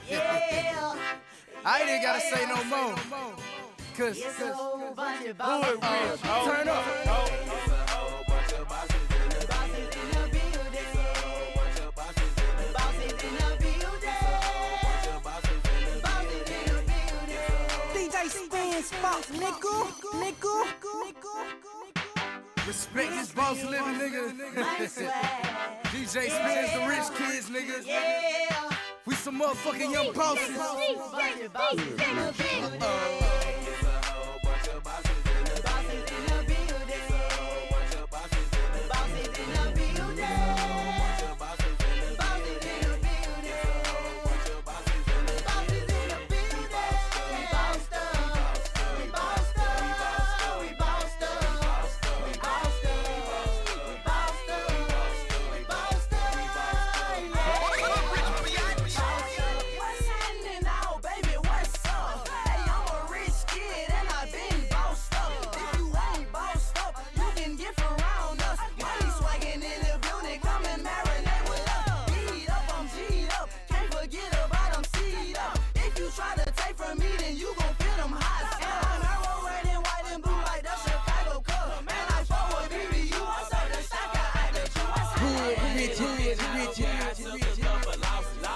Yeah. I ain't even gotta say no more. Cause It's a whole bunch of who it bosses. real? Turn up. It's a whole bunch of bosses in the building. Bosses in the building. Bosses in the building. DJ spin spots, nigga. Respect this boss living, nigga. DJ spins the rich kids, nigga. Yeah. We some motherfucking young bosses. It's a whole bunch of bosses in the building. Bosses in the building. Bosses in the building. Bosses in the building. Bosses in the building. We bossed up. We bossed up. We bossed up. We bossed up. We bossed up. We bossed up. What's happening now, baby? What's up? Hey, I'm a rich kid and I've been bossed up. If you ain't bossed up, you can get around us. Money swagging in the building, come and marinate with us. Beat up, I'm G'd up. Can't forget about I'm C'd up. If you try to take from me, then you gon' feel them hot. And I'm arrow red and white and blue like the Chicago Cubs. Man, I forward BBU, I serve the stock out the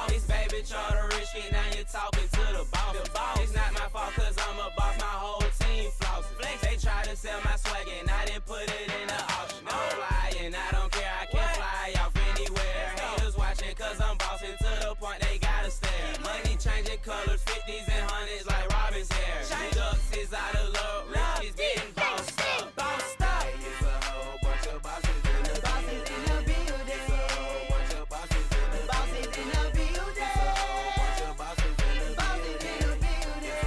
This baby charter rich kid, now you're talking to the boss. It's not my fault cause I'm a boss, my whole team flossing. They try to sell my swag and I didn't put it in the auction. I'm flying, I don't care, I can fly off anywhere. Haters watching cause I'm bossing to the point they gotta stare. Money changing colors, 50s and 100s like Robin's hair. Ducks is out of love, rich is getting bossed up. Bossed up. It's a whole bunch of bosses in the Bosses in the building. bosses in the Bosses in the building. bosses in the Bosses in the building.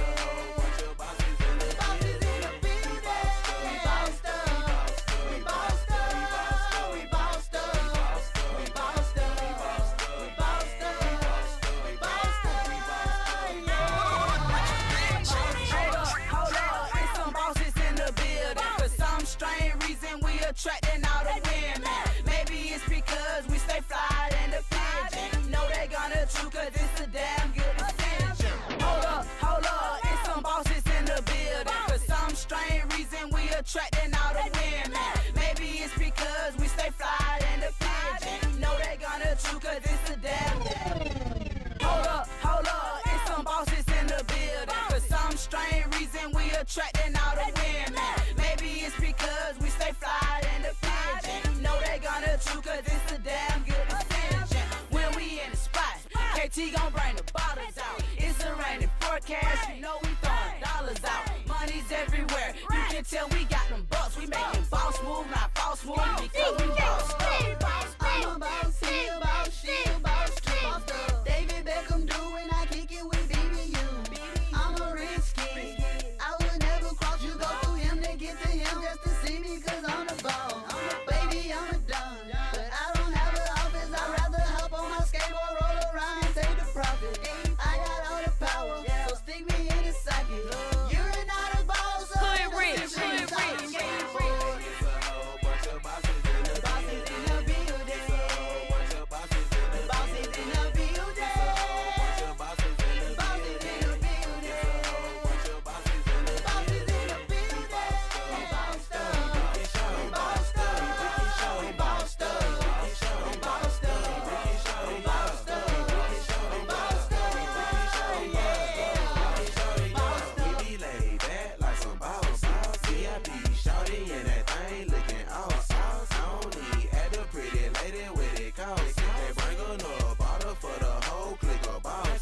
bosses in the Bosses in the building. We bossed up. We bossed up. We bossed up. We bossed up. We bossed up. We bossed up. Hold up, it's some bosses in the building. For some strange reason, we attracting all the women. Maybe it's because we stay fly in the pigeon. Know they gonna chew cause it's a damn good extension. Hold up, it's some bosses in the building. For some strange reason, we attracting all the women. Maybe it's because we stay fly in the pigeon. Know they gonna chew cause it's a damn Hold up, it's some bosses in the building. For some strange reason, we attracting all the women. Maybe it's because we stay fly in the pigeon. Know they gonna chew cause it's a damn good extension. When we in the spot, KT gon' bring the bottles out. It's a raining forecast, you know we throwing dollars out. Money's everywhere, you can tell we got them bucks. We making boss move, not false move, because we bossed up. I'm a boss, he a boss, she a boss, bossed up. David Beckham do when I kick it with BBU. I'm a rich kid, I would never cross you. Go through him to get to him just to see me cause I'm the ball. Baby, I'm a done, but I don't have an office. I'd rather hop on my skateboard, roll around and take the profit. I got all the power, so stick me in the socket. You're not a boss, so Hood rich, it's hood a rich. whole bunch of bosses in the bosses in the building. bosses in the Bosses in the building. bosses in the Bosses in the building. bosses in the Bosses in the building. We bossed up. We bossed up. We bossed up. We bossed up. We bossed up. We bossed up. Yeah. We bossed up. We be laid back like some boss. VIP shawty and that thing looking awesome. I don't need at the pretty lady with it cost. They bring another bottle for the whole click of boss.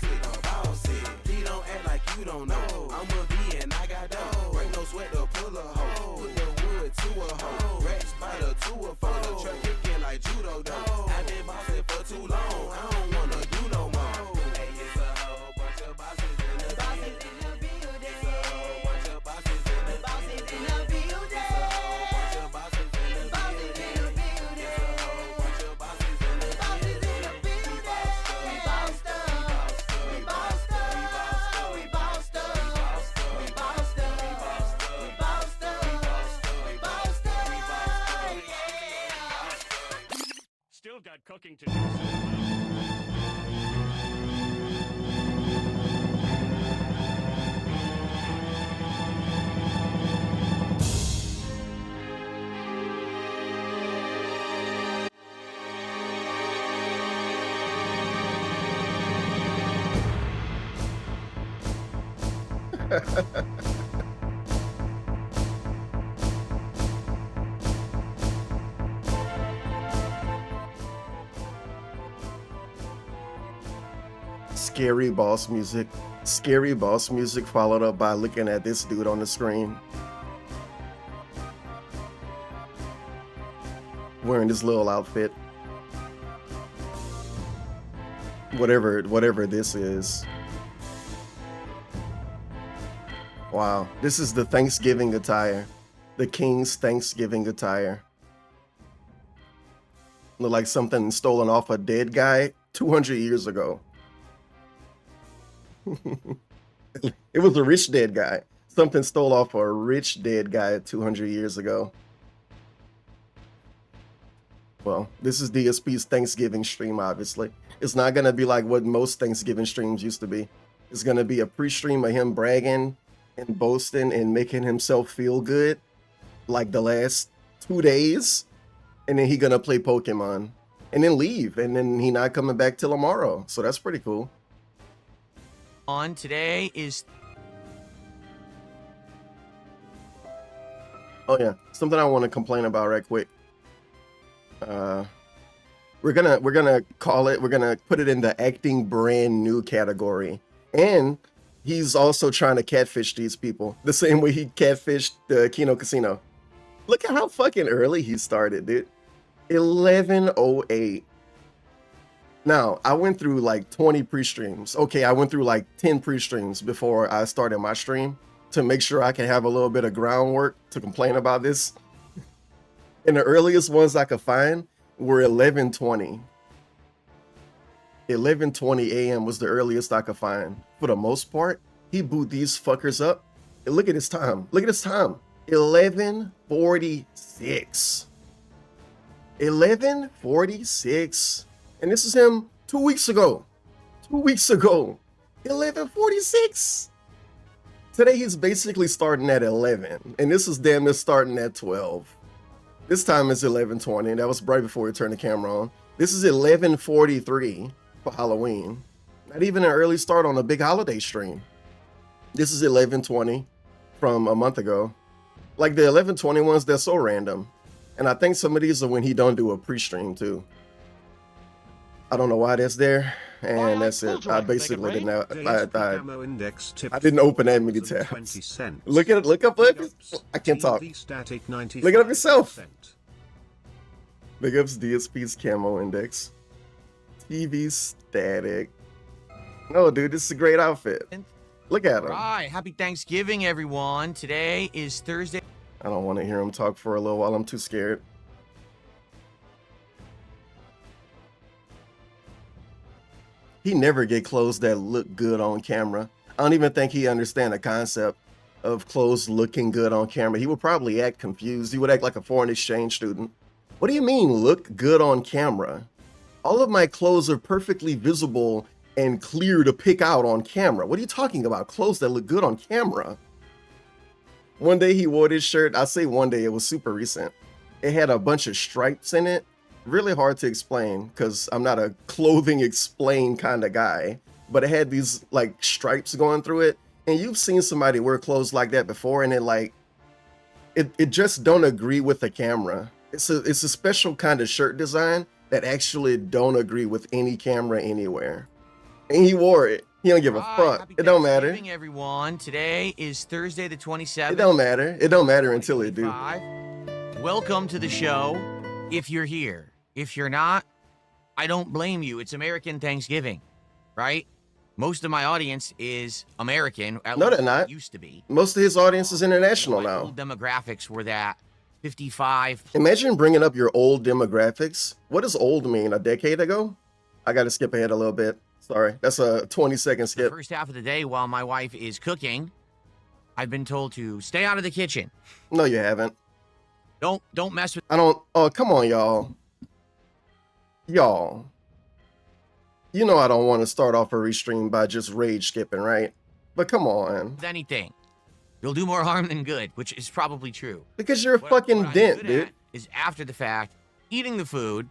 He don't act like you don't know. I'm a B and I got dough. Break no sweat to pull a hoe. Put the wood to a hoe. Rats by the 2 or 4. The truck kicking like judo though. I've been bossing for too long. I don't wanna do no more. Hey, it's a whole bunch of bosses in the Bosses in the building. bunch of bosses in the Bosses in the building. bosses in the Bosses in the building. bosses in the Bosses in the building. We bossed up. We bossed up. We bossed up. We bossed up. We bossed up. We bossed up. Yeah. Still got cooking to do. Scary boss music. Scary boss music followed up by looking at this dude on the screen. Wearing this little outfit. Whatever this is. Wow, this is the Thanksgiving attire. The King's Thanksgiving attire. Look like something stolen off a dead guy 200 years ago. It was a rich dead guy. Something stole off a rich dead guy 200 years ago. Well, this is DSP's Thanksgiving stream, obviously. It's not going to be like what most Thanksgiving streams used to be. It's going to be a pre-stream of him bragging and boasting and making himself feel good like the last 2 days. And then he going to play Pokemon and then leave. And then he not coming back till tomorrow. So that's pretty cool. On today is... Oh yeah, something I want to complain about right quick. We're gonna call it, we're gonna put it in the acting brand new category. And he's also trying to catfish these people the same way he catfished the Kino Casino. Look at how fucking early he started, dude. 11:08. Now, I went through like 20 pre-streams. Okay, I went through like 10 pre-streams before I started my stream to make sure I can have a little bit of groundwork to complain about this. And the earliest ones I could find were 11:20. 11:20 a.m. was the earliest I could find. For the most part, he booed these fuckers up. And look at his time. Look at his time. 11:46. 11:46. And this is him 2 weeks ago. 2 weeks ago. 11:46. Today he's basically starting at 11. And this is damn near starting at 12. This time is 11:20. That was right before we turned the camera on. This is 11:43 for Halloween. Not even an early start on a big holiday stream. This is 11:20 from a month ago. Like the 11:20 ones, they're so random. And I think some of these are when he don't do a pre-stream too. I don't know why that's there, and that's it. I basically didn't. I didn't open that many tabs. Look at it. Look up. Look. I can't talk. Look it up yourself. Look up DSP's camo index. TV static. No, dude, this is a great outfit. Look at him. All right, happy Thanksgiving, everyone. Today is Thursday. I don't want to hear him talk for a little while. I'm too scared. He never get clothes that look good on camera. I don't even think he understand the concept of clothes looking good on camera. He would probably act confused. He would act like a foreign exchange student. What do you mean look good on camera? All of my clothes are perfectly visible and clear to pick out on camera. What are you talking about? Clothes that look good on camera? One day he wore this shirt. I say one day, it was super recent. It had a bunch of stripes in it. Really hard to explain because I'm not a clothing explain kind of guy, but it had these like stripes going through it. And you've seen somebody wear clothes like that before, and it just don't agree with the camera. It's a special kind of shirt design that actually don't agree with any camera anywhere. And he wore it. He don't give a fuck. It don't matter. Everyone, today is Thursday the 27th. It don't matter. It don't matter until it do. Welcome to the show. If you're here. If you're not, I don't blame you. It's American Thanksgiving, right? Most of my audience is American. No, they're not. Used to be. Most of his audience is international now. Old demographics were that 55. Imagine bringing up your old demographics. What does old mean? A decade ago? I got to skip ahead a little bit. Sorry, that's a 20-second skip. The first half of the day while my wife is cooking, I've been told to stay out of the kitchen. No, you haven't. Don't mess with. I don't. Oh, come on, y'all. Y'all, you know I don't want to start off a restream by just rage skipping, right? But come on. With anything. You'll do more harm than good, which is probably true. Because you're a fucking dent, dude. Is after the fact, eating the food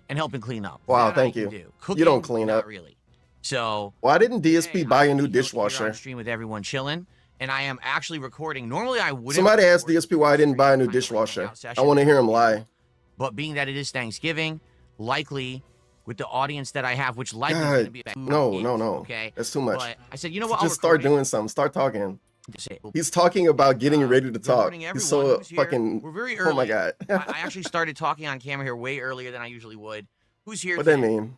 and helping clean up. Wow, thank you. You don't clean up. Really. So why didn't DSP buy a new dishwasher? On stream with everyone chilling, and I am actually recording. Normally, I wouldn't. Somebody asked record DSP why I didn't buy a new kind of like dishwasher. hangout I session. want to hear him lie. But being that it is Thanksgiving, likely with the audience that I have, which likely is going to be No. okay. That's too much. But I said, you know what? Just start doing something. Start talking. He's He's talking about getting ready to talk. He's so fucking. We're very early. Oh my god. I actually started talking on camera here way earlier than I usually would. Who's here? What that mean?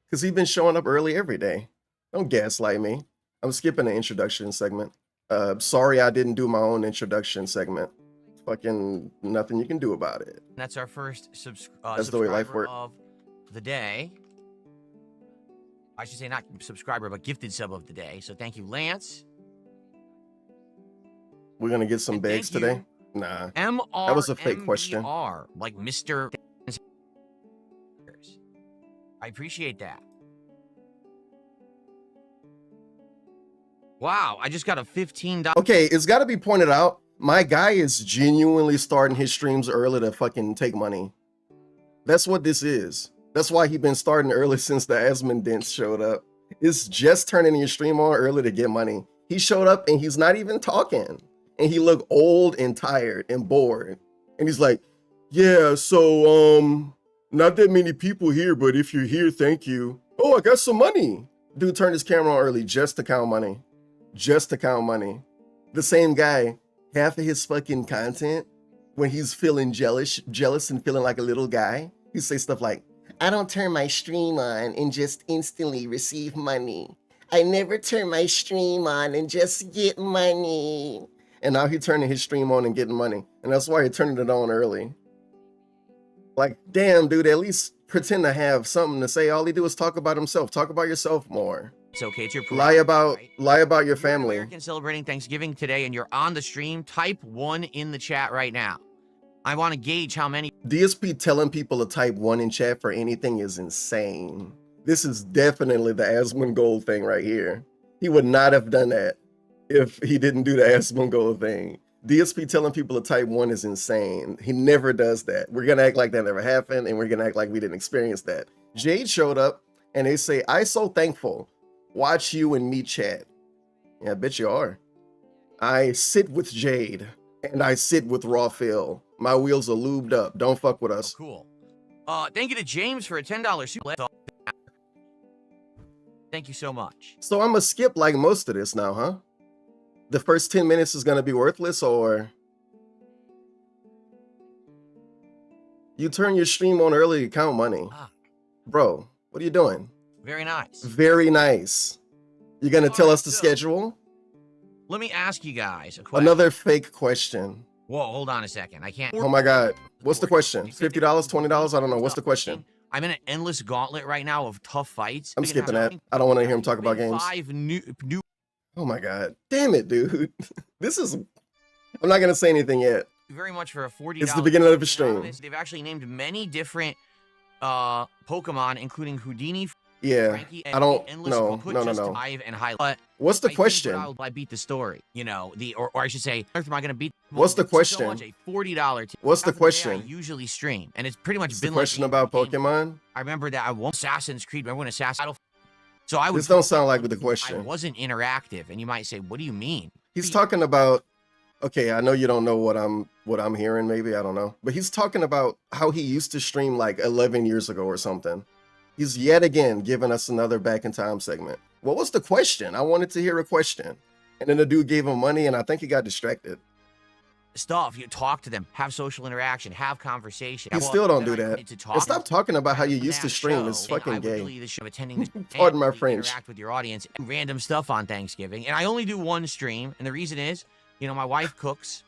Because he's been showing up early every day. Don't gaslight me. I'm skipping the introduction segment. Sorry I didn't do my own introduction segment. Fucking nothing you can do about it. That's our first That's the way life subscriber works. of the day. I should say not subscriber, but gifted sub of the day. So thank you, Lance. We're gonna get some And bags thank today. you, Nah. MR. That was a fake question. Like Mr. I appreciate that. Wow, I just got a $15. Okay, it's got to be pointed out. My guy is genuinely starting his streams early to fucking take money. That's what this is. That's why he's been starting early since the Asmon Dents showed up. It's just turning your stream on early to get money. He showed up and he's not even talking. And he looked old and tired and bored. And he's like, yeah, so, not that many people here, but if you're here, thank you. Oh, I got some money. Dude turned his camera on early just to count money. Just to count money. The same guy, half of his fucking content, when he's feeling jealous and feeling like a little guy, he say stuff like, I don't turn my stream on and just instantly receive money. I never turn my stream on and just get money. And now he's turning his stream on and getting money. And that's why he turning it on early. Like, damn, dude, at least pretend to have something to say. All he do is talk about himself. Talk about yourself more. It's okay. It's your Lie about your You're an family. American celebrating Thanksgiving today, and you're on the stream. Type 1 in the chat right now. I want to gauge how many. DSP telling people to type 1 in chat for anything is insane. This is definitely the Asmon Gold thing right here. He would not have done that if he didn't do the Asmon Gold thing. DSP telling people to type 1 is insane. He never does that. We're going to act like that never happened, and we're going to act like we didn't experience that. Jade showed up, and they say, I so thankful. Watch you and me chat. Yeah, I bet you are. I sit with Jade, and I sit with Raw Phil. My wheels are lubed up. Don't fuck with us. Cool. Thank you to James for a $10 super. Thank you so much. So I'm going to skip like most of this now, huh? The first 10 minutes is going to be worthless, or you turn your stream on early to count money. Bro, what are you doing? Very nice. Very nice. You're going to tell us the so schedule? Let me ask you guys a question. Another fake question. Whoa, hold on a second. I can't. Oh my God. What's the question? $50, $20? I don't know. What's the question? I'm in an endless gauntlet right now of tough fights. I'm skipping that. I don't want to hear him talk about games. 5 new. Oh my God. Damn it, dude. This is. I'm not going to say anything yet. Very much for a $40. It's the beginning of the stream. They've actually named many different Pokemon, including Houdini. Yeah, Frankie, I don't. endless No. Five and high. But What's the I think question? what I beat the story. You know, or I should say, am I going to beat? What's the So question? much, a $40. What's the I question? usually stream, and it's pretty much It's been the question like about Pokemon? I remember that I won Assassin's Creed. Remember when Assassin's So I would. This don't sound like the I question. wasn't interactive, and you might say, "What do you mean?" He's talking about. Okay, I know you don't know what I'm hearing. Maybe I don't know, but he's talking about how he used to stream like 11 years ago or something. He's yet again giving us another back in time segment. What was the question? I wanted to hear a question, and then the dude gave him money, and I think he got distracted. Stuff. You talk to them, have social interaction, have conversation. He still don't do that. And stop talking about how you used to stream. It's fucking gay. Pardon my French. Interact with your audience, random stuff on Thanksgiving, and I only do one stream, and the reason is, you know, my wife cooks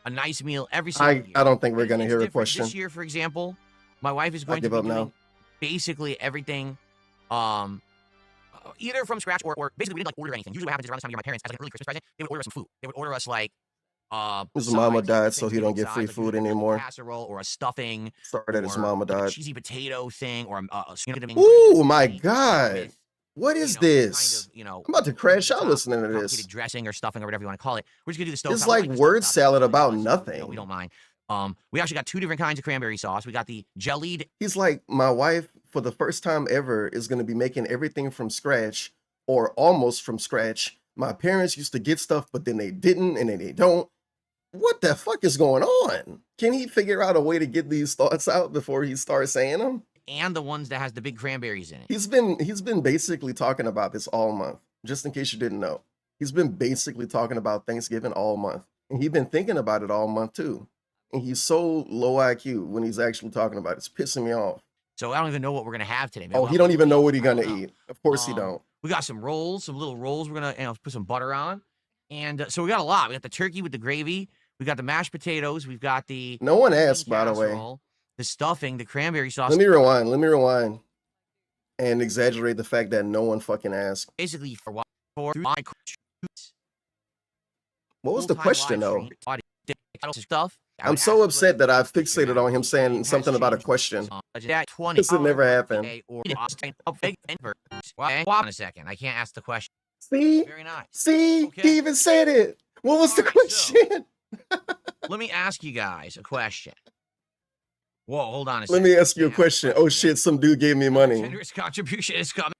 a nice meal every single year. I don't think we're gonna hear a Different. question. This year, for example, my wife is going to give be up doing now. basically everything, either from scratch or basically we didn't like order anything. Usually, what happens is around this time of year, my parents, as like an early Christmas present, they would order us some food. They would order us like His sides, mama like died, so he don't get sides, free like food usually a anymore. casserole or a stuffing. Sorry that his or mama like a died. cheesy potato thing or a Ooh, my God. What is this? Kind of, I'm about to crash out listening to this. complicated dressing or stuffing or whatever you want to call it. We're just gonna do the stove. It's like word salad about nothing. We don't mind. We actually got 2 different kinds of cranberry sauce. We got the jellied. He's like, my wife, for the first time ever, is going to be making everything from scratch or almost from scratch My parents used to get stuff, but then they didn't, and then they don't. What the fuck is going on? Can he figure out a way to get these thoughts out before he starts saying them? And the ones that has the big cranberries in it. He's been basically talking about this all month, just in case you didn't know. He's been basically talking about Thanksgiving all month. And he's been thinking about it all month too. And he's so low IQ when he's actually talking about it. It's pissing me off. So I don't even know what we're gonna have today. Oh, he don't even know what he's gonna eat. Of course he don't. We got some rolls, some little rolls. We're gonna put some butter on. And so we got a lot. We got the turkey with the gravy. We got the mashed potatoes. We've got the no one asked, by the way. The stuffing, the cranberry sauce. Let me rewind and exaggerate the fact that no one fucking asked. Basically, for my what was the question though? Stuff. I'm so upset that I've fixated on him saying something about a question. This would never happen. Wait a second. I can't ask the question. See? Very nice. See? Okay. He even said it. What was the question? Let me ask you guys a question. Whoa, hold on a Let second. me ask you a question. Oh shit, some dude gave me money. Generous contribution is coming.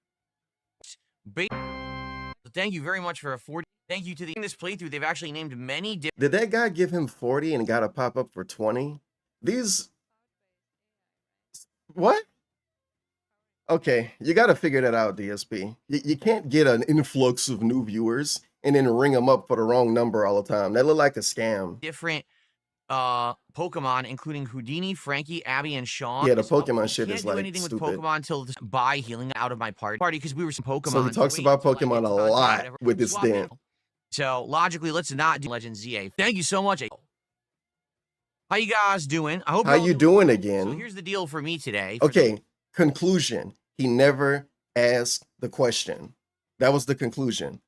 Thank you very much for a 40. Thank you to in this playthrough. They've actually named many different. Did that guy give him 40 and got a pop up for 20? These. What? Okay, you got to figure that out, DSP. You can't get an influx of new viewers and then ring them up for the wrong number all the time. That look like a scam. Different Pokemon, including Houdini, Frankie, Abby, and Sean. Yeah, the Pokemon shit Can't is do like anything stupid. with Pokemon until this buy healing out of my party because we were some Pokemon. So he talks about Pokemon a lot with this damn. So logically, let's not do Legend ZA. Thank you so much. How you guys doing? I hope. How you doing So again? here's the deal for me today. Okay, conclusion. He never asked the question. That was the conclusion.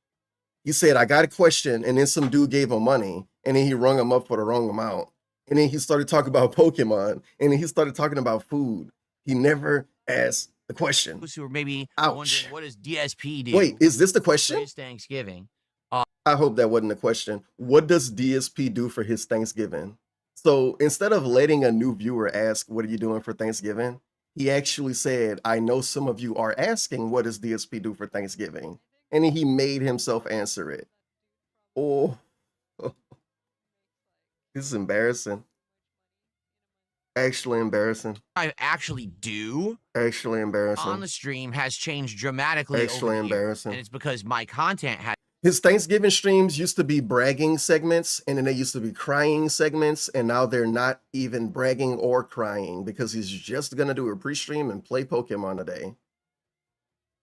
He said, I got a question, and then some dude gave him money, and then he rung him up for the wrong amount. And then he started talking about Pokemon, and then he started talking about food. He never asked the question. Who are maybe Ouch. wondering what does DSP do? Wait, is this the for question? his Thanksgiving? I hope that wasn't the question. What does DSP do for his Thanksgiving? So instead of letting a new viewer ask, what are you doing for Thanksgiving? He actually said, I know some of you are asking, what does DSP do for Thanksgiving? And then he made himself answer it. Oh, this is embarrassing. Actually embarrassing. I actually do Actually embarrassing. on the stream has changed dramatically. Actually over the year, embarrassing. and it's because my content has. His Thanksgiving streams used to be bragging segments, and then they used to be crying segments, and now they're not even bragging or crying because he's just gonna do a pre-stream and play Pokemon today.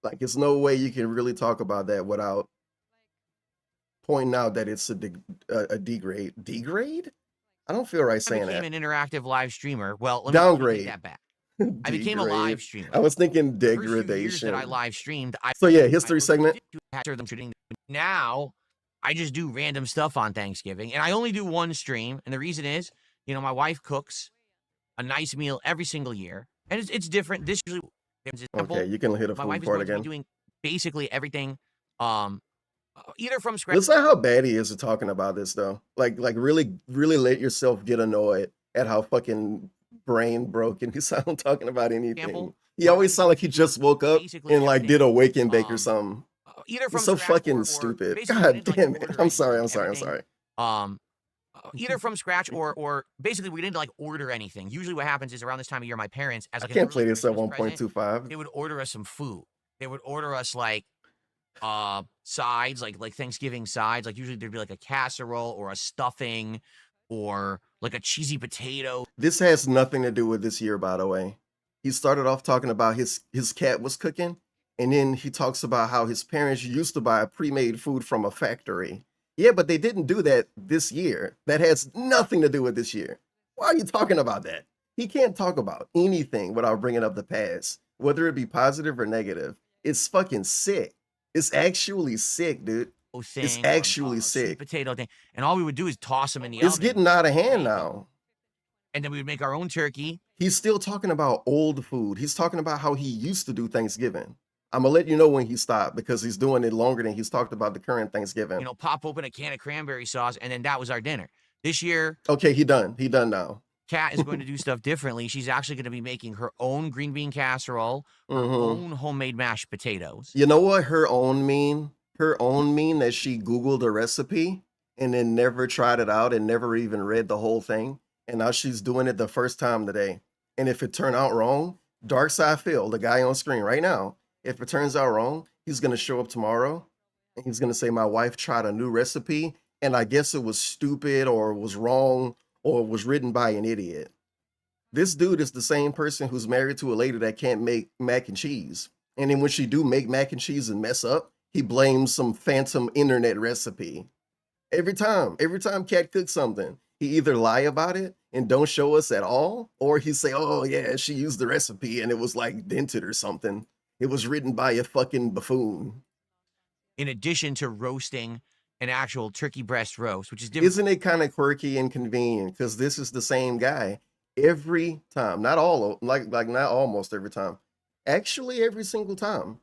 Like, there's no way you can really talk about that without pointing out that it's a degrade. Degrade? I don't feel right saying I became that. an interactive live streamer. Well, let me Downgrade. take that back. I became a Degrade. live streamer. I was thinking The first few years degradation. that I live streamed. So yeah, history segment. Now, I just do random stuff on Thanksgiving, and I only do one stream. And the reason is, you know, my wife cooks a nice meal every single year, and it's different. This usually, Okay, you can hit a my food wife is part going to be again. doing basically everything, either from scratch. Listen how bad he is at talking about this though. Like really let yourself get annoyed at how fucking brain broken he sound talking about anything. Example, He always sound like he just woke up basically and like did a wake and bake or um, something. Either from He's so scratch fucking or stupid. basically we God didn't, like, damn it. order I'm sorry. everything. Either from scratch or basically we didn't like order anything. Usually what happens is around this time of year, my parents, as I like an can't early play this at Christmas present, 1.25. they would order us some food. They would order us like sides, like Thanksgiving sides. Like usually there'd be like a casserole or a stuffing or like a cheesy potato. This has nothing to do with this year, by the way. He started off talking about his cat was cooking, and then he talks about how his parents used to buy pre-made food from a factory. Yeah, but they didn't do that this year. That has nothing to do with this year. Why are you talking about that? He can't talk about anything without bringing up the past, whether it be positive or negative. It's fucking sick. It's actually sick, dude. It's Thing actually or, sweet sick. potato thing, and all we would do is toss them in the It's oven, getting out of hand now. and then we would make our own turkey. He's still talking about old food. He's talking about how he used to do Thanksgiving. I'm gonna let you know when he stopped because he's doing it longer than he's talked about the current Thanksgiving. You know, pop open a can of cranberry sauce, and then that was our dinner. This year, Okay, he done. He done now. Kat is going to do stuff differently. She's actually going to be making her own green bean casserole, her Mhm. own homemade mashed potatoes. You know what her own mean? her own mean that she Googled a recipe and then never tried it out and never even read the whole thing. And now she's doing it the first time today. And if it turned out wrong, Darkside Phil, the guy on screen right now, if it turns out wrong, he's going to show up tomorrow and he's going to say, my wife tried a new recipe and I guess it was stupid or was wrong or was written by an idiot. This dude is the same person who's married to a lady that can't make mac and cheese. And then when she do make mac and cheese and mess up, he blames some phantom internet recipe. Every time Cat cooks something, he either lie about it and don't show us at all, or he say, oh yeah, she used the recipe and it was like dented or something. It was written by a fucking buffoon. In addition to roasting an actual turkey breast roast, which is different. Isn't it kind of quirky and convenient? Because this is the same guy every time. Not all, like not almost every time. Actually, every single time.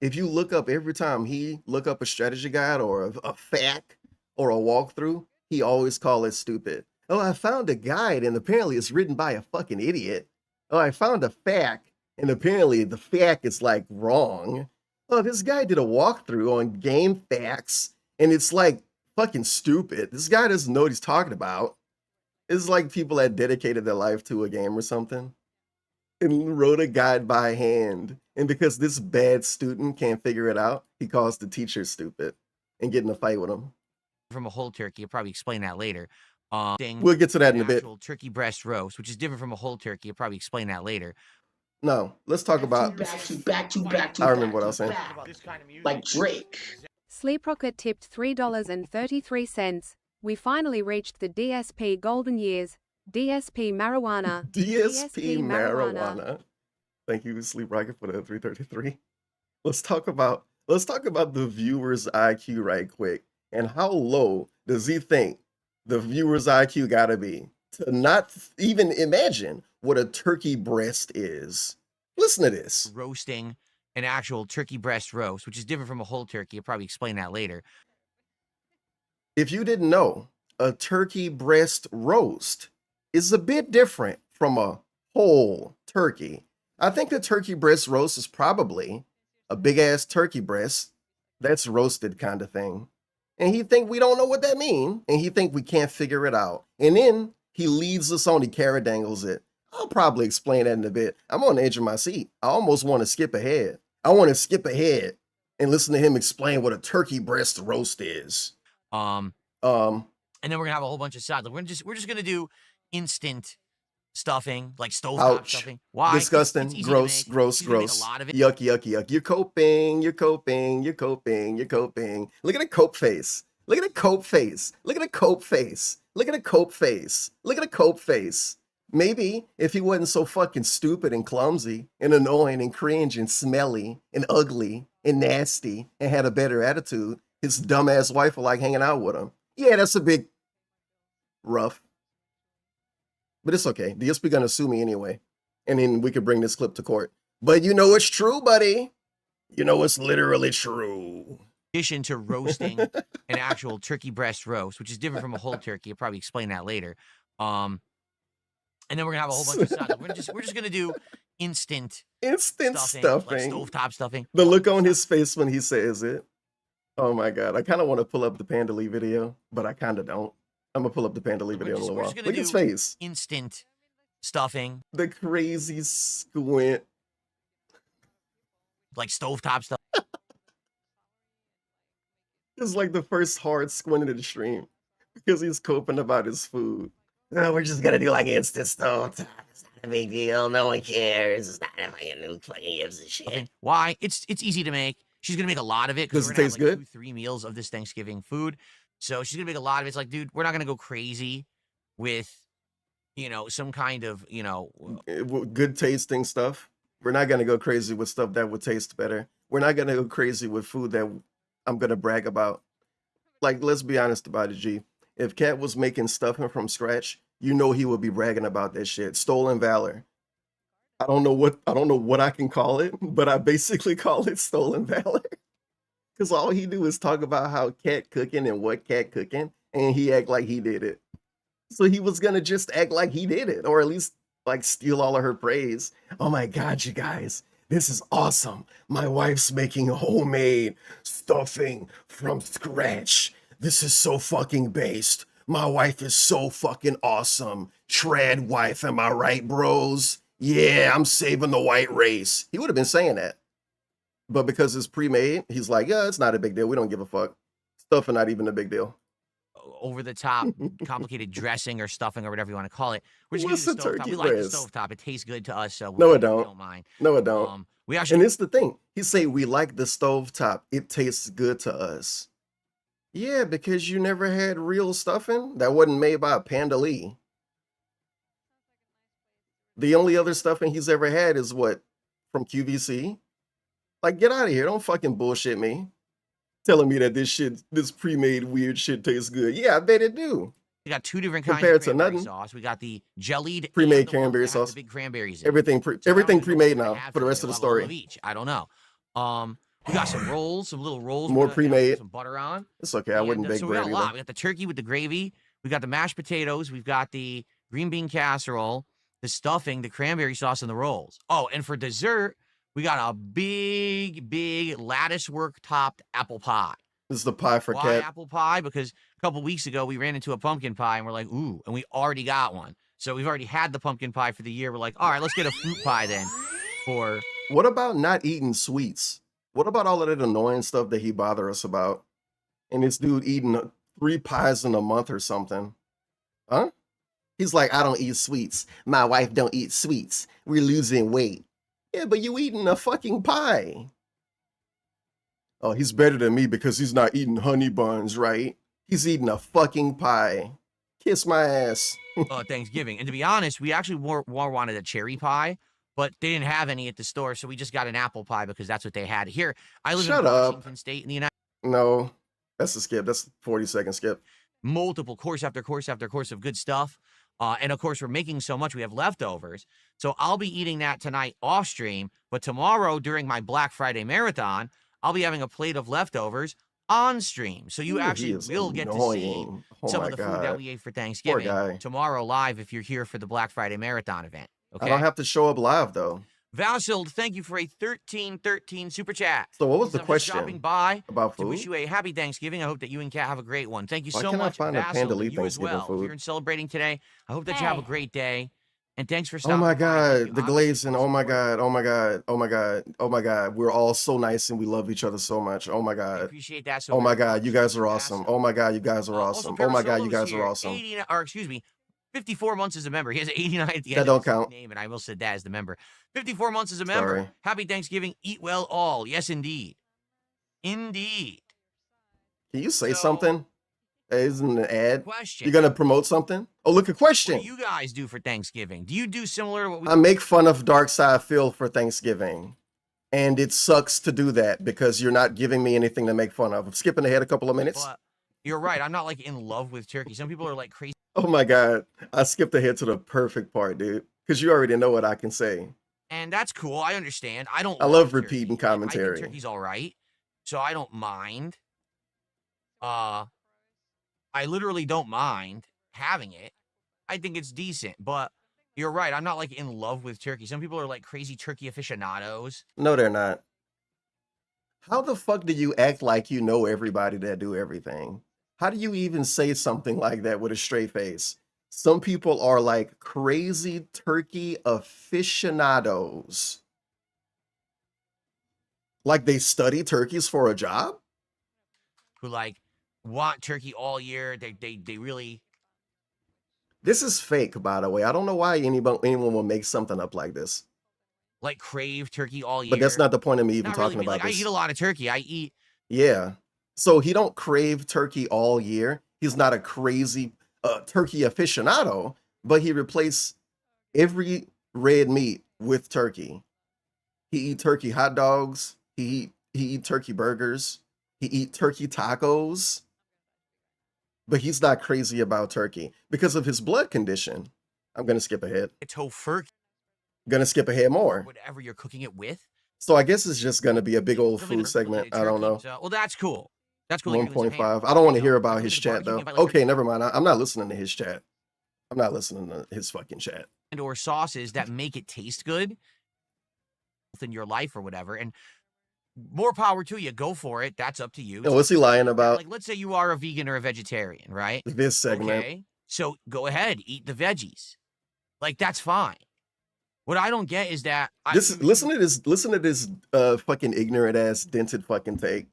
If you look up every time he look up a strategy guide or a fact or a walkthrough, he always call it stupid. Oh, I found a guide and apparently it's written by a fucking idiot. Oh, I found a fact and apparently the fact is like wrong. Oh, this guy did a walkthrough on game facts and it's like fucking stupid. This guy doesn't know what he's talking about. It's like people that dedicated their life to a game or something and wrote a guide by hand. And because this bad student can't figure it out, he calls the teacher stupid and get in a fight with him. From a whole turkey, I'll probably explain that later. We'll get to that in a bit. Turkey breast roast, which is different from a whole turkey. I'll probably explain that later. No, let's talk about. I remember what I was saying. Like Drake. Sleep Rocket tipped $3.33. We finally reached the DSP golden years. DSP marijuana. DSP marijuana. Thank you, Sleep Rocket, for the 333. Let's talk about the viewer's IQ right quick. And how low does he think the viewer's IQ gotta be to not even imagine what a turkey breast is? Listen to this. Roasting an actual turkey breast roast, which is different from a whole turkey. I'll probably explain that later. If you didn't know, a turkey breast roast is a bit different from a whole turkey. I think the turkey breast roast is probably a big ass turkey breast that's roasted kind of thing. And he think we don't know what that mean, and he think we can't figure it out. And then he leads us on, he carrot dangles it. I'll probably explain that in a bit. I'm on the edge of my seat. I almost want to skip ahead. I want to skip ahead and listen to him explain what a turkey breast roast is. And then we're gonna have a whole bunch of sides. We're just gonna do instant stuffing, like stovetop stuffing. Why? Disgusting. It's Gross. A lot of it. Yuck. You're coping. You're coping. Look at a cope face. Look at a cope face. Look at a cope face. Look at a cope face. Look at a cope face. Maybe if he wasn't so fucking stupid and clumsy and annoying and cringe and smelly and ugly and nasty and had a better attitude, his dumbass wife would like hanging out with him. Yeah, that's a big rough. But it's okay. DSP gonna sue me anyway. And then we could bring this clip to court. But you know it's true, buddy. You know it's literally true. In addition to roasting an actual turkey breast roast, which is different from a whole turkey. I'll probably explain that later. And then we're gonna have a whole bunch of sides. We're just gonna do instant stuffing. Like stovetop stuffing. The look on his face when he says it. Oh my god. I kind of want to pull up the Panda Lee video, but I kind of don't. I'm gonna pull up the Panda Lee video in a little while. Look at his face. Instant stuffing. The crazy squint. Like stovetop stuff. It's like the first hard squint of the stream because he's coping about his food. No, we're just gonna do like instant stovetop. It's not a big deal. No one cares. It's not a fucking gives a shit. Why? It's easy to make. She's gonna make a lot of it because we're gonna have like 2-3 meals of this Thanksgiving food. So she's gonna make a lot of it. It's like, dude, we're not gonna go crazy with, some kind of, good tasting stuff. We're not gonna go crazy with stuff that would taste better. We're not gonna go crazy with food that I'm gonna brag about. Like, let's be honest about it, G. If Cat was making stuffing from scratch, he would be bragging about that shit. Stolen valor. I don't know what I can call it, but I basically call it stolen valor. Because all he do is talk about how Cat cooking and what Cat cooking, and he act like he did it. So he was gonna just act like he did it, or at least like steal all of her praise. Oh my god, you guys, This is awesome. My wife's making homemade stuffing from scratch. This is so fucking based. My wife is so fucking awesome. Trad wife, am I right, bros? Yeah, I'm saving the white race. He would have been saying that. But because it's pre-made, he's like, yeah, it's not a big deal. We don't give a fuck. Stuffing not even a big deal. Over the top, complicated dressing or stuffing or whatever you want to call it. We're just What's using the the stovetop. turkey We like the breast? stovetop. It tastes good to us, so No, it we don't. don't mind. No, it don't. We And actually it's the thing. He say we like the stovetop. It tastes good to us. Yeah, because you never had real stuffing that wasn't made by a Panda Lee. The only other stuffing he's ever had is what? From QVC? Like, get out of here. Don't fucking bullshit me. Telling me that this pre-made weird shit tastes good. Yeah, I bet it do. we got two different kinds Compared of to cranberry nothing. sauce. We got the jellied Pre-made and the ones cranberry that have sauce. The big cranberries. In. Everything So I don't everything even know pre-made what I now had for the today. rest of the We'll have a little story. of each. I don't know. We got some rolls, some little rolls. More we're gonna, pre-made. put some butter on. It's okay. I wouldn't bake So we got bread a lot. either. We got the turkey with the gravy. We got the mashed potatoes. We've got the green bean casserole, the stuffing, the cranberry sauce, and the rolls. Oh, and for dessert, we got a big lattice work topped apple pie. This is the pie for Why cat. apple pie? Because a couple weeks ago we ran into a pumpkin pie and we're like, ooh, and we already got one. So we've already had the pumpkin pie for the year. We're like, all right, let's get a fruit pie then. For What about not eating sweets? What about all of that annoying stuff that he bother us about? And this dude eating 3 pies in a month or something. Huh? He's like, I don't eat sweets. My wife don't eat sweets. We're losing weight. Yeah, but you eating a fucking pie. Oh, he's better than me because he's not eating honey buns, right? He's eating a fucking pie. Kiss my ass. Thanksgiving. And to be honest, we actually more wanted a cherry pie, but they didn't have any at the store, so we just got an apple pie because that's what they had here. I live Shut in up. Washington State in the United No, that's a skip. That's a 40-second skip. multiple course after course after course of good stuff. And of course, we're making so much, we have leftovers. So I'll be eating that tonight off stream. But tomorrow, during my Black Friday marathon, I'll be having a plate of leftovers on stream. So you Ooh, he actually is will get to see annoying. Oh some my of the food that God. we ate for Poor Thanksgiving guy. tomorrow live if you're here for the Black Friday marathon event. Okay. I don't have to show up live though. Valsild, thank you for a 1313 super chat. So what was the I'm just stopping question by about to wish food? you a happy Thanksgiving. I hope that you and Kat have a great one. Thank you Why so can't I much, find a Vasil, Panda Lee and you as Thanksgiving well. If food? you're celebrating today, I hope that you have a great day. And thanks for Oh stopping my by. Thank you, God, the obviously, glazing. for Oh my support. God. Oh my God. Oh my God. Oh my God. We're all so nice and we love each other so much. Oh my I God. appreciate that so Oh my very God. much. You guys are Thank you, awesome. Vasil. Oh my God. You guys are Also, awesome. Oh my God. You Parasolo's guys are here, awesome. 89, or excuse me, 54 months as a member. He has 89 at the That end don't of his count. name, and I will say that as the member. 54 months as a member. Sorry. Happy Thanksgiving. Eat well all. Yes, indeed. Indeed. Can you say So, something? Hey, isn't an ad? question. You gonna promote something? Oh, look, a What question. do you guys do for Thanksgiving? Do you do similar to what we I make fun of Dark Side Phil for Thanksgiving. And it sucks to do that because you're not giving me anything to make fun of. I'm skipping ahead a couple of minutes. But you're right. I'm not like in love with turkey. Some people are like crazy. Oh my God. I skipped ahead to the perfect part, dude. Because you already know what I can say. And that's cool. I understand. I don't I love turkey. repeating I commentary. think turkey's all right. So I don't mind. I literally don't mind having it. I think it's decent. But you're right. I'm not like in love with turkey. Some people are like crazy turkey aficionados. No, they're not. How the fuck do you act like you know everybody that do everything? How do you even say something like that with a straight face? Some people are like crazy turkey aficionados. Like they study turkeys for a job? Who like want turkey all year. They really This is fake, by the way. I don't know why anyone will make something up like this. like crave turkey all year. But that's not the point of me even Not really. talking I mean, about like, this. I eat a lot of turkey. I eat Yeah. So he don't crave turkey all year. He's not a crazy turkey aficionado, but he replaced every red meat with turkey. He eat turkey hot dogs. He eat turkey burgers. He eat turkey tacos. But he's not crazy about turkey because of his blood condition. I'm gonna skip ahead. tofurkey, Gonna skip ahead more. whatever you're cooking it with. So I guess it's just gonna be a big old Something food to segment. relate I don't turkey. know. So, well, that's cool. That's cool. that you're doing some 1.5. ham. I don't want to There you hear go. about If his I go to chat barbecue, though. if I like Okay, never mind. I'm not listening to his chat. I'm not listening to his fucking chat. or sauces that make it taste good. in your life or whatever. And more power to you. Go for it. That's up to you. And what's he lying about? Like, let's say you are a vegan or a vegetarian, right? This segment. Okay. So go ahead, eat the veggies. Like, that's fine. What I don't get is that listen to this fucking ignorant ass dented fucking take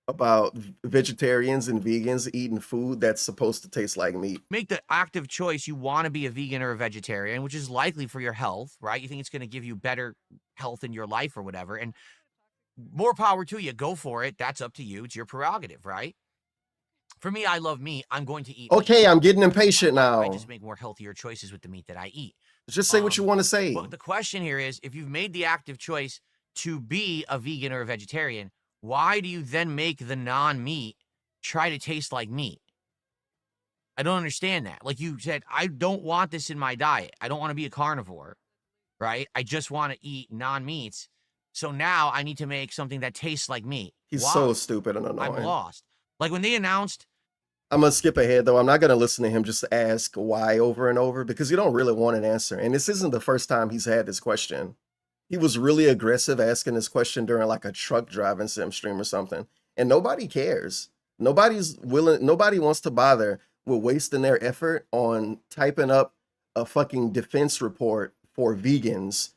about vegetarians and vegans eating food that's supposed to taste like meat. Make the active choice you want to be a vegan or a vegetarian, which is likely for your health, right? You think it's going to give you better health in your life or whatever, and more power to you. Go for it. That's up to you. It's your prerogative, right? For me, I love meat. I'm going to eat Okay, meat. I'm getting impatient now. I just make more healthier choices with the meat that I eat. Just say what you want to say. But the question here is, if you've made the active choice to be a vegan or a vegetarian, why do you then make the non-meat try to taste like meat? I don't understand that. Like you said, I don't want this in my diet. I don't want to be a carnivore, right? I just want to eat non-meats. So now I need to make something that tastes like meat. He's Why? so stupid and annoying. I'm lost. Like when they announced... I'm going to skip ahead, though. I'm not going to listen to him just ask why over and over because you don't really want an answer. And this isn't the first time he's had this question. He was really aggressive asking this question during like a truck driving sim stream or something. And nobody cares. Nobody wants to bother with wasting their effort on typing up a fucking defense report for vegans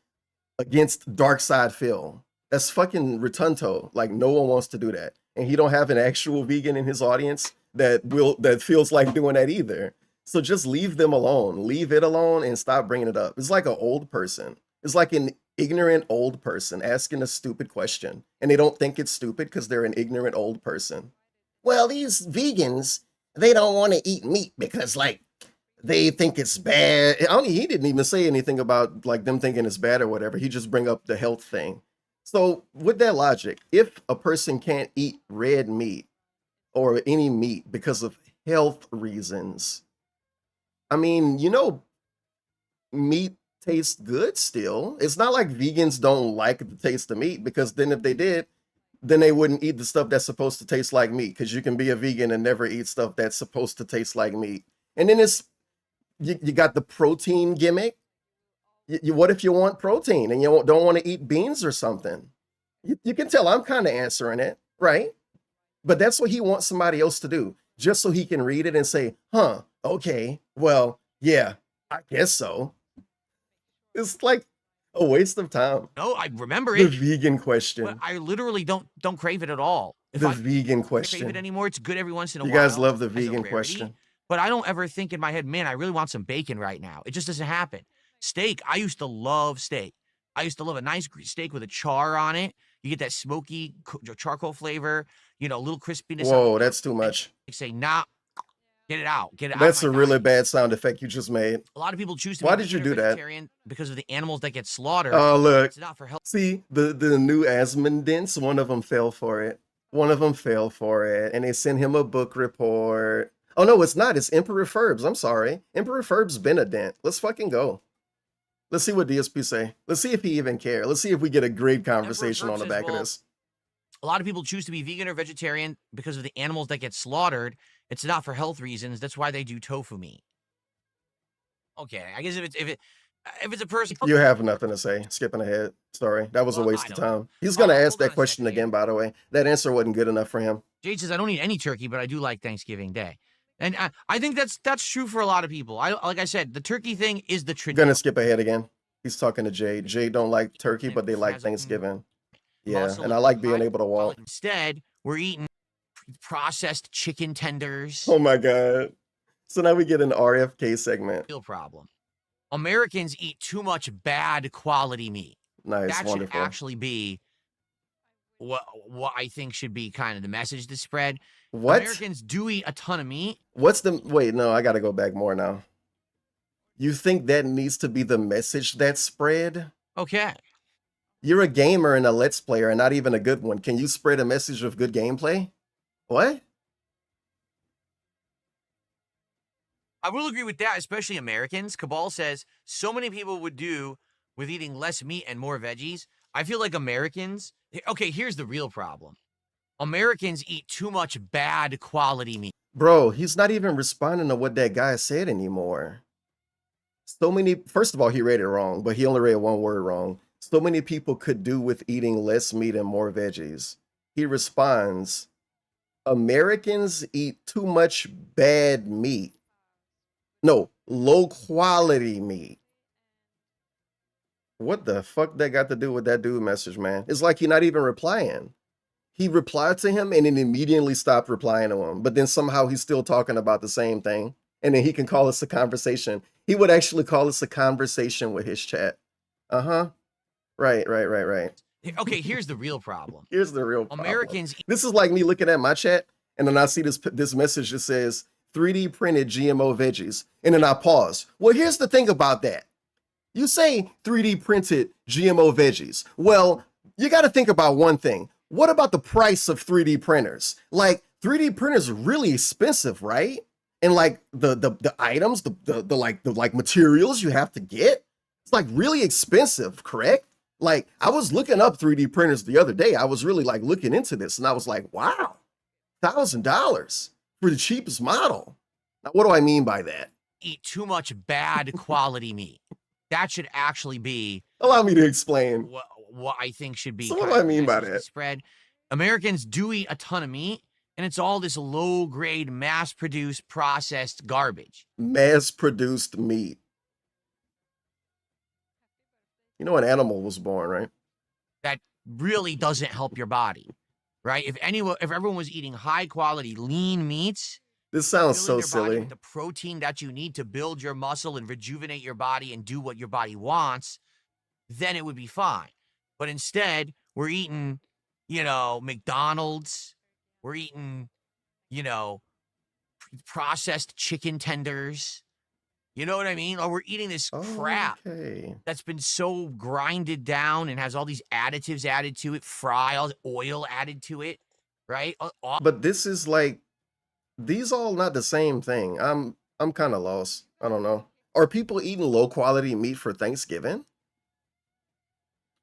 against Dark Side Phil. That's fucking rotundo. Like no one wants to do that. And he don't have an actual vegan in his audience that feels like doing that either. So just leave them alone. Leave it alone and stop bringing it up. It's like an old person. It's like an ignorant old person asking a stupid question. And they don't think it's stupid because they're an ignorant old person. Well, these vegans, they don't want to eat meat because like they think it's bad. He didn't even say anything about like them thinking it's bad or whatever. He just bring up the health thing. So with that logic, if a person can't eat red meat or any meat because of health reasons, I mean, you know, meat tastes good still. It's not like vegans don't like the taste of meat because then if they did, then they wouldn't eat the stuff that's supposed to taste like meat because you can be a vegan and never eat stuff that's supposed to taste like meat. And then you got the protein gimmick. What if you want protein and you don't want to eat beans or something? You can tell I'm kind of answering it, right? But that's what he wants somebody else to do, just so he can read it and say, huh, okay, well, yeah, I guess so. It's like a waste of time. No, I remember The it. vegan question. But I literally don't crave it at all. If The I vegan crave question. it anymore, it's good every once in a You while. guys love the as a vegan rarity, question. But I don't ever think in my head, man, I really want some bacon right now. It just doesn't happen. Steak, I used to love steak. I used to love a nice steak with a char on it. You get that smoky charcoal flavor, you know, a little crispiness. Whoa, that's too much. Say, nah, get it out. Get it out. That's of a my really diet. bad sound effect you just made. A lot of people choose to Why be did you vegan or do that? vegetarian because of the animals that get slaughtered. Oh, look. It's not for health. See, the new Asmondents, one of them fell for it. One of them fell for it. And they sent him a book report. Oh, no, it's not. It's Emperor Ferbs. I'm sorry. Emperor Ferbs been a dent. Let's fucking go. Let's see what DSP say. Let's see if he even care. Let's see if we get a great conversation on the back of this. A lot of people choose to be vegan or vegetarian because of the animals that get slaughtered. It's not for health reasons. That's why they do tofu meat. Okay, I guess if it's a person, You have nothing to say. Skipping ahead. Sorry. That was a Well, waste I of don't know. time. He's going to ask Hold on that a question second again, by the way. That answer wasn't good enough for him. Jade says I don't eat any turkey, but I do like Thanksgiving Day, and I think that's true for a lot of people. Like I said, the turkey thing is the tradition. Gonna skip ahead again. He's talking to Jade. Jade don't like turkey, but they like Thanksgiving. Yeah, and I like being able to walk. Instead, we're eating processed chicken tenders. Oh my god. So now we get an RFK segment. Real problem. Americans eat too much bad quality meat. Nice, That wonderful. should actually be what I think should be kind of the message to spread. What? Americans do eat a ton of meat. What's the wait, no, I gotta go back more now. You think that needs to be the message that's spread? Okay. You're a gamer and a let's player and not even a good one. Can you spread a message of good gameplay? What? I will agree with that, especially Americans. Cabal says so many people would do with eating less meat and more veggies. I feel like Americans, okay, here's the real problem. Americans eat too much bad quality meat. Bro, he's not even responding to what that guy said anymore. So many, first of all, he read it wrong, but he only read one word wrong. so many people could do with eating less meat and more veggies. He responds, Americans eat too much bad meat. No, low quality meat. What the fuck that got to do with that dude message, man? It's like he's not even replying. He replied to him and then immediately stopped replying to him. But then somehow he's still talking about the same thing. And then he can call us a conversation. He would actually call us a conversation with his chat. Uh-huh. Right. Okay, here's the real problem. Here's the real problem. Americans. This is like me looking at my chat, and then I see this message that says 3D printed GMO veggies. And then I pause. Well, here's the thing about that. You say 3D printed GMO veggies. Well, you got to think about one thing. What about the price of 3D printers? Like 3D printers are really expensive, right? And like the items, the materials you have to get, it's like really expensive, correct? Like I was looking up 3D printers the other day. I was really like looking into this and I was like, wow, $1,000 for the cheapest model. Now, what do I mean by that? Eat too much bad quality meat. That should actually be. Allow me to explain. What I think should be. So what do I mean by that? Spread. Americans do eat a ton of meat, and it's all this low-grade, mass-produced, processed garbage. Mass-produced meat. You know, an animal was born, right? That really doesn't help your body, right? If everyone was eating high-quality, lean meats. This sounds so silly. The protein that you need to build your muscle and rejuvenate your body and do what your body wants, then it would be fine. But instead, we're eating, McDonald's. We're eating, processed chicken tenders. You know what I mean? Or we're eating this crap that's been so grinded down and has all these additives added to it, all the oil added to it, right? But this is like, these all not the same thing. I'm kind of lost. I don't know. Are people eating low quality meat for Thanksgiving?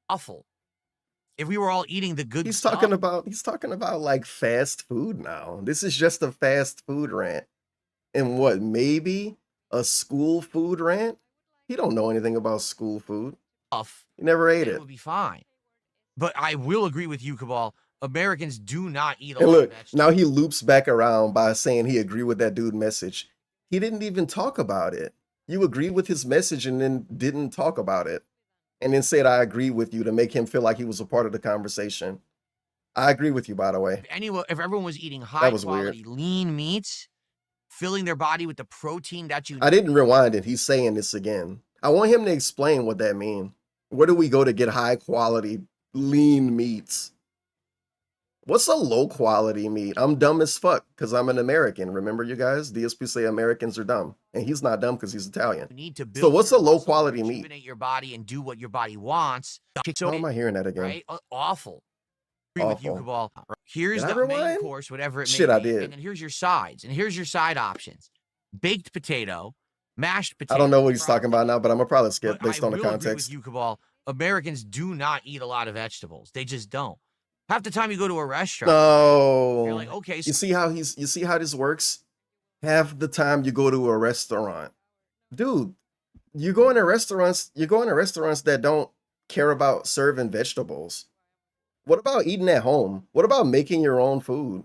Awful. If we were all eating the good he's stuff. He's talking about like fast food now. This is just a fast food rant. And what, maybe a school food rant? He don't know anything about school food. He never ate it. It would be fine. But I will agree with you, Cabal. Americans do not eat a and lot look, of vegetables. now he loops back around by saying he agreed with that dude message. He didn't even talk about it. You agreed with his message and then didn't talk about it. And then said, I agree with you, to make him feel like he was a part of the conversation. I agree with you, by the way. If everyone was eating high-quality, lean meats, filling their body with the protein that you need. I didn't rewind it. He's saying this again. I want him to explain what that means. Where do we go to get high-quality, lean meats? What's a low-quality meat? I'm dumb as fuck because I'm an American. Remember, you guys? DSP say Americans are dumb. And he's not dumb because he's Italian. You need to build so what's a low-quality meat? Rejuvenate your body and do what your body wants. How am I hearing that again? Right? Awful. Agree with you, Cabal. Here's the main course, whatever it may be. I did. And then here's your sides. And here's your side options. Baked potato, mashed potato. I don't know what he's talking about now, but I'm going to probably skip based on the context. Agree with you, Cabal. Americans do not eat a lot of vegetables. They just don't. Half the time you go to a restaurant. No. You're like, okay. So you see how this works? Half the time you go to a restaurant. Dude, you go into restaurants that don't care about serving vegetables. What about eating at home? What about making your own food?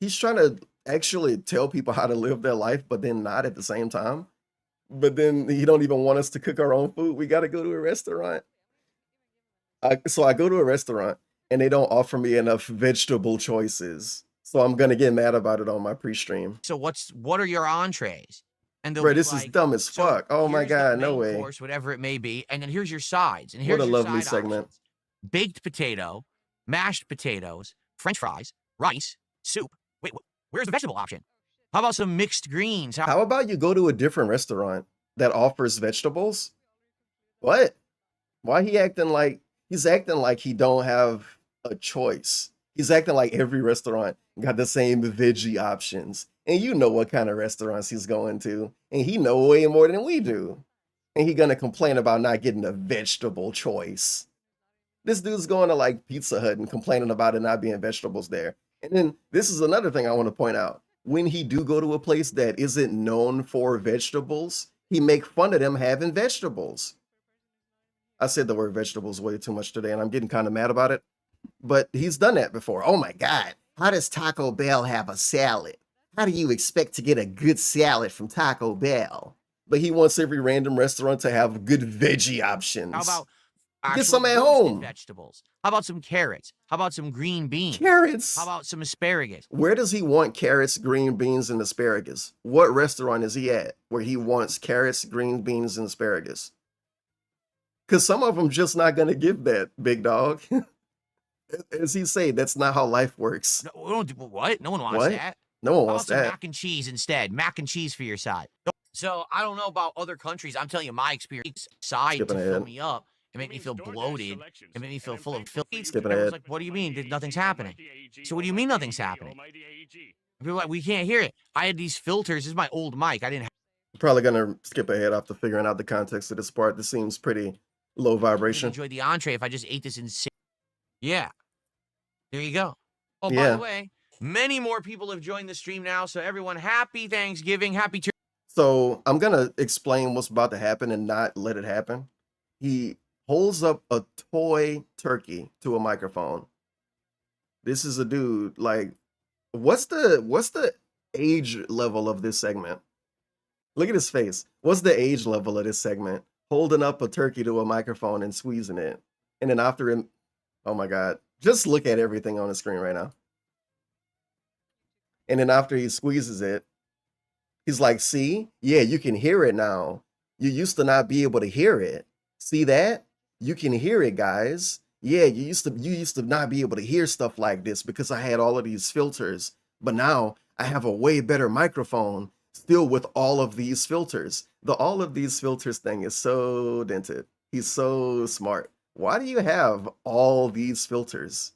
He's trying to actually tell people how to live their life, but then not at the same time. But then he don't even want us to cook our own food. We got to go to a restaurant. So I go to a restaurant and they don't offer me enough vegetable choices. So I'm going to get mad about it on my pre-stream. So what are your entrees? And bro, this is dumb as fuck. Oh my God, no way. Course, whatever it may be. And then here's your sides. And here's what a your lovely side segment. Options. Baked potato, mashed potatoes, French fries, rice, soup. Wait, where's the vegetable option? How about some mixed greens? How about you go to a different restaurant that offers vegetables? What? Why he's acting like he don't have a choice. He's acting like every restaurant got the same veggie options. And you know what kind of restaurants he's going to. And he know way more than we do. And he gonna complain about not getting a vegetable choice. This dude's going to like Pizza Hut and complaining about it not being vegetables there. And then this is another thing I want to point out. When he do go to a place that isn't known for vegetables, he make fun of them having vegetables. I said the word vegetables way too much today, and I'm getting kind of mad about it. But he's done that before. Oh my God. How does Taco Bell have a salad? How do you expect to get a good salad from Taco Bell? But he wants every random restaurant to have good veggie options. How about get some actually at roasted home? vegetables? How about some carrots? How about some green beans? Carrots. How about some asparagus? Where does he want carrots, green beans, and asparagus? What restaurant is he at where he wants carrots, green beans, and asparagus? Because some of them just not going to give that, big dog. As he say, that's not how life works. No, we don't do what? No one wants What? that. No one How wants about some that. mac and cheese instead? Mac and cheese for your side. So I don't know about other countries. I'm telling you my experience. Side Skipping to fill ahead. me up. It made me feel bloated. It made me feel full of filth. Skipping I was ahead. like, what do you mean? Nothing's happening. So what do you mean nothing's happening? People are like, we can't hear it. I had these filters. This is my old mic. I didn't have Probably going to skip ahead after figuring out the context of this part. This seems pretty low to vibration. enjoy the entree if I just ate this insane. Yeah. There you go. Oh, by Yeah. the way, many more people have joined the stream now. So everyone, happy Thanksgiving. Happy So I'm going to explain what's about to happen and not let it happen. He holds up a toy turkey to a microphone. This is a dude, like, what's the age level of this segment? Look at his face. What's the age level of this segment? Holding up a turkey to a microphone and squeezing it. And then after him, oh my God, just look at everything on the screen right now. And then after he squeezes it, he's like, see, yeah, you can hear it now. You used to not be able to hear it. See that? You can hear it, guys. Yeah, you used to not be able to hear stuff like this because I had all of these filters. But now I have a way better microphone still with all of these filters. The all of these filters thing is so dented. He's so smart. Why do you have all these filters?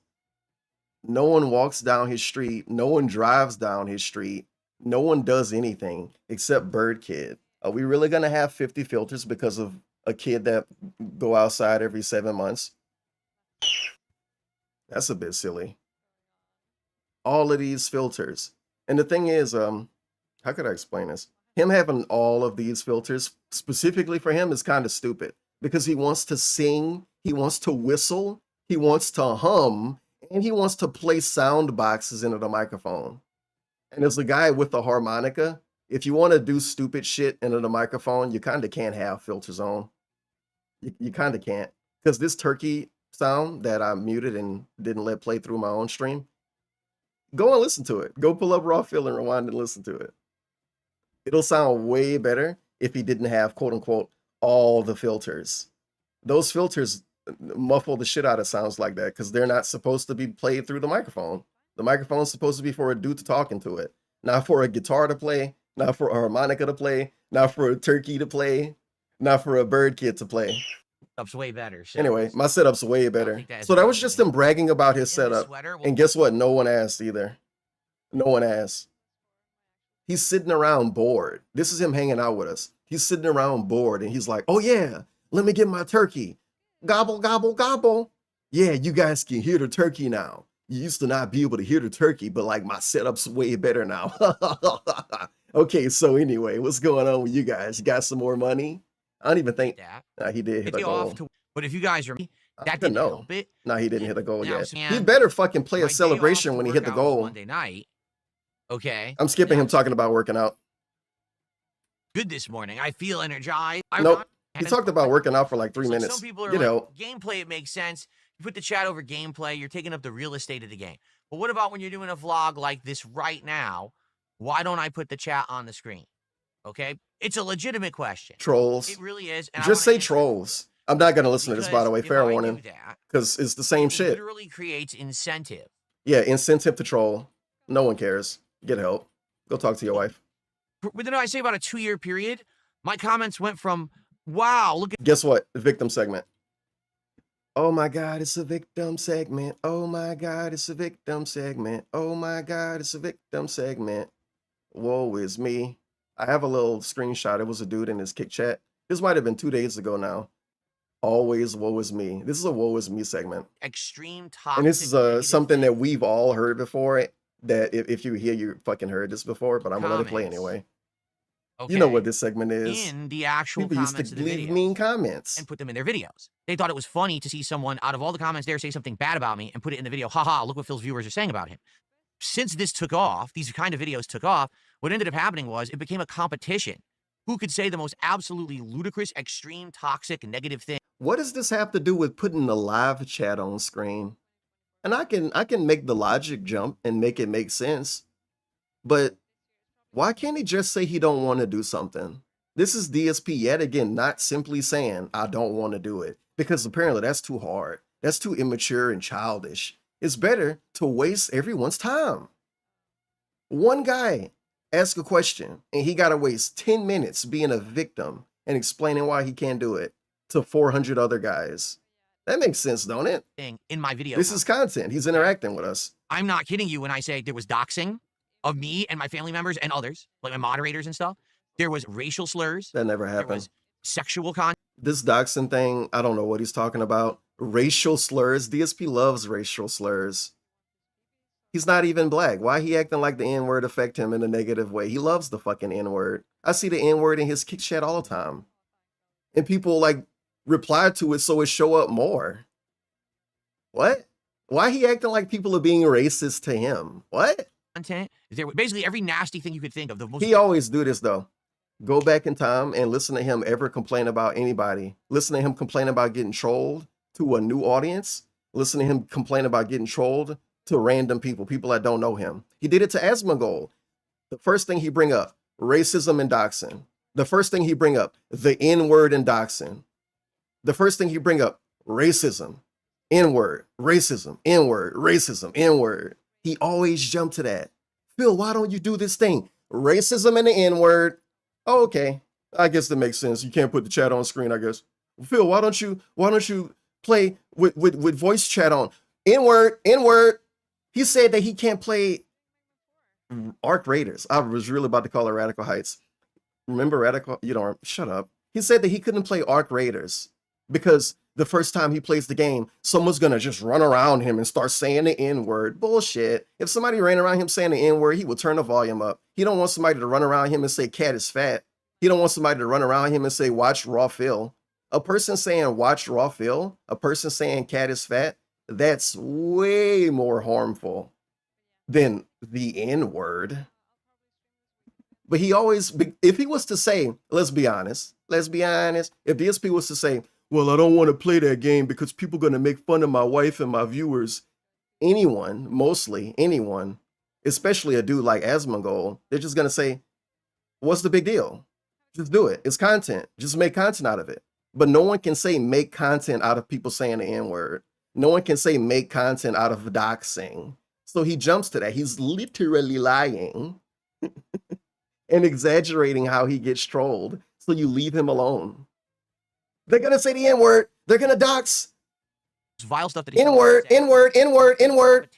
No one walks down his street. No one drives down his street. No one does anything except Bird Kid. Are we really going to have 50 filters because of a kid that go outside every 7 months? That's a bit silly. All of these filters. And the thing is, how could I explain this? Him having all of these filters specifically for him is kind of stupid because he wants to sing, he wants to whistle, he wants to hum, and he wants to play sound boxes into the microphone. And as a guy with a harmonica, if you want to do stupid shit into the microphone, you kind of can't have filters on. You kind of can't. Because this turkey sound that I muted and didn't let play through my own stream, go and listen to it. Go pull up Raw Fill and rewind and listen to it. It'll sound way better if he didn't have, quote unquote, all the filters. Those filters muffle the shit out of sounds like that because they're not supposed to be played through the microphone. The microphone's supposed to be for a dude to talk into it, not for a guitar to play, not for a harmonica to play, not for a turkey to play, not for a bird kid to play. Setup's way better. So Anyway, my setup's way better. think that is So that was better just than him bragging about his in the setup. sweater, well, And guess what? No one asked either. No one asked. He's sitting around bored. This is him hanging out with us. He's sitting around bored and he's like, oh yeah, let me get my turkey. Gobble, gobble, gobble. Yeah, you guys can hear the turkey now. You used to not be able to hear the turkey, but like my setup's way better now. Okay, so anyway, what's going on with you guys? You got some more money? I don't even think that. he did hit Get a you goal. off to, but if you guys are, I that don't didn't know. help it. No, he didn't hit a goal Now, yet. Sam, He better fucking play my a day off celebration to when he work hit the out was goal. Monday night. Okay. I'm skipping Now, him talking about working out. good this morning. I feel energized. Nope. He And- talked about working out for like 3 It's like minutes. Some people are Get like, out. gameplay, it makes sense. You put the chat over gameplay, you're taking up the real estate of the game. But what about when you're doing a vlog like this right now? Why don't I put the chat on the screen? Okay? It's a legitimate question. Trolls. It really is. And I Just wanna say answer it. trolls. I'm not going to listen to this, by the way. Because Fair if I warning. do that, Because it's the same it shit. literally creates incentive. Yeah, incentive to troll. No one cares. Get help. Go talk to your wife. Within, I say, about a 2-year period, my comments went from, wow, look at Guess what? The victim segment. Oh my God, it's a victim segment. Oh my God, it's a victim segment. Oh my God, it's a victim segment. Woe is me. I have a little screenshot. It was a dude in his kick chat. This might have been 2 days ago now. Always woe is me. This is a woe is me segment. extreme toxic. And this is negative something that we've all heard before. That if you hear, you fucking heard this before, but I'm gonna let it play comments. anyway. Okay. You know what this segment is. In the actual People used comments to of the leave videos mean comments. and put them in their videos. They thought it was funny to see someone out of all the comments there say something bad about me and put it in the video. Haha, look what Phil's viewers are saying about him. Since this took off, these kind of videos took off, what ended up happening was it became a competition. Who could say the most absolutely ludicrous, extreme, toxic, negative thing? What does this have to do with putting the live chat on screen? And I can make the logic jump and make it make sense. But why can't he just say he don't want to do something? This is DSP yet again, not simply saying, I don't want to do it. Because apparently that's too hard. That's too immature and childish. It's better to waste everyone's time. One guy asked a question and he got to waste 10 minutes being a victim and explaining why he can't do it to 400 other guys. That makes sense, don't it? In my video. This is content. He's interacting with us. I'm not kidding you when I say there was doxing of me and my family members and others, like my moderators and stuff. There was racial slurs. That never There happened. was sexual content. This doxing thing, I don't know what he's talking about. Racial slurs. DSP loves racial slurs. He's not even black. Why he acting like the N-word affect him in a negative way? He loves the fucking N-word. I see the N-word in his kick chat all the time. And people like reply to it so it show up more. What? Why he acting like people are being racist to him? What? Content. There was basically every nasty thing you could think of. The most He always do this though. Go back in time and listen to him ever complain about anybody. Listen to him complain about getting trolled to a new audience. Listen to him complain about getting trolled to random people, people that don't know him. He did it to Asmongold. The first thing he bring up, racism and doxing. The first thing he bring up, the N-word and doxing. The first thing he bring up, racism, N-word, racism, N-word, racism, N-word. He always jumped to that. Phil, why don't you do this thing? Racism and the N-word. Oh, okay, I guess that makes sense. You can't put the chat on screen, I guess. Phil, why don't you play with voice chat on? N-word, N-word. He said that he can't play Arc Raiders. I was really about to call it Radical Heights. Remember Radical? You don't, shut up. He said that he couldn't play Arc Raiders because the first time he plays the game, someone's gonna just run around him and start saying the N-word. Bullshit. If somebody ran around him saying the N-word, he would turn the volume up. He don't want somebody to run around him and say cat is fat. He don't want somebody to run around him and say watch Raw Phil. A person saying watch Raw Phil, a person saying cat is fat, that's way more harmful than the N-word. But he always, if he was to say, let's be honest, if DSP was to say, well, I don't want to play that game because people are going to make fun of my wife and my viewers, anyone, mostly anyone, especially a dude like Asmongold, they're just going to say, what's the big deal? Just do it. It's content. Just make content out of it. But no one can say make content out of people saying the N-word. No one can say make content out of doxing. So he jumps to that. He's literally lying and exaggerating how he gets trolled. So you leave him alone. They're going to say the N-word. They're going to dox. vile stuff that N-word, N-word, N-word, N-word.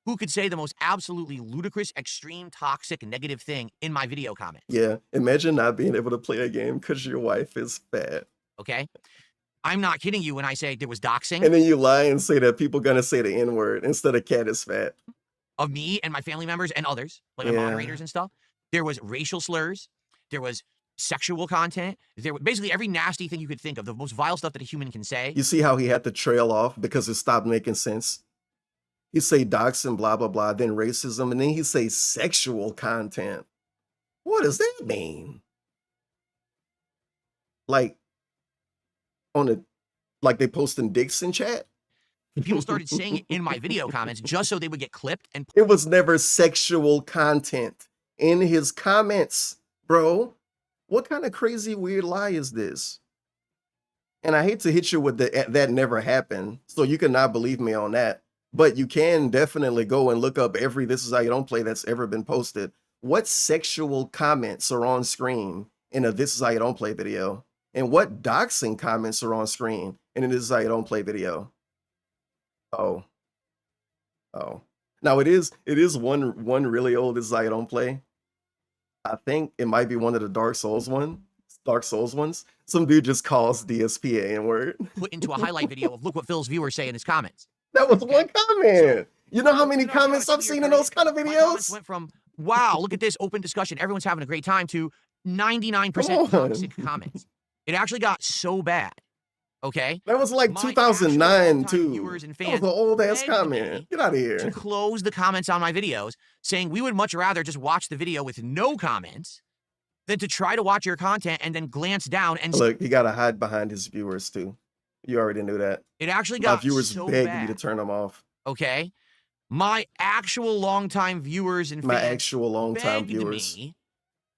Who could say the most absolutely ludicrous, extreme, toxic, negative thing in my video comment? Yeah, imagine not being able to play a game because your wife is fat. Okay? I'm not kidding you when I say there was doxing. And then you lie and say that people gonna say the N-word instead of cat is fat. Of me and my family members and others, like my moderators and stuff. There was racial slurs. There was sexual content. There was basically every nasty thing you could think of, the most vile stuff that a human can say. You see how he had to trail off because it stopped making sense? He say doxing, blah, blah, blah, then racism, and then he say sexual content. What does that mean? Like, like they posting dicks in chat? People started saying it in my video comments just so they would get clipped. And it was never sexual content in his comments, bro. What kind of crazy, weird lie is this? And I hate to hit you with that never happened, so you cannot believe me on that. But you can definitely go and look up every This Is How You Don't Play that's ever been posted. What sexual comments are on screen in a This Is How You Don't Play video? And what doxing comments are on screen in a This Is How You Don't Play video? Oh. Now it is one really old This Is How You Don't Play. I think it might be one of the Dark Souls ones. Some dude just calls DSP a N-word. Put into a highlight video of look what Phil's viewers say in his comments. That was one comment. You know how many comments I've seen in those kind of videos? Went from, wow, look at this open discussion, everyone's having a great time, to 99% Come on. toxic comments. It actually got so bad. Okay. That was like My 2009 actual longtime too. viewers and That was fans an old ass begged comment. me Get out of to here. close the comments on my videos, saying we would much rather just watch the video with no comments than to try to watch your content and then glance down and Look, he got to hide behind his viewers too. You already knew that. it actually My got viewers so begged bad. me to turn them off. Okay. My actual longtime viewers and My fans actual longtime begged viewers. me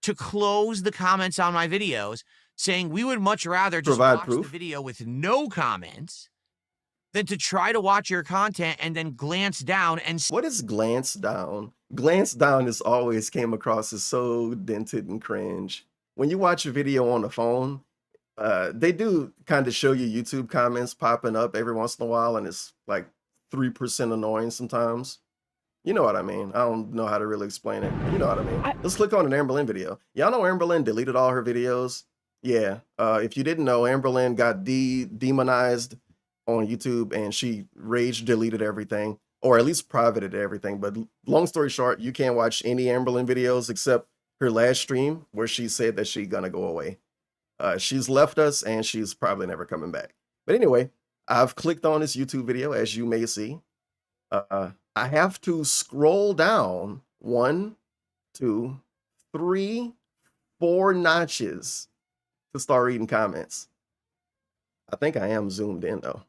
to close the comments on my videos, saying we would much rather just Provide watch proof. the video with no comments than to try to watch your content and then glance down and What is glance down? Glance down has always came across as so dented and cringe. When you watch a video on the phone, they do kind of show you YouTube comments popping up every once in a while, and it's like 3% annoying sometimes. You know what I mean? I don't know how to really explain it. You know what I mean? Let's click on an Amberlynn video. Y'all know Amberlynn deleted all her videos? Yeah. If you didn't know, Amberlynn got demonized on YouTube, and she rage deleted everything, or at least privated everything. But long story short, you can't watch any Amberlynn videos except her last stream where she said that she's gonna go away. She's left us, and she's probably never coming back. But anyway, I've clicked on this YouTube video, as you may see. I have to scroll down 1, 2, 3, 4 notches to start reading comments. I think I am zoomed in though,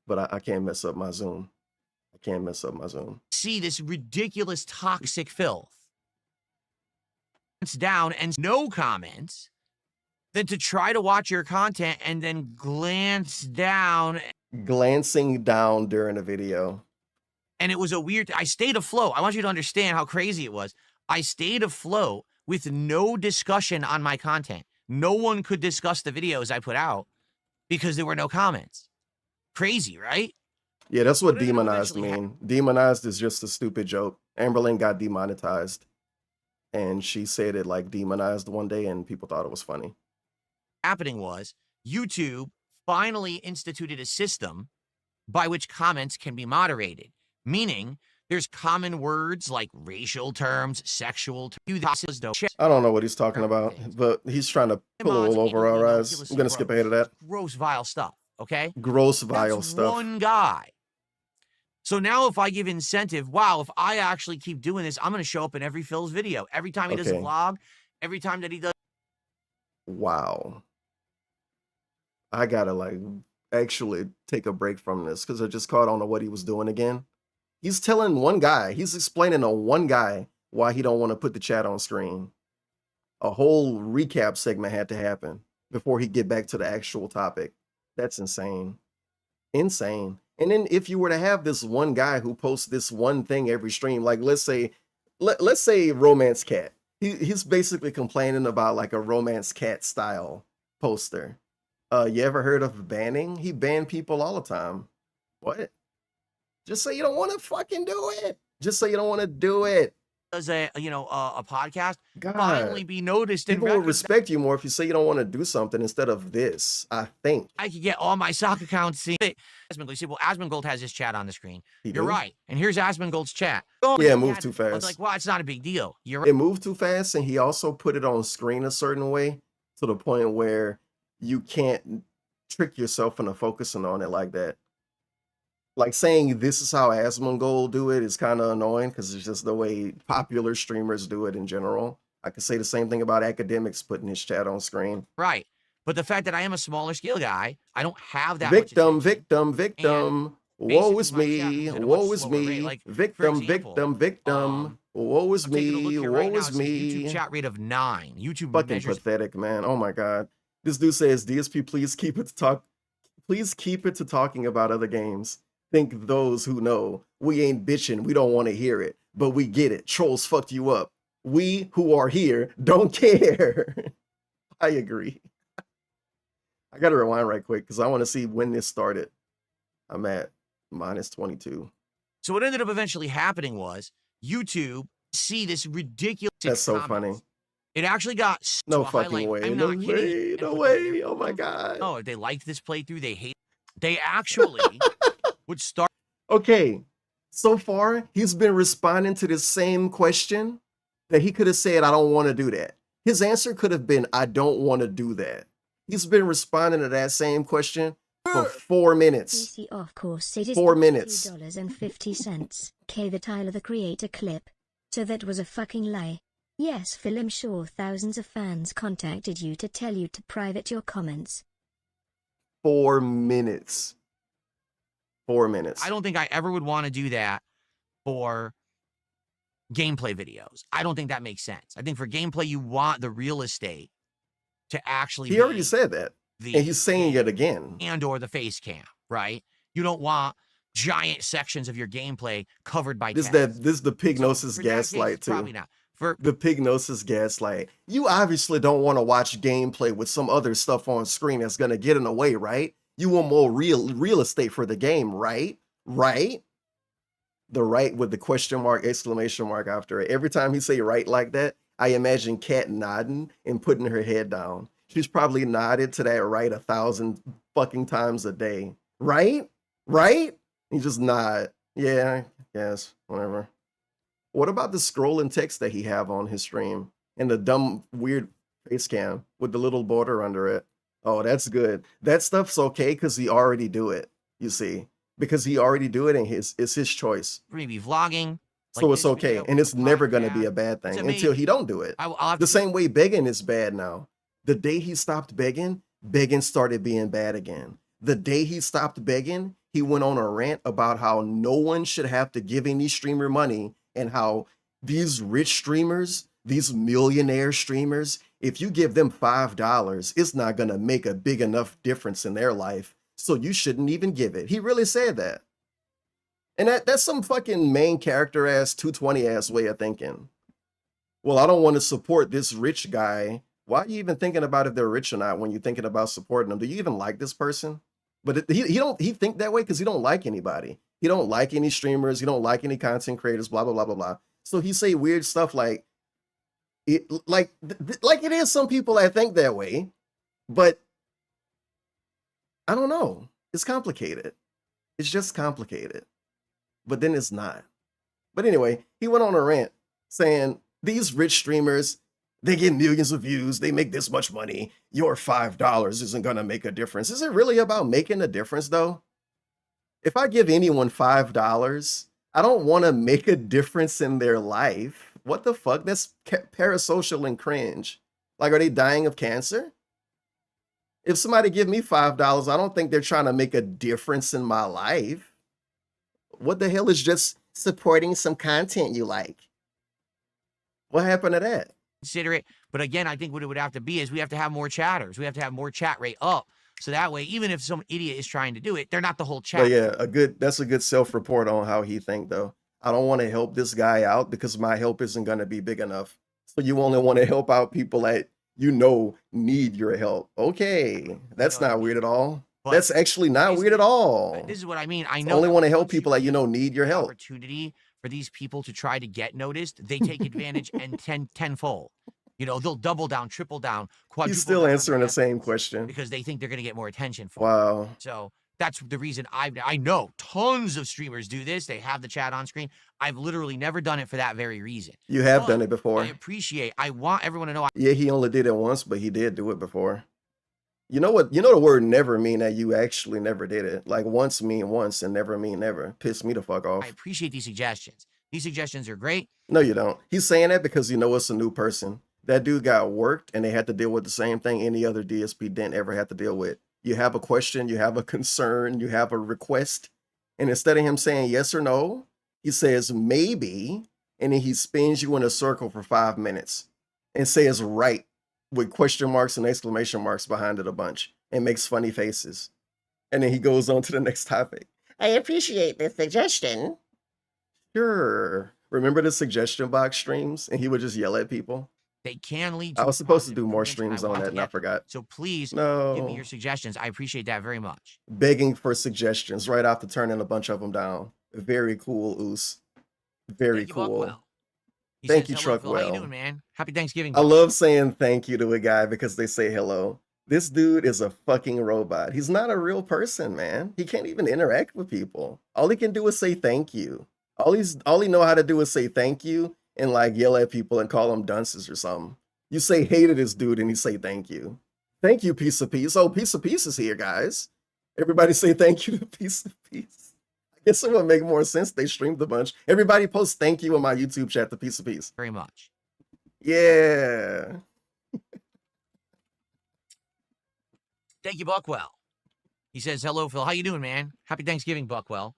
but I can't mess up my zoom. I can't mess up my zoom. see this ridiculous toxic filth. It's down and no comments than to try to watch your content and then glance down. Glancing down during a video. And it was a weird, I stayed afloat. I want you to understand how crazy it was. I stayed afloat with no discussion on my content. No one could discuss the videos I put out because there were no comments. Crazy, right? Yeah, that's what What did it demonized eventually mean. Demonized is just a stupid joke. Amberlynn got demonetized, and she said it like demonized one day, and people thought it was funny. Happening was YouTube finally instituted a system by which comments can be moderated, meaning there's common words like racial terms, sexual terms. I don't know what he's talking about, but he's trying to pull a wool over our eyes. I'm gonna skip ahead of that. Gross, vile stuff, okay? Gross, vile That's stuff. one guy. So now if I give incentive, wow, if I actually keep doing this, I'm going to show up in every Phil's video. Every time he does a Okay. vlog, every time that he does. Wow. I gotta like actually take a break from this because I just caught on to what he was doing again. He's telling one guy, he's explaining to one guy why he don't want to put the chat on screen. A whole recap segment had to happen before he get back to the actual topic. That's insane. Insane. And then if you were to have this one guy who posts this one thing every stream, like let's say Romance Cat. He's basically complaining about like a Romance Cat style poster. You ever heard of banning? He banned people all the time. What? Just say you don't want to fucking do it. Just say you don't want to do it. Does a podcast God. finally be noticed and People will recognized. respect you more if you say you don't want to do something instead of this, I think. I could get all my sock accounts seen. Asmongold, you see, well, Asmongold has his chat on the screen. He You're do? right. And here's Asmongold's chat. Yeah, it moved too I was fast. like, well, it's not a big deal. You're right. It moved too fast, and he also put it on screen a certain way to the point where you can't trick yourself into focusing on it like that. Like saying this is how Asmongold do it is kind of annoying because it's just the way popular streamers do it in general. I could say the same thing about academics putting his chat on screen. Right. But the fact that I am a smaller scale guy, I don't have that Victim, much victim, victim. Woe is basically my me. chat moves at a Woe much is slower rate. me. Like, for Victim, example, victim, victim. Woe is I'm taking a look me. here right Woe now. is It says YouTube me. chat rate of 9. YouTube Fucking measures. pathetic, man. Oh my god. This dude says, DSP, please keep it to talk. Please keep it to talking about other games. Think those who know. We ain't bitching. We don't want to hear it. But we get it. Trolls fucked you up. We who are here don't care. I agree. I gotta rewind right quick because I want to see when this started. I'm at -22. So what ended up eventually happening was YouTube see this ridiculous. That's so comments. funny. It actually got No to a fucking highlight. way. I'm No not kidding. way. And No put way. their- Oh my god. Oh, they liked this playthrough. They hate. They actually would start. Okay, so far he's been responding to the same question that he could have said, I don't want to do that. His answer could have been, I don't want to do that. He's been responding to that same question for 4 minutes. PC of course it is 4 minutes. $2.50. K the Tyler the creator clip. So that was a fucking lie. Yes, Phil, I'm sure thousands of fans contacted you to tell you to private your comments. 4 minutes. 4 minutes. I don't think I ever would want to do that for gameplay videos. I don't think that makes sense. I think for gameplay, you want the real estate to actually He already said that. And he's saying it again. And or the face cam, right? You don't want giant sections of your gameplay covered by text. This is the Pignosis gaslight too. Probably not. For the Pignosis gaslight. You obviously don't want to watch gameplay with some other stuff on screen that's gonna get in the way, right? You want more real estate for the game, right? Right? The right with the question mark, exclamation mark after it. Every time he say right like that, I imagine Kat nodding and putting her head down. She's probably nodded to that right 1,000 fucking times a day. Right? Right? You just nod. Yeah, yes, whatever. What about the scrolling text that he have on his stream and the dumb, weird face cam with the little border under it? Oh, that's good. That stuff's okay because he already do it, you see. Because he already do it and it's his choice. maybe vlogging. So it's okay. And it's never going to be a bad thing until he don't do it. The same way begging is bad now. The day he stopped begging, begging started being bad again. The day he stopped begging, he went on a rant about how no one should have to give any streamer money and how these rich streamers, these millionaire streamers, if you give them $5, it's not going to make a big enough difference in their life. So you shouldn't even give it. He really said that. And that's some fucking main character ass 220 ass way of thinking. Well, I don't want to support this rich guy. Why are you even thinking about if they're rich or not when you're thinking about supporting them? Do you even like this person? But he think that way because he don't like anybody. He don't like any streamers. He don't like any content creators, blah, blah, blah, blah, blah. So he say weird stuff like it is some people that think that way, but I don't know. It's complicated. It's just complicated. But then it's not. But anyway, he went on a rant saying these rich streamers, they get millions of views, they make this much money. Your $5 isn't gonna make a difference. Is it really about making a difference though? If I give anyone $5, I don't want to make a difference in their life. What the fuck? That's parasocial and cringe. Like, are they dying of cancer? If somebody give me $5, I don't think they're trying to make a difference in my life. What the hell is just supporting some content you like? What happened to that? Consider it. But again, I think what it would have to be is we have to have more chatters. We have to have more chat rate up. So that way, even if some idiot is trying to do it, they're not the whole chat. But yeah, that's a good self-report on how he think though. I don't want to help this guy out because my help isn't going to be big enough. So you only want to help out people that you know need your help. Okay, that's not weird at all. But that's actually not weird at all. This is what I mean. I know. Only want to help people that you know need your help. Opportunity for these people to try to get noticed. They take advantage and tenfold. You know, they'll double down, triple down, quadruple. He's still answering the same question because they think they're going to get more attention for wow. it. So that's the reason I know tons of streamers do this. They have the chat on screen. I've literally never done it for that very reason. You have done it before. I want everyone to know. Yeah, he only did it once, but he did do it before. You know what? You know the word never mean that you actually never did it. Like once mean once and never mean never. Piss me the fuck off. I appreciate these suggestions. These suggestions are great. No, you don't. He's saying that because you know it's a new person. That dude got worked and they had to deal with the same thing any other DSP didn't ever have to deal with. You have a question, you have a concern, you have a request. And instead of him saying yes or no, he says maybe, and then he spins you in a circle for 5 minutes and says right with question marks and exclamation marks behind it a bunch and makes funny faces. And then he goes on to the next topic. I appreciate the suggestion. Sure. Remember the suggestion box streams? And he would just yell at people. They can lead to I was supposed to do more streams on that and I forgot. So please give me your suggestions. I appreciate that very much. Begging for suggestions right after turning a bunch of them down. Very cool, Oos. Very cool. Thank you, Truckwell. How you doing, man? Happy Thanksgiving. I love saying thank you to a guy because they say hello. This dude is a fucking robot. He's not a real person, man. He can't even interact with people. All he can do is say thank you. All he know how to do is say thank you and like yell at people and call them dunces or something. You say hey to this dude and he say thank you. Thank you, Piece of Peace. Oh, Piece of Peace is here, guys. Everybody say thank you to Piece of Peace. I guess it would make more sense. They streamed a bunch. Everybody post thank you in my YouTube chat to Piece of Peace. Very much. Yeah. Thank you, Buckwell. He says, hello, Phil. How you doing, man? Happy Thanksgiving, Buckwell.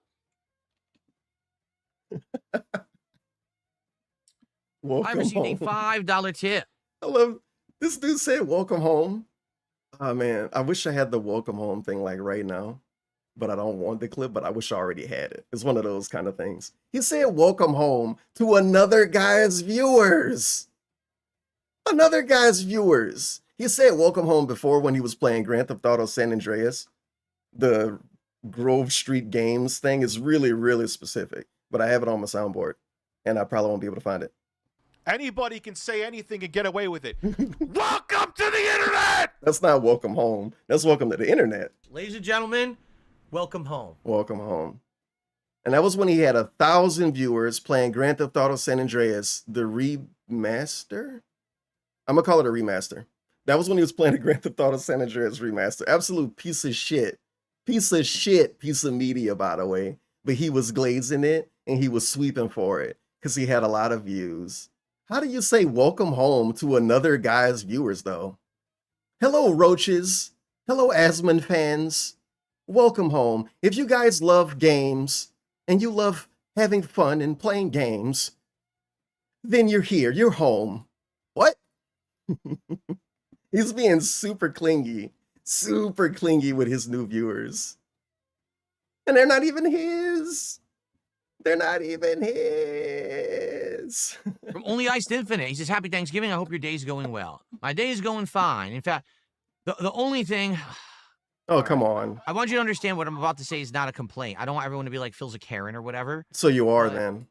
I received a $5 tip. I love this dude said welcome home. Oh man, I wish I had the welcome home thing like right now, but I don't want the clip, but I wish I already had it. It's one of those kind of things. He said welcome home to another guy's viewers. Another guy's viewers. He said welcome home before when he was playing Grand Theft Auto San Andreas. The Grove Street Games thing is really, really specific, but I have it on my soundboard and I probably won't be able to find it. Anybody can say anything and get away with it. Welcome to the internet! That's not welcome home. That's welcome to the internet. Ladies and gentlemen, welcome home. Welcome home. And that was when he had 1,000 viewers playing Grand Theft Auto San Andreas, the remaster? I'm gonna call it a remaster. That was when he was playing the Grand Theft Auto San Andreas remaster. Absolute piece of shit. Piece of shit, piece of media, by the way. But he was glazing it and he was sweeping for it because he had a lot of views. How do you say welcome home to another guy's viewers, though? Hello, roaches. Hello, Asmon fans. Welcome home. If you guys love games and you love having fun and playing games, then you're here. You're home. What? He's being super clingy with his new viewers. And they're not even his. They're not even his. From Only Iced Infinite, he says, happy Thanksgiving. I hope your day's going well. My day is going fine. In fact, the only thing... Oh, come on. I want you to understand what I'm about to say is not a complaint. I don't want everyone to be like, Phil's a Karen or whatever. So you are then.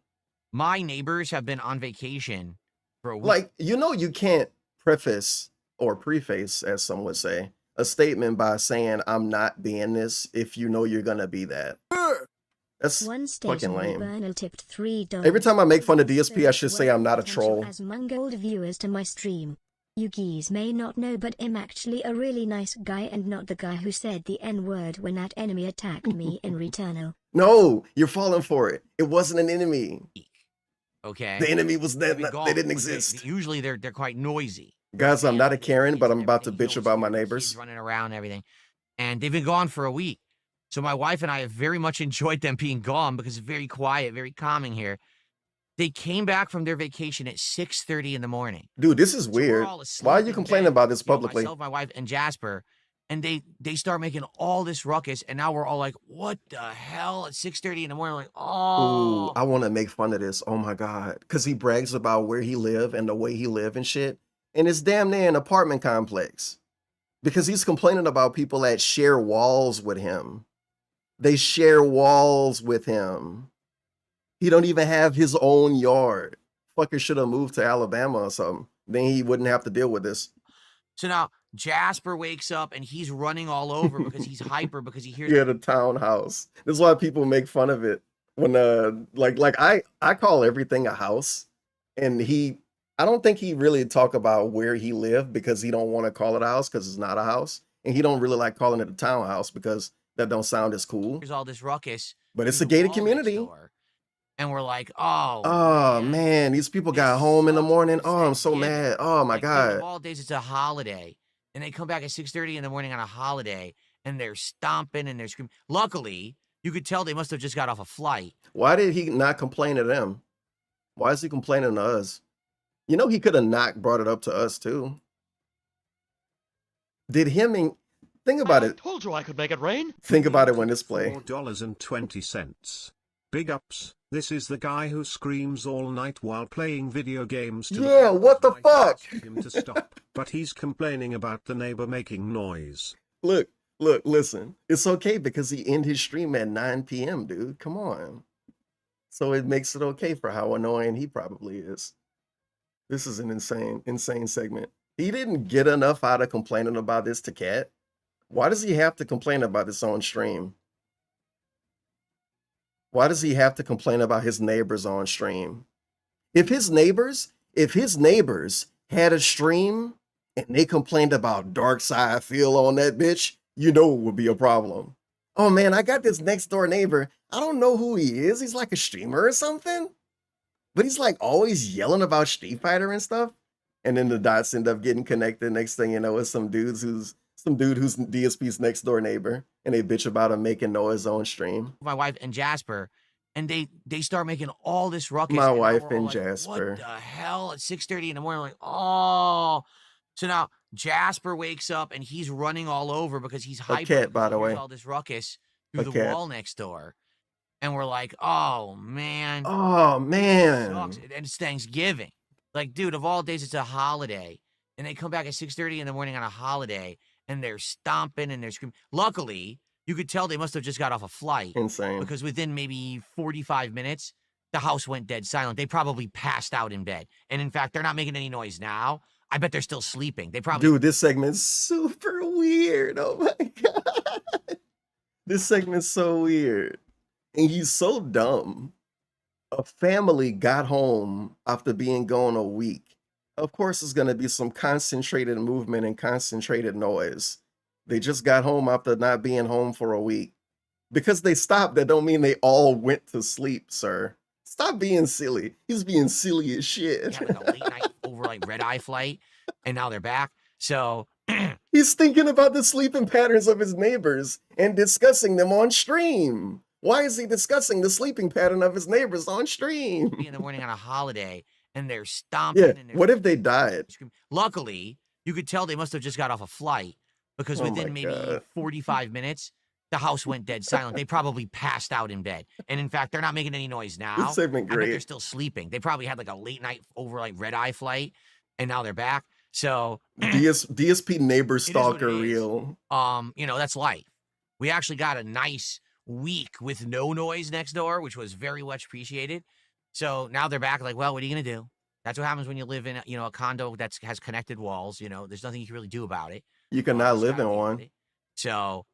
My neighbors have been on vacation for a week. Like, you know, you can't preface or preface, as some would say, a statement by saying, I'm not being this if you know you're going to be that. That's fucking lame. Tipped $3. Every time I make fun of DSP, I should say I'm not a troll. As Mungold viewers to my stream. You geese may not know, but I'm actually a really nice guy and not the guy who said the N-word when that enemy attacked me in Returnal. No, you're falling for it. It wasn't an enemy. Okay. The enemy was dead. They didn't exist. Usually they're quite noisy. Guys, I'm not a Karen, but I'm about to bitch about my neighbors. Running around and everything. And they've been gone for a week. So my wife and I have very much enjoyed them being gone because it's very quiet, very calming here. They came back from their vacation at 6:30 in the morning. Dude, this is weird. Why are you complaining about this publicly? Myself, my wife, and Jasper, and they start making all this ruckus, and now we're all like, what the hell? At 6:30 in the morning, like, oh. Ooh, I want to make fun of this. Oh my God. Because he brags about where he live and the way he live and shit. And it's damn near an apartment complex. Because he's complaining about people that share walls with him. They share walls with him. He don't even have his own yard. Fucker should have moved to Alabama or something. Then he wouldn't have to deal with this. So now Jasper wakes up and he's running all over because he's hyper because he hears. Yeah, the townhouse. This is why people make fun of it. When I call everything a house, and I don't think he really talk about where he lived because he don't want to call it a house because it's not a house, and he don't really like calling it a townhouse because that don't sound as cool. There's all this ruckus. But it's a gated community. And we're like, oh. Oh, man, these people got home in the morning. Oh, I'm so mad. Oh, my God. Of all days, it's a holiday. And they come back at 6:30 in the morning on a holiday, and they're stomping and they're screaming. Luckily, you could tell they must have just got off a flight. Why did he not complain to them? Why is he complaining to us? You know, he could have not brought it up to us, too. Did him... Think about it. I told you I could make it rain. Think about it when this play. $4.20. Big ups. This is the guy who screams all night while playing video games. Yeah, what the fuck? Him to stop, but he's complaining about the neighbor making noise. Look, listen. It's okay because he ended his stream at 9 p.m., dude. Come on. So it makes it okay for how annoying he probably is. This is an insane segment. He didn't get enough out of complaining about this to Cat. Why does he have to complain about this on stream? Why does he have to complain about his neighbors on stream? If his neighbors had a stream and they complained about dark side feel on that bitch, you know it would be a problem. Oh man, I got this next door neighbor. I don't know who he is. He's like a streamer or something. But he's like always yelling about Street Fighter and stuff. And then the dots end up getting connected. Next thing you know, it's some dude who's DSP's next door neighbor. And they bitch about him making noise on stream. My wife and Jasper, and they start making all this ruckus. My and now wife we're all and like, Jasper. What the hell? At 6:30 in the morning, like, oh. So now Jasper wakes up and he's running all over because he's hyper. Cat, by the way. All this ruckus through the cat. wall next door. And we're like, oh, man. Oh, man. Sucks. And it's Thanksgiving. Like, dude, of all days, it's a holiday. And they come back at 6:30 in the morning on a holiday, and they're stomping and they're screaming. Luckily, you could tell they must have just got off a flight. Insane. Because within maybe 45 minutes, the house went dead silent. They probably passed out in bed. And in fact, they're not making any noise now. I bet they're still sleeping. They probably... Dude, this segment's super weird. Oh, my God. This segment's so weird. And he's so dumb. A family got home after being gone a week. Of course, it's going to be some concentrated movement and concentrated noise. They just got home after not being home for a week. Because they stopped, that don't mean they all went to sleep, sir. Stop being silly. He's being silly as shit. Had like a late night over like red-eye flight, and now they're back. So... He's thinking about the sleeping patterns of his neighbors and discussing them on stream. Why is he discussing the sleeping pattern of his neighbors on stream? In the morning on a holiday, and they're stomping. Yeah, and they're what if they died? Luckily, you could tell they must have just got off a flight because within maybe 45 minutes, the house went dead silent. They probably passed out in bed. And in fact, they're not making any noise now. This segment I bet great. they're still sleeping. They probably had like a late night over like red-eye flight, and now they're back. So DSP neighbor stalker reel. You know, that's life. We actually got a nice week with no noise next door, which was very much appreciated. So now they're back. Like, well, what are you gonna do? That's what happens when you live in, a condo that has connected walls. There's nothing you can really do about it. You cannot live in one. So,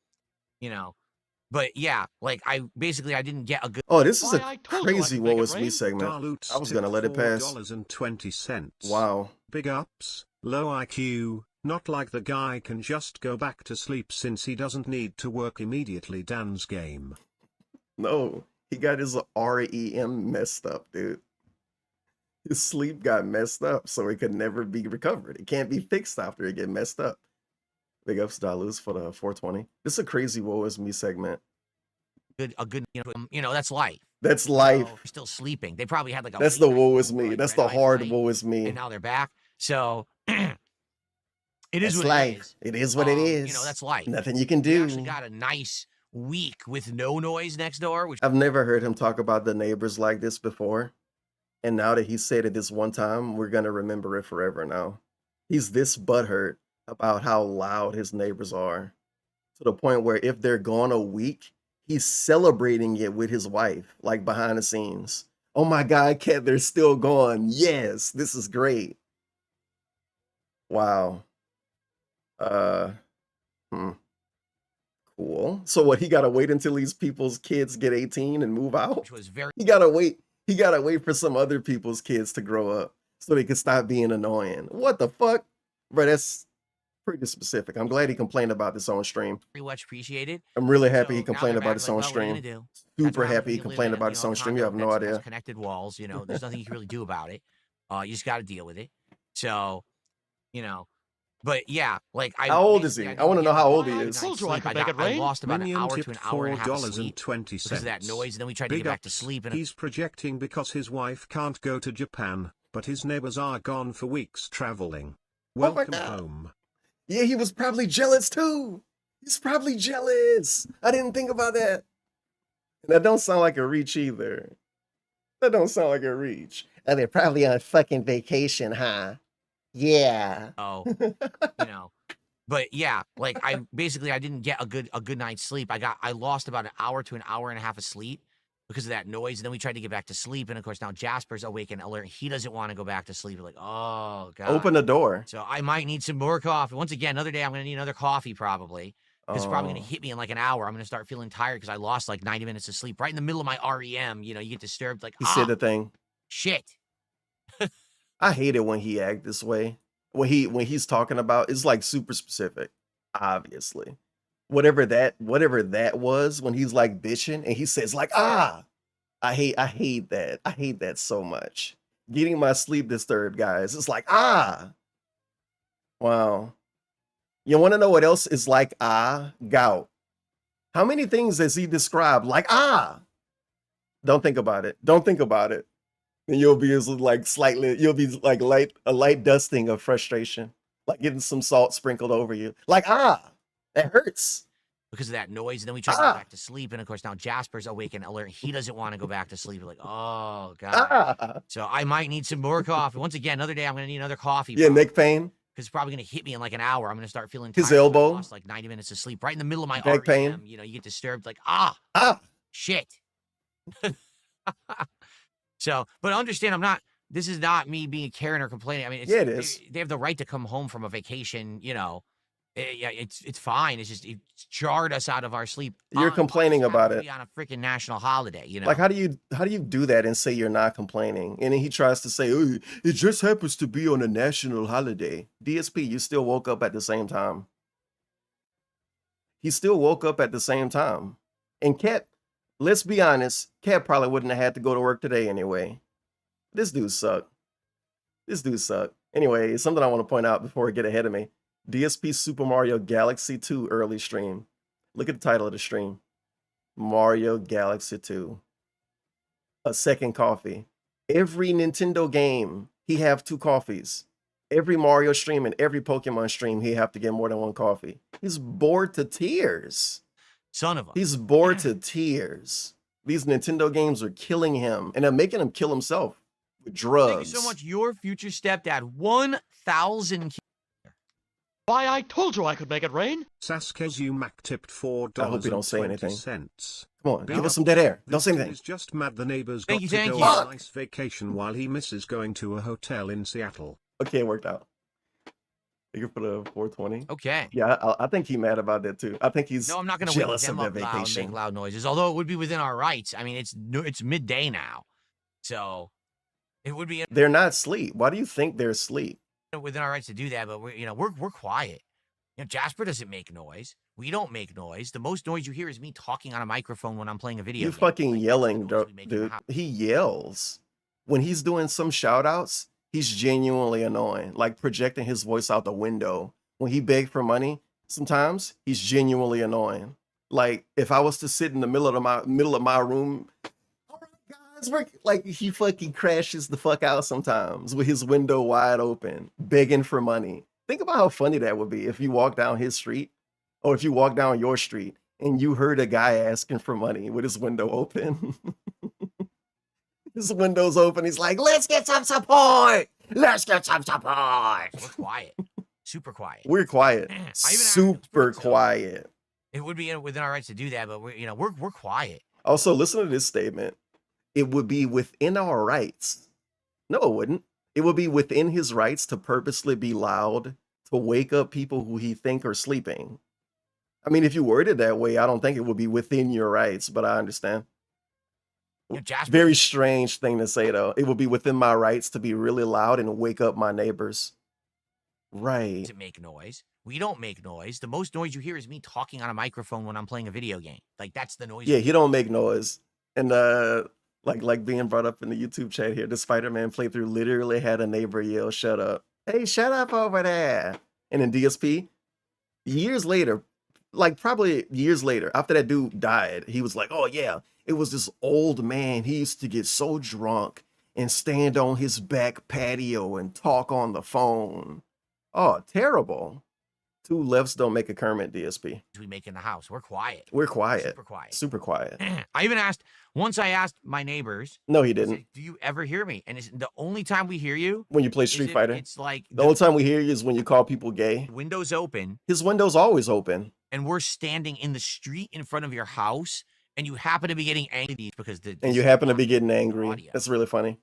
but yeah, like I didn't get a good. Oh, this is a crazy Woe Is Me segment. I was gonna let it pass. $4.20. Wow. Big ups, low IQ, not like the guy can just go back to sleep since he doesn't need to work immediately. Dan's game. No, he got his REM messed up, dude. His sleep got messed up, so it could never be recovered. It can't be fixed after it get messed up. Big ups, Dalus, for the 420. This is a crazy Woe Is Me segment. That's life. That's life. They're still sleeping. They probably had like a. That's the Woe Is Me. That's the hard Woe Is Me. And now they're back. So it is what life. it is. It is what it is. That's life. Nothing you can do. We actually got a nice week with no noise next door. Which I've never heard him talk about the neighbors like this before. And now that he said it this one time, we're going to remember it forever now. He's this butthurt about how loud his neighbors are. To the point where if they're gone a week, he's celebrating it with his wife, like behind the scenes. Oh my God, Kat, they're still gone. Yes, this is great. Wow. Cool. So what, he gotta wait until these people's kids get 18 and move out? Which was very. He gotta wait for some other people's kids to grow up so they can stop being annoying. What the fuck? Bro, that's pretty specific. I'm glad he complained about this on stream. Very much appreciated. I'm really happy he So complained now about they're this back, on like, well, what are you stream. gonna do? That's Super what happens happy he when you live complained in, about this on a stream. You have condo no that's- idea. has connected walls. There's nothing you can really do about it. You just got to deal with it. So, but yeah, like How old is he? I want to know how old he is. I lost about an Minion hour to tipped an hour and a half of sleep $4.20. because of that noise, and then we tried to Big get back to ups. sleep. And He's projecting because his wife can't go to Japan, but his neighbors are gone for weeks traveling. Oh my Welcome God. home. Yeah, he was probably jealous too. He's probably jealous. I didn't think about that. And that don't sound like a reach either. That don't sound like a reach. And they're probably on fucking vacation, huh? Yeah. But yeah, like I didn't get a good night's sleep. I lost about an hour to an hour and a half of sleep because of that noise. And then we tried to get back to sleep. And of course now Jasper's awake and alert. He doesn't want to go back to sleep. We're like, oh God. Open the door. So I might need some more coffee. Once again, another day I'm going to need another coffee probably. It's probably going Oh. to hit me in like an hour. I'm going to start feeling tired because I lost like 90 minutes of sleep right in the middle of my REM. You get disturbed like, He said the thing. shit. I hate it when he act this way. when he's talking about, it's like super specific, obviously. Whatever that was when he's like bitching and he says like, ah, I hate that. I hate that so much. Getting my sleep disturbed, guys. It's like, ah. Wow. You want to know what else is like gout? How many things has he described like Don't think about it. Don't think about it. And you'll be like you'll be like a light dusting of frustration, like getting some salt sprinkled over you. Like that hurts. Because of that noise, and then we try to go back to sleep, and of course now Jasper's awake and alert. He doesn't want to go back to sleep. Like, oh god. So I might need some more coffee. Once again, another day I'm gonna need another coffee. Yeah, neck pain. Because it's probably gonna hit me in like an hour. I'm gonna start feeling his tired. elbow. I lost like 90 minutes of sleep right in the middle of my neck pain. You know, you get disturbed. Like shit. So, but understand, I'm not. This is not me being Karen or complaining. I mean, it is. They have the right to come home from a vacation. You know. Yeah, it's fine. It's just it jarred us out of our sleep. You're complaining about it on a freaking national holiday, you know. Like how do you do that and say you're not complaining? And then he tries to say, "Oh, it just happens to be on a national holiday." DSP, you still woke up at the same time. He still woke up at the same time. And Cat, let's be honest, Cat probably wouldn't have had to go to work today anyway. This dude sucked. This dude sucked. Anyway, it's something I want to point out before I get ahead of me. DSP Super Mario Galaxy 2 early stream. Look at the title of the stream. Mario Galaxy 2. A second coffee. Every Nintendo game, he have 2 coffees. Every Mario stream and every Pokemon stream, he have to get more than 1 coffee. He's bored to tears. Son of a. He's bored to tears. These Nintendo games are killing him, and they're making him kill himself with drugs. Thank you so much. Your future stepdad, 1,000. Why, I told you I could make it rain. Sasuke tipped $4. I hope you don't say anything. Cents. Come on, give us some dead air. Don't say anything. He's just mad the neighbors Thank got you, to thank go you. on a nice vacation while he misses going to a hotel in Seattle. Okay, it worked out. You can put a 420. Okay. Yeah, I think he's mad about that too. I think he's No, I'm not going to wake jealous them of up their loud and vacation. make loud noises, although it would be within our rights. I mean, it's midday now, so it would be They're not asleep. Why do you think they're asleep? within our rights to do that. But we're quiet. You know, Jasper doesn't make noise. We don't make noise. The most noise you hear is me talking on a microphone when I'm playing a video You game. fucking Like, yelling, that's the noise we make in the dude. house. He yells. When he's doing some shout outs, he's genuinely annoying. Like projecting his voice out the window. When he begged for money, sometimes he's genuinely annoying. Like if I was to sit in the middle of my room, all right, guys, like he fucking crashes the fuck out sometimes with his window wide open, begging for money. Think about how funny that would be if you walk down his street or if you walk down your street and you heard a guy asking for money with his window open. His window's open. He's like, let's get some support. Let's get some support. We're quiet. Super quiet. We're quiet. I even asked Super him, so quiet. It would be within our rights to do that, but we're quiet. Also, listen to this statement. It would be within our rights. No, it wouldn't. It would be within his rights to purposely be loud, to wake up people who he think are sleeping. I mean, if you word it that way, I don't think it would be within your rights, but I understand. Jasper, Very strange thing to say, though. It would be within my rights to be really loud and wake up my neighbors. Right. doesn't make noise. We don't make noise. The most noise you hear is me talking on a microphone when I'm playing a video game. Like that's the noise. Yeah, he don't make noise. And like being brought up in the YouTube chat here, the Spider-Man playthrough literally had a neighbor yell, "Shut up. Hey, shut up over there." And in DSP, years later, like probably years later, after that dude died, he was like, "Oh yeah, it was this old man. He used to get so drunk and stand on his back patio and talk on the phone." Oh, terrible. 2 lefts don't make a Kermit, DSP. We make in the house. We're quiet. We're quiet. Super quiet. Super quiet. I even asked my neighbors. No, he I didn't. said, do you ever hear me? And it's the only time we hear you When you play is Street if Fighter. It's like The only time we hear you is when you call people gay. windows open His window's always open. and we're standing in the street in front of your house and you happen to be getting angry because And you happen to be getting angry. audio. That's really funny.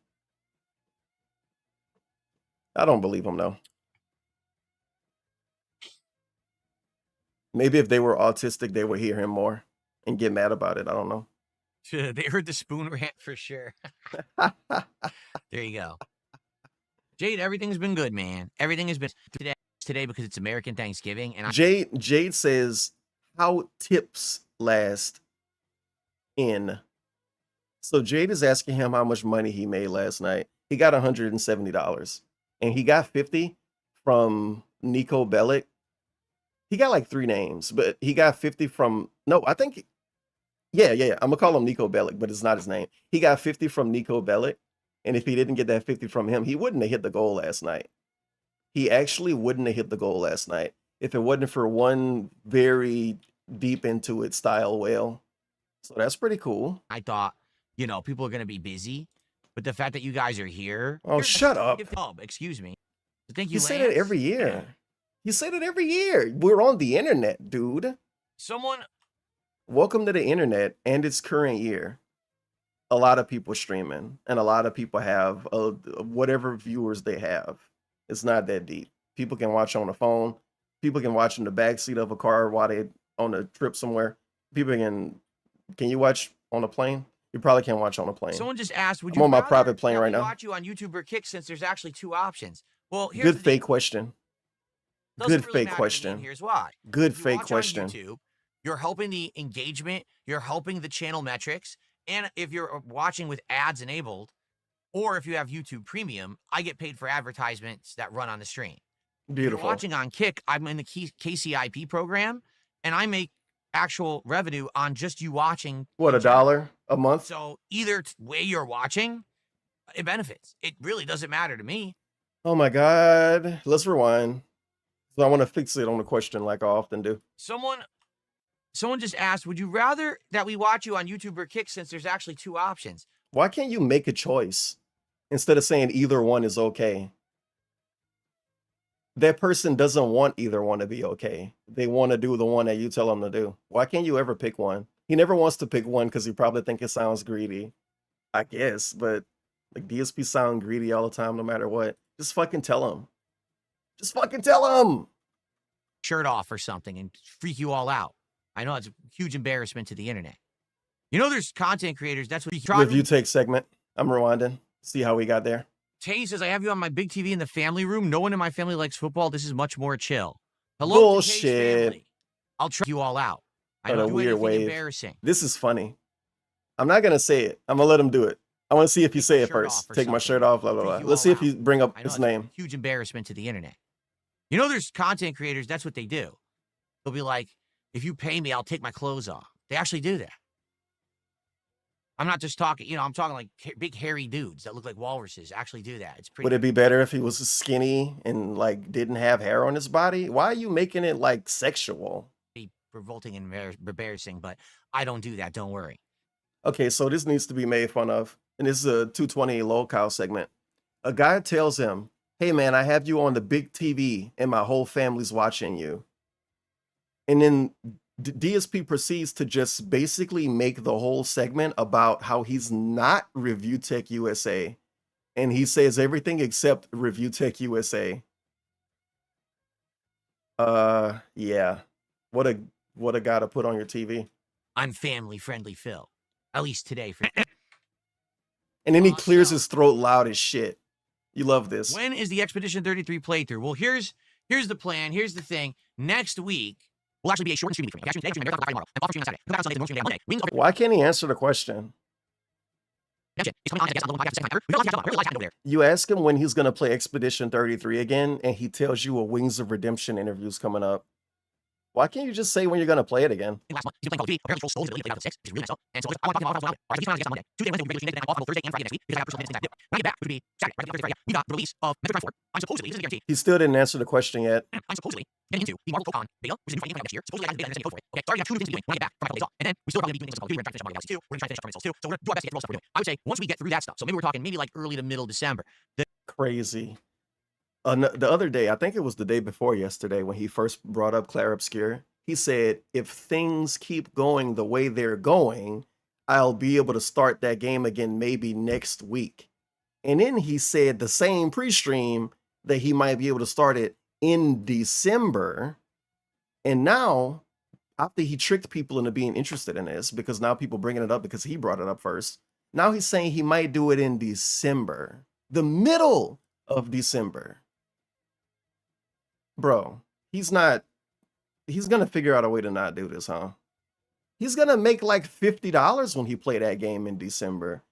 I don't believe him, though. Maybe if they were autistic, they would hear him more and get mad about it. I don't know. They heard the spoon rant for sure. There you go. Jade, everything's been good, man. Everything has been today because it's American Thanksgiving, and Jade says, how tips last in. So Jade is asking him how much money he made last night. He got $170, and he got 50 from Nico Bellic. He got like 3 names, but he got 50 from, no, I think, yeah. I'm gonna call him Nico Bellic, but it's not his name. He got 50 from Nico Bellic, and if he didn't get that 50 from him, he wouldn't have hit the goal last night. He actually wouldn't have hit the goal last night if it wasn't for one very deep into it style whale. So that's pretty cool. I thought, you know, people are going to be busy, but the fact that you guys are here. Oh, shut up. Excuse me. Thank you, You say that every year. You say that every year. We're on the internet, dude. Someone. Welcome to the internet and its current year. A lot of people streaming, and a lot of people have whatever viewers they have. It's not that deep. People can watch on the phone. People can watch in the backseat of a car while they on a trip somewhere. People can you watch on a plane? You probably can't watch on a plane. Someone just asked, would I'm you on my rather private plane that right we now. watch you on YouTube or Kick, since there's actually 2 options? Well, here's Good the thing. fake question. Doesn't Good really fake matter to me, question. and here's why. Good If you fake watch on question. YouTube, you're helping the engagement, you're helping the channel metrics, and if you're watching with ads enabled, or if you have YouTube Premium, I get paid for advertisements that run on the stream. If Beautiful. you're watching on Kick, I'm in the KCIP program, and I make actual revenue on just you watching. What, $1 a month? So either way you're watching, it benefits. It really doesn't matter to me. Oh my God. Let's rewind. So I want to fix it on the question like I often do. Someone just asked, would you rather that we watch you on YouTube or Kick, since there's actually 2 options? Why can't you make a choice instead of saying either one is okay? That person doesn't want either one to be okay. They want to do the one that you tell them to do. Why can't you ever pick one? He never wants to pick one because he probably think it sounds greedy, I guess. But like DSP sound greedy all the time, no matter what. Just fucking tell him. Just fucking tell him. Shirt off or something and freak you all out. I know it's a huge embarrassment to the internet. You know, there's content creators. That's what you try. Review take segment. I'm rewinding. See how we got there. Tay says, I have you on my big TV in the family room. No one in my family likes football. This is much more chill. Hello, Bullshit. family. I'll try you all out. I What don't a do weird anything wave. embarrassing. This is funny. I'm not gonna say it. I'm gonna let him do it. I want to see if you say it Shirt off first. or Take my something. shirt off, blah, blah, Freak blah. you Let's all see if out. you bring up I know his it's name. a huge embarrassment to the internet. You know, there's content creators. That's what they do. They'll be like, if you pay me, I'll take my clothes off. They actually do that. I'm not just talking, you know, I'm talking like big hairy dudes that look like walruses actually do that. It's pretty. Would it be better if he was skinny and like didn't have hair on his body? Why are you making it like sexual? Revolting and embarrassing, but I don't do that. Don't worry. Okay, so this needs to be made fun of. And this is a 220 low cow segment. A guy tells him, hey man, I have you on the big TV and my whole family's watching you. And then DSP proceeds to just basically make the whole segment about how he's not Review Tech USA. And he says everything except Review Tech USA. Yeah. What a guy to put on your TV. I'm family friendly, Phil. At least today. For And then he clears his throat loud as shit. You love this. when is the Expedition 33 playthrough? Well, here's the plan. Here's the thing. Next week will actually be a short streaming for me. Actually, today, marathon tomorrow, and off streaming on Saturday. Come out on Sunday, the stream on Monday. Wings Why can't he answer the question? It's coming on, I guess, on the podcast second. We got a lot of time over there. You ask him when he's going to play Expedition 33 again, and he tells you a Wings of Redemption interview's coming up. Why can't you just say when you're going to play it again? Last month, he's been playing Call of Duty. Apparently, Troll Souls is really late out of 6, which is really nice. And so I want to talk about it. All right, he's on Monday. Tuesday, Wednesday, regular stream, then I'm off on Thursday and Friday next week because I have personal things to do. When I get back, which would be Saturday, right? Thursday, Friday. We got the release of Metroid Prime 4. I'm supposedly, this is a guarantee. He still didn't answer the question yet. I'm supposedly getting into the Marvel Pokemon beta, which is a new fighting game next year. Supposedly, I got the beta and code for it. Okay, so I already have 2 new things to be doing when I get back from my couple days off. And then we still probably be doing things like Call of Duty. We're trying to finish Mario Galaxy 2. We're going to try to finish Dark Souls 2. So we're going to do our best to get through all the stuff we're doing. I would say once we get through that stuff, so maybe we're talking maybe like early to middle December. Crazy. The other day, I think it was the day before yesterday when he first brought up Clair Obscur, he said, if things keep going the way they're going, I'll be able to start that game again maybe next week. And then he said the same pre-stream that he might be able to start it in December. And now, after he tricked people into being interested in this, because now people bringing it up because he brought it up first, now he's saying he might do it in December, the middle of December. Bro, he's gonna figure out a way to not do this, huh? He's gonna make like $50 when he play that game in December.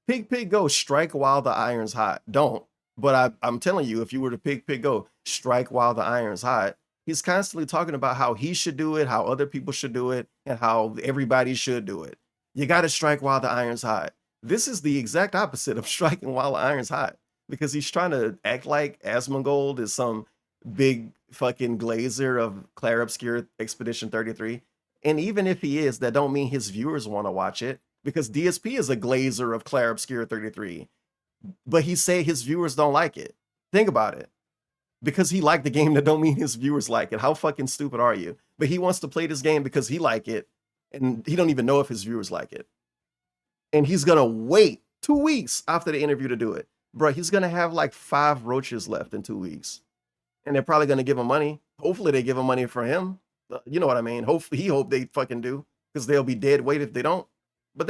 Pig go, strike while the iron's hot. Don't. But I'm telling you, if you were to pig go, strike while the iron's hot. He's constantly talking about how he should do it, how other people should do it, and how everybody should do it. You got to strike while the iron's hot. This is the exact opposite of striking while the iron's hot, because he's trying to act like Asmongold is some big fucking glazer of Clair Obscur Expedition 33. And even if he is, that don't mean his viewers want to watch it, because DSP is a glazer of Clair Obscur 33. But he say his viewers don't like it. Think about it. Because he liked the game, that don't mean his viewers like it. How fucking stupid are you? But he wants to play this game because he like it, and he don't even know if his viewers like it. And he's gonna wait 2 weeks after the interview to do it. Bro, he's gonna have like 5 roaches left in 2 weeks. And they're probably gonna give him money. Hopefully they give him money for him. You know what I mean? Hopefully, he hope they fucking do, because they'll be dead weight if they don't. But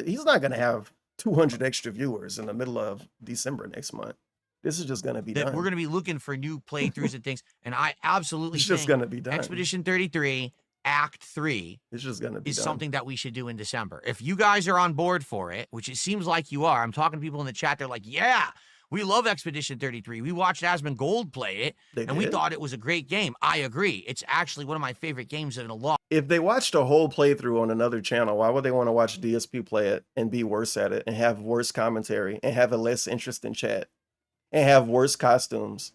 he's not gonna have 200 extra viewers in the middle of December next month. This is just gonna be done. We're gonna be looking for new playthroughs and things, and I absolutely It's think just gonna be done. Expedition 33 Act 3 It's just gonna be is done. something that we should do in December. If you guys are on board for it, which it seems like you are, I'm talking to people in the chat, they're like, yeah, we love Expedition 33. We watched Asmongold play it, we thought it was a great game. I agree. It's actually one of my favorite games in a lot. If they watched a whole playthrough on another channel, why would they want to watch DSP play it and be worse at it and have worse commentary and have a less interesting chat and have worse costumes?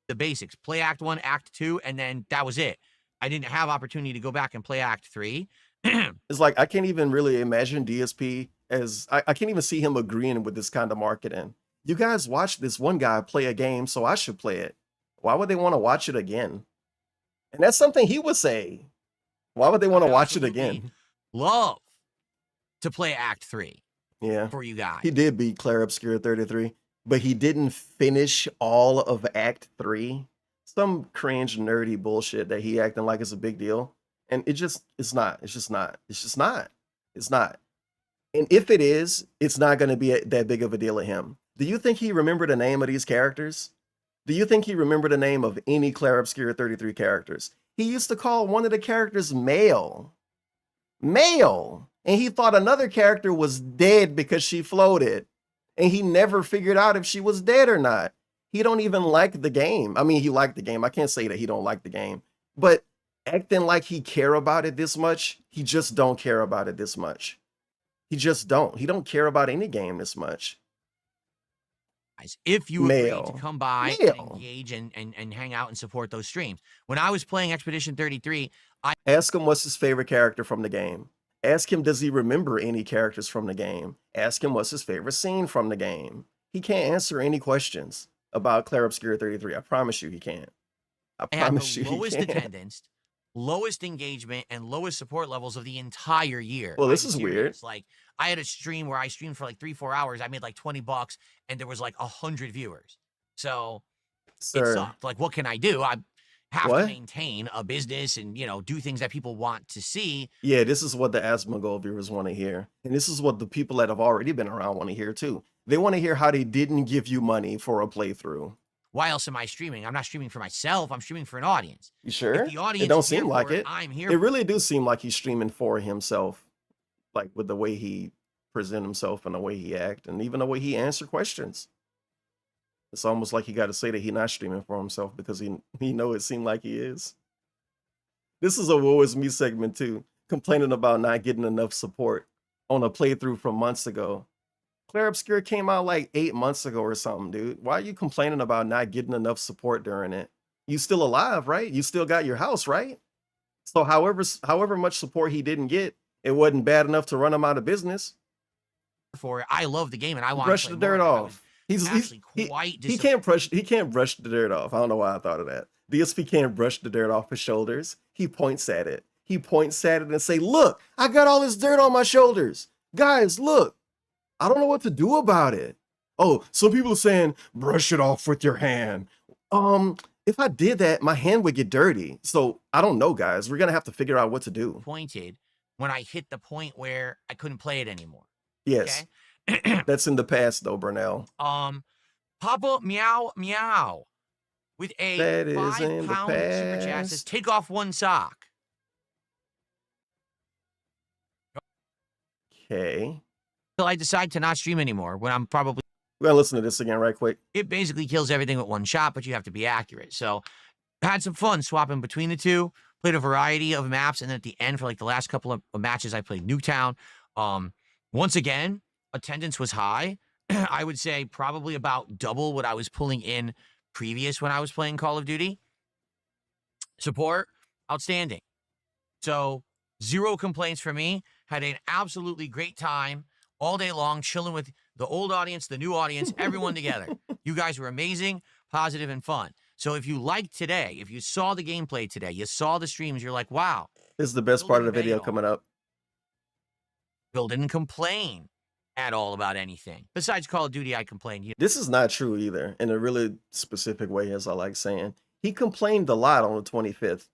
The basics, play Act 1, Act 2, and then that was it. I didn't have opportunity to go back and play Act 3. It's like, I can't even really imagine DSP as, I can't even see him agreeing with this kind of marketing. You guys watched this one guy play a game, so I should play it. Why would they want to watch it again? And that's something he would say. Why would they want to watch it again? Love to play Act 3. Yeah. For you guys. He did beat Clair Obscur 33, but he didn't finish all of Act 3. Some cringe, nerdy bullshit that he acting like it's a big deal. And it's not. And if it is, it's not going to be that big of a deal to him. Do you think he remembered the name of these characters? Do you think he remembered the name of any Clair Obscur 33 characters? He used to call one of the characters Male. Male. And he thought another character was dead because she floated. And he never figured out if she was dead or not. He don't even like the game. I mean, he liked the game. I can't say that he don't like the game. But acting like he care about it this much, he just don't care about it this much. He just don't. He don't care about any game this much. If you agree to come by and engage and hang out and support those streams. When I was playing Expedition 33, I ask him what's his favorite character from the game. Ask him, does he remember any characters from the game? Ask him what's his favorite scene from the game. He can't answer any questions about Clair Obscur 33. I promise you he can't. I promise you he can't. Lowest attendance, lowest engagement, and lowest support levels of the entire year. Well, this is weird. Like, I had a stream where I streamed for like 3-4 hours. I made like $20 and there was like 100 viewers. So it sucked. Like, what can I do? I have to maintain a business and, you know, do things that people want to see. Yeah, this is what the Asmongold viewers want to hear. And this is what the people that have already been around want to hear too. They want to hear how they didn't give you money for a playthrough. Why else am I streaming? I'm not streaming for myself. I'm streaming for an audience. You sure? If the audience it don't is seem here like for it. I'm here. It really do seem like he's streaming for himself. Like with the way he present himself and the way he act and even the way he answer questions. It's almost like he got to say that he's not streaming for himself because he know it seemed like he is. This is a woe is me segment too, complaining about not getting enough support on a playthrough from months ago. Clair Obscur came out like 8 months ago or something, dude. Why are you complaining about not getting enough support during it? You still alive, right? You still got your house, right? So however much support he didn't get, it wasn't bad enough to run him out of business. For I love the game and I want brush to play the dirt more. off. He can't brush the dirt off. I don't know why I thought of that. DSP can't brush the dirt off his shoulders. He points at it. He points at it and say, "Look, I got all this dirt on my shoulders. Guys, look. I don't know what to do about it." Oh, some people are saying brush it off with your hand. If I did that, my hand would get dirty. So I don't know, guys. We're gonna have to figure out what to do. Pointed when I hit the point where I couldn't play it anymore. Yes. Okay? That's in the past though, Burnell. Papa Meow Meow with a That is in the £5 super chat says, past. take off one sock. Okay. Until I decide to not stream anymore when I'm probably... We're going to listen to this again right quick. It basically kills everything with one shot, but you have to be accurate. So I had some fun swapping between the two. Played a variety of maps, and then at the end, for like the last couple of matches, I played Nuketown. Once again, attendance was high. I would say probably about double what I was pulling in previous when I was playing Call of Duty. Support, outstanding. So 0 complaints for me. Had an absolutely great time all day long, chilling with the old audience, the new audience, everyone together. You guys were amazing, positive, and fun. So if you liked today, if you saw the gameplay today, you saw the streams, you're like, wow. This is the best part of the video coming up. Bill didn't complain at all about anything. Besides Call of Duty, I complained. This is not true either, in a really specific way, as I like saying. He complained a lot on the 25th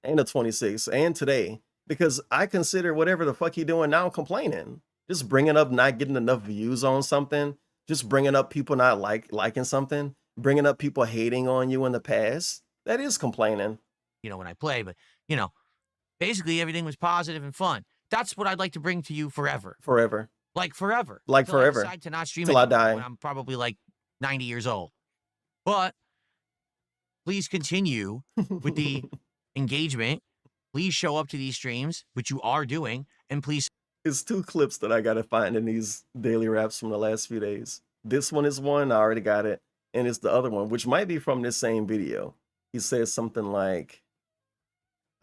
and the 26th and today, because I consider whatever the fuck he doing now complaining. Just bringing up not getting enough views on something, just bringing up people not liking something, bringing up people hating on you in the past. That is complaining. You know, when I play, but, you know, basically everything was positive and fun. That's what I'd like to bring to you forever. Forever. Like forever. Like Until forever. I decide to not stream Till I anymore die. when I'm probably like 90 years old. But please continue with the engagement. Please show up to these streams, which you are doing, and please. It's 2 clips that I gotta find in these daily raps from the last few days. This one is one, I already got it. And it's the other one, which might be from this same video. He says something like,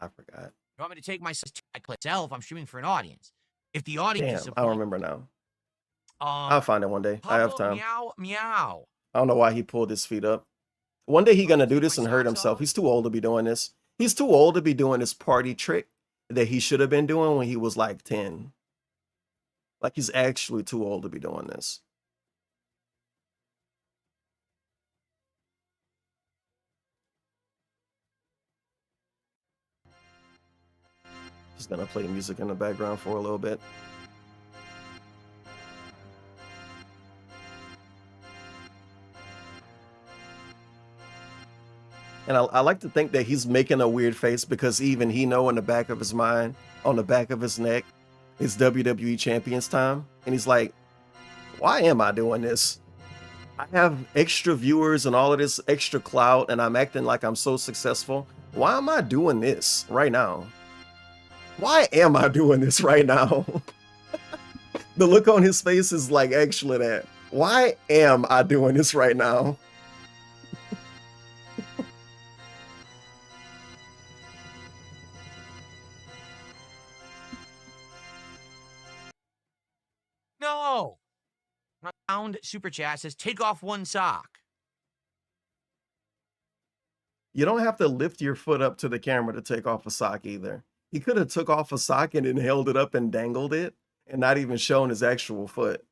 I forgot. You want me to take myself? I'm streaming for an audience. If the audience Damn, I don't remember now. Um, I'll find it one day. I have time. Meow, meow. I don't know why he pulled his feet up. One day he gonna do this and hurt himself. He's too old to be doing this. He's too old to be doing this party trick that he should have been doing when he was like 10. Like, he's actually too old to be doing this. Just gonna play music in the background for a little bit. And I like to think that he's making a weird face because even he know in the back of his mind, on the back of his neck, it's WWE Champions time. And he's like, why am I doing this? I have extra viewers and all of this extra clout and I'm acting like I'm so successful. Why am I doing this right now? Why am I doing this right now? The look on his face is like actually that. Why am I doing this right now? No. Round super chat says, take off one sock. You don't have to lift your foot up to the camera to take off a sock either. He could have took off a sock and then held it up and dangled it and not even shown his actual foot.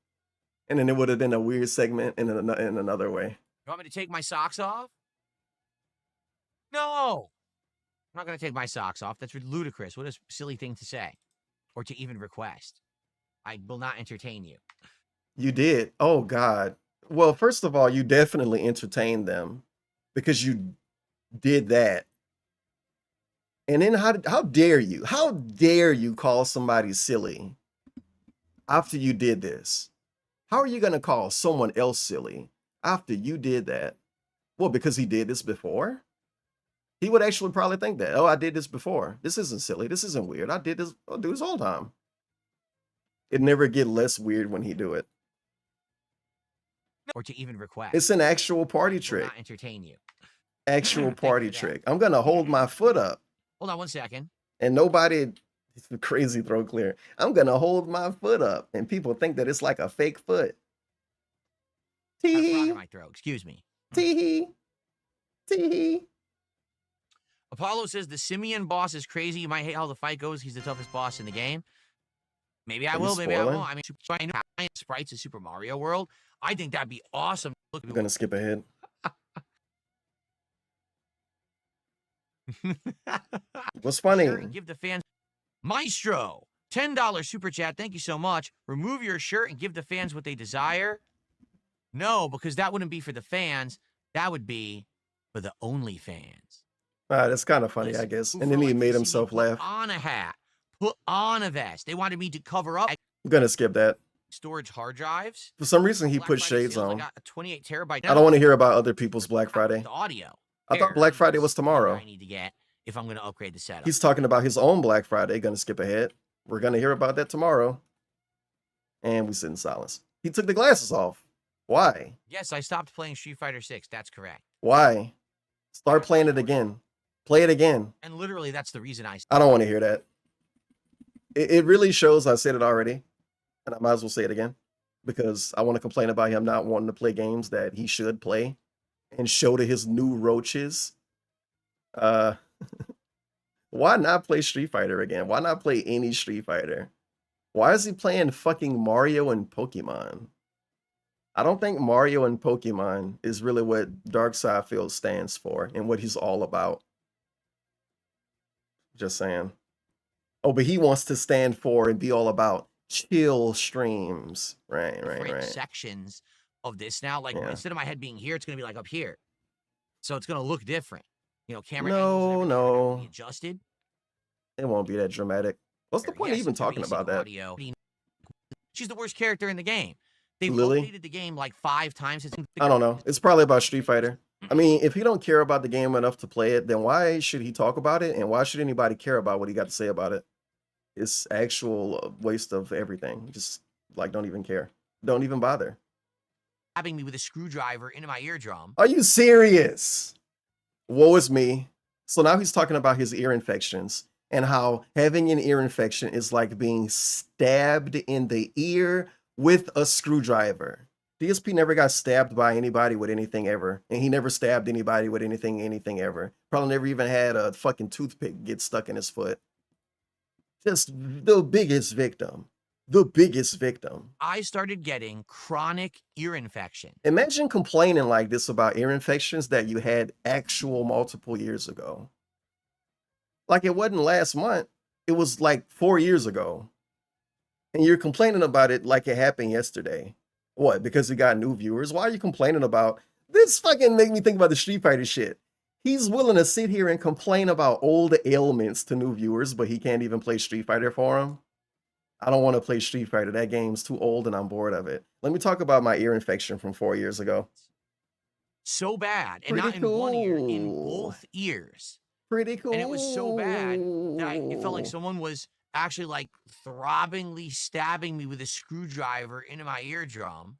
And then it would have been a weird segment in another way. You want me to take my socks off? No. I'm not going to take my socks off. That's ludicrous. What a silly thing to say or to even request. I will not entertain you. You did? Oh, God. Well, first of all, you definitely entertained them because you did that. And then how dare you? How dare you call somebody silly after you did this? How are you going to call someone else silly after you did that? Well, because he did this before? He would actually probably think that, oh, I did this before. This isn't silly. This isn't weird. I do this all the time. It never get less weird when he do it. Or to even request. It's an actual party trick. Not entertain you. Actual party trick. I'm going to hold my foot up. Hold on one second. And nobody, crazy throat clear. I'm going to hold my foot up. And people think that it's like a fake foot. Tee-hee. My throat. Excuse me. Tee-hee. Tee-hee. Apollo says the Simeon boss is crazy. You might hate how the fight goes. He's the toughest boss in the game. Maybe I will. Maybe I won't. I mean, sprites of Super Mario World. I think that'd be awesome. Look, I'm going to skip ahead. What's funny? And give the fans Maestro $10 super chat. Thank you so much. Remove your shirt and give the fans what they desire. No, because that wouldn't be for the fans. That would be for the OnlyFans. That's kind of funny, I Listen, guess. who And felt then he like they made see me himself put laugh. on a hat, put on a vest. They wanted me to cover up I'm gonna skip that. storage hard drives. For some reason, he Black put Friday shades sales, I on. got a 28 terabyte. I don't want to hear about other people's Black Friday. The audio. I thought Black Friday was tomorrow. I need to get if I'm going to upgrade the setup. He's talking about his own Black Friday. Gonna skip ahead. We're gonna hear about that tomorrow. And we sit in silence. He took the glasses off. Why? Yes, I stopped playing Street Fighter 6. That's correct. Why? Start playing it again. Play it again. And literally, that's the reason I don't want to hear that. It really shows, I said it already, and I might as well say it again, because I want to complain about him not wanting to play games that he should play and show to his new roaches. Why not play Street Fighter again? Why not play any Street Fighter? Why is he playing fucking Mario and Pokemon? I don't think Mario and Pokemon is really what Darkseidfield stands for and what he's all about. Just saying. Oh, but he wants to stand for and be all about chill streams. Right. sections of this now. Like instead of my head being here, it's going to be like up here. So it's going to look different. You know, camera angles and everything are gonna be adjusted. It won't be that dramatic. What's the point of even talking about that? Audio. She's the worst character in the game. They've Lily? updated the game like 5 times. I don't know. It's probably about Street Fighter. I mean, if he don't care about the game enough to play it, then why should he talk about it? And why should anybody care about what he got to say about it? It's actual waste of everything. Just like, don't even care. Don't even bother. Stabbing me with a screwdriver into my eardrum. Are you serious? Woe is me. So now he's talking about his ear infections and how having an ear infection is like being stabbed in the ear with a screwdriver. DSP never got stabbed by anybody with anything ever. And he never stabbed anybody with anything ever. Probably never even had a fucking toothpick get stuck in his foot. Just the biggest victim. The biggest victim. I started getting chronic ear infection. Imagine complaining like this about ear infections that you had actual multiple years ago. Like it wasn't last month. It was like 4 years ago. And you're complaining about it like it happened yesterday. What? Because you got new viewers? Why are you complaining about this? Fucking make me think about the Street Fighter shit. He's willing to sit here and complain about old ailments to new viewers, but he can't even play Street Fighter for them. I don't want to play Street Fighter. That game's too old and I'm bored of it. Let me talk about my ear infection from 4 years ago. So bad. And Pretty not in one ear, in both ears. Pretty cool. And it was so bad that it felt like someone was actually like throbbingly stabbing me with a screwdriver into my eardrum.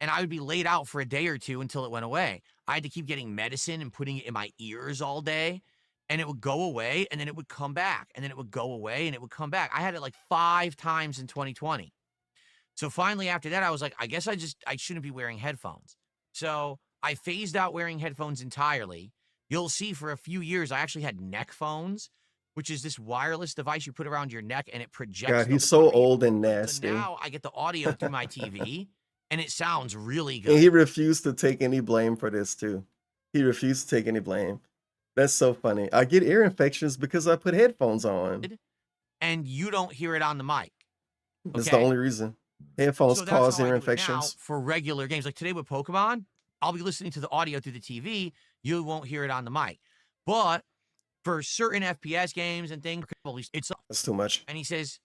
And I would be laid out for a day or two until it went away. I had to keep getting medicine and putting it in my ears all day. And it would go away, and then it would come back. And then it would go away, and it would come back. I had it like 5 times in 2020. So finally, after that, I was like, I guess I shouldn't be wearing headphones. So I phased out wearing headphones entirely. You'll see for a few years, I actually had neck phones, which is this wireless device you put around your neck, and it projects. God, he's so old and nasty. So now I get the audio through my TV, and it sounds really good. And he refused to take any blame for this, too. He refused to take any blame. That's so funny. I get ear infections because I put headphones on. And you don't hear it on the mic. That's the only reason. Headphones cause ear infections. For regular games, like today with Pokemon, I'll be listening to the audio through the TV. You won't hear it on the mic. But for certain FPS games and things, it's that's too much. And he says,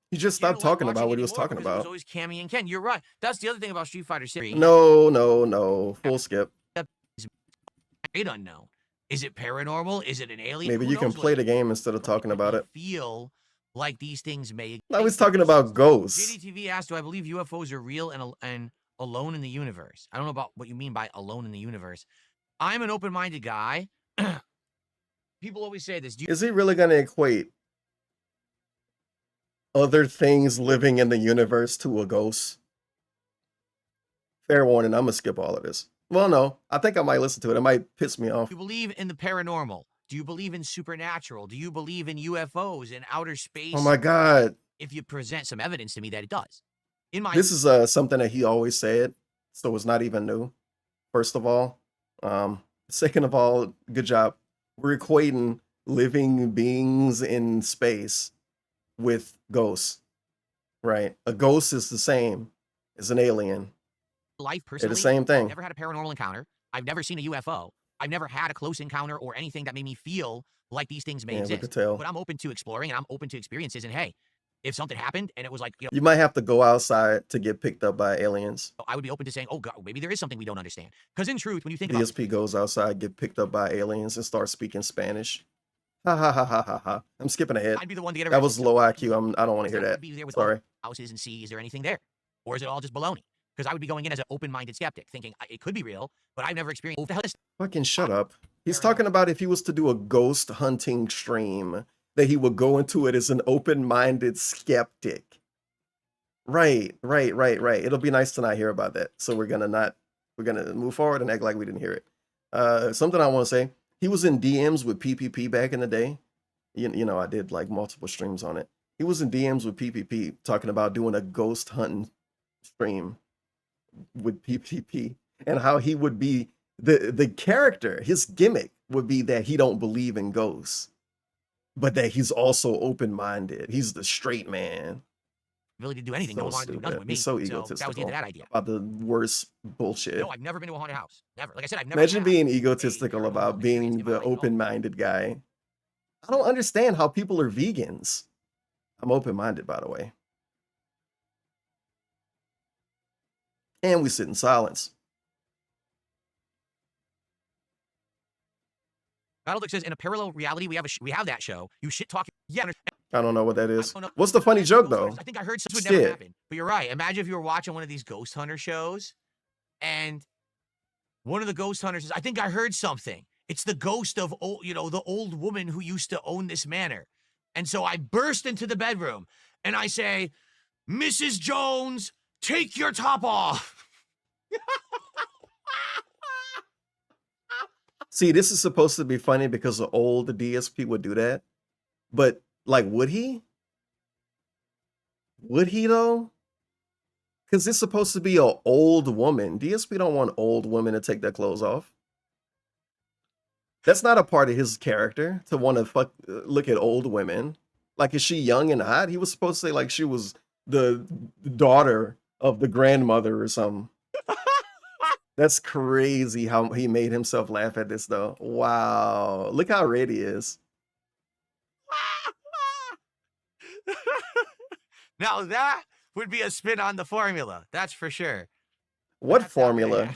he just stopped talking about what he was talking about. It was always Cammy and Ken. You're right. That's the other thing about Street Fighter series. No. Full skip. Great unknown. Is it paranormal? Is it an alien? Maybe you can play the game instead of talking about it. Feel like these things may. Now he's talking about ghosts. JDTV asked, "Do I believe UFOs are real and alone in the universe?" I don't know about what you mean by alone in the universe. I'm an open-minded guy. People always say this. Is he really going to equate other things living in the universe to a ghost? Fair warning, I'm going to skip all of this. Well, no, I think I might listen to it. It might piss me off. Do you believe in the paranormal? Do you believe in supernatural? Do you believe in UFOs and outer space? Oh my God. If you present some evidence to me that it does. This is something that he always said, so it's not even new, first of all. Second of all, good job. We're equating living beings in space with ghosts, right? A ghost is the same is an alien. life They're personally, the same I've thing. never had a paranormal encounter. I've never seen a UFO. I've never had a close encounter or anything that made me feel like these things may Yeah, we exist. could tell. But I'm open to exploring and I'm open to experiences. And hey, if something happened and it was like, You might have to go outside to get picked up by aliens. I would be open to saying, oh God, maybe there is something we don't understand. Because in truth, when you think about DSP goes outside, get picked up by aliens, and starts speaking Spanish. Ha ha ha ha ha ha. I'm skipping ahead. I'd be the one to get That was arrested. low IQ. I don't want to hear that. Be there with Sorry. houses and see, is there anything there? Or is it all just baloney? Because I would be going in as an open-minded skeptic, thinking it could be real, but I've never experienced. What the hell is Fucking shut up. He's talking about if he was to do a ghost hunting stream, that he would go into it as an open-minded skeptic. Right. It'll be nice to not hear about that. So we're gonna move forward and act like we didn't hear it. Something I want to say. He was in DMs with PPP back in the day. You know, I did like multiple streams on it. He was in DMs with PPP talking about doing a ghost hunting stream with PPP and how he would be the character. His gimmick would be that he don't believe in ghosts, but that he's also open-minded. He's the straight man. ability to do anything? No one wanted to do nothing with me. He's so that was egotistical the end of that idea. about the worst bullshit. No, I've never been to a haunted house. Never. Like I said, I've never. Imagine being egotistical about being the open-minded guy. I don't understand how people are vegans. I'm open-minded, by the way. And we sit in silence. Battleduck says, in a parallel reality, we have that show. You shit talking. Yeah. I don't know what that is. What's the funny joke, though? I think I heard something would never happen. But you're right. Imagine if you were watching one of these ghost hunter shows, and one of the ghost hunters says, I think I heard something. It's the ghost of the old woman who used to own this manor. And so I burst into the bedroom and I say, Mrs. Jones, take your top off. See, this is supposed to be funny because the old DSP would do that. But, like, would he? Would he, though? Because it's supposed to be an old woman. DSP don't want old women to take their clothes off. That's not a part of his character, to want to look at old women. Like, is she young and hot? He was supposed to say, like, she was the daughter of the grandmother or something. That's crazy how he made himself laugh at this, though. Wow. Look how red he is. Now that would be a spin on the formula. That's for sure. What formula?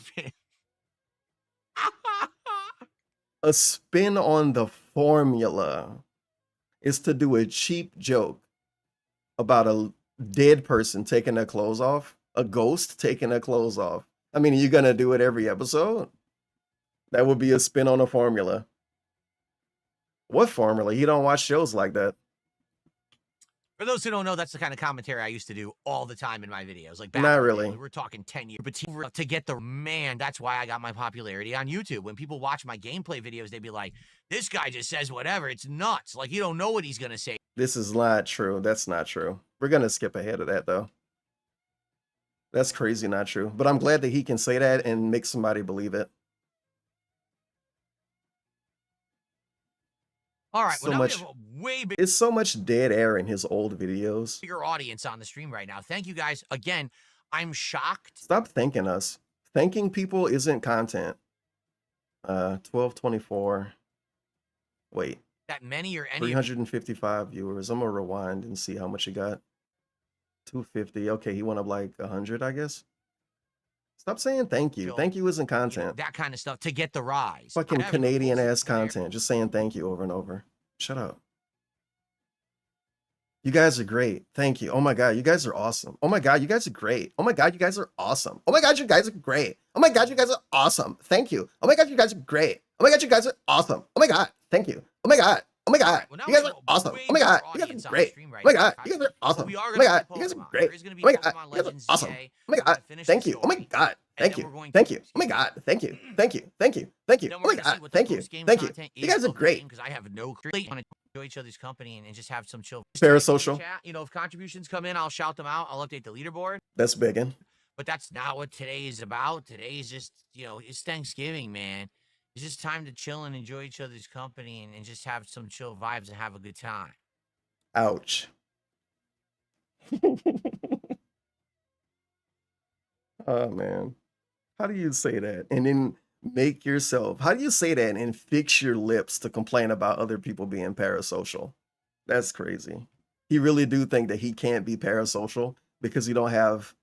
A spin on the formula is to do a cheap joke about a dead person taking their clothes off, a ghost taking their clothes off. I mean, are you gonna do it every episode? That would be a spin on a formula. What formula? You don't watch shows like that. For those who don't know, that's the kind of commentary I used to do all the time in my videos. Like, Not really. We're talking 10 years. But to get the man, that's why I got my popularity on YouTube. When people watch my gameplay videos, they'd be like, this guy just says whatever. It's nuts. Like, you don't know what he's going to say. This is not true. That's not true. We're going to skip ahead of that, though. That's crazy not true. But I'm glad that he can say that and make somebody believe it. All right, so much, it's so much dead air in his old videos. Bigger audience on the stream right now. Thank you guys. Again, I'm shocked. Stop thanking us. Thanking people isn't content. 1224. Wait. That many or any 355 viewers. I'm gonna rewind and see how much he got. 250. Okay, he went up like 100, I guess. Stop saying thank you. Thank you isn't content. That kind of stuff to get the rise. Fucking Canadian ass content. Just saying thank you over and over. Shut up. You guys are great. Thank you. Oh my God, you guys are awesome. Oh my God, you guys are great. Oh my God, you guys are awesome. Oh my God, you guys are great. Oh my God, you guys are awesome. Thank you. Oh my God, you guys are great. Oh my God, you guys are awesome. Oh my God, thank you. Oh my God. Oh my God, you guys are awesome. Oh my God, you guys are great. Oh my God, you guys are awesome. Oh my God, you guys are great. Oh my God, you guys are awesome. Oh my God, thank you. Oh my God, thank you. Thank you. Oh my God, thank you. Thank you. Thank you. Thank you. Oh my God, thank you. Thank you. You guys are great. Because I have no clue. Want to enjoy each other's company and just have some chill. Parasocial. You know, if contributions come in, I'll shout them out. I'll update the leaderboard. That's begging. But that's not what today is about. Today is just, it's Thanksgiving, man. It's just time to chill and enjoy each other's company and just have some chill vibes and have a good time. Ouch. Oh man. How do you say that? And then make yourself, how do you say that and fix your lips to complain about other people being parasocial? That's crazy. He really do think that he can't be parasocial because you don't have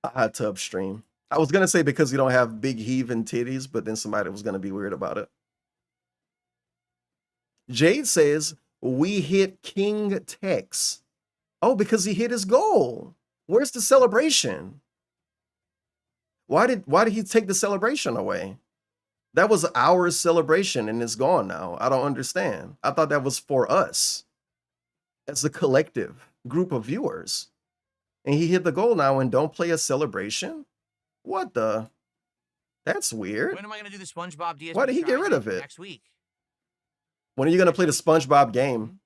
a hot tub stream. I was gonna say because you don't have big heaving titties, but then somebody was gonna be weird about it. Jade says, we hit King Tex. Oh, because he hit his goal. Where's the celebration? Why did he take the celebration away? That was our celebration and it's gone now. I don't understand. I thought that was for us as a collective group of viewers. And he hit the goal now and don't play a celebration? What the? That's weird. When am I going to do the SpongeBob DSP? Why did he get rid of it? Next week. When are you going to play the SpongeBob game?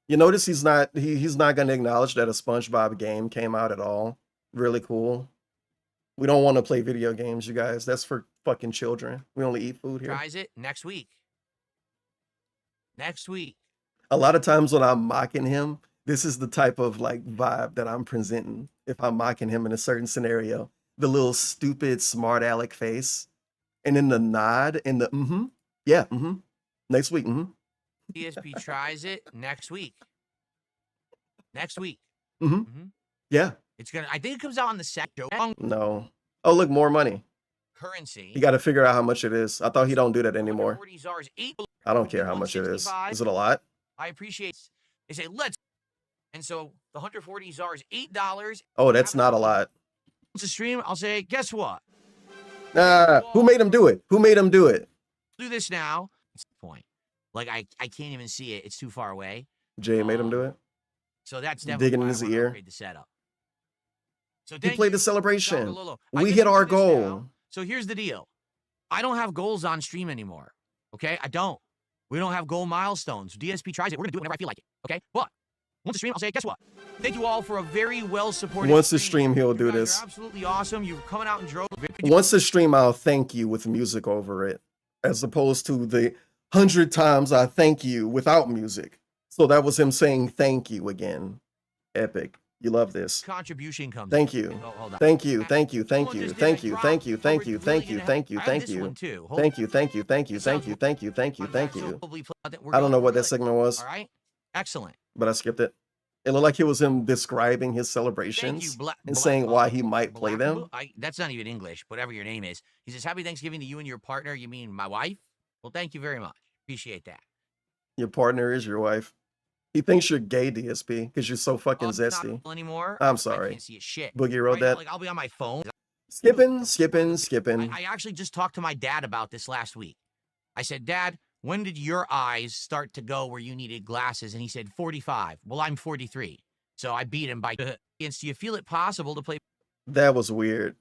You notice he's not going to acknowledge that a SpongeBob game came out at all. Really cool. We don't want to play video games, you guys. That's for fucking children. We only eat food here. Tries it next week. Next week. A lot of times when I'm mocking him, this is the type of like vibe that I'm presenting. If I'm mocking him in a certain scenario, the little stupid smart aleck face, and then the nod and the yeah, next week, DSP tries it next week. Next week. Yeah. It's gonna. I think it comes out on the second. No. Oh, look, more money. Currency. You got to figure out how much it is. I thought he don't do that anymore. I don't care how much it is. Is it a lot? I appreciate. They say let's. And so the 140 ZAR is $8. Oh, that's not a lot. It's a stream. I'll say, guess what? Who made him do it? Who made him do it? Do this now. That's the point. Like I can't even see it. It's too far away. Jay made him do it. So that's definitely digging in why his I wanna ear. upgrade the setup. So He played the celebration. I We can hit do our this goal. now. So here's the deal. I don't have goals on stream anymore. Okay, I don't. We don't have goal milestones. DSP tries it. We're gonna do it whenever I feel like it. Okay, but once the stream, I'll say, guess what? Thank you all for a very well supported. Once the stream, he'll do You guys this. are absolutely awesome. You're coming out and drove. Once the stream, I'll thank you with music over it, as opposed to the 100 times I thank you without music. So that was him saying thank you again. Epic. You love this. Contribution comes. Thank you. Oh, hold on. Thank you. Thank you. Thank Someone you. just did Thank a you. drop Thank you. over Thank you. $1 Thank you. billion. Thank you. I have Thank this you. one too. Hold Thank you. Thank you. Thank you. Thank you. Thank you. Thank you. Thank you. Thank you. Thank you. I don't know what that segment was. All right. Excellent. But I skipped it. It looked like it was him describing his celebrations and saying why he might play them. That's not even English, whatever your name is. He says, happy Thanksgiving to you and your partner. You mean my wife? Well, thank you very much. Appreciate that. Your partner is your wife. He thinks you're gay, DSP, because you're so fucking zesty. Not anymore. I'm I sorry. can't see a shit. Boogie wrote that. Like, I'll be on my phone. Skipping. I actually just talked to my dad about this last week. I said, Dad, when did your eyes start to go where you needed glasses? And he said, 45. Well, I'm 43. So I beat him by. And do you feel it possible to play? That was weird.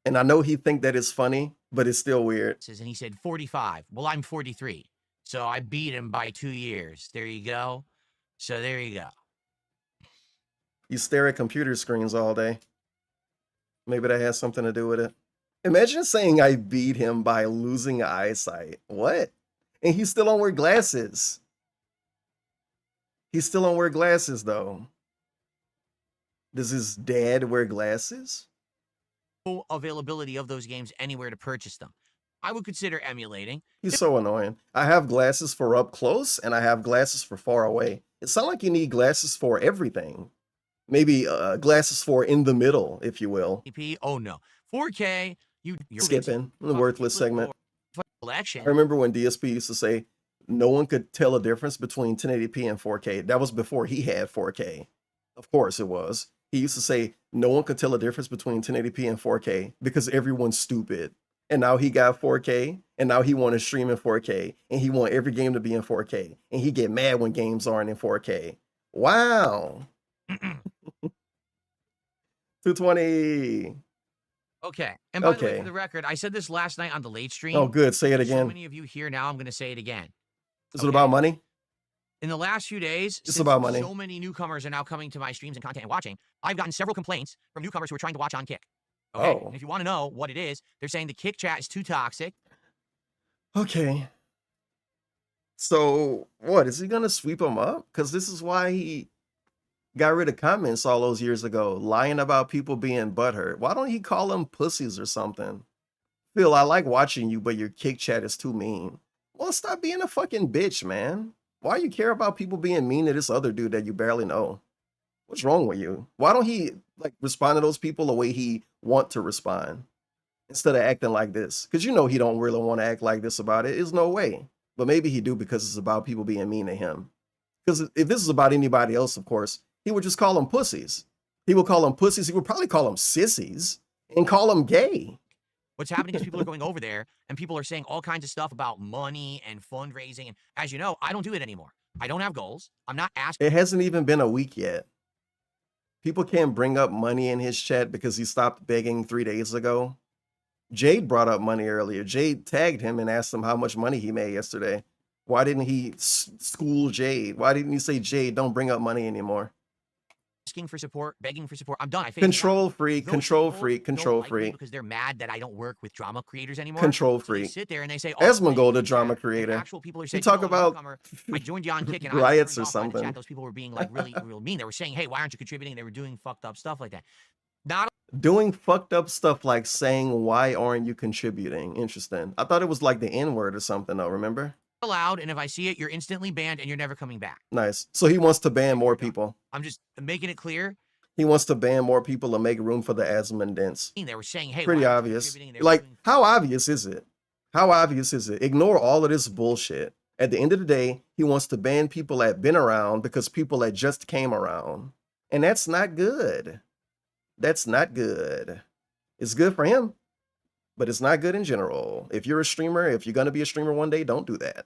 And I know he think that it's funny, but it's still weird. And he said 45. Well, I'm 43. So I beat him by 2 years. There you go. So there you go. You stare at computer screens all day. Maybe that has something to do with it. Imagine saying I beat him by losing eyesight. What? And he still don't wear glasses. He still don't wear glasses, though. Does his dad wear glasses? Availability of those games anywhere to purchase them. I would consider emulating. He's so annoying. I have glasses for up close, and I have glasses for far away. It sounds like you need glasses for everything. Maybe glasses for in the middle, if you will. Oh, no. 4K, you're skipping the worthless segment. Collection. I remember when DSP used to say no one could tell a difference between 1080p and 4K. That was before he had 4K. Of course it was. He used to say no one could tell a difference between 1080p and 4K because everyone's stupid. And now he got 4K, and now he want to stream in 4K, and he want every game to be in 4K, and he get mad when games aren't in 4K. Wow. 220. Okay. And by the way, for the record, I said this last night on the late stream. Oh, good. Say it again. So many of you here now, I'm going to say it again. Is it about money? In the last few days, it's about money. So many newcomers are now coming to my streams and content and watching. I've gotten several complaints from newcomers who are trying to watch on Kick. Okay? Oh. And if you want to know what it is, they're saying the Kick chat is too toxic. Okay. So, what? Is he going to sweep him up? Because this is why he got rid of comments all those years ago, lying about people being butthurt. Why don't he call them pussies or something? Phil, I like watching you, but your kick chat is too mean. Well, stop being a fucking bitch, man. Why you care about people being mean to this other dude that you barely know? What's wrong with you? Why don't he like respond to those people the way he want to respond instead of acting like this? Because you know he don't really want to act like this about it. There's no way. But maybe he do because it's about people being mean to him. Because if this is about anybody else, of course, he would just call them pussies. He would call them pussies. He would probably call them sissies and call them gay. What's happening is people are going over there and people are saying all kinds of stuff about money and fundraising. And as you know, I don't do it anymore. I don't have goals. I'm not asking. It hasn't even been a week yet. People can't bring up money in his chat because he stopped begging 3 days ago. Jade brought up money earlier. Jade tagged him and asked him how much money he made yesterday. Why didn't he school Jade? Why didn't he say, Jade, don't bring up money anymore? Asking for support, begging for support. I'm done. I Control freak, control freak, control like freak. because they're mad that I don't work with drama creators anymore. Control So they freak. sit there and they say, Asmongold, the drama and creator. actual people are You saying, talk "No, about newcomer, I joined you on Kick and riots I or was turned off by the something. chat. Those people were being like really, real mean. They were saying, hey, why aren't you contributing? They were doing fucked up stuff like that. Not Doing fucked up stuff like saying, why aren't you contributing? Interesting. I thought it was like the N-word or something though, remember? allowed, and if I see it, you're instantly banned and you're never coming back. Nice. So he wants to ban more people. I'm just making it clear. He wants to ban more people and make room for the Asmondents. They were saying, hey, Pretty why aren't you obvious. contributing? They were Like, doing- how obvious is it? How obvious is it? Ignore all of this bullshit. At the end of the day, he wants to ban people that been around because people that just came around. And that's not good. That's not good. It's good for him, but it's not good in general. If you're a streamer, if you're going to be a streamer one day, don't do that.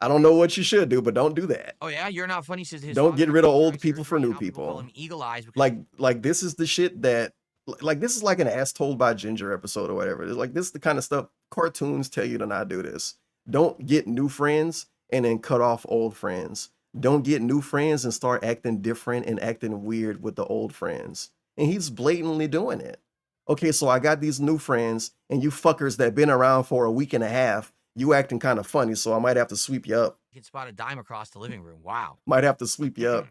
I don't know what you should do, but don't do that. Oh yeah, you're not funny. Says his Don't father get had rid of cataract old people for surgery, new now call people. him eagle eyes because Like this is the shit that like this is like an ass told by Ginger episode or whatever. It's like this is the kind of stuff cartoons tell you to not do this. Don't get new friends and then cut off old friends. Don't get new friends and start acting different and acting weird with the old friends. And he's blatantly doing it. Okay, so I got these new friends and you fuckers that been around for a week and a half, you acting kind of funny, so I might have to sweep you up. you can spot a dime across the living room. Wow. Might have to sweep you up.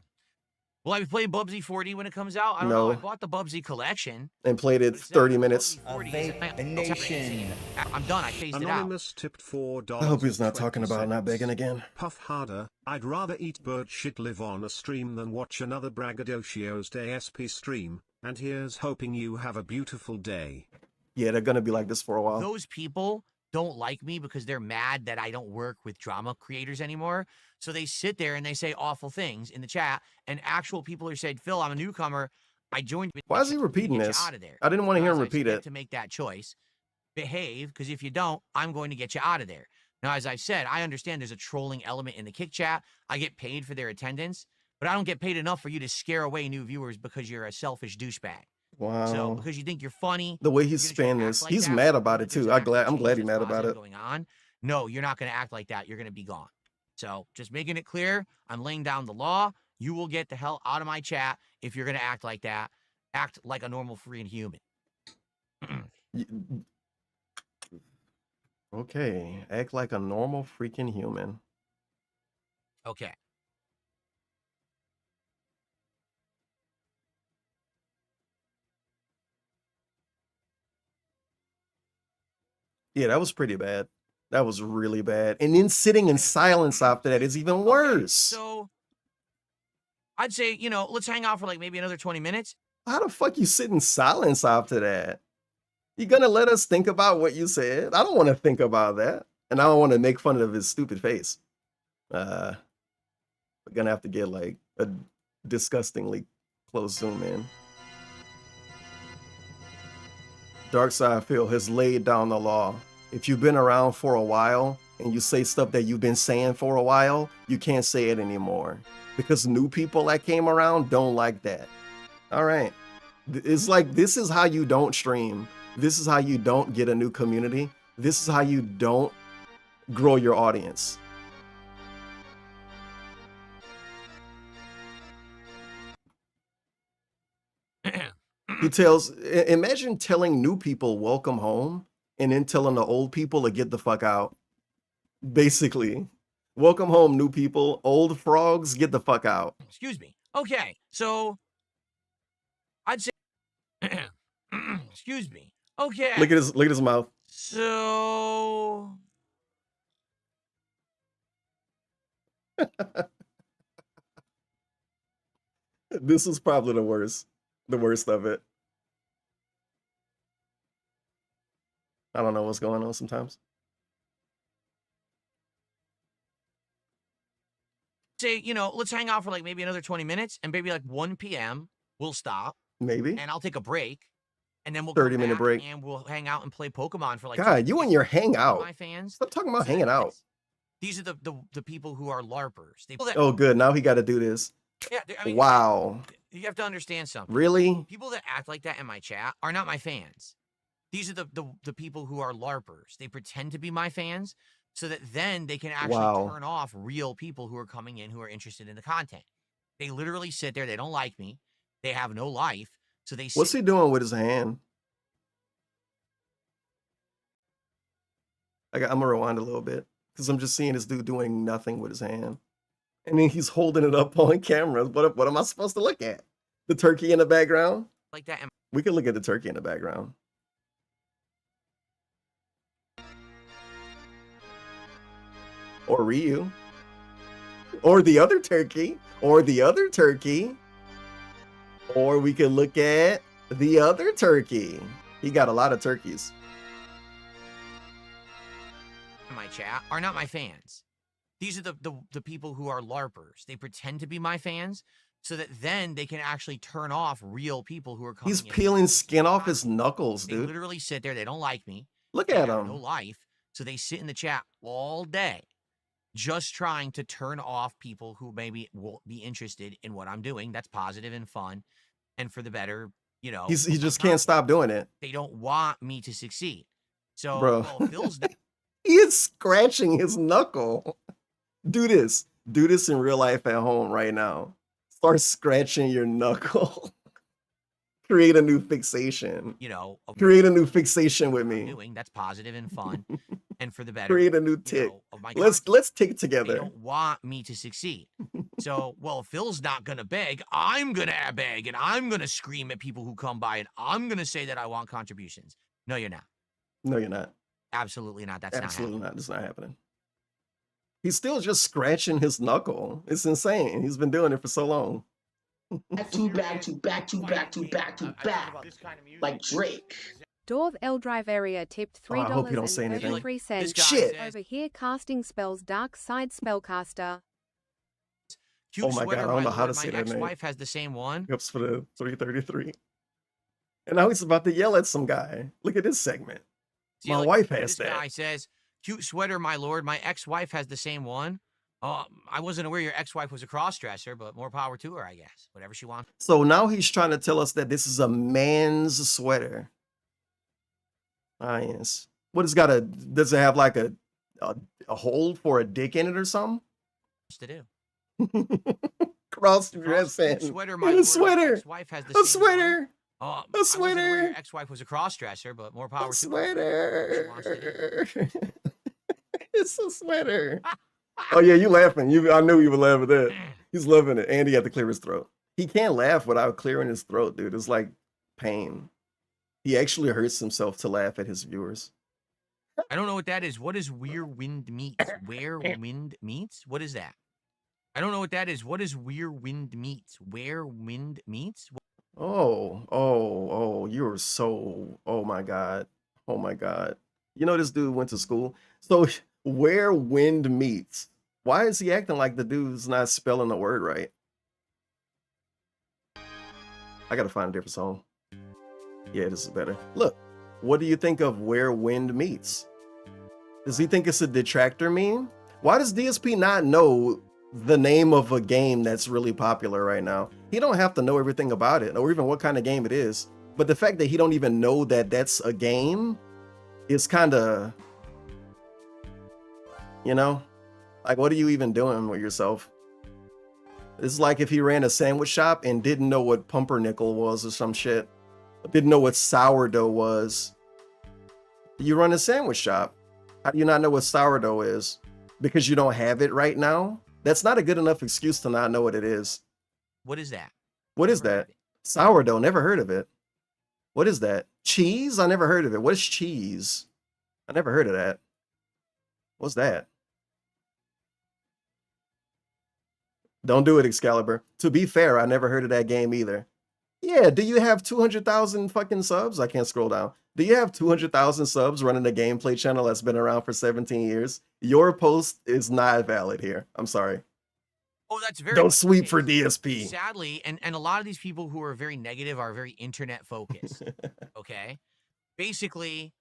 Will I be playing Bubsy 40 when it comes out? I don't know. I No. bought the Bubsy collection. And played it but it's 30 never minutes. Bubsy 40. Nation. I'm done. I phased it out. Anonymous tipped $4. I hope he's not talking about not begging again. Puff harder. I'd rather eat bird shit live on a stream than watch another Braggadocio's DSP stream. And here's hoping you have a beautiful day. Yeah, they're gonna be like this for a while. Those people don't like me because they're mad that I don't work with drama creators anymore. So they sit there and they say awful things in the chat. And actual people are saying, Phil, I'm a newcomer. I joined. Why is he repeating get this? You out of there. I didn't want to hear him Because I repeat expect it. to make that choice. Behave, because if you don't, I'm going to get you out of there. Now, as I've said, I understand there's a trolling element in the kick chat. I get paid for their attendance, but I don't get paid enough for you to scare away new viewers because you're a selfish douchebag. Wow. So because you think you're funny, The way he's you're gonna try to spanned act this, like he's that, mad but about it there's too. an I'm actual glad change he's that's mad about positive it. going on. No, you're not going to act like that. You're going to be gone. So just making it clear, I'm laying down the law. You will get the hell out of my chat if you're going to act like that. Act like a normal freaking human. Okay, act like a normal freaking human. Okay. Yeah, that was pretty bad. That was really bad. And then sitting in silence after that is even worse. So I'd say, let's hang out for like maybe another 20 minutes. How the fuck you sit in silence after that? You gonna let us think about what you said? I don't want to think about that. And I don't want to make fun of his stupid face. We're gonna have to get like a disgustingly close zoom in. Darkside Phil has laid down the law. If you've been around for a while and you say stuff that you've been saying for a while, you can't say it anymore. Because new people that came around don't like that. All right. It's like, this is how you don't stream. This is how you don't get a new community. This is how you don't grow your audience. He tells, imagine telling new people welcome home and then telling the old people to get the fuck out. Basically, Welcome home, new people. Old frogs, get the fuck out. Excuse me. Okay, so I'd say excuse me. Okay. Look at his mouth. So This is probably the worst of it. I don't know what's going on sometimes. say, you know, let's hang out for like maybe another 20 minutes and maybe like 1 p.m. we'll stop. Maybe. And I'll take a break. And then we'll 30-minute break. And we'll hang out and play Pokemon for like God, you and your hangout. My fans. Stop talking about hanging out. These are the people who are LARPers. Oh, good. Now he got to do this. Yeah, I mean, wow. You have to understand something. Really? People that act like that in my chat are not my fans. These are the people who are LARPers. They pretend to be my fans so that then they can actually turn off real people who are coming in who are interested in the content. They literally sit there. They don't like me. They have no life. So they What's he doing with his hand? I'm going to rewind a little bit because I'm just seeing this dude doing nothing with his hand. And then he's holding it up on camera. What am I supposed to look at? The turkey in the background? Like that. We could look at the turkey in the background. Or Ryu. Or the other turkey. Or the other turkey. Or we could look at the other turkey. He got a lot of turkeys. My chat are not my fans. These are the people who are LARPers. They pretend to be my fans so that then they can actually turn off real people who are coming in. He's peeling skin off his knuckles, dude. They literally sit there. They don't like me. Look they at have him. No life. So they sit in the chat all day just trying to turn off people who maybe won't be interested in what I'm doing. That's positive and fun and for the better, you know. He just can't stop doing it. They don't want me to succeed. So, bro, well, Phil's he is scratching his knuckle. Do this. Do this in real life at home right now. Start scratching your knuckle. Create a new fixation. You know, create a new fixation with me. Doing that's positive and fun, and for the better. Create a new tick. You know, let's tick together. They don't want me to succeed. So, well, Phil's not gonna beg. I'm gonna beg, and I'm gonna scream at people who come by, and I'm gonna say that I want contributions. No, you're not. No, you're not. Absolutely not. That's absolutely not. It's not happening. He's still just scratching his knuckle. It's insane. He's been doing it for so long. Back to back to back to back to back to back, like Drake. Dorv L Drive Area tipped $3.33. Shit. Over here casting spells Dark Side Spellcaster. Oh my god, I don't know how to say that name. My ex-wife has the same one. Ups for the 333. And now he's about to yell at some guy. Look at this segment. See, my like, wife has this that. Guy says, "Cute sweater, my lord. My ex-wife has the same one." I wasn't aware your ex-wife was a cross-dresser, but more power to her, I guess. Whatever she wants. So now he's trying to tell us that this is a man's sweater. Ah, yes. What it's got does it have like a hole for a dick in it or something? What's to do? Cross-dressing. Sweater, my sweater. Ex-wife has the a sweater. A sweater. Your ex-wife was a cross-dresser, but more power to her. Sweater. It's a sweater. Oh yeah, you laughing. I knew you were laughing at that. He's loving it. And he had to clear his throat. He can't laugh without clearing his throat, dude. It's like pain. He actually hurts himself to laugh at his viewers. I don't know what that is. What is Where Wind Meets? Where Wind Meets? What is that? I don't know what that is. What is Where Wind Meets? Where Wind Meets? Oh, you're so, oh my God. Oh my God. You know, this dude went to school. So Where Wind Meets. Why is he acting like the dude's not spelling the word right? I gotta find a different song. Yeah, this is better. Look, what do you think of Where Wind Meets? Does he think it's a detractor meme? Why does DSP not know the name of a game that's really popular right now? He don't have to know everything about it or even what kind of game it is. But the fact that he don't even know that that's a game is kind of, you know, like, what are you even doing with yourself? It's like if he ran a sandwich shop and didn't know what pumpernickel was or some shit. Didn't know what sourdough was. You run a sandwich shop. How do you not know what sourdough is? because you don't have it right now, that's not a good enough excuse to not know what it is. What is that? What is that? Sourdough, never heard of it. What is that? Cheese? I never heard of it. What is cheese? I never heard of that. What's that? Don't do it, Excalibur. To be fair, I never heard of that game either. Yeah, do you have 200,000 fucking subs? I can't scroll down. Do you have 200,000 subs running a gameplay channel that's been around for 17 years? Your post is not valid here. I'm sorry. Oh, that's very. Don't sweep for DSP. Sadly, and a lot of these people who are very negative are very internet focused. Okay, basically,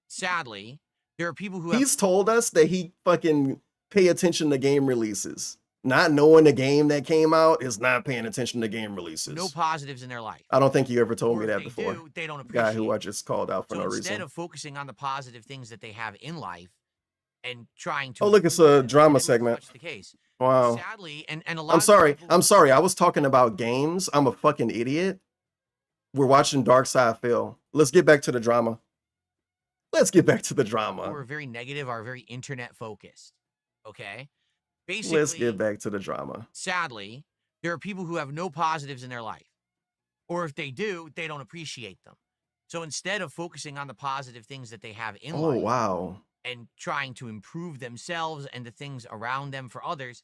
sadly, there are people who He's told us that he fucking pay attention to game releases. Not knowing the game that came out is not paying attention to game releases. no positives in their life. I don't think you ever told Or me if that they before. do, they don't appreciate Guy who I it. just called out for So no instead reason. of focusing on the positive things that they have in life and trying to Oh, look, it's improve a them, drama that's very segment. much the case. Wow. Sadly, and a lot I'm of sorry. people- I'm sorry. I was talking about games. I'm a fucking idiot. We're watching Dark Side Phil. Let's get back to the drama. Let's get back to the who drama. are very negative are very internet focused. Okay, Let's basically, get back to the drama. sadly, there are people who have no positives in their life. Or if they do, they don't appreciate them. So instead of focusing on the positive things that they have in Oh, life wow. and trying to improve themselves and the things around them for others,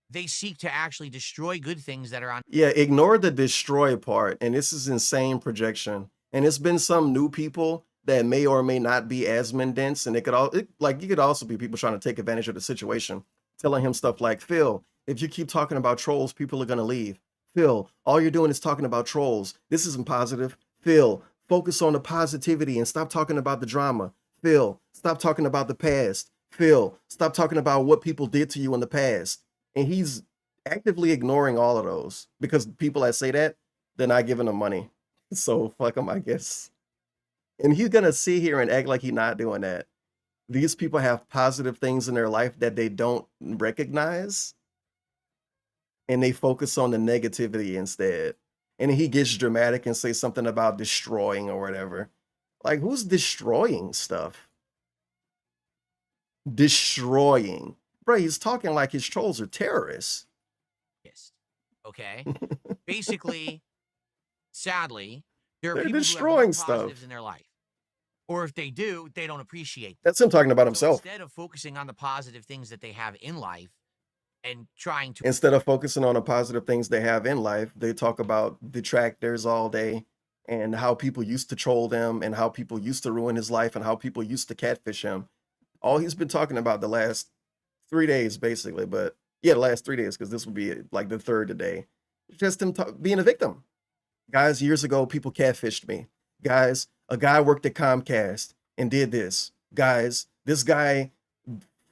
they seek to actually destroy good things that are on. Yeah, ignore the destroy part. And this is insane projection. And it's been some new people that may or may not be admin dense. And it could you could also be people trying to take advantage of the situation, telling him stuff like, Phil, if you keep talking about trolls, people are going to leave. Phil, all you're doing is talking about trolls. This isn't positive. Phil, focus on the positivity and stop talking about the drama. Phil, stop talking about the past. Phil, stop talking about what people did to you in the past. And he's actively ignoring all of those because people that say that, they're not giving him money. So fuck him, I guess. And he's going to sit here and act like he's not doing that. These people have positive things in their life that they don't recognize. And they focus on the negativity instead. And he gets dramatic and say something about destroying or whatever. Like, who's destroying stuff? Destroying. Bro, he's talking like his trolls are terrorists. Okay, basically, sadly, there are They're people destroying who have no stuff. positives in their life. Or if they do, they don't appreciate them. That's him talking about So himself. instead of focusing on the positive things that they have in life and trying to Instead of focusing on the positive things they have in life, they talk about detractors all day and how people used to troll them and how people used to ruin his life and how people used to catfish him. All he's been talking about the last 3 days, basically. But yeah, the last 3 days, because this would be like the third today. Just him being a victim. Guys, years ago, people catfished me. Guys, a guy worked at Comcast and did this. Guys, this guy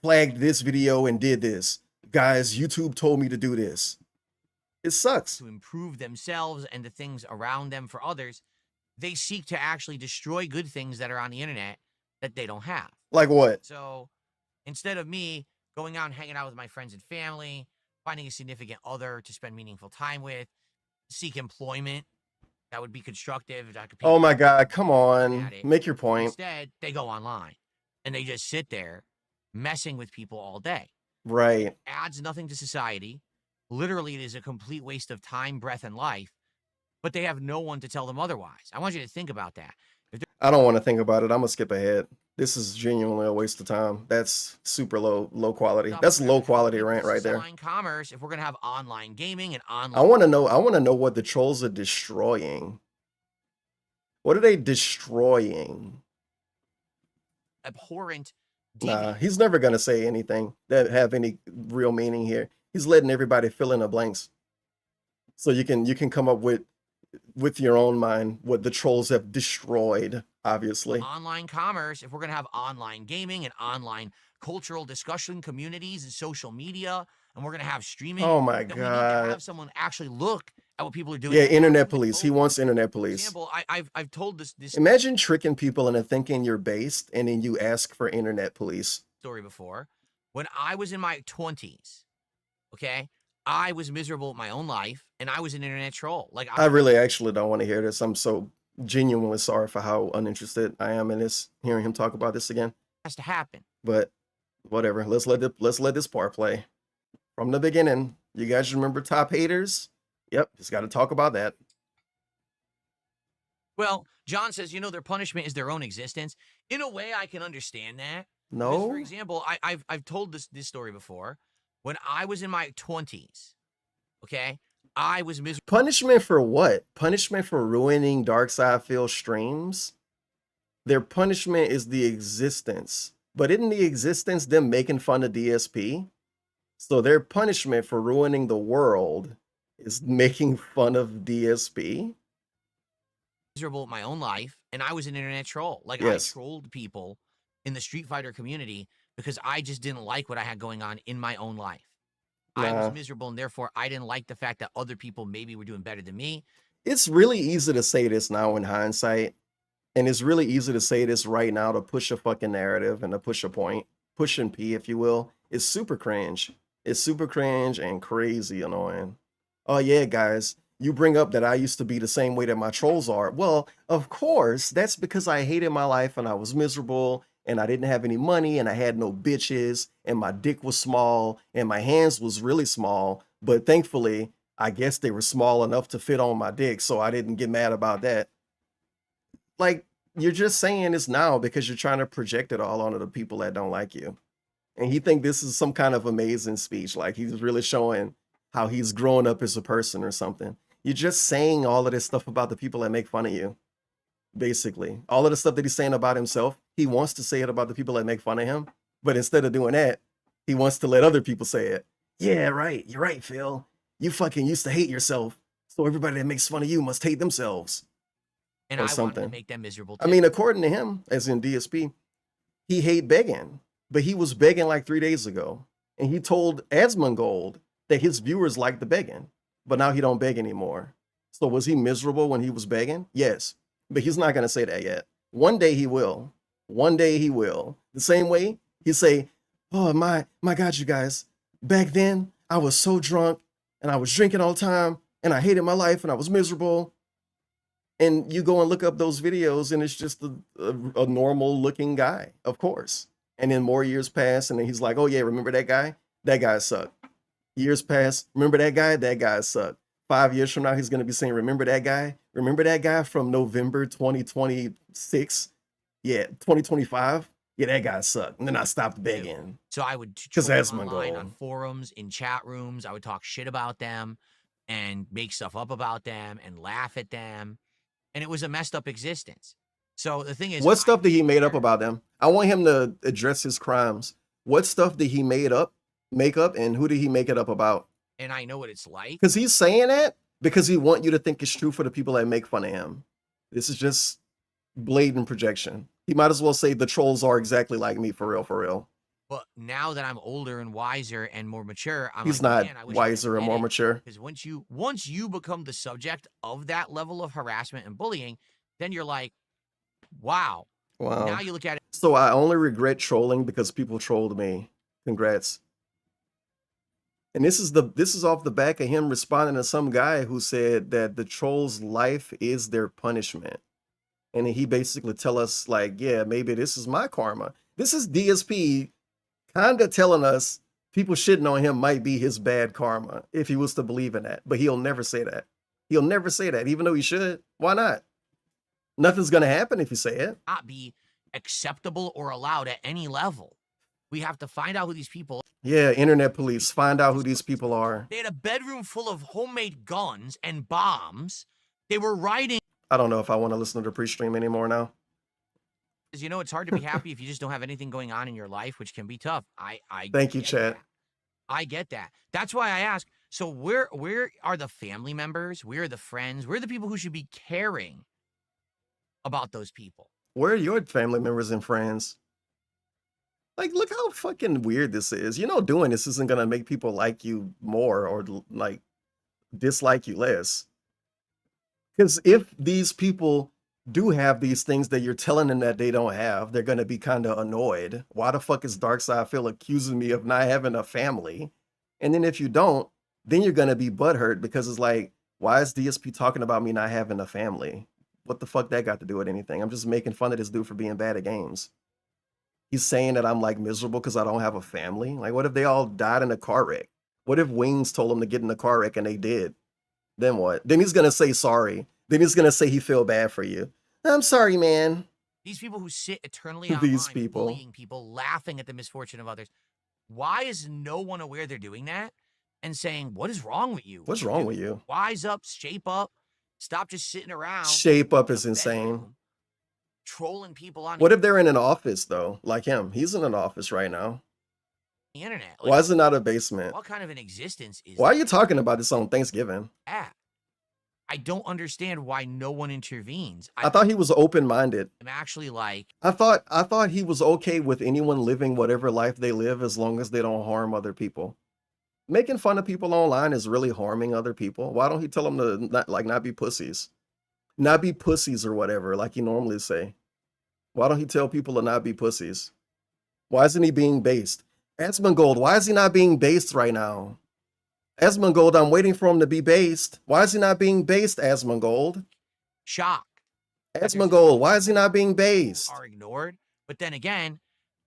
flagged this video and did this. Guys, YouTube told me to do this. It sucks. to improve themselves and the things around them for others, they seek to actually destroy good things that are on the internet that they don't have. Like what? So instead of me going out and hanging out with my friends and family, finding a significant other to spend meaningful time with, seek employment that would be constructive. That could Oh my God, come at on. it. Make your point. Instead, they go online and they just sit there messing with people all day. Right. Adds nothing to society. Literally, it is a complete waste of time, breath, and life. But they have no one to tell them otherwise. I want you to think about that. I don't want to think about it. I'm gonna skip ahead. This is genuinely a waste of time. That's super low quality. That's low quality rant right there. Online commerce, if we're gonna have online gaming and online, I want to know what the trolls are destroying. What are they destroying? abhorrent, Nah, he's never gonna say anything that have any real meaning here. He's letting everybody fill in the blanks. So you can come up with your own mind what the trolls have destroyed, obviously. online commerce, if we're gonna have online gaming and online cultural discussion communities and social media, and we're gonna have streaming. Oh my then we need to God. have someone actually look at what people are doing. Yeah, internet police. He wants internet For police. example, I've told this Imagine tricking people into thinking you're based and then you ask for internet police. story before. When I was in my 20s, okay, I was miserable in my own life, and I was an internet troll. Like I really actually don't want to hear this. I'm so genuinely sorry for how uninterested I am in this, hearing him talk about this again. has to happen. But Whatever. Let's let this part play from the beginning. You guys remember top haters? Yep, just got to talk about that. Well, John says, their punishment is their own existence. In a way, I can understand that. No. Because, for example, I've told this story before. When I was in my 20s, okay, I was miserable. Punishment for what? Punishment for ruining Darkside Phil streams? Their punishment is the existence. But isn't the existence them making fun of DSP? So their punishment for ruining the world is making fun of DSP? Miserable my own life, and I was an internet troll. Like, yes. I trolled people in the Street Fighter community because I just didn't like what I had going on in my own life. Nah. I was miserable, and therefore I didn't like the fact that other people maybe were doing better than me. It's really easy to say this now in hindsight, and it's really easy to say this right now to push a fucking narrative and to push a point. Push and P, if you will. It's super cringe. It's super cringe and crazy annoying. Oh yeah, guys. You bring up that I used to be the same way that my trolls are. Well, of course, that's because I hated my life and I was miserable and I didn't have any money and I had no bitches and my dick was small and my hands was really small. But thankfully, I guess they were small enough to fit on my dick, so I didn't get mad about that. Like, you're just saying this now because you're trying to project it all onto the people that don't like you. And he think this is some kind of amazing speech, like he's really showing how he's grown up as a person or something. You're just saying all of this stuff about the people that make fun of you. Basically, all of the stuff that he's saying about himself, he wants to say it about the people that make fun of him. But instead of doing that, he wants to let other people say it. Yeah, right. You're right, Phil. You fucking used to hate yourself. So everybody that makes fun of you must hate themselves. And or I something. wanted to make them miserable too. I mean, according to him, as in DSP, he hate begging. But he was begging like 3 days ago. And he told Asmongold that his viewers like the begging. But now he don't beg anymore. So was he miserable when he was begging? Yes. But he's not going to say that yet. One day he will. One day he will. The same way he say, oh my God, you guys. Back then, I was so drunk and I was drinking all the time and I hated my life and I was miserable. And you go and look up those videos and it's just a normal looking guy, of course. And then more years pass and then he's like, oh yeah, remember that guy? That guy sucked. Years pass. Remember that guy? That guy sucked. 5 years from now, he's going to be saying, remember that guy? Remember that guy from November 2026? Yeah, 2025? Yeah, that guy sucked. And then I stopped begging. So I would Because that's my online goal. on forums, in chat rooms. I would talk shit about them and make stuff up about them and laugh at them. And it was a messed up existence. So the thing is, what stuff did he made up about them? I want him to address his crimes. What stuff did he make up, and who did he make it up about? And I know what it's like. Because he's saying that because he want you to think it's true for the people that make fun of him. This is just blatant projection. He might as well say the trolls are exactly like me, for real, for real. But now that I'm older and wiser and more mature, He's like, not man, I wish wiser and more mature. Because once you become the subject of that level of harassment and bullying, then you're like, wow. Wow. Now you look at it. So I only regret trolling because people trolled me. Congrats. And this is off the back of him responding to some guy who said that the troll's life is their punishment. And he basically tell us like, yeah, maybe this is my karma. This is DSP kind of telling us people shitting on him might be his bad karma if he was to believe in that. But he'll never say that. He'll never say that, even though he should. Why not? Nothing's going to happen if you say it. Not be acceptable or allowed at any level. We have to find out who these people are. Yeah, internet police, find out who these people are. They had a bedroom full of homemade guns and bombs. They were riding. I don't know if I want to listen to the pre-stream anymore now. You know, it's hard to be happy if you just don't have anything going on in your life, which can be tough. Thank you, Chad. I get that. That's why I ask. So where are the family members? Where are the friends? Where are the people who should be caring about those people? Where are your family members and friends? Like, look how fucking weird this is. You know, doing this isn't going to make people like you more or like dislike you less. Because if these people do have these things that you're telling them that they don't have, they're going to be kind of annoyed. Why the fuck is Darkside Phil accusing me of not having a family? And then if you don't, then you're going to be butthurt because it's like, why is DSP talking about me not having a family? What the fuck that got to do with anything? I'm just making fun of this dude for being bad at games. He's saying that I'm like miserable because I don't have a family. Like, what if they all died in a car wreck? What if Wings told him to get in a car wreck and they did? Then what? Then he's gonna say sorry. Then he's gonna say he feel bad for you. I'm sorry, man. These people who sit eternally online, These people. bullying people, laughing at the misfortune of others. Why is no one aware they're doing that and saying, what is wrong with you? What's wrong with you? Wise up, shape up, stop just sitting around. Shape up in a is insane. bedroom, trolling people on What if they're in an office though? Like him. He's in an office right now. the internet. Why is it not a basement? What kind of an existence is Why are you talking about this on Thanksgiving? that? I don't understand why no one intervenes. I thought he was open-minded. I'm actually like, I thought he was okay with anyone living whatever life they live as long as they don't harm other people. Making fun of people online is really harming other people. Why don't he tell them to not be pussies? Not be pussies or whatever, like he normally say. Why don't he tell people to not be pussies? Why isn't he being based? Asmongold, why is he not being based right now? Asmongold, I'm waiting for him to be based. Why is he not being based, Asmongold? shock. Asmongold, why is he not being based? Are ignored. But then again,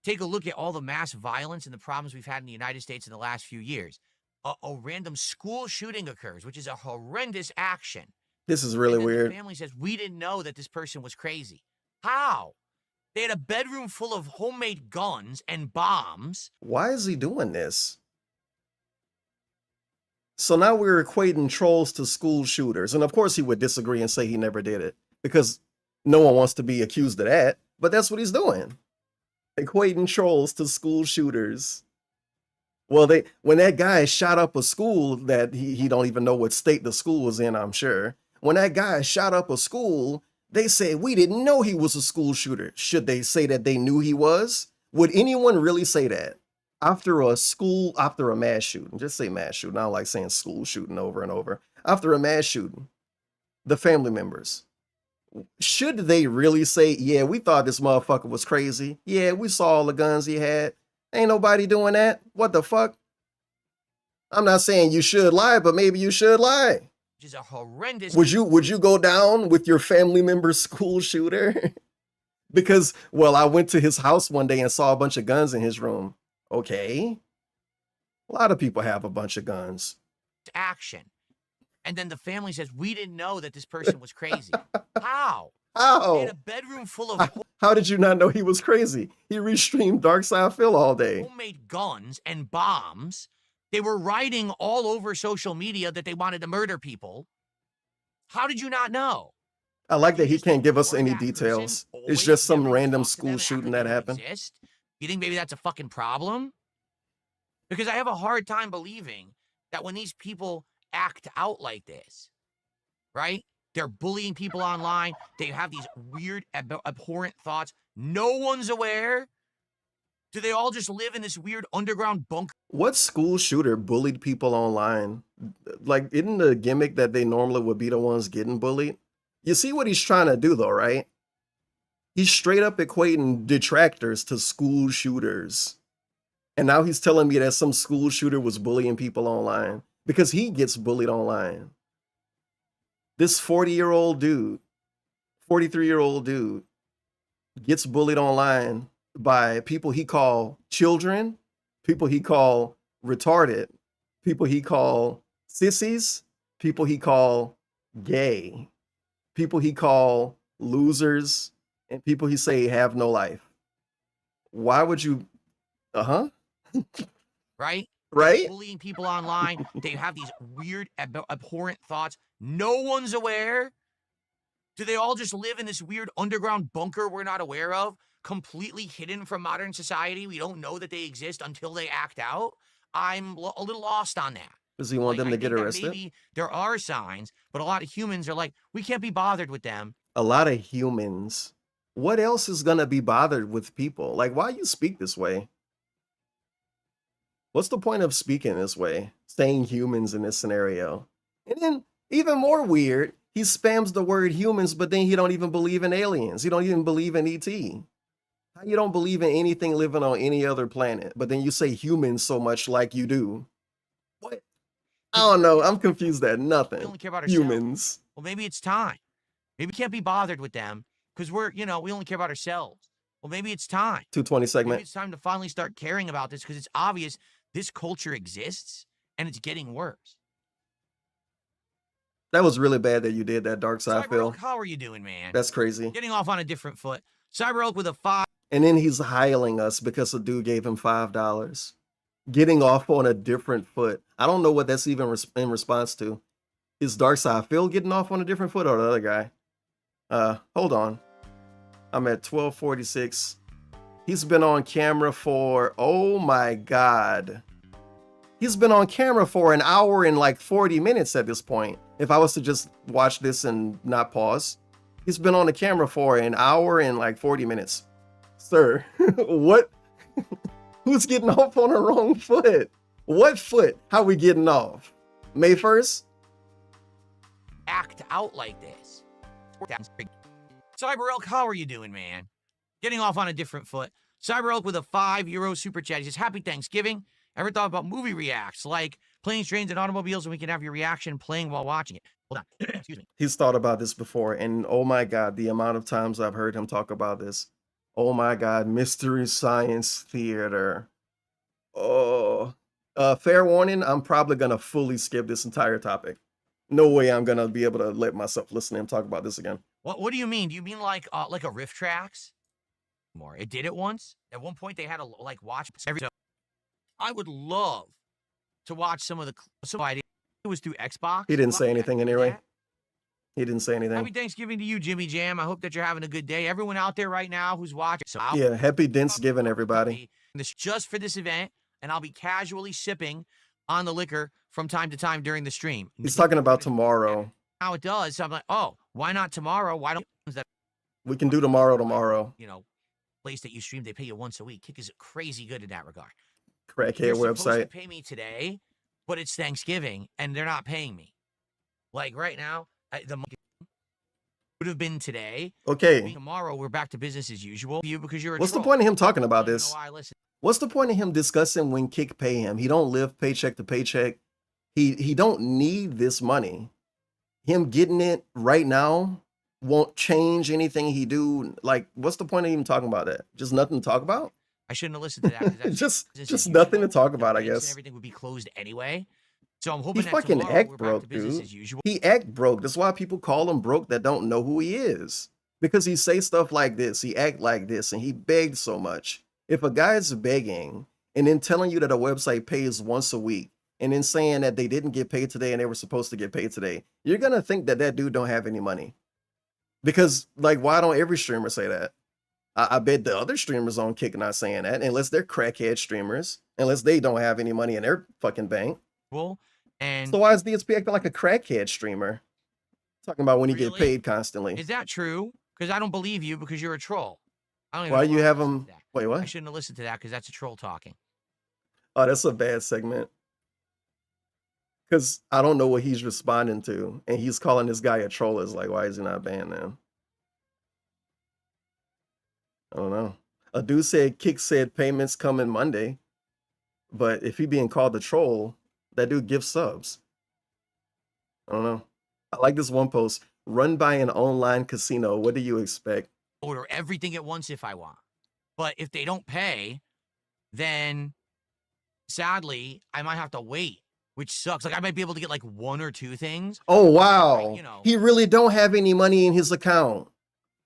take a look at all the mass violence and the problems we've had in the United States in the last few years. A random school shooting occurs, which is a horrendous action. This is really And then weird. The family says, we didn't know that this person was crazy. How? They had a bedroom full of homemade guns and bombs. Why is he doing this? So now we're equating trolls to school shooters. And of course he would disagree and say he never did it because no one wants to be accused of that. But that's what he's doing. Equating trolls to school shooters. Well, when that guy shot up a school that he don't even know what state the school was in, I'm sure. When that guy shot up a school, they said, we didn't know he was a school shooter. Should they say that they knew he was? Would anyone really say that? After a mass shooting, just say mass shooting. I don't like saying school shooting over and over. After a mass shooting, the family members, should they really say, yeah, we thought this motherfucker was crazy. Yeah, we saw all the guns he had. Ain't nobody doing that. What the fuck? I'm not saying you should lie, but maybe you should lie. Which is a horrendous. Would you go down with your family member's school shooter? Because, well, I went to his house one day and saw a bunch of guns in his room. Okay. A lot of people have a bunch of guns. Action. And then the family says, we didn't know that this person was crazy. How? How? They had a bedroom full of How did you not know he was crazy? He restreamed Dark Side Phil all day. homemade guns and bombs. They were writing all over social media that they wanted to murder people. How did you not know? I like that he can't give us Or any that person details. It's always just some never random talk to school them shooting after that they happened. exist? You think maybe that's a fucking problem? Because I have a hard time believing that when these people act out like this, right? They're bullying people online. They have these weird, abhorrent thoughts. No one's aware. Do they all just live in this weird underground bunker? What school shooter bullied people online? Like, isn't the gimmick that they normally would be the ones getting bullied? You see what he's trying to do though, right? He's straight up equating detractors to school shooters. And now he's telling me that some school shooter was bullying people online because he gets bullied online. This 40-year-old dude, 43-year-old dude gets bullied online by people he call children, people he call retarded, people he call sissies, people he call gay, people he call losers, and people he say have no life. Why would you, Right? right? Bullying people online. They have these weird, abhorrent thoughts. No one's aware. Do they all just live in this weird underground bunker we're not aware of? Completely hidden from modern society? We don't know that they exist until they act out? I'm a little lost on that. Does he want them to I get think that arrested? Maybe there are signs, but a lot of humans are like, we can't be bothered with them. A lot of humans. What else is gonna be bothered with people? Like, why you speak this way? What's the point of speaking this way? Saying humans in this scenario. And then, even more weird, he spams the word humans, but then he don't even believe in aliens. He don't even believe in ET. How you don't believe in anything living on any other planet, but then you say humans so much like you do? What? I don't know. I'm confused at nothing. We only care about ourselves. Humans. Well, maybe it's time. Maybe we can't be bothered with them because we only care about ourselves. Well, maybe it's time. 220 segment. Maybe it's time to finally start caring about this because it's obvious this culture exists and it's getting worse. That was really bad that you did that, Dark Side Phil. How are you doing, man? That's crazy. Getting off on a different foot. Cyber Oak with a 5. And then he's hiling us because a dude gave him $5. Getting off on a different foot. I don't know what that's even in response to. Is Dark Side Phil getting off on a different foot or the other guy? Hold on. I'm at 1246. He's been on camera for, oh my God. He's been on camera for an hour and like 40 minutes at this point. If I was to just watch this and not pause. He's been on the camera for an hour and like 40 minutes. Sir, what? Who's getting off on the wrong foot? What foot? How we getting off? May 1st? Act out like this. Cyber Elk, how are you doing, man? Getting off on a different foot. Cyber Elk with a €5 super chat. He says, Happy Thanksgiving. Ever thought about movie reacts like planes, trains, and automobiles, and we can have your reaction playing while watching it? Hold on. Excuse me. He's thought about this before, and oh my God, the amount of times I've heard him talk about this. Oh my God, Mystery Science Theater. Oh, fair warning, I'm probably gonna fully skip this entire topic. No way I'm gonna be able to let myself listen to him talk about this again. What do you mean? Do you mean like a riff tracks? More. It did it once. At one point, they had to like watch every. I would love to watch some of the. It was through Xbox. He didn't say anything anyway. He didn't say anything. Happy Thanksgiving to you, Jimmy Jam. I hope that you're having a good day. Everyone out there right now who's watching. So yeah, happy Thanksgiving, everybody. This just for this event, and I'll be casually sipping on the liquor from time to time during the stream. He's talking about tomorrow. How it does. So I'm like, oh, why not tomorrow? Why don't that? We can do tomorrow. You know, place that you stream, they pay you once a week. Kick is crazy good in that regard. Crackhead website. Supposed to pay me today, but it's Thanksgiving and they're not paying me. Like right now, the would have been today. Okay. Tomorrow we're back to business as usual. You because you're. What's the point of him talking about this? What's the point of him discussing when Kick pay him? He don't live paycheck to paycheck. He don't need this money. Him getting it right now won't change anything he do. Like, what's the point of even talking about that? Just nothing to talk about? I shouldn't have listened to that. just nothing to talk about, I guess. Everything would be closed anyway. So I'm hoping he that fucking act broke, dude. He act broke. That's why people call him broke that don't know who he is. Because he say stuff like this, he act like this, and he begged so much. If a guy's begging and then telling you that a website pays once a week, and then saying that they didn't get paid today and they were supposed to get paid today, you're gonna think that that dude don't have any money. Because like, why don't every streamer say that? I bet the other streamers on Kick not saying that unless they're crackhead streamers, unless they don't have any money in their fucking bank. Well, and so why is DSP acting like a crackhead streamer? Talking about when you get paid constantly. Is that true? Because I don't believe you because you're a troll. I don't even why know you have him? Wait, what? I shouldn't have listened to that because that's a troll talking. Oh, that's a bad segment. Because I don't know what he's responding to, and he's calling this guy a troll. Is like, why is he not banned then? I don't know. A dude said Kick said payments coming Monday, but if he being called a troll, that dude gives subs. I don't know. I like this one post. Run by an online casino. What do you expect? Order everything at once if I want. But if they don't pay, then sadly, I might have to wait, which sucks. Like I might be able to get like one or two things. Oh, wow. Right, you know. He really don't have any money in his account.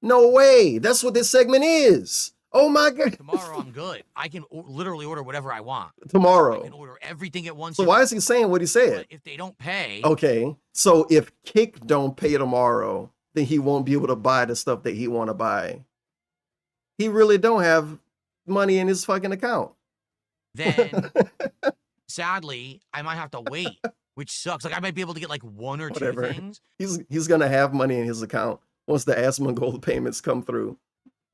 No way. That's what this segment is. Oh my God. Tomorrow I'm good. I can literally order whatever I want. Tomorrow. I can order everything at once. So why is he saying what he said? But if they don't pay. Okay. So if Kick don't pay tomorrow, then he won't be able to buy the stuff that he want to buy. He really don't have money in his fucking account. Then sadly, I might have to wait, which sucks. Like I might be able to get like one or two things. He's gonna have money in his account once the Asmongold Gold payments come through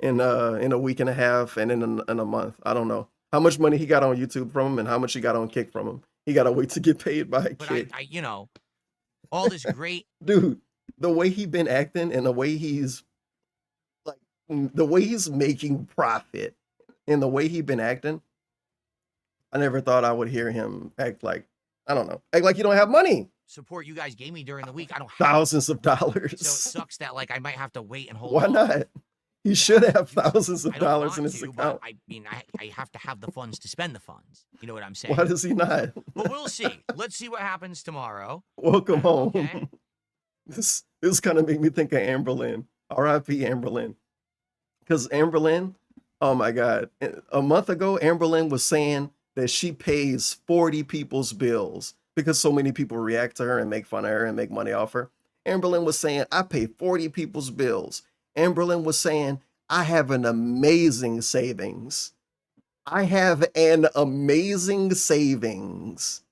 in a week and a half and in a month. I don't know how much money he got on YouTube from him and how much he got on Kick from him. He gotta wait to get paid by Kick. I you know, all this great dude, the way he been acting and the way he's like the way he's making profit and the way he been acting, I never thought I would hear him act like, I don't know, act like you don't have money. Support you guys gave me during the week. I don't have thousands of dollars. So it sucks that like I might have to wait and hold Why on. not? He should have thousands of I don't dollars want in his to, account. but I mean, I have to have the funds to spend the funds. You know what I'm saying? Why does he not? But we'll see. Let's see what happens tomorrow. Welcome home. Okay. This kind of made me think of Amberlynn. R.I.P. Amberlynn. Because Amberlynn, oh my God. A month ago, Amberlynn was saying that she pays 40 people's bills because so many people react to her and make fun of her and make money off her. Amberlynn was saying, I pay 40 people's bills. Amberlynn was saying, I have an amazing savings. I have an amazing savings.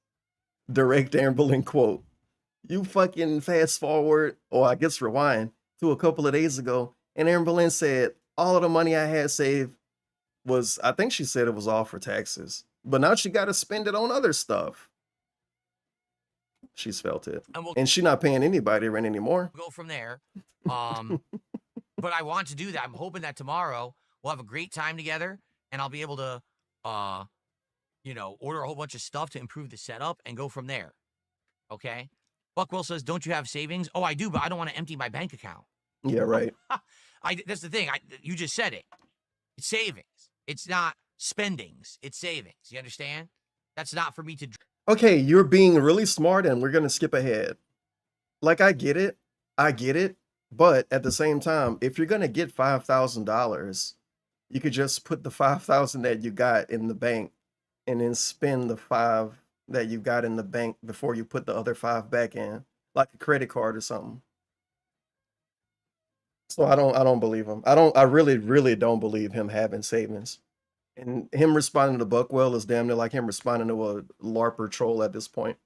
Direct Amberlynn quote. You fucking fast forward, or I guess rewind, to a couple of days ago, and Amberlynn said all of the money I had saved was, I think she said it was all for taxes. But now she got to spend it on other stuff. She's felt it. And she's not paying anybody rent anymore. Go from there. But I want to do that. I'm hoping that tomorrow we'll have a great time together, and I'll be able to, order a whole bunch of stuff to improve the setup and go from there. Okay? Buck Will says, don't you have savings? Oh, I do, but I don't want to empty my bank account. Yeah, right. That's the thing. You just said it. It's savings. It's not spendings. It's savings. You understand? That's not for me to... Okay, you're being really smart, and we're going to skip ahead. Like, I get it. But at the same time, if you're going to get $5,000, you could just put the $5,000 that you got in the bank and then spend the $5,000 that you got in the bank before you put the other $5,000 back in, like a credit card or something. So I don't believe him. I really don't believe him having savings. And him responding to Buckwell is damn near like him responding to a LARPer troll at this point.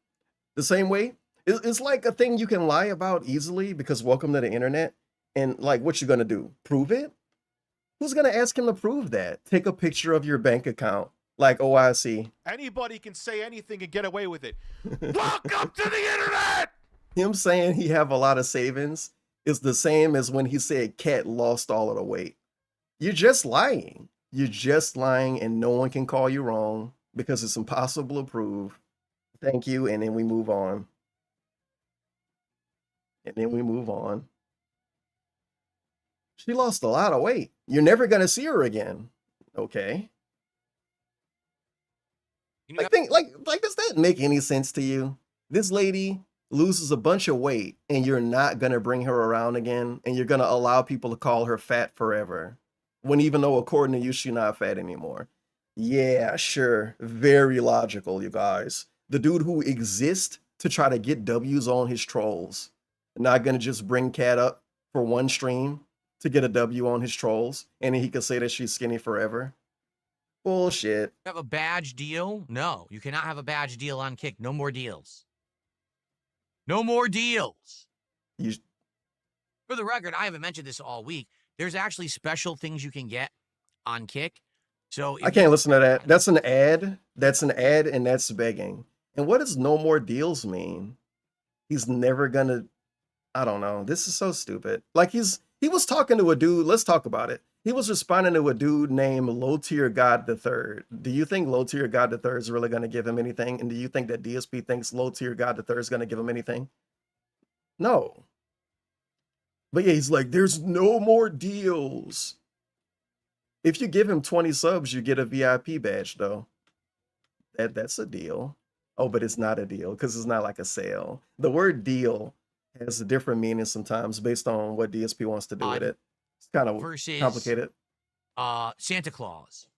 The same way, it's like a thing you can lie about easily because welcome to the internet. And like, what you gonna do? Prove it? Who's gonna ask him to prove that? Take a picture of your bank account. Like OIC. Anybody can say anything and get away with it. Welcome to the internet! Him saying he have a lot of savings is the same as when he said Cat lost all of the weight. You're just lying. You're just lying and no one can call you wrong because it's impossible to prove. Thank you, and then we move on. She lost a lot of weight. You're never gonna see her again. Okay. I think, like, does that make any sense to you? This lady loses a bunch of weight and you're not going to bring her around again and you're going to allow people to call her fat forever. When even though, according to you, she's not fat anymore. Yeah, sure. Very logical, you guys. The dude who exists to try to get W's on his trolls. Not going to just bring Cat up for one stream to get a W on his trolls and then he could say that she's skinny forever. Bullshit. Have a badge deal? No, you cannot have a badge deal on Kick. No more deals. No more deals. For the record, I haven't mentioned this all week. There's actually special things you can get on Kick. So I can't listen to that. That's an ad. That's an ad, and that's begging. And what does no more deals mean? He's never gonna. I don't know. This is so stupid. Like he was talking to a dude. Let's talk about it. He was responding to a dude named Low Tier God III. Do you think Low Tier God III is really going to give him anything? And do you think that DSP thinks Low Tier God III is going to give him anything? No. But yeah, he's like, there's no more deals. If you give him 20 subs, you get a VIP badge, though. That's a deal. Oh, but it's not a deal because it's not like a sale. The word deal has a different meaning sometimes based on what DSP wants to do with it. It's kind of complicated. Santa Claus.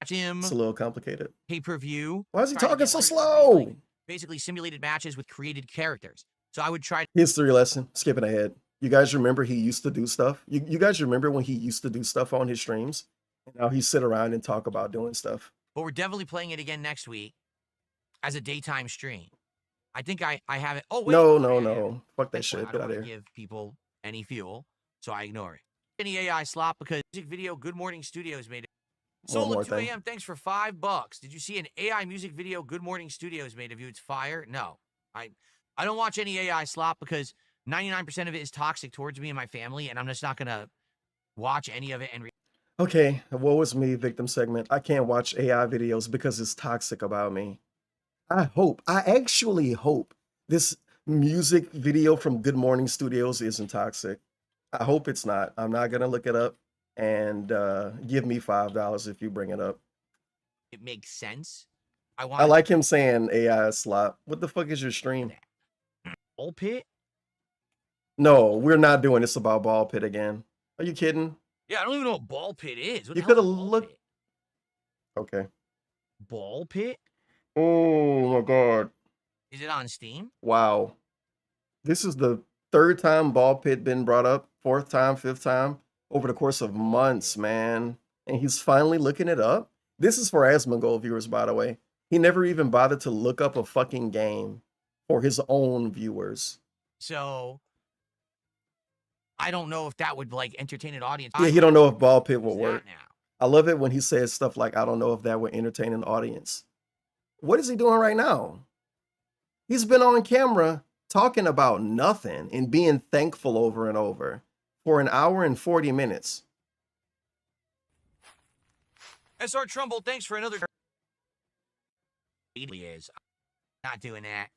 Him. It's a little complicated. Pay-per-view. Why is he talking so slow? Basically simulated matches with created characters. So I would try. History lesson. Skipping ahead. You guys remember he used to do stuff? You guys remember when he used to do stuff on his streams? And now he sit around and talk about doing stuff. But we're definitely playing it again next week as a daytime stream. I think I have it. Oh, wait. No. Fuck that shit. Get out of here. Give people any fuel, so I ignore it. Any AI slop because music video Good Morning Studios made it. Solo 2 a.m. Thanks for $5. Did you see an AI music video Good Morning Studios made of you? It's fire. No, I don't watch any AI slop because 99% of it is toxic towards me and my family, and I'm just not gonna watch any of it. And okay, woe is me, victim segment. I can't watch AI videos because it's toxic about me. I actually hope this music video from Good Morning Studios isn't toxic. I hope it's not. I'm not gonna look it up. and give me $5 if you bring it up. It makes sense. I like him saying AI is slop. What the fuck is your stream? Ball pit? No, we're not doing this about ball pit again. Are you kidding? Yeah, I don't even know what ball pit is. What You the hell could have is ball looked. pit? Okay. Ball pit? Oh my god. Is it on Steam? Wow. This is the third time ball pit been brought up, fourth time, fifth time over the course of months, man. And he's finally looking it up. This is for Asmongold viewers, by the way. He never even bothered to look up a fucking game for his own viewers. So I don't know if that would like entertain an audience. Yeah, he don't know if ball pit will Who's work. that now? I love it when he says stuff like, I don't know if that would entertain an audience. What is he doing right now? He's been on camera talking about nothing and being thankful over and over for an hour and 40 minutes. SR Trumbull, thanks for another. He is not doing that.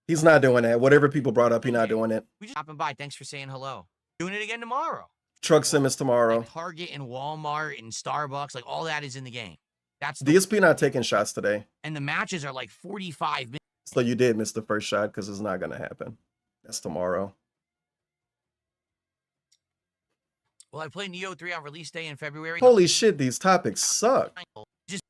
He's not doing that. Whatever people brought up, he's not doing it. We just stopping by. Thanks for saying hello. Doing it again tomorrow. Truck Simmons tomorrow. Like Target and Walmart and Starbucks, like all that is in the game. That's DSP not taking shots today. And the matches are like 45 minutes. So you did miss the first shot because it's not going to happen. That's tomorrow. Well, I played Neo 3 on release day in February. Holy shit, these topics suck.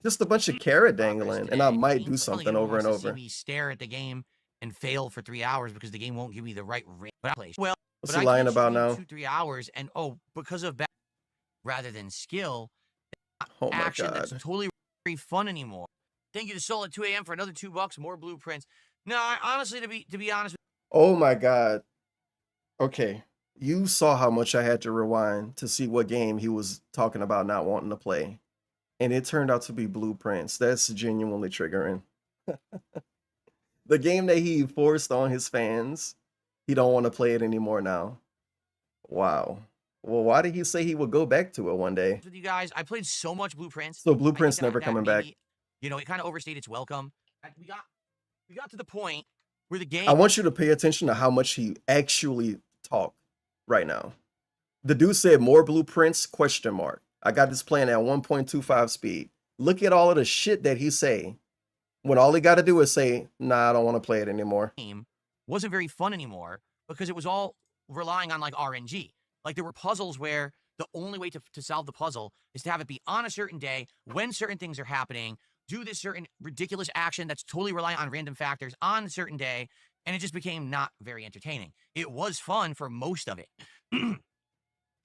Just a bunch of carrot dangling, and I might do something over and over. See me stare at the game and fail for 3 hours because the game won't give me the right place. Well, what's he lying about now? 2-3 hours, and because of rather than skill, Oh my action god, that's totally very fun anymore. Thank you to Soul at 2 a.m. for another $2. More blueprints. No, honestly, to be honest. Oh my god. Okay, you saw how much I had to rewind to see what game he was talking about not wanting to play, and it turned out to be Blueprints. That's genuinely triggering. The game that he forced on his fans, he don't want to play it anymore now. Wow. Well, why did he say he would go back to it one day? With you guys, I played so much Blueprints. So Blueprints never coming back. You know, it kind of overstayed its welcome. We got to the point where the game. I want you to pay attention to how much he actually talked right now. The dude said more Blueprints, question mark. I got this playing at 1.25 speed. Look at all of the shit that he say when all he got to do is say, nah, I don't want to play it anymore. Wasn't very fun anymore because it was all relying on like RNG. Like there were puzzles where the only way to solve the puzzle is to have it be on a certain day when certain things are happening, do this certain ridiculous action that's totally reliant on random factors on a certain day, and it just became not very entertaining. It was fun for most of it.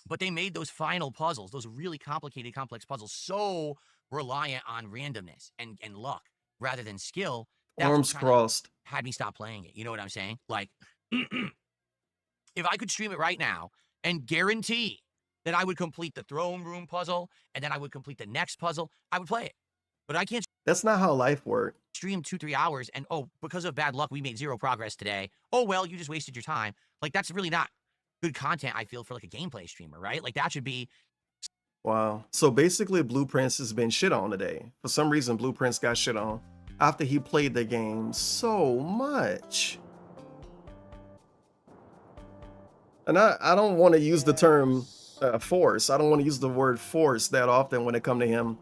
But they made those final puzzles, those really complicated, complex puzzles, so reliant on randomness and luck rather than skill. Arms crossed. Had me stop playing it. You know what I'm saying? Like, if I could stream it right now and guarantee that I would complete the throne room puzzle and then I would complete the next puzzle, I would play it. But I can't. That's not how life works. Stream 2-3 hours and because of bad luck, we made 0 progress today. Oh, well, you just wasted your time. Like, that's really not good content, I feel, for like a gameplay streamer, right? Like, that should be. Wow. So basically, Blueprints has been shit on today. For some reason, Blueprints got shit on after he played the game so much. And I don't want to use the term force. I don't want to use the word force that often when it come to him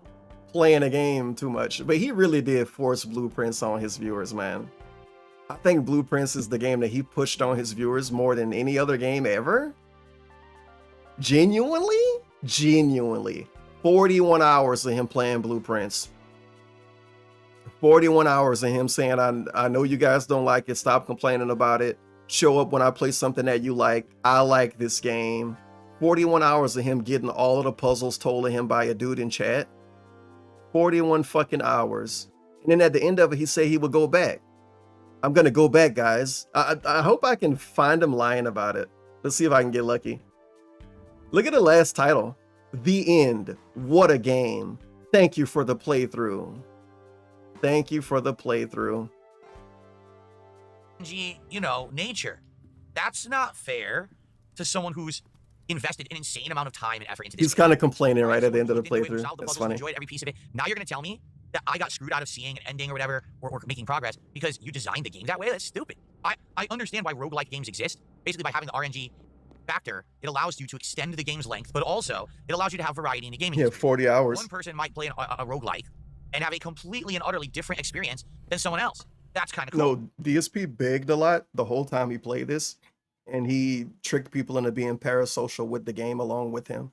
playing a game too much. But he really did force Blueprints on his viewers, man. I think Blueprints is the game that he pushed on his viewers more than any other game ever. Genuinely? Genuinely. 41 hours of him playing Blueprints. 41 hours of him saying, I know you guys don't like it. Stop complaining about it. Show up when I play something that you like. I like this game. 41 hours of him getting all of the puzzles told to him by a dude in chat. 41 fucking hours. And then at the end of it, he said he would go back. I'm going to go back, guys. I hope I can find him lying about it. Let's see if I can get lucky. Look at the last title. The End. What a game. Thank you for the playthrough. Thank you for the playthrough. You know, nature. That's not fair to someone who's invested an insane amount of time and effort into this. He's kind of complaining right at the end of the playthrough. That's funny. Enjoyed every piece of it. Now you're going to tell me that I got screwed out of seeing an ending or whatever, or making progress because you designed the game that way? That's stupid. I understand why roguelike games exist, basically by having the RNG factor, it allows you to extend the game's length, but also it allows you to have variety in the gaming. Yeah, 40 hours. One person might play a roguelike and have a completely and utterly different experience than someone else. That's kind of cool. No, DSP begged a lot the whole time he played this, and he tricked people into being parasocial with the game along with him.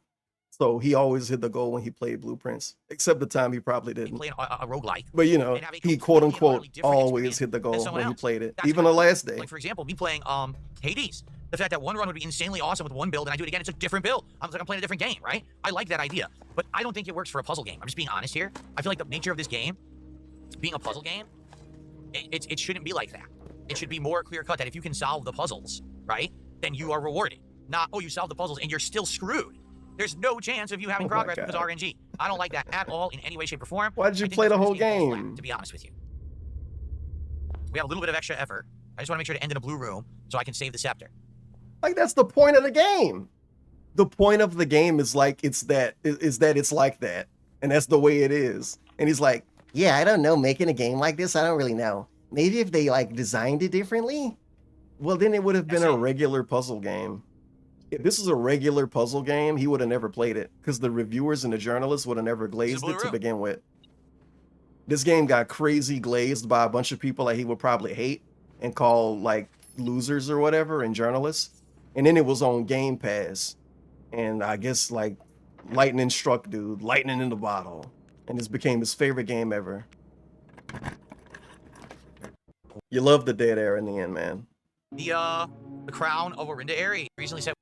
So he always hit the goal when he played Blueprints, except the time he probably didn't. Play a roguelike. But you know, he quote unquote always hit the goal when he played it, even the last day. Like for example, me playing Hades. The fact that one run would be insanely awesome with one build, and I do it again, it's a different build. I was like, I'm playing a different game, right? I like that idea, but I don't think it works for a puzzle game. I'm just being honest here. I feel like the nature of this game, being a puzzle game, it shouldn't be like that. It should be more clear cut that if you can solve the puzzles, right, then you are rewarded. Not, oh, you solved the puzzles and you're still screwed. There's no chance of you having progress because RNG. I don't like that at all in any way, shape, or form. Why did you play the whole game? Flat, to be honest with you. We have a little bit of extra effort. I just want to make sure to end in a blue room so I can save the scepter. Like, that's the point of the game. The point of the game is like, it's that it's like that. And that's the way it is. And he's like, yeah, I don't know, making a game like this, I don't really know. Maybe if they like designed it differently? well, then it would have been a regular puzzle game. If this is a regular puzzle game, he would have never played it because the reviewers and the journalists would have never glazed it to begin with. This game got crazy glazed by a bunch of people that he would probably hate and call like losers or whatever, and journalists. And then it was on Game Pass. And I guess like lightning struck dude, lightning in the bottle. And this became his favorite game ever. You love the dead air in the end, man. The crown of Orinda Airy recently said,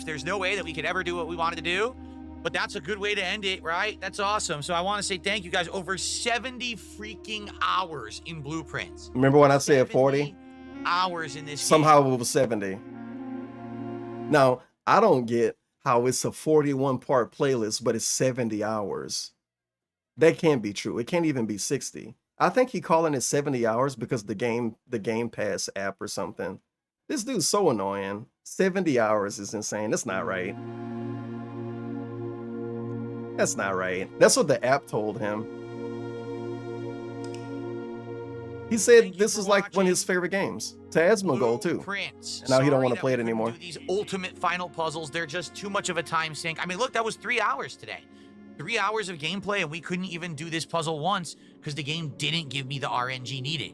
there's no way that we could ever do what we wanted to do, but that's a good way to end it, right? That's awesome. So I want to say thank you guys. Over 70 freaking hours in Blueprints. Remember when I said 40? Hours in this Somehow game. it was 70. Now, I don't get how it's a 41-part playlist, but it's 70 hours. That can't be true. It can't even be 60. I think he calling it 70 hours because the Game Pass app or something. This dude's so annoying. 70 hours is insane. That's not right. That's not right. That's what the app told him. He said this is like one of his favorite games. Thaaaaaaaaaanks goal too. Now he don't want to play it anymore. These ultimate final puzzles, they're just too much of a time sink. I mean, look, that was 3 hours today. 3 hours of gameplay, and we couldn't even do this puzzle once because the game didn't give me the RNG needed.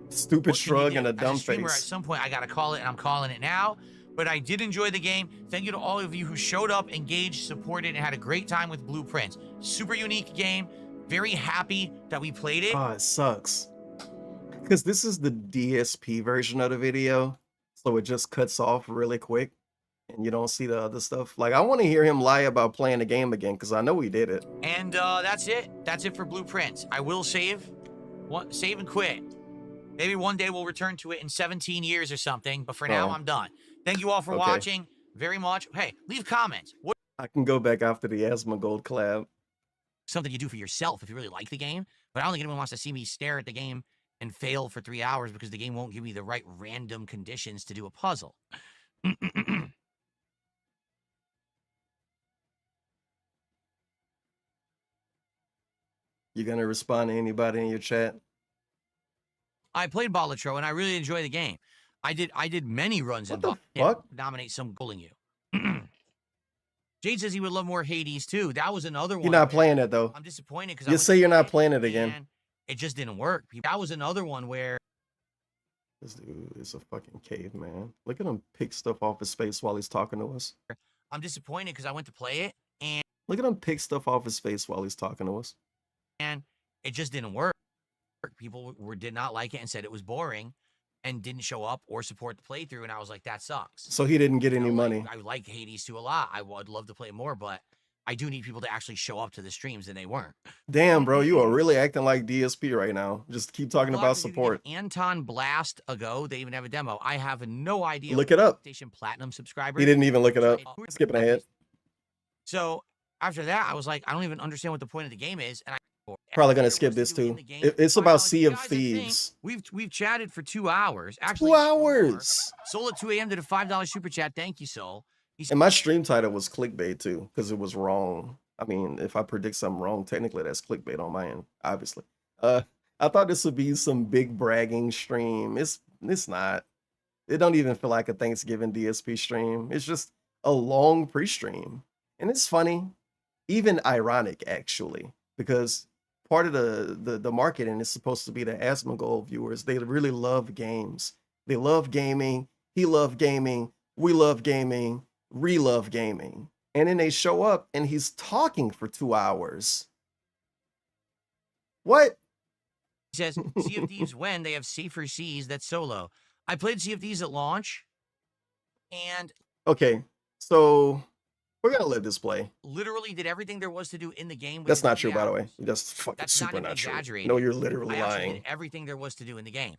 Stupid shrug and a dumb face. At some point, I gotta call it, and I'm calling it now. But I did enjoy the game. Thank you to all of you who showed up, engaged, supported, and had a great time with Blueprints. Super unique game. Very happy that we played it. Oh, it sucks. Because this is the DSP version of the video, so it just cuts off really quick, and you don't see the other stuff. Like, I want to hear him lie about playing the game again, because I know he did it. And that's it. That's it for Blueprints. I will save and quit. Maybe one day we'll return to it in 17 years or something, but for now, I'm done. Thank you all for watching very much. Hey, leave comments. What I can go back after the Asmongold collab. Something you do for yourself if you really like the game, but I don't think anyone wants to see me stare at the game and fail for 3 hours because the game won't give me the right random conditions to do a puzzle. You gonna respond to anybody in your chat? I played Balatro and I really enjoy the game. I did many runs in fuck? Nominate some goaling you. Jade says he would love more Hades too. That was another one. You're not playing it though. I'm disappointed because you say you're not playing it again. It just didn't work. That was another one where this dude is a fucking caveman. Look at him pick stuff off his face while he's talking to us. I'm disappointed because I went to play it and look at him pick stuff off his face while he's talking to us. And it just didn't work. People did not like it and said it was boring and didn't show up or support the playthrough. And I was like, that sucks. So he didn't get any money. I like Hades 2 a lot. I would love to play more, but I do need people to actually show up to the streams, and they weren't. Damn, bro, you are really acting like DSP right now. Just keep talking about support. Anton Blast ago, they even have a demo. I have no idea. Look it up. PlayStation Platinum subscriber. He didn't even look it up. Skipping ahead. So after that, I was like, I don't even understand what the point of the game is, and probably gonna skip this too. It's about Sea of Thieves. We've chatted for 2 hours. Actually, 2 hours. Soul at 2 a.m. did a $5 super chat. Thank you, Soul. And my stream title was clickbait too, because it was wrong. I mean, if I predict something wrong, technically that's clickbait on my end, obviously. I thought this would be some big bragging stream. It's not. It don't even feel like a Thanksgiving DSP stream. It's just a long pre-stream. And it's funny, even ironic actually, because part of the marketing is supposed to be the Asmongold viewers. They really love games. They love gaming. He loved gaming. We love gaming. Love gaming. And then they show up and he's talking for 2 hours. What? He says, Sea of Thieves when they have safer seas that's solo. I played Sea of Thieves at launch, and okay, so we're gonna let this play. Literally did everything there was to do in the game. That's not true, by the way. That's fucking super not true. No, you're literally lying. Did everything there was to do in the game.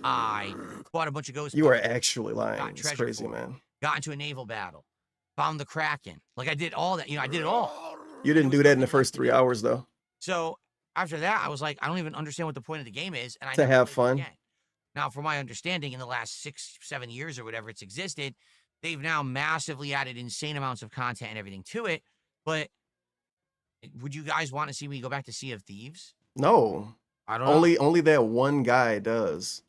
I bought a bunch of ghosts. You are actually lying. It's crazy, man. Got into a naval battle. Found the Kraken. Like, I did all that. You know, I did it all. You didn't do that in the first 3 hours, though. So after that, I was like, I don't even understand what the point of the game is. And I to have fun. Now, from my understanding, in the last 6-7 years or whatever it's existed, they've now massively added insane amounts of content and everything to it. But would you guys want to see me go back to Sea of Thieves? No. I don't know. Only that one guy does.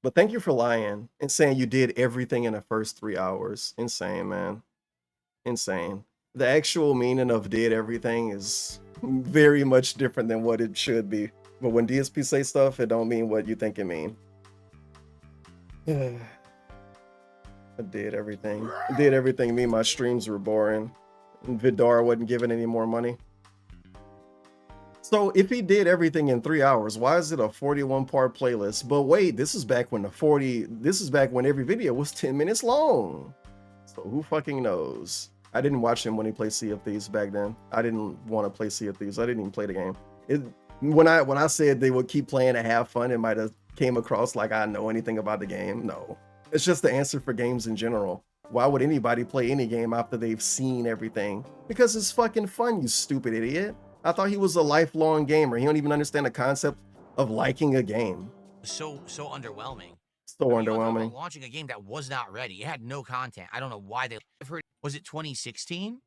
But thank you for lying and saying you did everything in the first 3 hours. Insane, man. Insane. The actual meaning of did everything is very much different than what it should be. But when DSP say stuff, it don't mean what you think it mean. I did everything. Did everything mean my streams were boring. And Vidar wasn't giving any more money. So if he did everything in 3 hours, why is it a 41-part playlist? But wait, this is back when every video was 10 minutes long. So who fucking knows? I didn't watch him when he played Sea of Thieves back then. I didn't want to play Sea of Thieves. I didn't even play the game. When I said they would keep playing and have fun, it might have came across like I know anything about the game. No, it's just the answer for games in general. Why would anybody play any game after they've seen everything? Because it's fucking fun, you stupid idiot. I thought he was a lifelong gamer. He don't even understand the concept of liking a game. So underwhelming. So underwhelming. Launching a game that was not ready. It had no content. I don't know why they. I've heard. Was it 2016?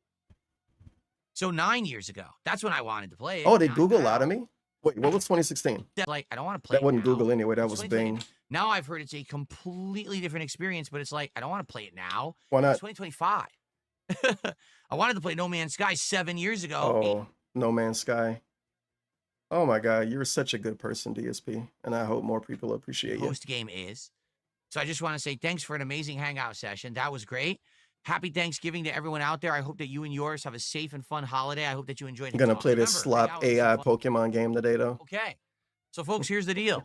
So 9 years ago. That's when I wanted to play it. Oh, they Google lied to me? Wait, what was 2016? Like, I don't want to play it. That wasn't now. Google anyway. That was Bing. Now I've heard it's a completely different experience, but it's like, I don't want to play it now. Why not? It's 2025. I wanted to play No Man's Sky 7 years ago. Oh, No Man's Sky. Oh my God, you're such a good person, DSP. And I hope more people appreciate you. Post game is. So I just want to say thanks for an amazing hangout session. That was great. Happy Thanksgiving to everyone out there. I hope that you and yours have a safe and fun holiday. I hope that you enjoyed it. I'm gonna play this slop AI Pokemon game today, though. Okay. So, folks, here's the deal.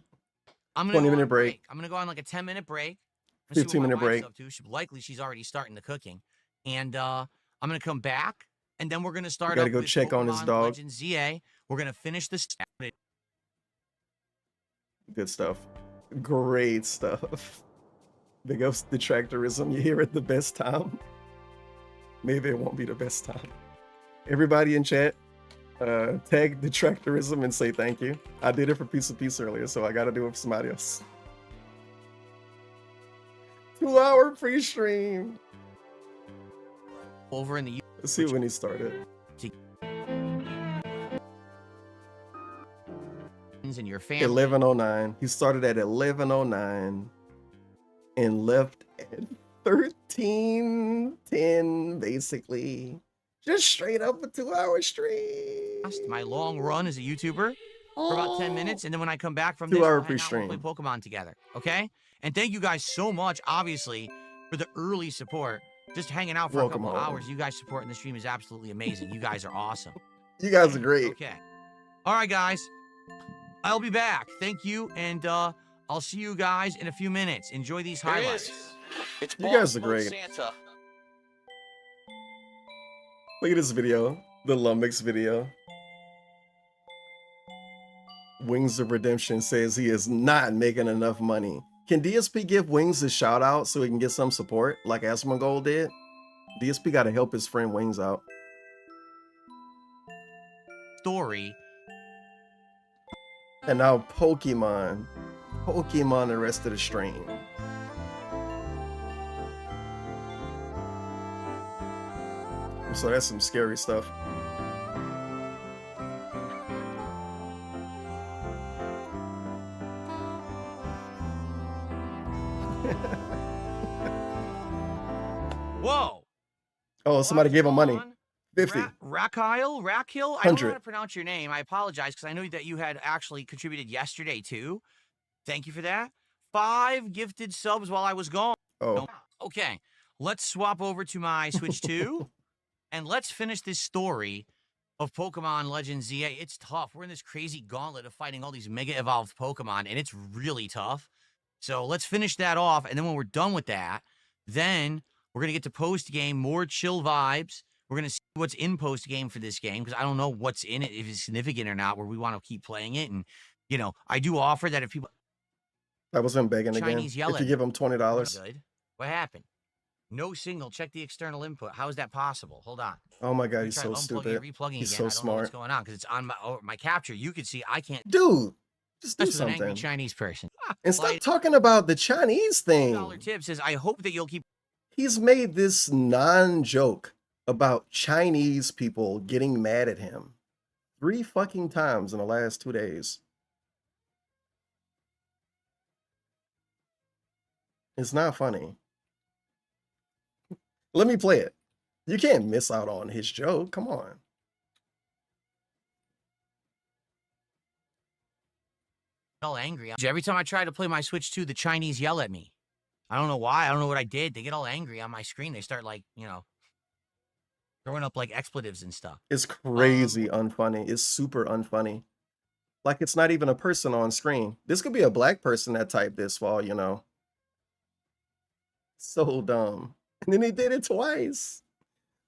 I'm gonna 20-minute break. I'm gonna go on like a 10-minute break. 15-minute break. Likely she's already starting the cooking, and I'm gonna come back, and then we're gonna start. Gotta up go with check on his Pokemon dog. Legends ZA. We're gonna finish this. Good stuff. Great stuff. Big ups to Detractorism. You hear it the best time. Maybe it won't be the best time. Everybody in chat, tag Detractorism and say thank you. I did it for Piece of Peace earlier, so I gotta do it for somebody else. 2-hour pre-stream. Over in the Let's see when he started. And your family. 11:09. He started at 11:09 and left at 13:10, basically. Just straight up a 2-hour stream. My long run as a YouTuber for about 10 minutes, and then when I come back from this, 2-hour we'll hang out, pre-stream. we'll play Pokemon together. Okay? And thank you guys so much, obviously, for the early support. Just hanging out for Welcome a couple home. hours. You guys supporting the stream is absolutely amazing. You guys are awesome. You guys are great. Okay. All right, guys. I'll be back. Thank you, and I'll see you guys in a few minutes. Enjoy these highlights. It's You guys are great. Santa. Look at this video, the Lumix video. Wings of Redemption says he is not making enough money. Can DSP give Wings a shout out so he can get some support like Asmongold did? DSP got to help his friend Wings out. Story. And now Pokemon the rest of the stream. So that's some scary stuff. Whoa. Oh, somebody gave him money. 50. Rakill? I don't know 100. how to pronounce your name. I apologize because I know that you had actually contributed yesterday too. Thank you for that. 5 gifted subs while I was gone. Oh. Okay, let's swap over to my Switch 2 and let's finish this story of Pokemon Legends ZA. It's tough. We're in this crazy gauntlet of fighting all these mega evolved Pokemon, and it's really tough. So let's finish that off, and then when we're done with that, then we're going to get to post-game, more chill vibes. We're going to see what's in post-game for this game, because I don't know what's in it, if it's significant or not, where we want to keep playing it. And, you know, I do offer that if people... I wasn't begging again. Chinese yell If you at give me. him $20. Good. What happened? No signal. Check the external input. How is that possible? Hold on. Oh my god, Let me he's try so unplugging stupid. and replugging He's again. so I don't know what's smart. going on because it's on my capture. You can see I can't. Dude, just do That's with an angry something. Chinese person. And stop talking about the Chinese thing. $2 tip says, I hope that you'll keep. He's made this non-joke about Chinese people getting mad at him 3 fucking times in the last 2 days. It's not funny. Let me play it. You can't miss out on his joke. Come on. All angry. Every time I try to play my Switch 2, the Chinese yell at me. I don't know why. I don't know what I did. They get all angry on my screen. They start like, you know, throwing up like expletives and stuff. It's crazy unfunny. It's super unfunny. Like it's not even a person on screen. This could be a black person that typed this for all you know. So dumb. And then he did it twice.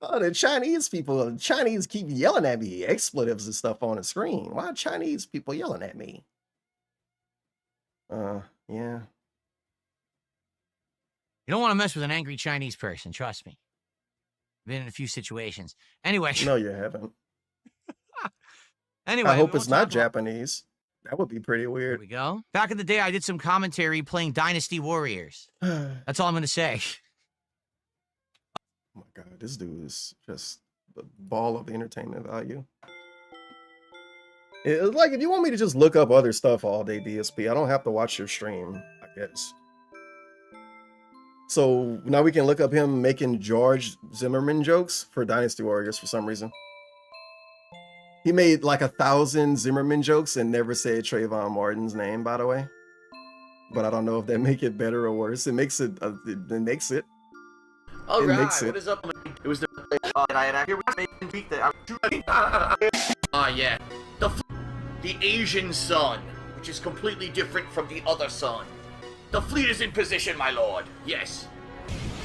Oh, the Chinese people, the Chinese keep yelling at me, expletives and stuff on the screen. Why are Chinese people yelling at me? Yeah. You don't want to mess with an angry Chinese person. Trust me. Been in a few situations. Anyway. No, you haven't. Anyway. I hope it's not Japanese. That would be pretty weird. There we go. Back in the day, I did some commentary playing Dynasty Warriors. That's all I'm going to say. Oh my god, this dude is just the ball of entertainment value. It's like if you want me to just look up other stuff all day, DSP, I don't have to watch your stream, I guess. So now we can look up him making George Zimmerman jokes for Dynasty Warriors for some reason. He made like 1,000 Zimmerman jokes and never said Trayvon Martin's name, by the way. But I don't know if that make it better or worse. It makes it. It makes it. All It right, makes it. what is up? It was the that I had here with me that yeah, the Asian sun, which is completely different from the other sun. The fleet is in position, my lord. Yes.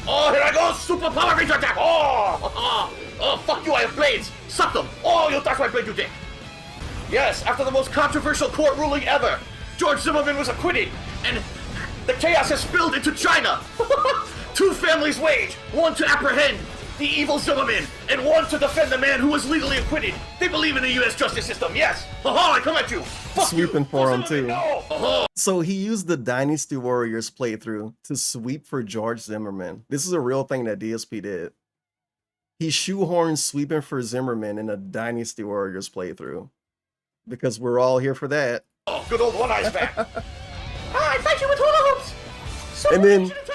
Oh, here I go! Super power ranger attack! Oh, fuck you! I have blades. Suck them! Oh, you touch my blade, you dick! Yes, after the most controversial court ruling ever, George Zimmerman was acquitted, and the chaos has spilled into China. 2 families wage, one to apprehend the evil Zimmerman, and one to defend the man who was legally acquitted. They believe in the U.S. justice system, yes. I come at you. Fuck Sweeping you. for him too. No. So he used the Dynasty Warriors playthrough to sweep for George Zimmerman. This is a real thing that DSP did. He shoehorned sweeping for Zimmerman in a Dynasty Warriors playthrough. Because we're all here for that. Oh, good old one-eyes back. I fight you with hula hoops.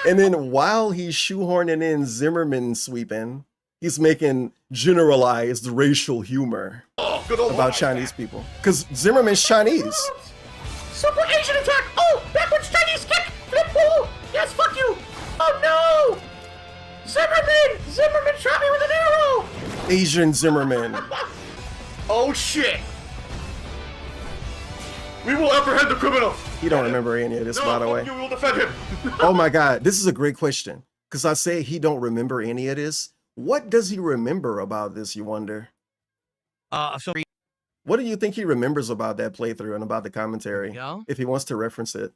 And then while he's shoehorning in Zimmerman sweeping, he's making generalized racial humor about Chinese people. Because Zimmerman's Chinese. Super Asian attack! Oh, backwards Chinese kick! Flip pull! Yes, fuck you! Oh no! Zimmerman shot me with an arrow! Asian Zimmerman. Oh shit! We will apprehend the criminal! He don't remember any of this, by the way. You will defend him! Oh my god, this is a great question. Because I say he don't remember any of this. What does he remember about this, you wonder? What do you think he remembers about that playthrough and about the commentary? If he wants to reference it.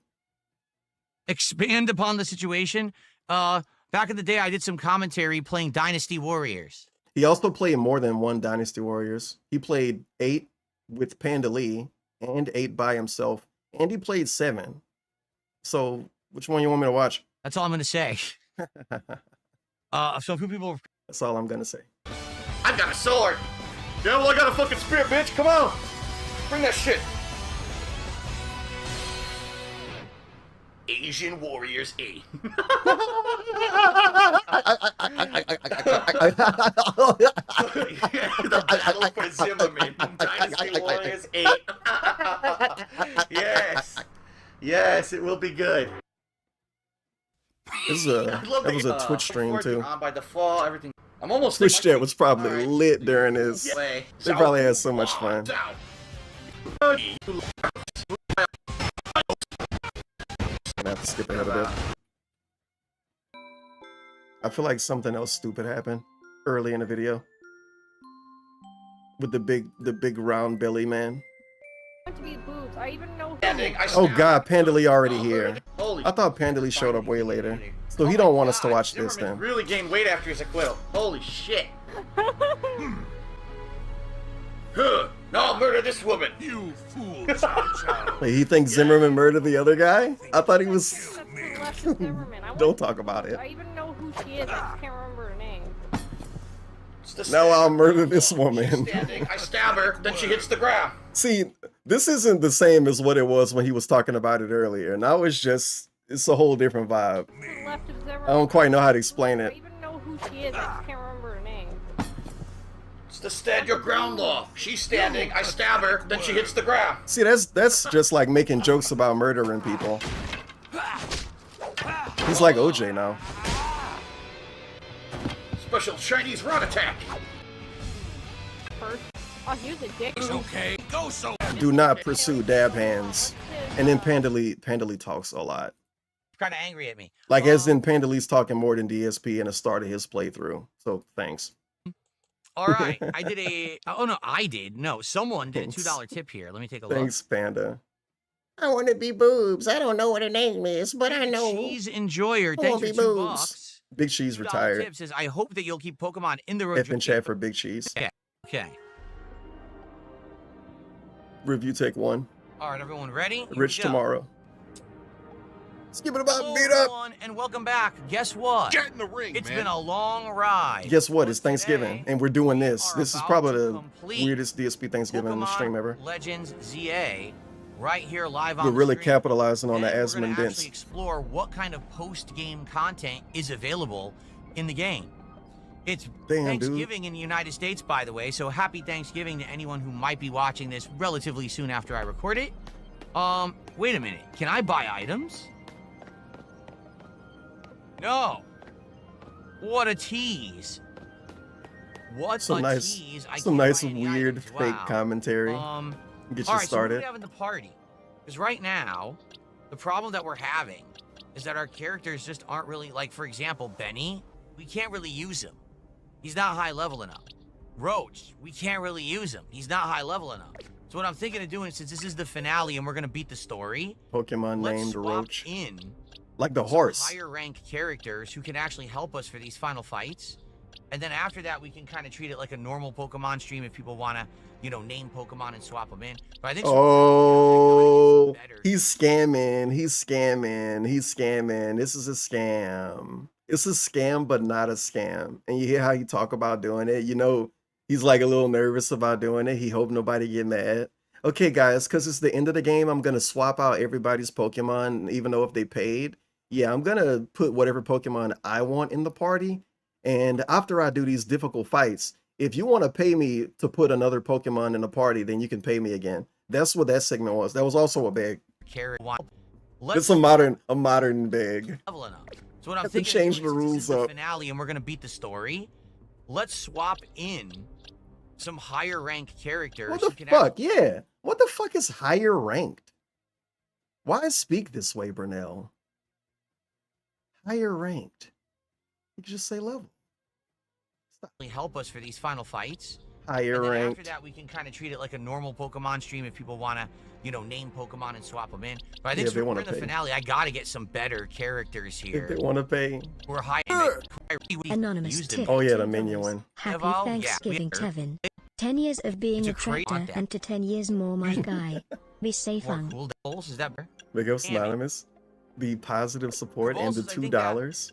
Expand upon the situation. Back in the day, I did some commentary playing Dynasty Warriors. He also played more than one Dynasty Warriors. He played 8 with Panda Lee and 8 by himself. And he played 7. So which one you want me to watch? That's all I'm going to say. So a few people... That's all I'm going to say. I've got a sword! Yeah, well, I got a fucking spear, bitch! Come on! Bring that shit! Asian Warriors 8. The battle for Zimmerman, Dynasty Warriors 8. Yes. Yes, it will be good. This is that was a Twitch stream too. On by default, everything. I'm almost Twitch chat was probably lit during this. Way. They probably had so much fun. I'm gonna have to skip ahead a bit. I feel like something else stupid happened early in the video with the big round belly man. I even know Oh god, Pandaley already here. I thought Pandaley showed up way later. So he don't want us to watch this then. Really gained weight after his acquittal. Holy shit. Huh. Now I'll murder this woman. You fool. Wait, he thinks Zimmerman murdered the other guy? I thought he was... Don't talk about it. I even know who she is. I can't remember her name. Now I'll murder this woman. Standing, I stab her, then she hits the ground. See, this isn't the same as what it was when he was talking about it earlier. Now it's just, it's a whole different vibe. I don't quite know how to explain it. I even know who she is. I can't remember her name. It's the stand your ground law. She's standing, I stab her, then she hits the ground. See, that's just like making jokes about murdering people. He's like OJ now. Special Chinese run attack. Oh, use a dick. It's okay. Go so. Do not pursue dab hands. And then Pandaley talks a lot. Kind of angry at me. Like as in Pandaley's talking more than DSP in the start of his playthrough. So thanks. All right, I did a. Oh no, I did. No, someone did a $2 tip here. Let me take a look. Thanks, Panda. I want to be boobs. I don't know what her name is, but I know. Cheese enjoyer. I Thanks wanna for be $2. Big Cheese $2 retired. tip says, I hope that you'll keep Pokemon in the road. F in chat for Big Cheese. Okay. Okay. Review take 1. All right, everyone ready? Here Rich we go. tomorrow. Skip it about Hello, beat up. everyone, and welcome back. Guess what? Get in the ring, It's man. been a long ride. Guess what? It's Thanksgiving, and we're doing this. we are This is about probably to the complete weirdest DSP Thanksgiving Pokemon stream ever. Legends ZA, right here live on We're the really stream. capitalizing on the And we're Asmon gonna dents. actually explore what kind of post-game content is available in the game. It's Damn, Thanksgiving in the United States, by the way, so happy Thanksgiving to anyone who might be watching this relatively soon after I record it. Wait a minute. Can I buy items? No. What a tease. What Some a nice, tease. I some can't nice buy any weird items. fake Wow. commentary. Get you all right, so what do started. we have in the party? Because right now, the problem that we're having is that our characters just aren't really, like, for example, Benny, we can't really use him. He's not high level enough. Roach, we can't really use him. He's not high level enough. So what I'm thinking of doing, since this is the finale and we're gonna beat the story, Pokemon let's named swap Roach. in Like the some horse. higher rank characters who can actually help us for these final fights. And then after that, we can kind of treat it like a normal Pokemon stream if people want to, you know, name Pokemon and swap them in. But I think Oh, he's scamming. He's scamming. He's scamming. This is a scam. It's a scam, but not a scam. And you hear how he talk about doing it. You know, he's like a little nervous about doing it. He hope nobody get mad. Okay, guys, because it's the end of the game, I'm going to swap out everybody's Pokemon, even though if they paid. Yeah, I'm going to put whatever Pokemon I want in the party. And after I do these difficult fights, if you want to pay me to put another Pokemon in the party, then you can pay me again. That's what that segment was. That was also a bag. It's a modern bag. So what I'm Have to thinking change is, the since this rules is the up. finale and we're gonna beat the story, let's swap in some higher ranked characters. What who the can fuck? Yeah. What the fuck is higher ranked? Why speak this way, Brunel? Higher ranked. You can just say level. actually help us for these final fights. Higher and then ranked. after that, we can kind of treat it like a normal Pokemon stream if people want to, you know, name Pokemon and swap them in. But I think Yeah, if they we're wanna in the pay. finale. I got to get some better characters If here. they want to pay. We're high. Anonymous tip. Oh yeah, the menu one. Happy Eval, Thanksgiving, yeah. Tevin. 10 years of being It's a a great tractor content. and to 10 years more, my guy. Be safe, More Ung. cool devils, is that better? Big up Amy. Anonymous. The positive support and the Bosses, I think that- $2.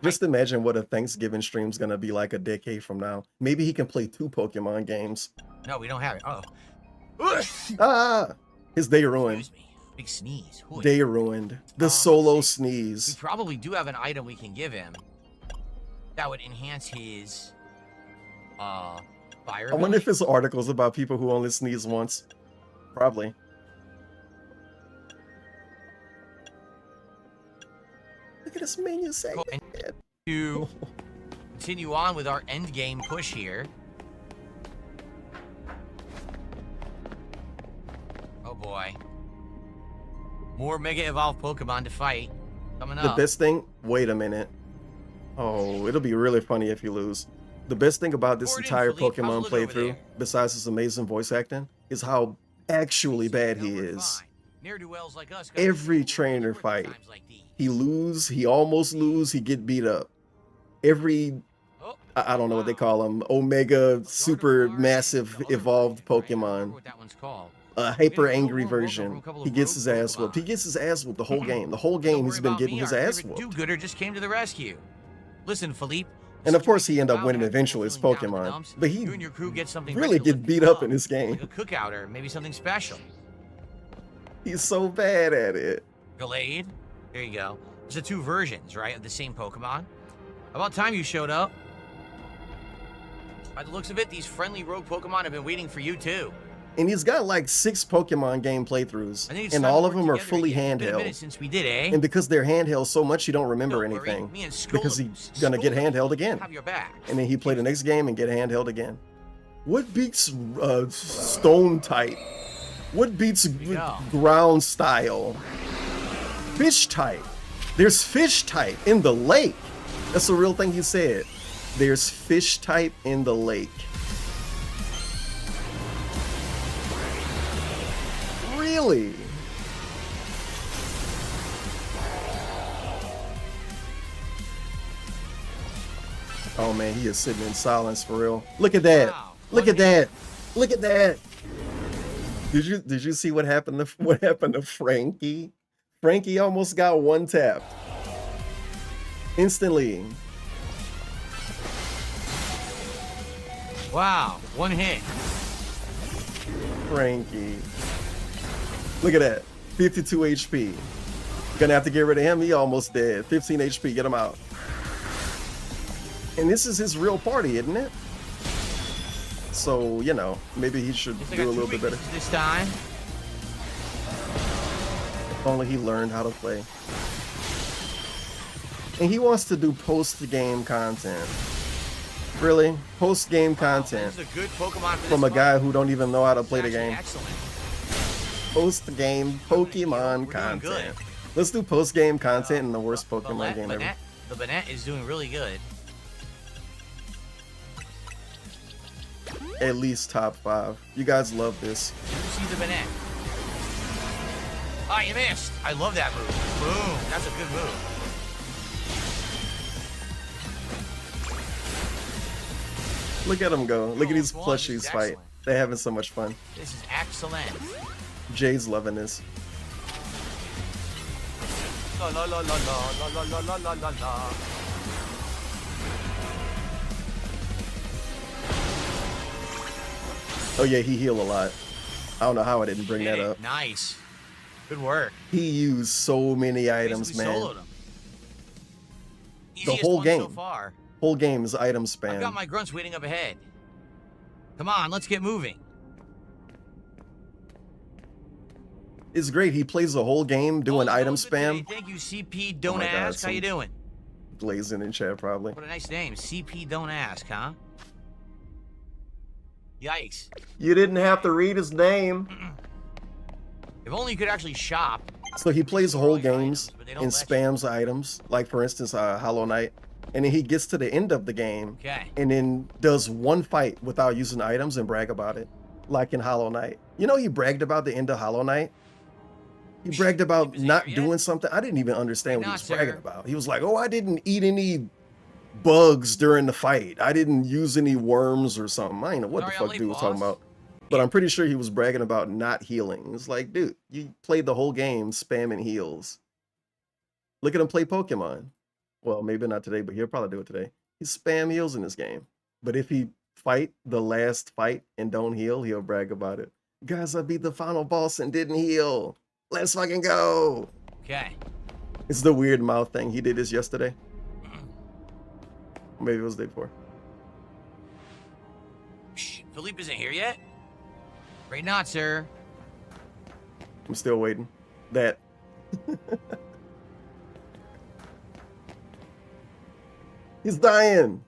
Just imagine what a Thanksgiving stream's gonna be like a decade from now. Maybe he can play 2 Pokemon games. No, we don't have it. Oh. Ah, his day ruined. Excuse me. Big sneeze. Hooey. Day ruined. The solo We sneeze. probably do have an item we can give him that would enhance his fire I wonder ability. if it's articles about people who only sneeze once. Probably. Look at this menu say. Cool. And to continue on with our end game push here. Oh boy. More Mega Evolved Pokemon to fight. Coming The up. best thing, wait a minute. Oh, it'll be really funny if you lose. The best thing about this Gordon, entire Philippe, how's Pokemon it look over playthrough, there? besides his amazing voice acting, is how actually bad he We're is. fine. Ne'er-do-wells like us gotta Every do trainer work at fight, times like these. he lose, he almost lose, he get beat up. Every, Oh, I don't know what they call him, Omega super massive evolved Pokemon, what that one's called. a hyper angry version, he gets his ass whooped. He gets his ass whooped the whole game. The whole game he's been getting his ass whooped. Do-gooder just came to the rescue. Listen, Philippe. And of course he ended up winning eventually as Pokemon, but he You and your crew get something really ready to get lift beat you up in this game. like a cookout or maybe something special. He's so bad at it. Gallade. There you go. There's the two versions, right, of the same Pokemon. About time you showed up. By the looks of it, these friendly rogue Pokemon have been waiting for you too. And he's got like 6 Pokemon game playthroughs, I think it's and time all to of work them are together fully again. It's been a minute handheld. since we did, eh? And because they're handheld so much, you don't remember Don't worry, anything. me and Skull- Because he's gonna get handheld again. Have your back. And then he play the next game and get handheld again. What beats stone type? What beats go. ground style? Fish type. There's fish type in the lake. That's the real thing he said. There's fish type in the lake. Really? Oh man, he is sitting in silence for real. Look at that. Wow. Look at that. Look at that. Did you see what happened to Frankie? Frankie almost got one tap. Instantly. Wow, one hit. Frankie. Look at that. 52 HP. Gonna have to get rid of him. He almost dead. 15 HP. Get him out. And this is his real party, isn't it? So, you know, maybe he should Guess I do a got little two bit better. weaknesses this time. If only he learned how to play. And he wants to do post-game content. Really? Post-game content This is a good Pokemon for from this a guy fight. who don't even know how to It's play the actually game. Excellent. Post-game Pokemon We're doing good. content. Let's do post-game content in the worst Pokemon Banette, game ever. Banette, the Banette is doing really good. At least top 5. You guys love this. You see the Banette. Ah, you missed. I love that move. Boom. That's a good move. Look at them go. Look at these Well, this is plushies fight. excellent. They're having so much fun. This is excellent. Jay's loving this. La la la la la la la la la la la. Oh yeah, he healed a lot. I don't know how I didn't bring that Hit it. up. Nice. Good work. He used so many items, Basically man. soloed him. The Easiest whole one so game. far. Whole game is item I've got spam. my grunts waiting up ahead. Come on, let's get moving. It's great. He plays the whole game doing Oh, item good today. spam. Thank you, CP. Don't Oh my God, ask. How some- you doing? Glazing in chat probably. What a nice name. CP. Don't ask, huh? Yikes. You didn't have to read his name. If only you could actually shop. So he plays whole games but they don't and let spams items. Like for instance, Hollow Knight. And then he gets to the end of the game Okay. and then does one fight without using items and brag about it. Like in Hollow Knight. You know he bragged about the end of Hollow Knight? He bragged about not doing something. I didn't even understand what he Not, was bragging sir. about. He was like, oh, I didn't eat any bugs during the fight. I didn't use any worms or something. I don't know what Sorry, the I'm fuck late, dude was talking boss. about. But I'm pretty sure he was bragging about not healing. It's like, dude, you played the whole game spamming heals. Look at him play Pokemon. Well, maybe not today, but he'll probably do it today. He spam heals in this game. But if he fight the last fight and don't heal, he'll brag about it. Guys, I beat the final boss and didn't heal. Let's fucking go. Okay. It's the weird mouth thing. He did this yesterday. Maybe it was the day before. Shh, Philippe isn't here yet? Right not, sir. I'm still waiting. That. He's dying.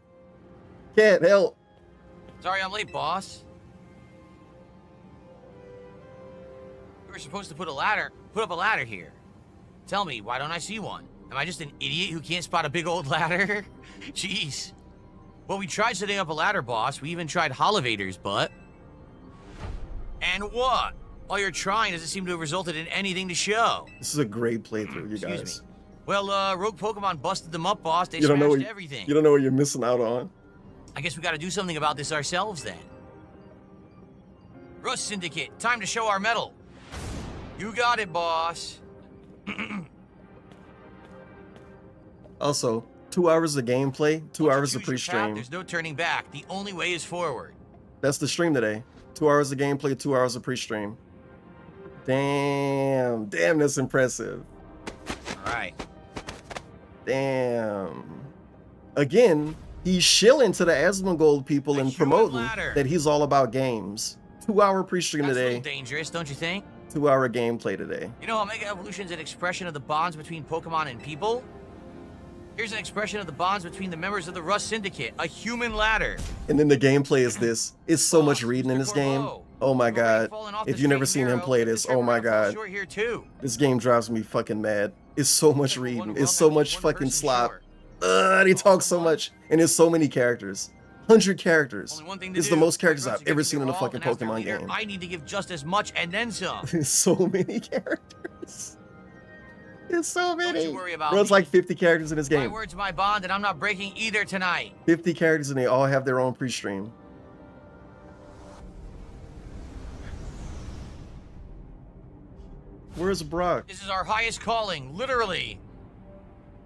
Can't help. Sorry I'm late, boss. We were supposed to put up a ladder here. Tell me, why don't I see one? Am I just an idiot who can't spot a big old ladder? Jeez. Well, we tried setting up a ladder, boss. We even tried elevators, but... And what? All you're trying doesn't seem to have resulted in anything to show. This is a great playthrough, you guys. Excuse me. Well, Rogue Pokemon busted them up, boss. They You don't know smashed what everything. you don't know what you're missing out on. I guess we gotta do something about this ourselves, then. Rust Syndicate, time to show our mettle. You got it, boss. Also, 2 hours of gameplay, 2 hours of Choose your path, pre-stream. There's no turning back. The only way is forward. That's the stream today. 2 hours of gameplay, 2 hours of pre-stream. Damn, that's impressive. All right. Damn. Again, he's shilling to the Asmongold people and promoting that he's all about games. 2 hour pre-stream That's a today. little dangerous, don't you think? 2 hour gameplay today. You know how Mega Evolution's an expression of the bonds between Pokemon and people? Here's an expression of the bonds between the members of the Rust Syndicate, a human ladder. And then the gameplay is this. It's so much reading in this game. Oh my god. If you've never seen him play this, oh my god. This game drives me fucking mad. It's so much reading. It's so much fucking slop. And he talks so much. And there's so many characters. 100 characters. This is the most characters I've ever seen in a fucking Pokemon game. I need to give just as much and then some. There's so many characters. There's so many. Don't you worry about Bro, it's me. like 50 characters in this My game. word's my bond, and I'm not breaking either tonight. 50 characters and they all have their own pre-stream. Where's Brock? This is our highest calling, literally.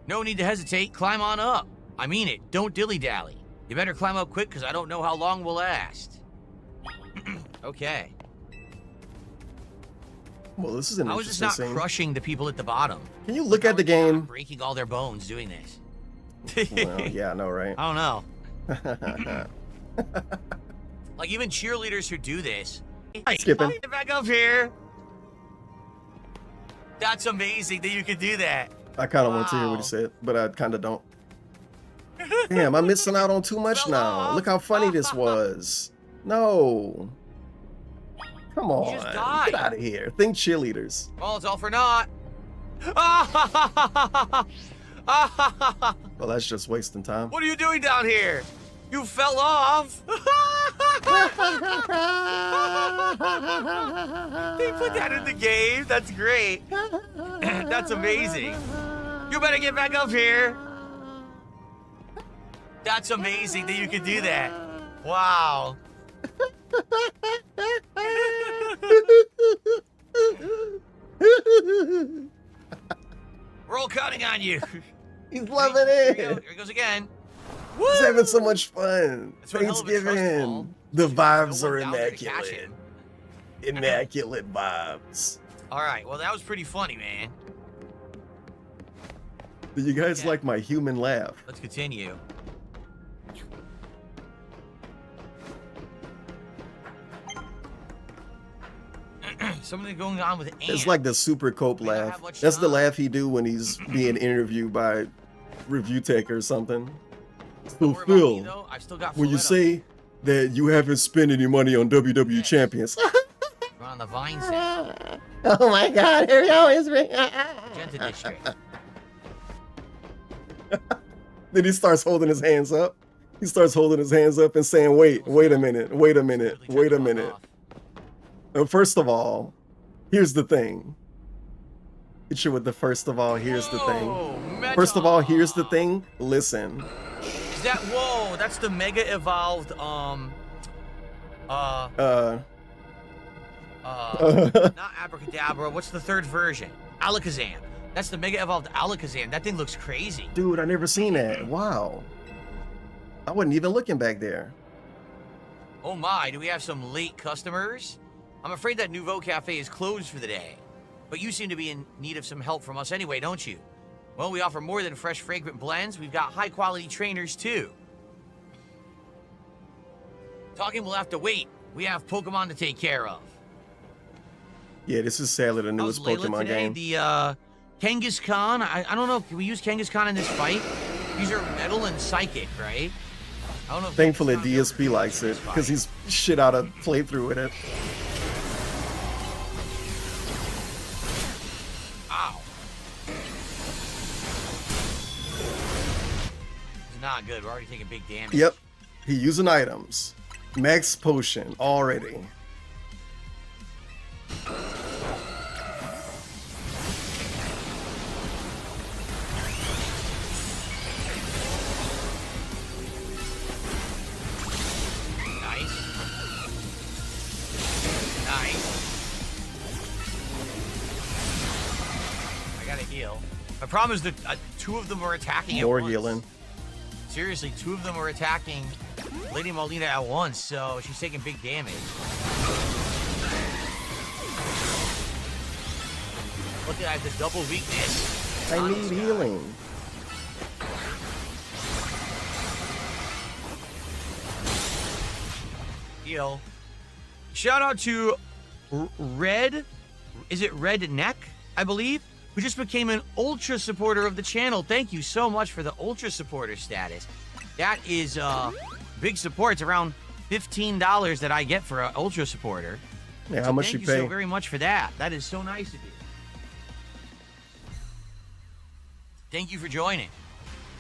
No need to hesitate. Climb on up. I mean it. Don't dilly-dally. You better climb up quick, because I don't know how long we'll last. Okay. Well, this is an How is this interesting not scene. crushing the people at the bottom? Can you look at the game? Breaking all their bones doing this. Well, yeah, I know, right? I don't know. Like, even cheerleaders who do this. Skipping. Get back up here. That's amazing that you can do that. I kind of want to hear what he said, but I kind of don't. Damn, I'm missing out on too much now. Look how funny this was. No. Come on. just died. Get out of here. Think cheerleaders. Well, it's all for naught. Well, that's just wasting time. What are you doing down here? You fell off. They put that in the game. That's great. That's amazing. You better get back up here. That's amazing that you can do that. Wow. We're all counting on you. He's loving Here it. here he goes again. He's having so much fun. That's one hell of a trust fall. Thanksgiving. The vibes No are one down there to catch immaculate. him. Immaculate vibes. All right. Well, that was pretty funny, man. Do you guys like my human laugh? Let's continue. Something going on with Ant. It's like the super cope laugh. much That's the time. laugh he do when he's being interviewed by Review Tech or something. So Don't worry about me, Phil, though. I've still got when you Folletto. say that you haven't spent any money on WWE champions. We're on the Vine set. Oh my god, here we go. It's Magenta District. Then he starts holding his hands up. He starts holding his hands up and saying, wait a minute, wait a minute, wait a minute. First of all, here's the thing. Hit you with the first of all, here's the thing. First of all, here's the thing. Listen. Is that whoa? That's the mega evolved not Abracadabra. What's the third version? Alakazam. That's the mega evolved Alakazam. That thing looks crazy. Dude, I never seen that. Wow. I wasn't even looking back there. Oh my, do we have some late customers? I'm afraid that Nouveau Cafe is closed for the day. But you seem to be in need of some help from us anyway, don't you? Well, we offer more than fresh, fragrant blends. We've got high-quality trainers, too. Talking will have to wait. We have Pokemon to take care of. Yeah, this is sadly the newest Pokemon today? game. The Kangaskhan. I don't know. Can we use Kangaskhan in this fight? These are Metal and Psychic, right? I don't know. Thankfully, DSP likes it because he's shit out of playthrough with it. Ow. It's not good. We're already taking big damage. Yep. He using items. Max potion already. My problem is that two of them are attacking at More once. healing. Seriously, two of them are attacking Lady Molina at once, so she's taking big damage. Look at the double weakness. I need healing. Heal. Shout out to Red. Is it Red Neck? I believe. Who just became an ultra supporter of the channel. Thank you so much for the ultra supporter status. That is big support. It's around $15 that I get for an ultra supporter. Yeah, so how much you pay? pay? Thank you so very much for that. That is so nice of you. Thank you for joining.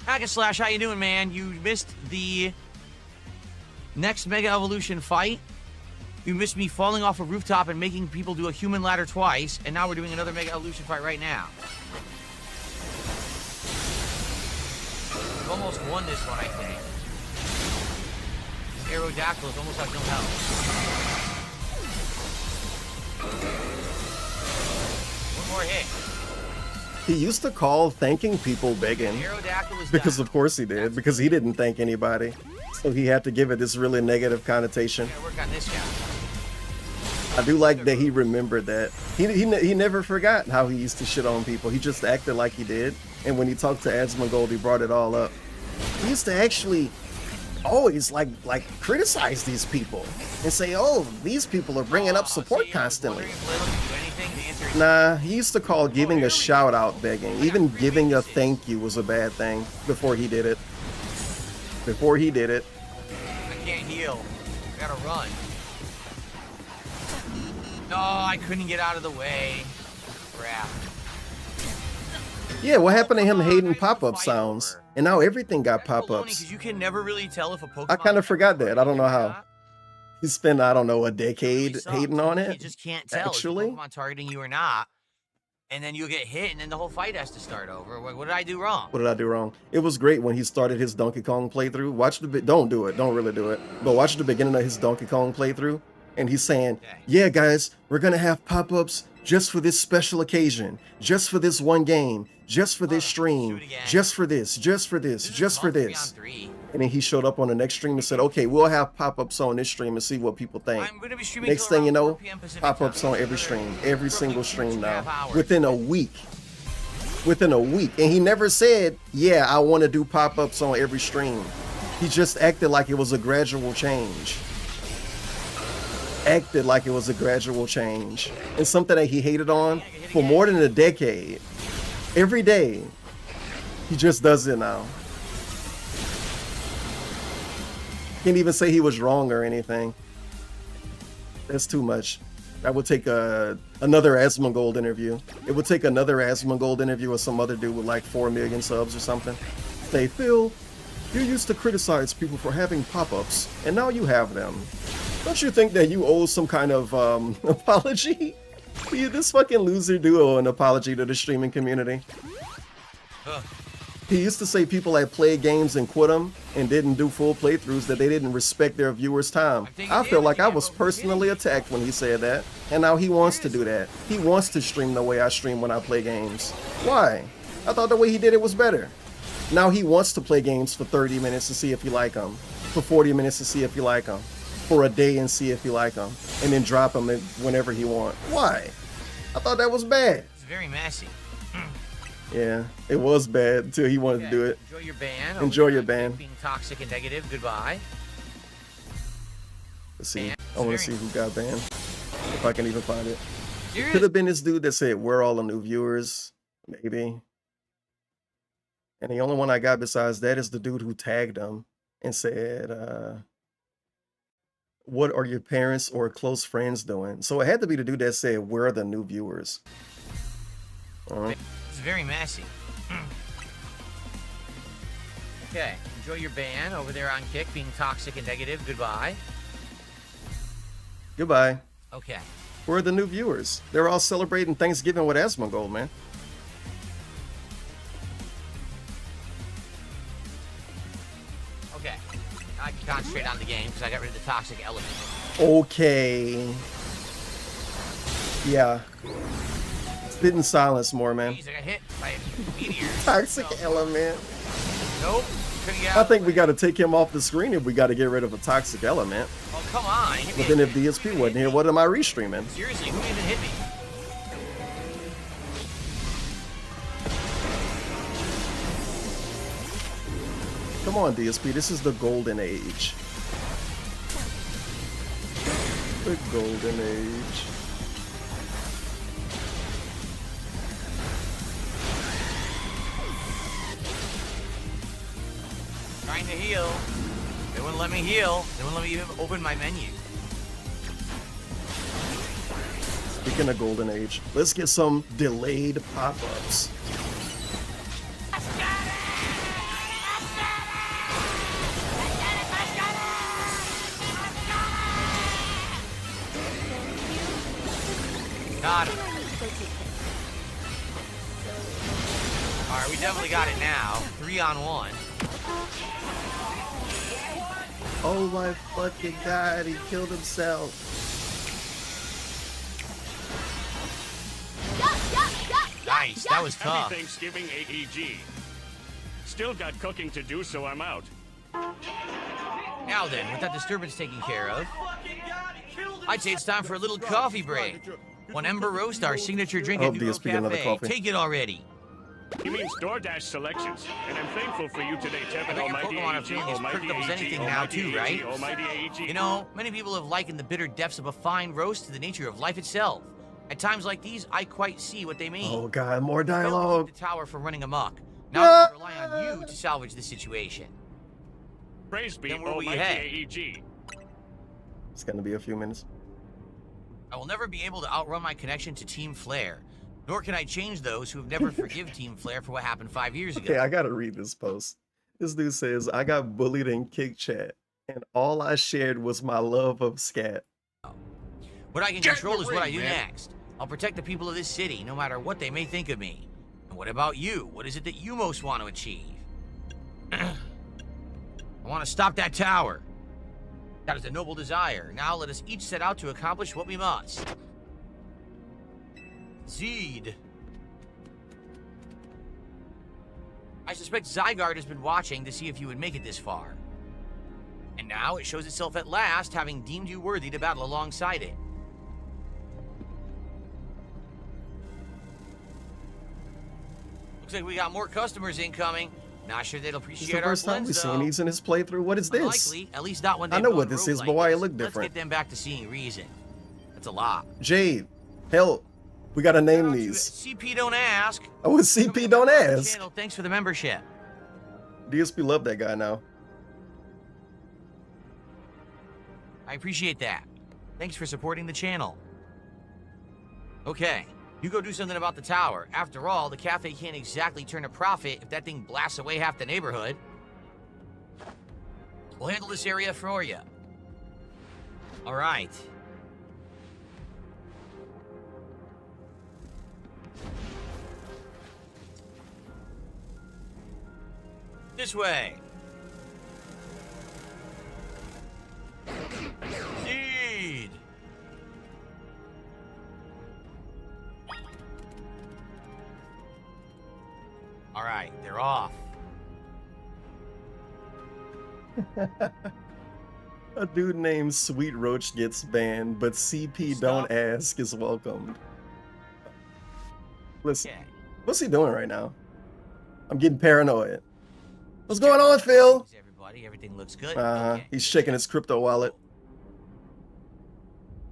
Hack-a-slash, how you doing, man? You missed the next Mega Evolution fight. You missed me falling off a rooftop and making people do a human ladder twice, and now we're doing another Mega Evolution fight right now. We've almost won this one, I think. Aerodactyls almost have no health. One more hit. He used to call thanking people begging. Because of course he did, because he didn't thank anybody. So he had to give it this really negative connotation. Work on this guy. I do like that he remembered that. He never forgot how he used to shit on people. He just acted like he did. And when he talked to Asmongold, he brought it all up. He used to actually always like criticize these people and say, oh, these people are bringing up support constantly. Nah, he used to call giving a shout out begging. Even giving a thank you was a bad thing before he did it. Before he did it. I can't heal. I gotta run. No, I couldn't get out of the way. Crap. Yeah, what happened to him hating pop-up sounds? And now everything got pop-ups. You can never really tell if a Pokemon. I kind of forgot that. I don't know how. He spent, I don't know, a decade hating on it. You just can't tell Actually, if Pokemon targeting you or not. And then you'll get hit, and then the whole fight has to start over. What did I do wrong? What did I do wrong? It was great when he started his Donkey Kong playthrough. Watch the don't do it. Don't really do it. But watch the beginning of his Donkey Kong playthrough. And he's saying, yeah, guys, we're going to have pop-ups just for this special occasion. Just for this one game. Just for this stream. Just for this. Just for this. Just for this. And then he showed up on the next stream and said, okay, we'll have pop-ups on this stream and see what people think. Next thing you know, pop-ups on every stream. Every single stream now. Within a week. Within a week. And he never said, yeah, I want to do pop-ups on every stream. He just acted like it was a gradual change. Acted like it was a gradual change. And something that he hated on for more than a decade. Every day, he just does it now. Can't even say he was wrong or anything. That's too much. That would take another Asmongold interview. It would take another Asmongold interview with some other dude with like 4 million subs or something. Say, Phil, you used to criticize people for having pop-ups, and now you have them. Don't you think that you owe some kind of apology? This fucking loser do owe an apology to the streaming community. He used to say people that played games and quit them and didn't do full playthroughs, that they didn't respect their viewers' time. I feel like I was personally attacked when he said that, and now he wants to do that. He wants to stream the way I stream when I play games. Why? I thought the way he did it was better. Now he wants to play games for 30 minutes to see if you like them, for 40 minutes to see if you like them, for a day and see if you like them, and then drop them whenever he wants. Why? I thought that was bad. It's very messy. Yeah, it was bad until he wanted to do it. Enjoy your ban. Enjoy your ban. Being toxic and negative. Goodbye. Let's see. I want to see who got banned. If I can even find it. Serious? Could have been this dude that said, "We're all the new viewers." Maybe. And the only one I got besides that is the dude who tagged him and said, "What are your parents or close friends doing?" So it had to be the dude that said, "We're the new viewers." It's very messy. Okay, enjoy your ban over there on Kick, being toxic and negative. Goodbye. Goodbye. Okay. We're the new viewers. They're all celebrating Thanksgiving with Asmongold, man. Okay. Now I can concentrate on the game because I got rid of the toxic element. Okay. Yeah. Sit in silence more, man. Jeez, I got hit by a meteor. Toxic element. Nope. Couldn't get I out. think we got to take him off the screen if we got to get rid of a toxic element. Oh, come on. Hit me But then if DSP wasn't here, what am I restreaming? Seriously, who even hit me? Come on, DSP. This is the golden age. The golden age. Trying to heal. They wouldn't let me heal. They wouldn't let me even open my menu. Speaking of golden age, let's get some delayed pop-ups. Got him. Alright, we definitely got it now. 3-on-1. Oh my fucking god, he killed himself. Nice, that was tough. Happy Thanksgiving, AEG. Still got cooking to do, so I'm out. Now then, with that disturbance taken care of, I'd say it's time for a little coffee break. One Ember Roast, our signature drink at New York DSP, another Cafe. coffee. Take it already. He means DoorDash selections, and I'm thankful for you today, I Tevin. bet your Almighty Pokemon are AEG, feeling as Almighty perked up as AEG, anything now Almighty too, AEG, right? Almighty AEG. You know, many people have likened the bitter depths of a fine roast to the nature of life itself. At times like these, I quite see what they mean. Oh god, more Failed to keep dialogue. the tower from running amok. Now we rely on you to salvage the situation. Praise be Then where will you Almighty head? AEG. It's gonna be a few minutes. I will never be able to outrun my connection to Team Flare, nor can I change those who have never forgive Team Flare for what happened 5 years ago. Okay, I gotta read this post. This dude says, I got bullied in Kick Chat, and all I shared was my love of scat. What I can control is what I do next. I'll protect the people of this city, no matter what they may think of me. And what about you? What is it that you most want to achieve? I want to stop that tower. That is a noble desire. Now let us each set out to accomplish what we must. Zeed. I suspect Zygarde has been watching to see if you would make it this far. And now it shows itself at last, having deemed you worthy to battle alongside it. Looks like we got more customers incoming. Not sure they'll This appreciate is the our first time blends, we've seen though. these in his playthrough. What is this? Unlikely, at least not when I they've know gone what this rogue is, like but why it this. look Let's different. get them back to seeing reason. That's a lot. Jade, help. We gotta name Shout out to these. CP don't ask. Oh, it's CP don't ask. Channel, thanks for the membership. DSP love that guy now. I appreciate that. Thanks for supporting the channel. Okay, you go do something about the tower. After all, the cafe can't exactly turn a profit if that thing blasts away half the neighborhood. We'll handle this area for you. All right. This way. Indeed. All right, they're off. A dude named Sweet Roach gets banned, but CP don't ask is welcomed. Listen, Okay. what's he doing right now? I'm getting paranoid. What's going on, Phil? Everybody, everything looks good. Uh-huh. He's shaking his crypto wallet.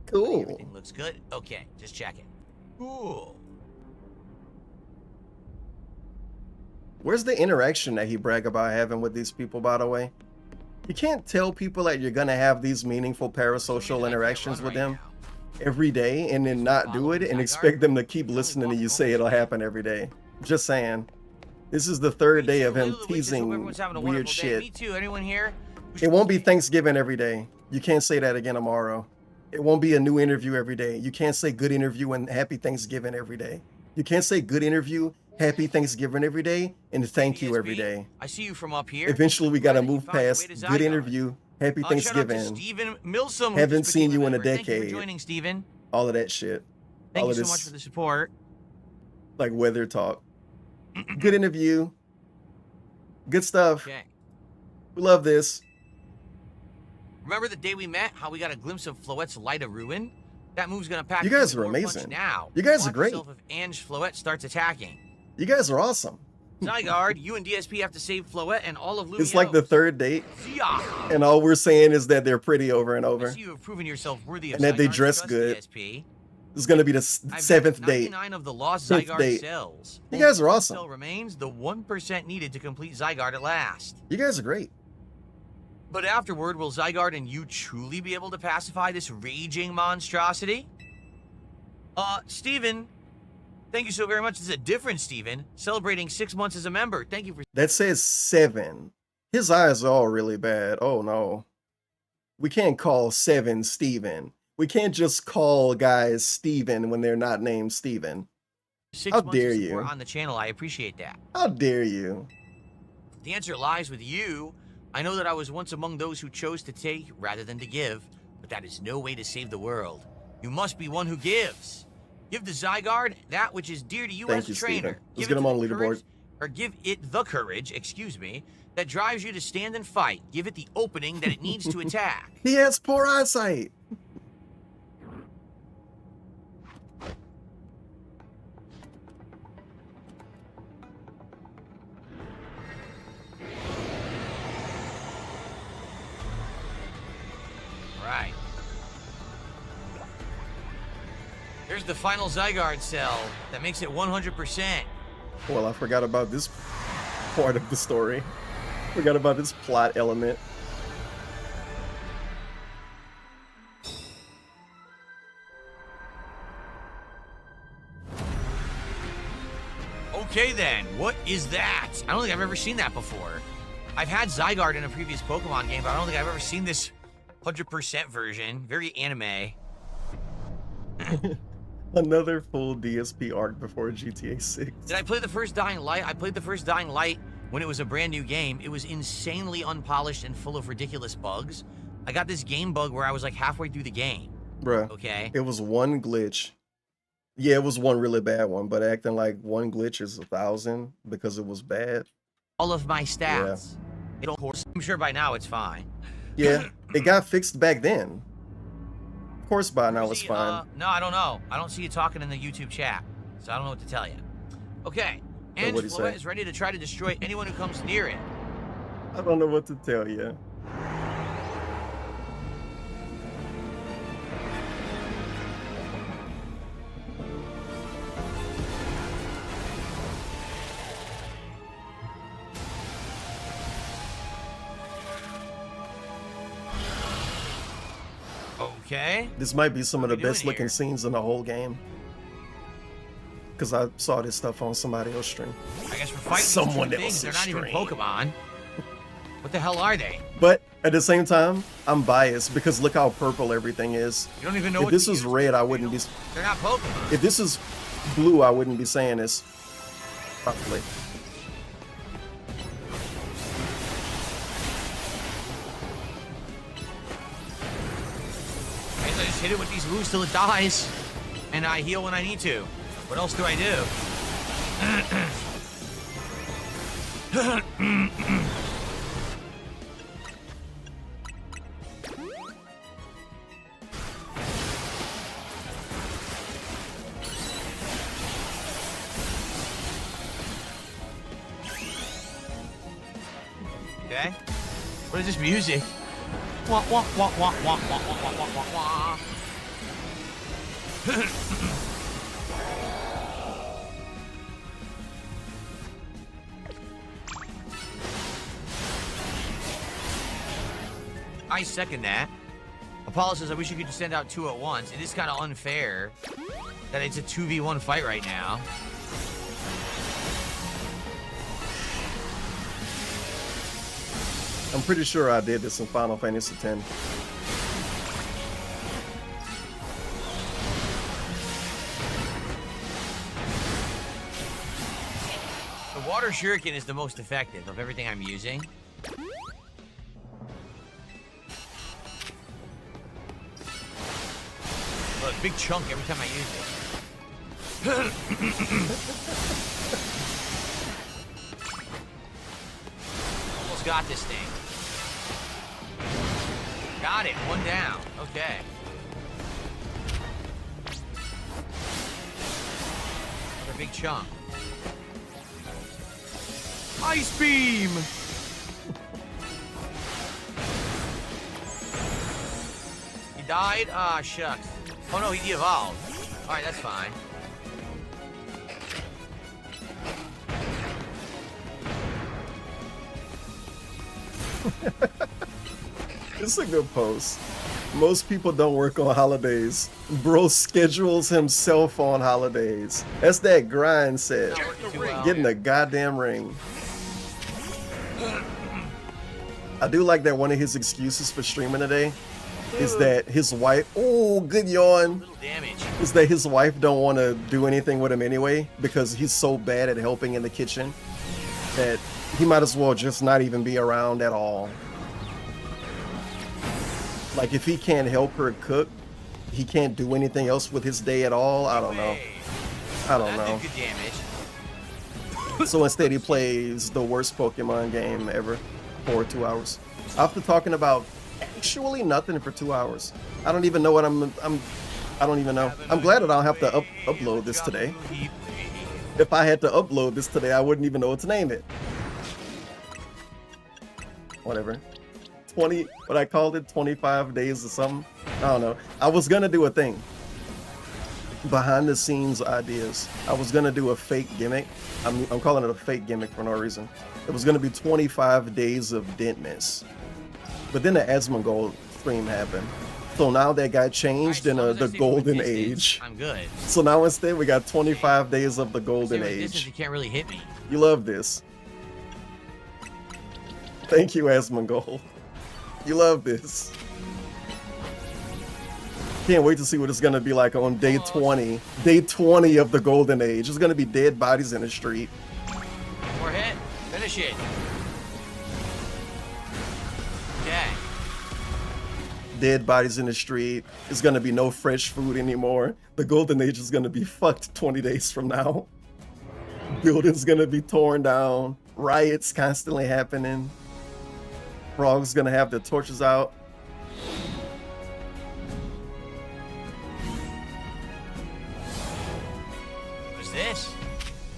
Cool. Everything looks good. Okay, just checking. Cool. Where's the interaction that he brag about having with these people, by the way? You can't tell people that you're gonna have these meaningful parasocial interactions with them every day and then not do it and expect them to keep listening to you say it'll happen every day. Just saying. This is the third day of him teasing weird shit. Me too. Anyone here? It won't be Thanksgiving every day. You can't say that again tomorrow. It won't be a new interview every day. You can't say good interview and happy Thanksgiving every day. You can't say good interview, happy Thanksgiving every day, and thank you every day. I see you from up here. Eventually, we gotta move past good interview, happy Thanksgiving. Stephen Milsom. Haven't seen you in a Thank you decade. for joining, Stephen. All of that shit. Thank All you of so much for the support. like weather talk. Good interview. Good stuff. Okay. We love this. Remember the day we met? How we got a glimpse of Floette's Light of Ruin? That move's gonna pack. You guys are more punch amazing. Now. You guys are Watch great. yourself if Ange Floette starts attacking. You guys are awesome. Zygarde, you and DSP have to save Floette and all of Lumio. It's like the third date, Yeah. and all we're saying is that they're pretty over and I over, see you have proven yourself worthy of and that they Zygarde's dress trust, good. DSP. This is gonna be the I've seventh got date. 99 of the lost Fifth Zygarde date. cells. You guys are Only awesome. Cell remains the 1% needed to complete Zygarde at last. You guys are great. But afterward, will Zygarde and you truly be able to pacify this raging monstrosity? Steven, thank you so very much. This is a different Steven, celebrating 6 months as a member. Thank you for... That says 7. His eyes are all really bad. Oh no. We can't call 7 Steven. We can't just call guys Steven when they're not named Steven. 6 How months dare of you? support on the channel. I appreciate that. How dare you? The answer lies with you. I know that I was once among those who chose to take rather than to give, but that is no way to save the world. You must be one who gives. Give the Zygarde that which is dear to you Thank as you, a trainer. Steven. Let's Give get it him on the leaderboard. courage- Or give it the courage, excuse me, that drives you to stand and fight. Give it the opening that it needs to attack. He has poor eyesight. Right. Here's the final Zygarde cell that makes it 100%. Well, I forgot about this part of the story. Forgot about this plot element. Okay then, what is that? I don't think I've ever seen that before. I've had Zygarde in a previous Pokemon game, but I don't think I've ever seen this 100% version. Very anime. Another full DSP arc before GTA 6. Did I play the first Dying Light? I played the first Dying Light when it was a brand new game. It was insanely unpolished and full of ridiculous bugs. I got this game bug where I was like halfway through the game. Bruh. Okay. It was one glitch. Yeah, it was one really bad one, but acting like one glitch is 1,000 because it was bad. All of my stats. Yeah. I'm sure by now it's fine. Yeah, it got fixed back then. Of course by now it's fine. No, I don't know. I don't see you talking in the YouTube chat, so I don't know what to tell you. Okay. So what'd he Angela say? is ready to try to destroy anyone who comes near it. I don't know what to tell you. Okay. This might be some of the What are we best doing looking here? scenes in the whole game. Because I saw this stuff on somebody else's stream. I guess we're fighting Someone these two things. else's They're not even stream. Pokemon. What the hell are they? But at the same time, I'm biased because look how purple everything is. You don't even know If what this to was use. red, I wouldn't be. They're not Pokemon. If this is blue, I wouldn't be saying this properly. I guess I just hit it with these moves till it dies, and I heal when I need to. What else do I do? Okay. What is this music? Wah, wah, wah, wah, wah, wah, wah, wah, wah, wah. I second that. Apollo says, I wish you could just send out 2 at once. It is kind of unfair that it's a 2v1 fight right now. I'm pretty sure I did this in Final Fantasy X. The water shuriken is the most effective of everything I'm using. Look, big chunk every time I use it. Almost got this thing. Got it, 1 down. Okay. A big chunk. Ice beam! He died? Ah, shucks. Oh no, he de-evolved. Alright, that's fine. It's a good post. Most people don't work on holidays. Bro schedules himself on holidays. That's that grind set. Getting the goddamn ring. I do like that one of his excuses for streaming today is that his wife, oh, good yawn, is that his wife don't want to do anything with him anyway because he's so bad at helping in the kitchen that he might as well just not even be around at all. Like, if he can't help her cook, he can't do anything else with his day at all. I don't know. I don't know. So instead he plays the worst Pokemon game ever for 2 hours. After talking about actually nothing for 2 hours. I don't even know what I don't even know. I'm glad that I'll have to upload this today. If I had to upload this today, I wouldn't even know what to name it. Whatever. 20, what I called it, 25 days or something. I don't know. I was gonna do a thing. Behind the scenes ideas. I was gonna do a fake gimmick. I'm calling it a fake gimmick for no reason. It was gonna be 25 days of didn't miss. But then the Asmongold stream happened. So now that got changed in the golden age. I'm good. So now instead we got 25 days of the golden age. You can't really hit me. You love this. Thank you, Asmongold. You love this. Can't wait to see what it's gonna be like on day 20. Day 20 of the golden age. It's gonna be dead bodies in the street. More hit. Finish it. Okay. Dead bodies in the street. It's gonna be no fresh food anymore. The golden age is gonna be fucked 20 days from now. Buildings gonna be torn down. Riots constantly happening. Frog's gonna have the torches out. What's this?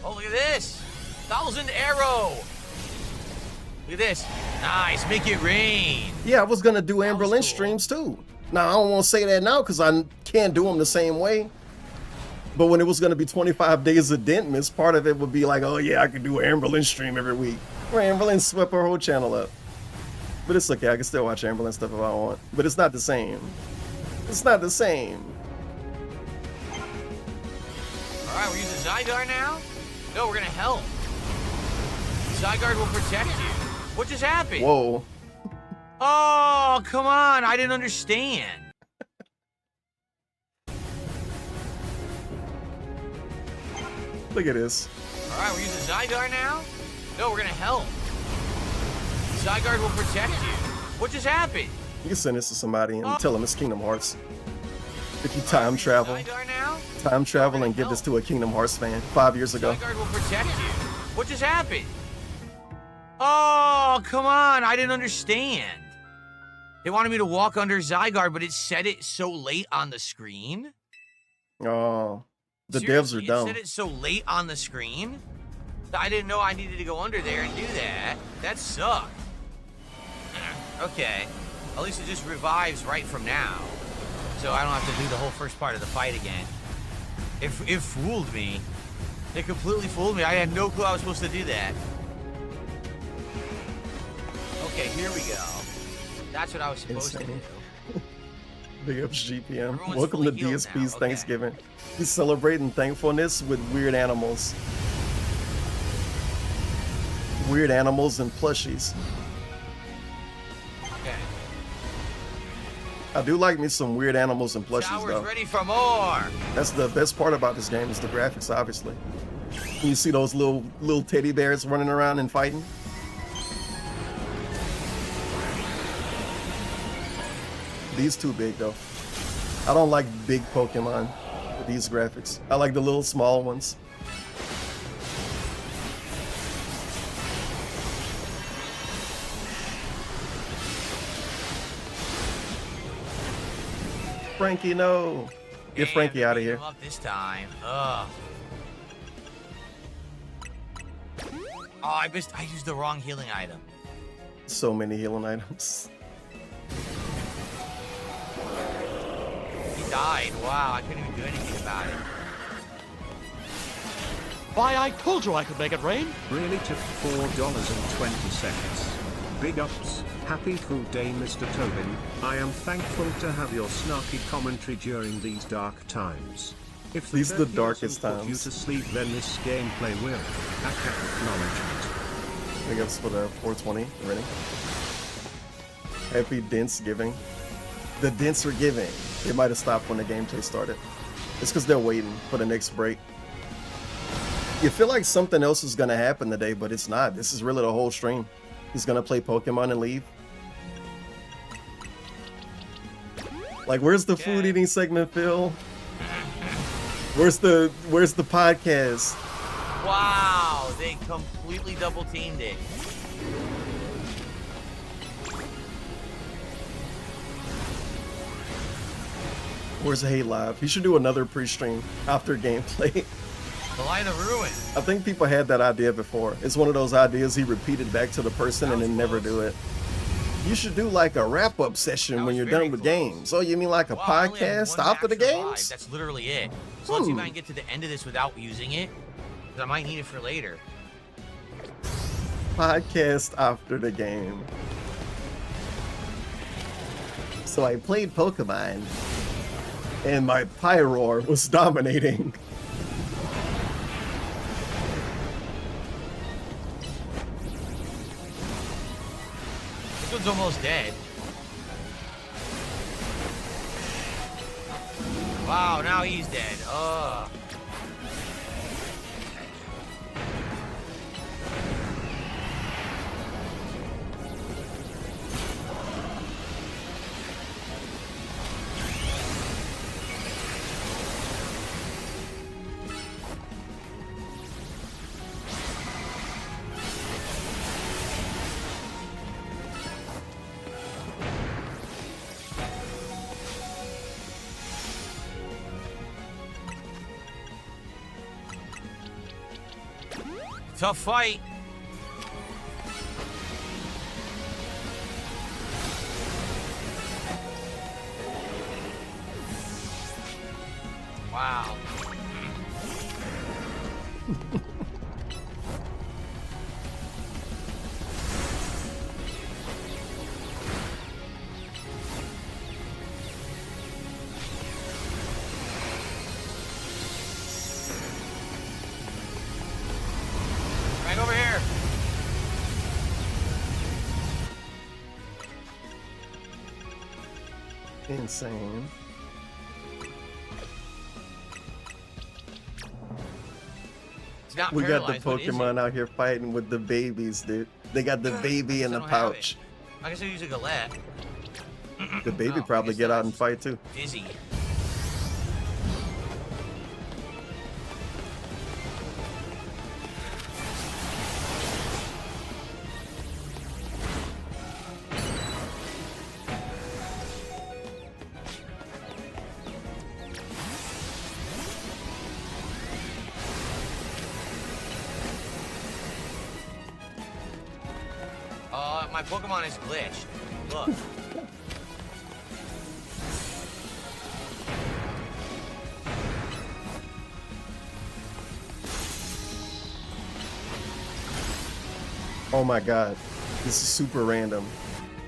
Oh, look at this. 1,000 arrow. Look at this. Nice. Make it rain. Yeah, I was gonna do Amberlynn streams too. Now, I don't want to say that now because I can't do them the same way. But when it was gonna be 25 days of didn't miss, part of it would be like, oh yeah, I could do an Amberlynn stream every week. Where Amberlynn swept her whole channel up. But it's okay, I can still watch Amberlynn stuff if I want. But it's not the same. It's not the same. Alright, we're using Zygarde now? No, we're gonna help. Zygarde will protect you. What just happened? Whoa. Oh, come on. I didn't understand. Look at this. Alright, we're using Zygarde now? No, we're gonna help. Zygarde will protect you. What just happened? You can send this to somebody and tell them it's Kingdom Hearts. If you time travel. Time travel and give this to a Kingdom Hearts fan 5 years ago. Zygarde will protect you. What just happened? Oh, come on. I didn't understand. They wanted me to walk under Zygarde, but it said it so late on the screen. Oh, the Seriously, devs are dumb. It said it so late on the screen that I didn't know I needed to go under there and do that. That sucked. Okay. At least it just revives right from now. So I don't have to do the whole first part of the fight again. It fooled me. It completely fooled me. I had no clue I was supposed to do that. Okay, here we go. That's what I was supposed to do. Big ups GPM. Everyone's Welcome to fully healed now. DSPs Okay. Thanksgiving. He's celebrating thankfulness with weird animals. Weird animals and plushies. Okay. I do like me some weird animals and plushies Shower's though. ready for more. That's the best part about this game is the graphics, obviously. You see those little teddy bears running around and fighting? These too big though. I don't like big Pokemon with these graphics. I like the little small ones. Frankie, no. Get Frankie out of here. Up this time. Ugh. Oh, I used the wrong healing item. So many healing items. He died. Wow, I couldn't even do anything about it. Why, I told you I could make it rain. Really tipped $4.20. Big ups. Happy Food Day, Mr. Tevin. I am thankful to have your snarky commentary during these dark times. If These are the turkey darkest doesn't put you times. to sleep, then this gameplay will. Acknowledgement. Big ups for the 420 already. Happy Densgiving. The Dents are giving. They might have stopped when the gameplay started. It's because they're waiting for the next break. You feel like something else is gonna happen today, but it's not. This is really the whole stream. He's gonna play Pokemon and leave. Like, where's the food eating segment, Phil? Where's the podcast? Wow, they completely double teamed it. Where's Hey Live? He should do another pre-stream after gameplay. The Line of Ruin. I think people had that idea before. It's one of those ideas he repeated back to the person and then never do it. You should do like a wrap-up session when you're done with games. Oh, you mean like a Wow, I only had podcast one after the max revive. games? That's literally it. So let's see if I can get to the end of this without using it. Because I might need it for later. Podcast after the game. So I played Pokemon, and my Pyroar was dominating. This one's almost dead. Wow, now he's dead. Ugh. Tough fight. Wow. Right over here. Insane. It's not We got the paralyzed. What is it? Pokemon out here fighting with the babies, dude. They got the baby in I the don't have pouch. it. I guess I use a Galette. The baby Oh, probably I guess get that out and was fight too. Dizzy. My Pokemon is glitched. Look. Oh my god, this is super random.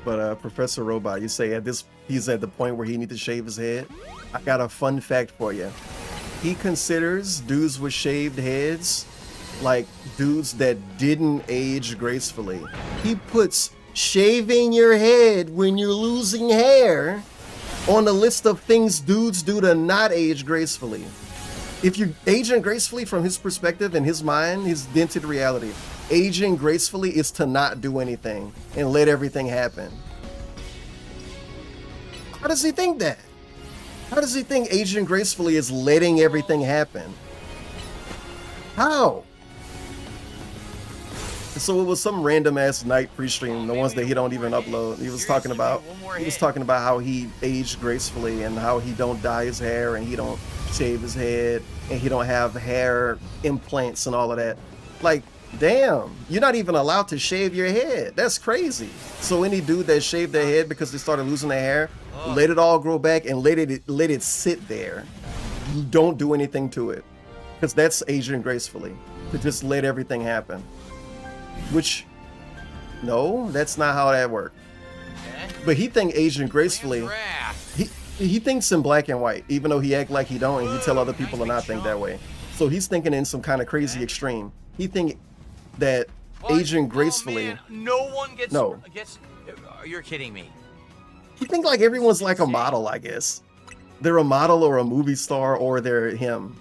But Professor Robot, you say he's at the point where he needs to shave his head. I got a fun fact for you. He considers dudes with shaved heads like dudes that didn't age gracefully. He puts shaving your head when you're losing hair on the list of things dudes do to not age gracefully. If you're aging gracefully from his perspective and his mind, his dented reality, aging gracefully is to not do anything and let everything happen. How does he think that? How does he think aging gracefully is letting everything happen? How? So it was some random ass night pre-stream, the ones that he don't even upload. He was talking about how he aged gracefully and how he don't dye his hair and he don't shave his head and he don't have hair implants and all of that. Like, damn, you're not even allowed to shave your head. That's crazy. So any dude that shaved their head because they started losing their hair, let it all grow back and let it sit there. Don't do anything to it, because that's aging gracefully, to just let everything happen. Which, no, that's not how that works. But he think aging gracefully. He thinks in black and white, even though he act like he don't, and he tell other people to not think that way. So he's thinking in some kind of crazy extreme. He think that aging gracefully. Man, no one gets. No. You're kidding me. You think like everyone's like a model, I guess. They're a model or a movie star or they're him.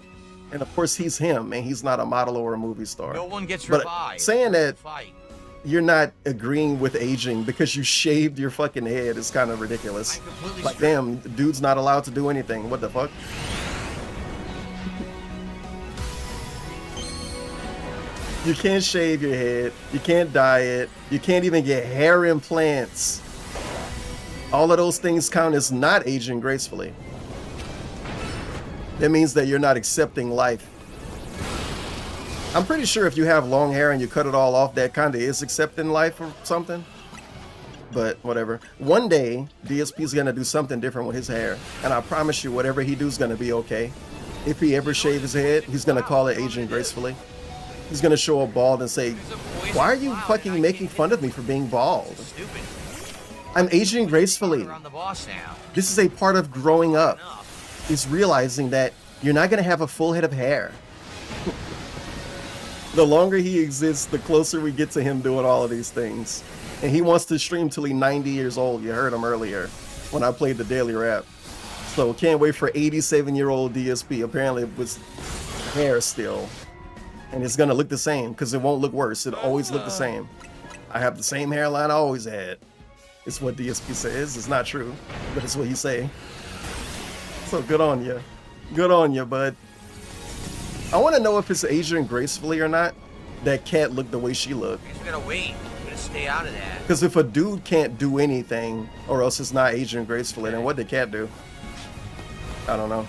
And of course he's him and he's not a model or a movie star. No one gets but revived. Saying that you're not agreeing with aging because you shaved your fucking head is kind of ridiculous. Like, damn, dude's not allowed to do anything. What the fuck? You can't shave your head. You can't dye it. You can't even get hair implants. All of those things count as not aging gracefully. That means that you're not accepting life. I'm pretty sure if you have long hair and you cut it all off, that kind of is accepting life or something. But whatever. One day, DSP is going to do something different with his hair. And I promise you, whatever he do is going to be okay. If he ever shave his head, he's going to call it aging gracefully. He's going to show up bald and say, why are you fucking making fun of me for being bald? I'm aging gracefully. This is a part of growing up. Is realizing that you're not going to have a full head of hair. The longer he exists, the closer we get to him doing all of these things. And he wants to stream till he's 90 years old. You heard him earlier when I played the daily rap. So can't wait for 87-year-old DSP, apparently with hair still. And it's going to look the same because it won't look worse. It'll always look the same. I have the same hairline I always had. It's what DSP says. It's not true, but it's what he say. So good on you. Good on you, bud. I want to know if it's aging gracefully or not. That cat looked the way she looked. You're gonna wait. You're gonna stay out of that. Because if a dude can't do anything, or else it's not aging gracefully, then what did cat do? I don't know.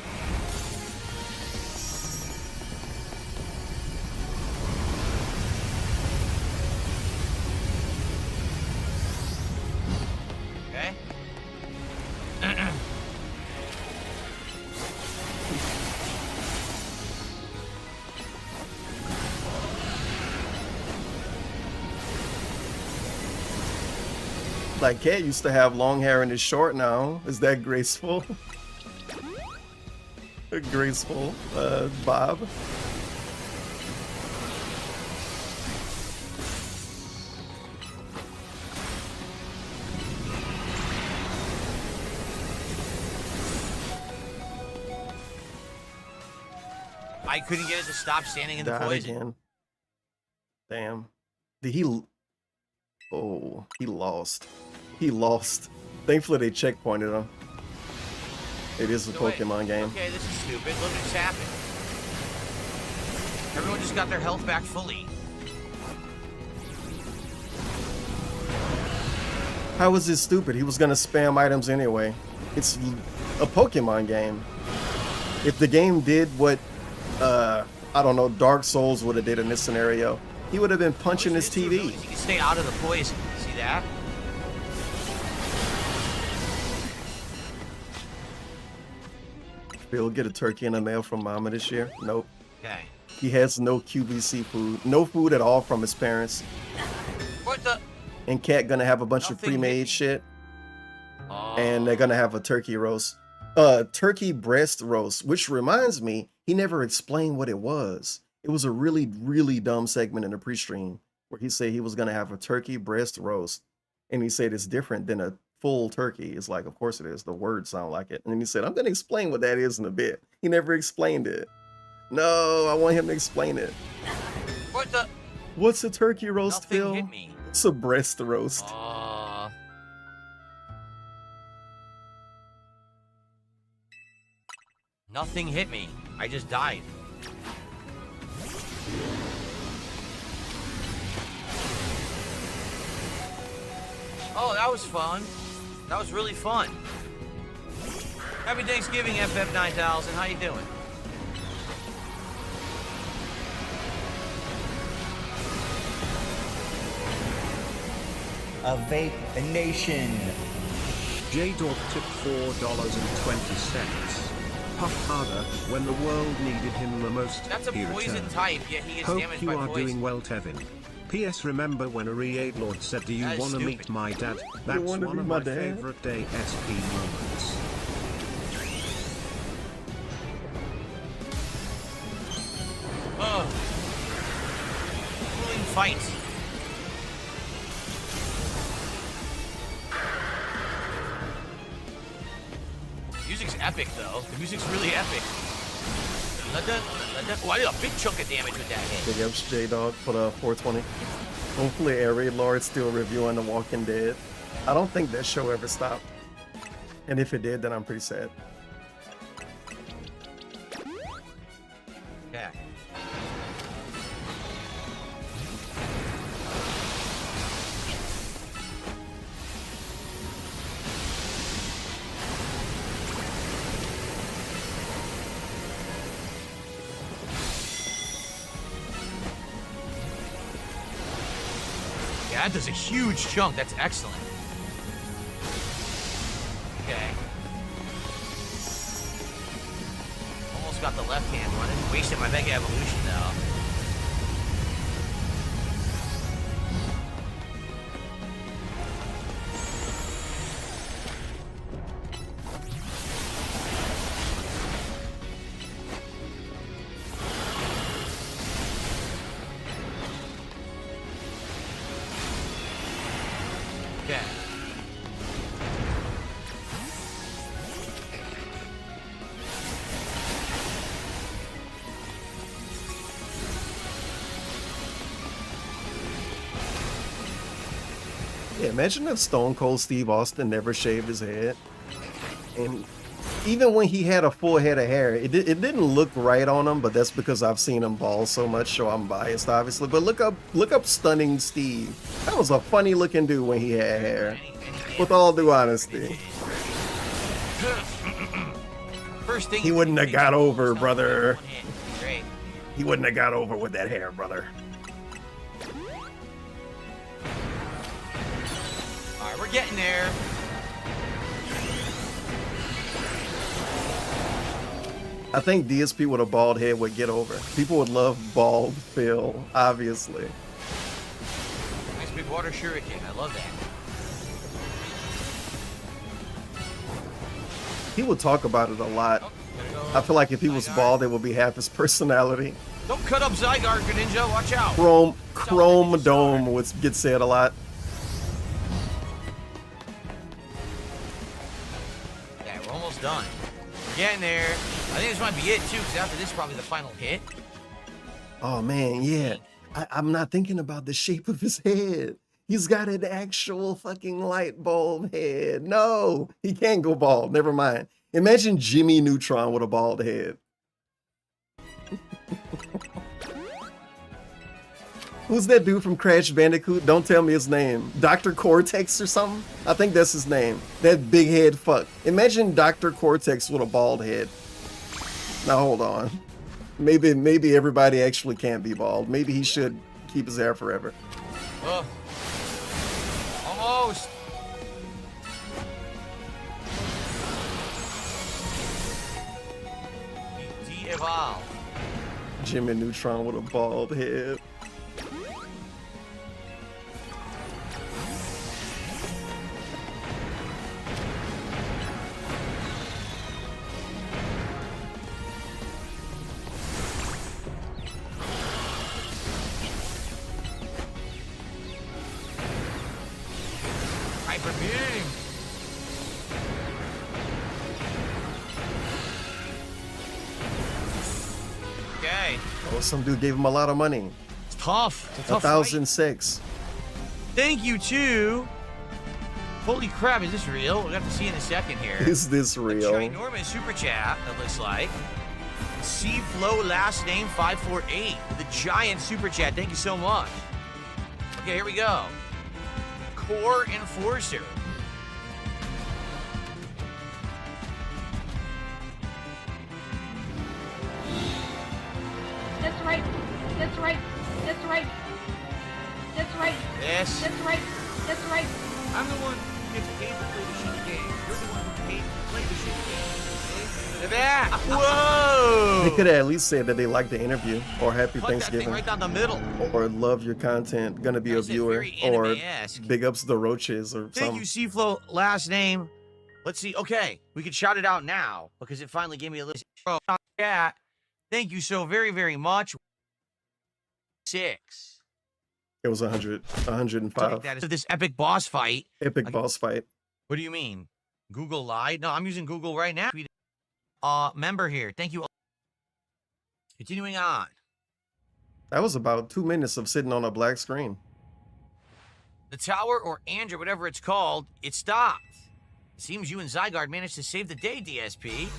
Like Cat used to have long hair and it's short now. Is that graceful? Graceful, Bob. I couldn't get it to stop standing in the poison. Again. Damn. Did he? Oh, he lost. He lost. Thankfully, they checkpointed him. It is a Pokemon game. Okay, this is stupid. Look what's happened. Everyone just got their health back fully. How was this stupid? He was gonna spam items anyway. It's a Pokemon game. If the game did what, I don't know, Dark Souls would have did in this scenario, he would have been punching his TV. You can stay out of the poison. See that? Bill get a turkey in the mail from Mama this year? Nope. Okay. He has no QVC food. No food at all from his parents. What the? And Cat gonna have a bunch of Nothing pre-made shit. Oh. And they're gonna have a turkey roast. Turkey breast roast, which reminds me, he never explained what it was. It was a really, really dumb segment in the pre-stream where he said he was gonna have a turkey breast roast. And he said it's different than a full turkey. It's like, of course it is. The words sound like it. And then he said, I'm gonna explain what that is in a bit. He never explained it. No, I want him to explain it. What the? What's a turkey roast, Nothing Phil? hit me. It's a breast roast. Nothing hit me. I just died. Oh, that was fun. That was really fun. Happy Thanksgiving, FF9000. How you doing? A vape nation. J-Dog tipped $4.20. Puff harder when the world needed him the most. That's a he poison returned. type, yet he is Hope damaged you by are poison. doing well, Tevin. P.S. Remember when a Raid Lord said, do you That is want to stupid. meet my dad? That's wanna one meet of my my dad? favorite DSP moments. Ugh. Grueling fight. Music's epic, though. The music's really epic. Oh, I did a big chunk of damage with that hit. Big ups J-Dog for the 420. Hopefully Air Lord's still reviewing The Walking Dead. I don't think that show ever stopped. And if it did, then I'm pretty sad. Yeah. Yeah, that does a huge chunk. That's excellent. Okay. Almost got the left hand running. Wasted my Mega Evolution, though. Okay. Yeah, imagine if Stone Cold Steve Austin never shaved his head. And even when he had a full head of hair, it didn't look right on him, but that's because I've seen him bald so much, so I'm biased, obviously. But look up Stunning Steve. That was a funny looking dude when he had hair. With all due honesty. First thing He wouldn't have got over, brother. Great. He wouldn't have got over with that hair, brother. Alright, we're getting there. I think DSP with a bald head would get over. People would love bald Phil, obviously. Nice big water shuriken. I love that. He would talk about it a lot. I feel like if he was bald, it would be half his personality. Don't cut up Zygarde, Greninja. Watch out. Chrome Dome would get said a lot. Yeah, we're almost done. We're getting there. I think this might be it, too, because after this is probably the final hit. Oh, man, yeah. I'm not thinking about the shape of his head. He's got an actual fucking light bulb head. No, he can't go bald. Never mind. Imagine Jimmy Neutron with a bald head. Who's that dude from Crash Bandicoot? Don't tell me his name. Dr. Cortex or something? I think that's his name. That big head fuck. Imagine Dr. Cortex with a bald head. Now hold on. Maybe everybody actually can't be bald. Maybe he should keep his hair forever. Almost. evolve. Jimmy Neutron with a bald head. Hyper beam. Okay. Oh, some dude gave him a lot of money. It's tough. It's a tough fight. 1,006. Thank you to. Holy crap, is this real? We'll have to see in a second here. Is this real? A ginormous super chat, it looks like. C-Flow last name 548. The giant super chat. Thank you so much. Okay, here we go. Core Enforcer. That's right. That's right. That's right. That's right. This. That's right. That's right. I'm the one who gets paid to play the shitty game. You're the one who paid to play the shitty game. Look at that. Whoa! They could have at least said that they liked the interview, or Happy Cut that thing Thanksgiving, right down the middle. or love your content, gonna be a That's it, viewer, very or anime-esque. big ups the roaches, or Thank something. you, C-Flow last name. Let's see. Okay, we could shout it out now because it finally gave me a list. Chat. Thank you so very, very much. 6. It was 105. That is this epic boss fight. Epic boss fight. What do you mean? Google lied? No, I'm using Google right now. Member here. Thank you. Continuing on. That was about 2 minutes of sitting on a black screen. The tower, or Andrew, whatever it's called, it stopped. It seems you and Zygarde managed to save the day, DSP.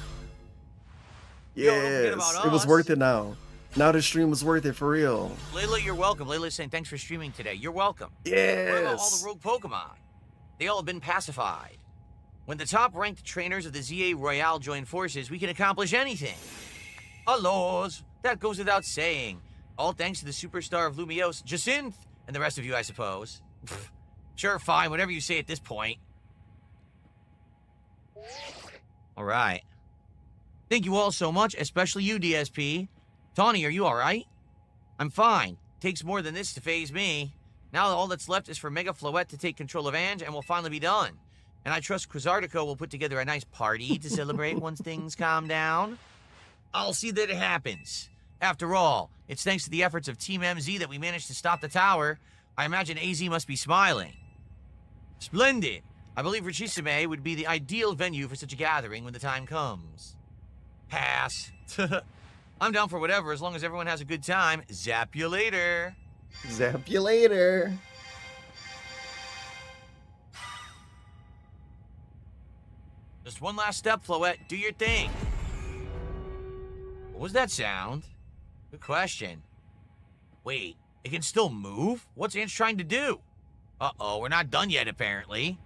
Yo, don't forget Yes, about it was us. worth it now. Now the stream was worth it for real. Layla, you're welcome. Layla's saying thanks for streaming today. You're welcome. Yes. What about all the rogue Pokemon? They all have been pacified. When the top-ranked trainers of the ZA Royale join forces, we can accomplish anything. Allos, that goes without saying. All thanks to the superstar of Lumiose, Jacinth, and the rest of you, I suppose. Pfft, sure, fine, whatever you say at this point. All right. Thank you all so much, especially you, DSP. Tawny, are you all right? I'm fine. Takes more than this to phase me. Now all that's left is for Mega Floette to take control of Ange, and we'll finally be done. And I trust Quizartico will put together a nice party to celebrate once things calm down. I'll see that it happens. After all, it's thanks to the efforts of Team MZ that we managed to stop the tower. I imagine AZ must be smiling. Splendid. I believe Richisime would be the ideal venue for such a gathering when the time comes. Pass. I'm down for whatever as long as everyone has a good time. Zap you later. Zap you later. Just one last step, Floette. Do your thing. What was that sound? Good question. Wait, it can still move? What's Ange trying to do? Uh-oh, we're not done yet, apparently.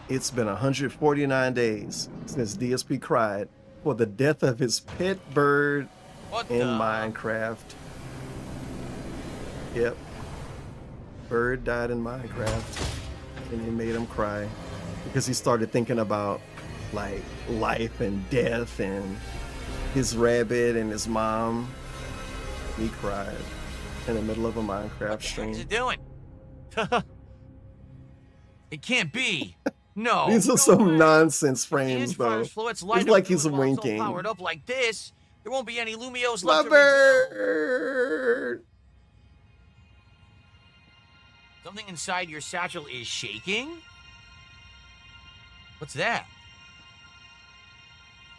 It's been 149 days since DSP cried for the death of his pet bird in Minecraft. Yep. Bird died in Minecraft, and it made him cry because he started thinking about like life and death and his rabbit and his mom. He cried in the middle of a Minecraft stream. What's it doing? It can't be. No. These are some nonsense frames, though. It's like he's winking. Powered up like this, there won't be any Lumiose My left. bird! Something inside your satchel is shaking? What's that?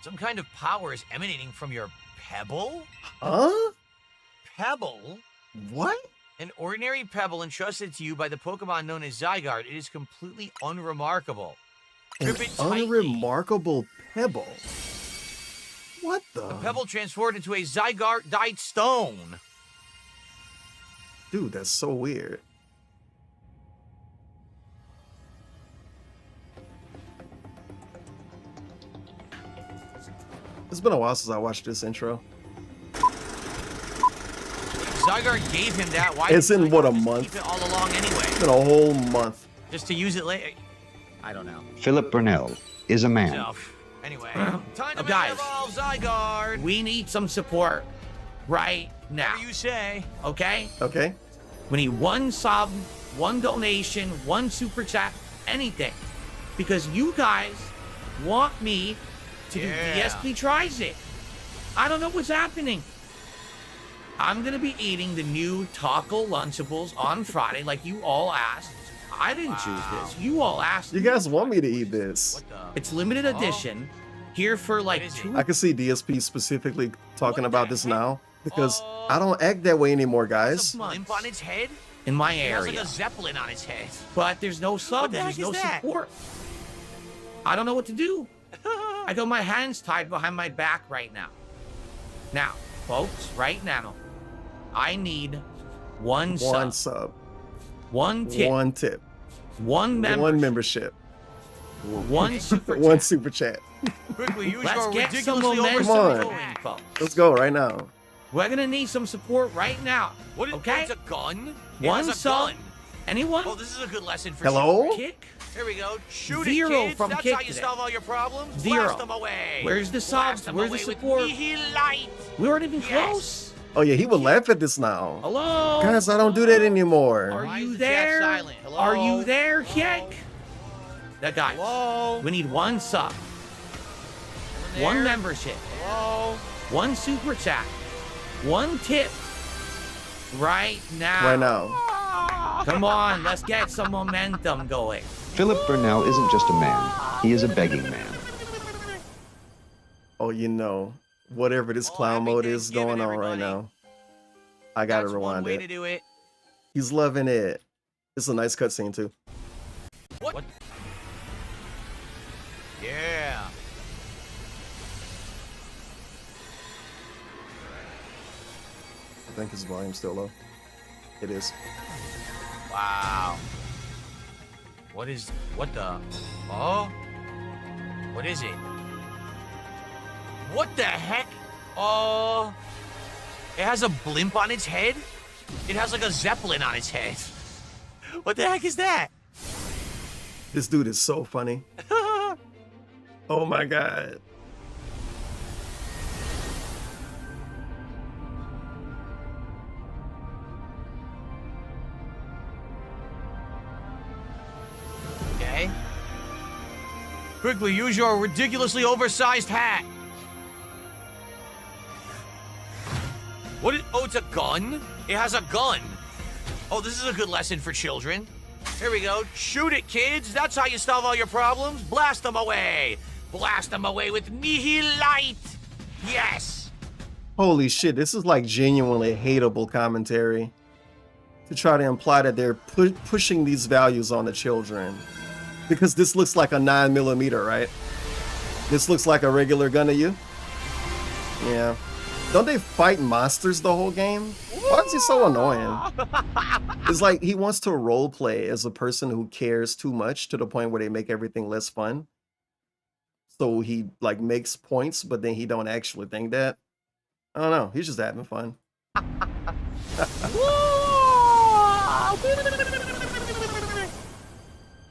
Some kind of power is emanating from your pebble? Huh? Pebble? What? An ordinary pebble entrusted to you by the Pokemon known as Zygarde. It is completely unremarkable. An unremarkable pebble? What the? The pebble transformed into a Zygarde-dyed stone. Dude, that's so weird. It's been a while since I watched this intro. Zygarde gave him that. Why It's did in what, a Zygarde just month? keep it all along anyway? It's been a whole month. Just to use it later. I don't know. Philip Burnell is a man. Enough. Anyway, time to guys, evolve Zygarde. We need some support right now. Whatever you say. Okay? Okay. We need one sub, one donation, one super chat, anything. Because you guys want me to do DSP tries it. I don't know what's happening. I'm going to be eating the new taco Lunchables on Friday like you all asked. I didn't choose this. You all asked. You guys want me to eat this. It's limited edition. Here for like 2. I can see DSP specifically talking about this now because I don't act that way anymore, guys. Blimp on its head? In my area. It has like a Zeppelin on its head. But there's no sub, there's no support. I don't know what to do. I got my hands tied behind my back right now. Now, folks, right now, I need one sub, one tip, one membership, one super chat. one super chat. Quickly, let's get some momentum going, folks. Let's go right now. We're gonna need some support right now. Okay? It's a gun? One sub. Anyone? Oh, this is a good lesson for Hello? Kick? Here we go. Shoot Zero it, kids. from That's Kick how you today. solve all your problems. Zero. Blast them away. Where's the subs? Where's the support? Light. We weren't even close. Oh yeah, he would laugh at this now. Hello? Guys, I don't do that anymore. Are you there? Are you there, Kick? That guy. Hello? We need one sub. One membership. Hello? One super chat. One tip. Right now. Right now. Come on, let's get some momentum going. Philip Burnell isn't just a man, he is a begging man. Oh, you know, whatever this clown mode is going on right now, I gotta rewind way it. to do it. He's loving it. It's a nice cutscene too. What? Yeah. I think his volume's still low. It is. Wow. What the? Oh? What is it? What the heck? Oh. It has a blimp on its head? It has like a Zeppelin on its head. What the heck is that? This dude is so funny. Oh my god. Okay. Quickly, use your ridiculously oversized hat. What is, oh, it's a gun? It has a gun. Oh, this is a good lesson for children. Here we go. Shoot it, kids. That's how you solve all your problems. Blast them away. Blast them away with Nihilite. Yes. Holy shit, this is like genuinely hateable commentary to try to imply that they're pushing these values on the children. Because this looks like a 9mm, right? This looks like a regular gun to you? Yeah. Don't they fight monsters the whole game? Why is he so annoying? It's like he wants to roleplay as a person who cares too much to the point where they make everything less fun. So he like makes points, but then he don't actually think that. I don't know. He's just having fun.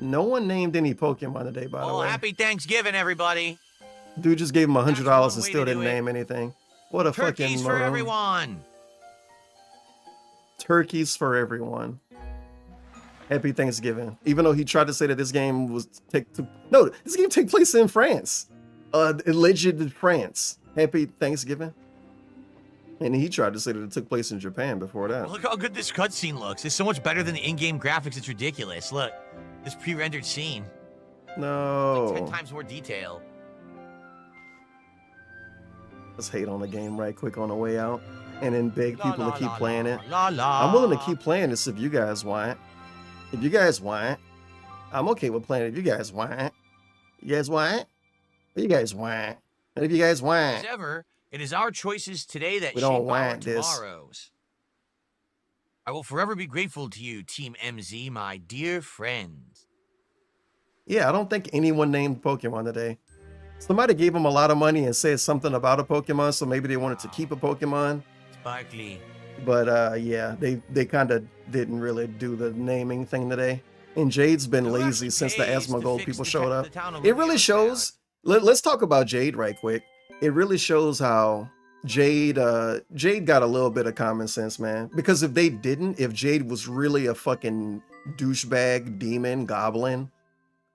No one named any Pokemon today, by the way. Happy Thanksgiving, everybody. Dude just gave him $100 and still didn't name anything. What a Turkeys fucking for everyone. Turkeys for everyone. Happy Thanksgiving. Even though he tried to say that this game was this game take place in France. Alleged France. Happy Thanksgiving. And he tried to say that it took place in Japan before that. Look how good this cutscene looks. It's so much better than the in-game graphics. It's ridiculous. Look, this pre-rendered scene. No. It's like 10 times more detail. Let's hate on the game right quick on the way out. And then beg people to keep playing it. La la. I'm willing to keep playing this if you guys want. If you guys want. I'm okay with playing it if you guys want. You guys want? What you guys want? And if you guys want. As ever, it is our choices today that We shape don't our want this. tomorrows. I will forever be grateful to you, Team MZ, my dear friends. Yeah, I don't think anyone named Pokemon today. Somebody gave them a lot of money and said something about a Pokemon, so maybe they wanted to keep a Pokemon. Sparkly. But yeah, they kind of didn't really do the naming thing today. And Jade's been lazy since the Asmongold people showed up. It really shows. Let's talk about Jade right quick. It really shows how Jade got a little bit of common sense, man. Because if they didn't, if Jade was really a fucking douchebag, demon, goblin,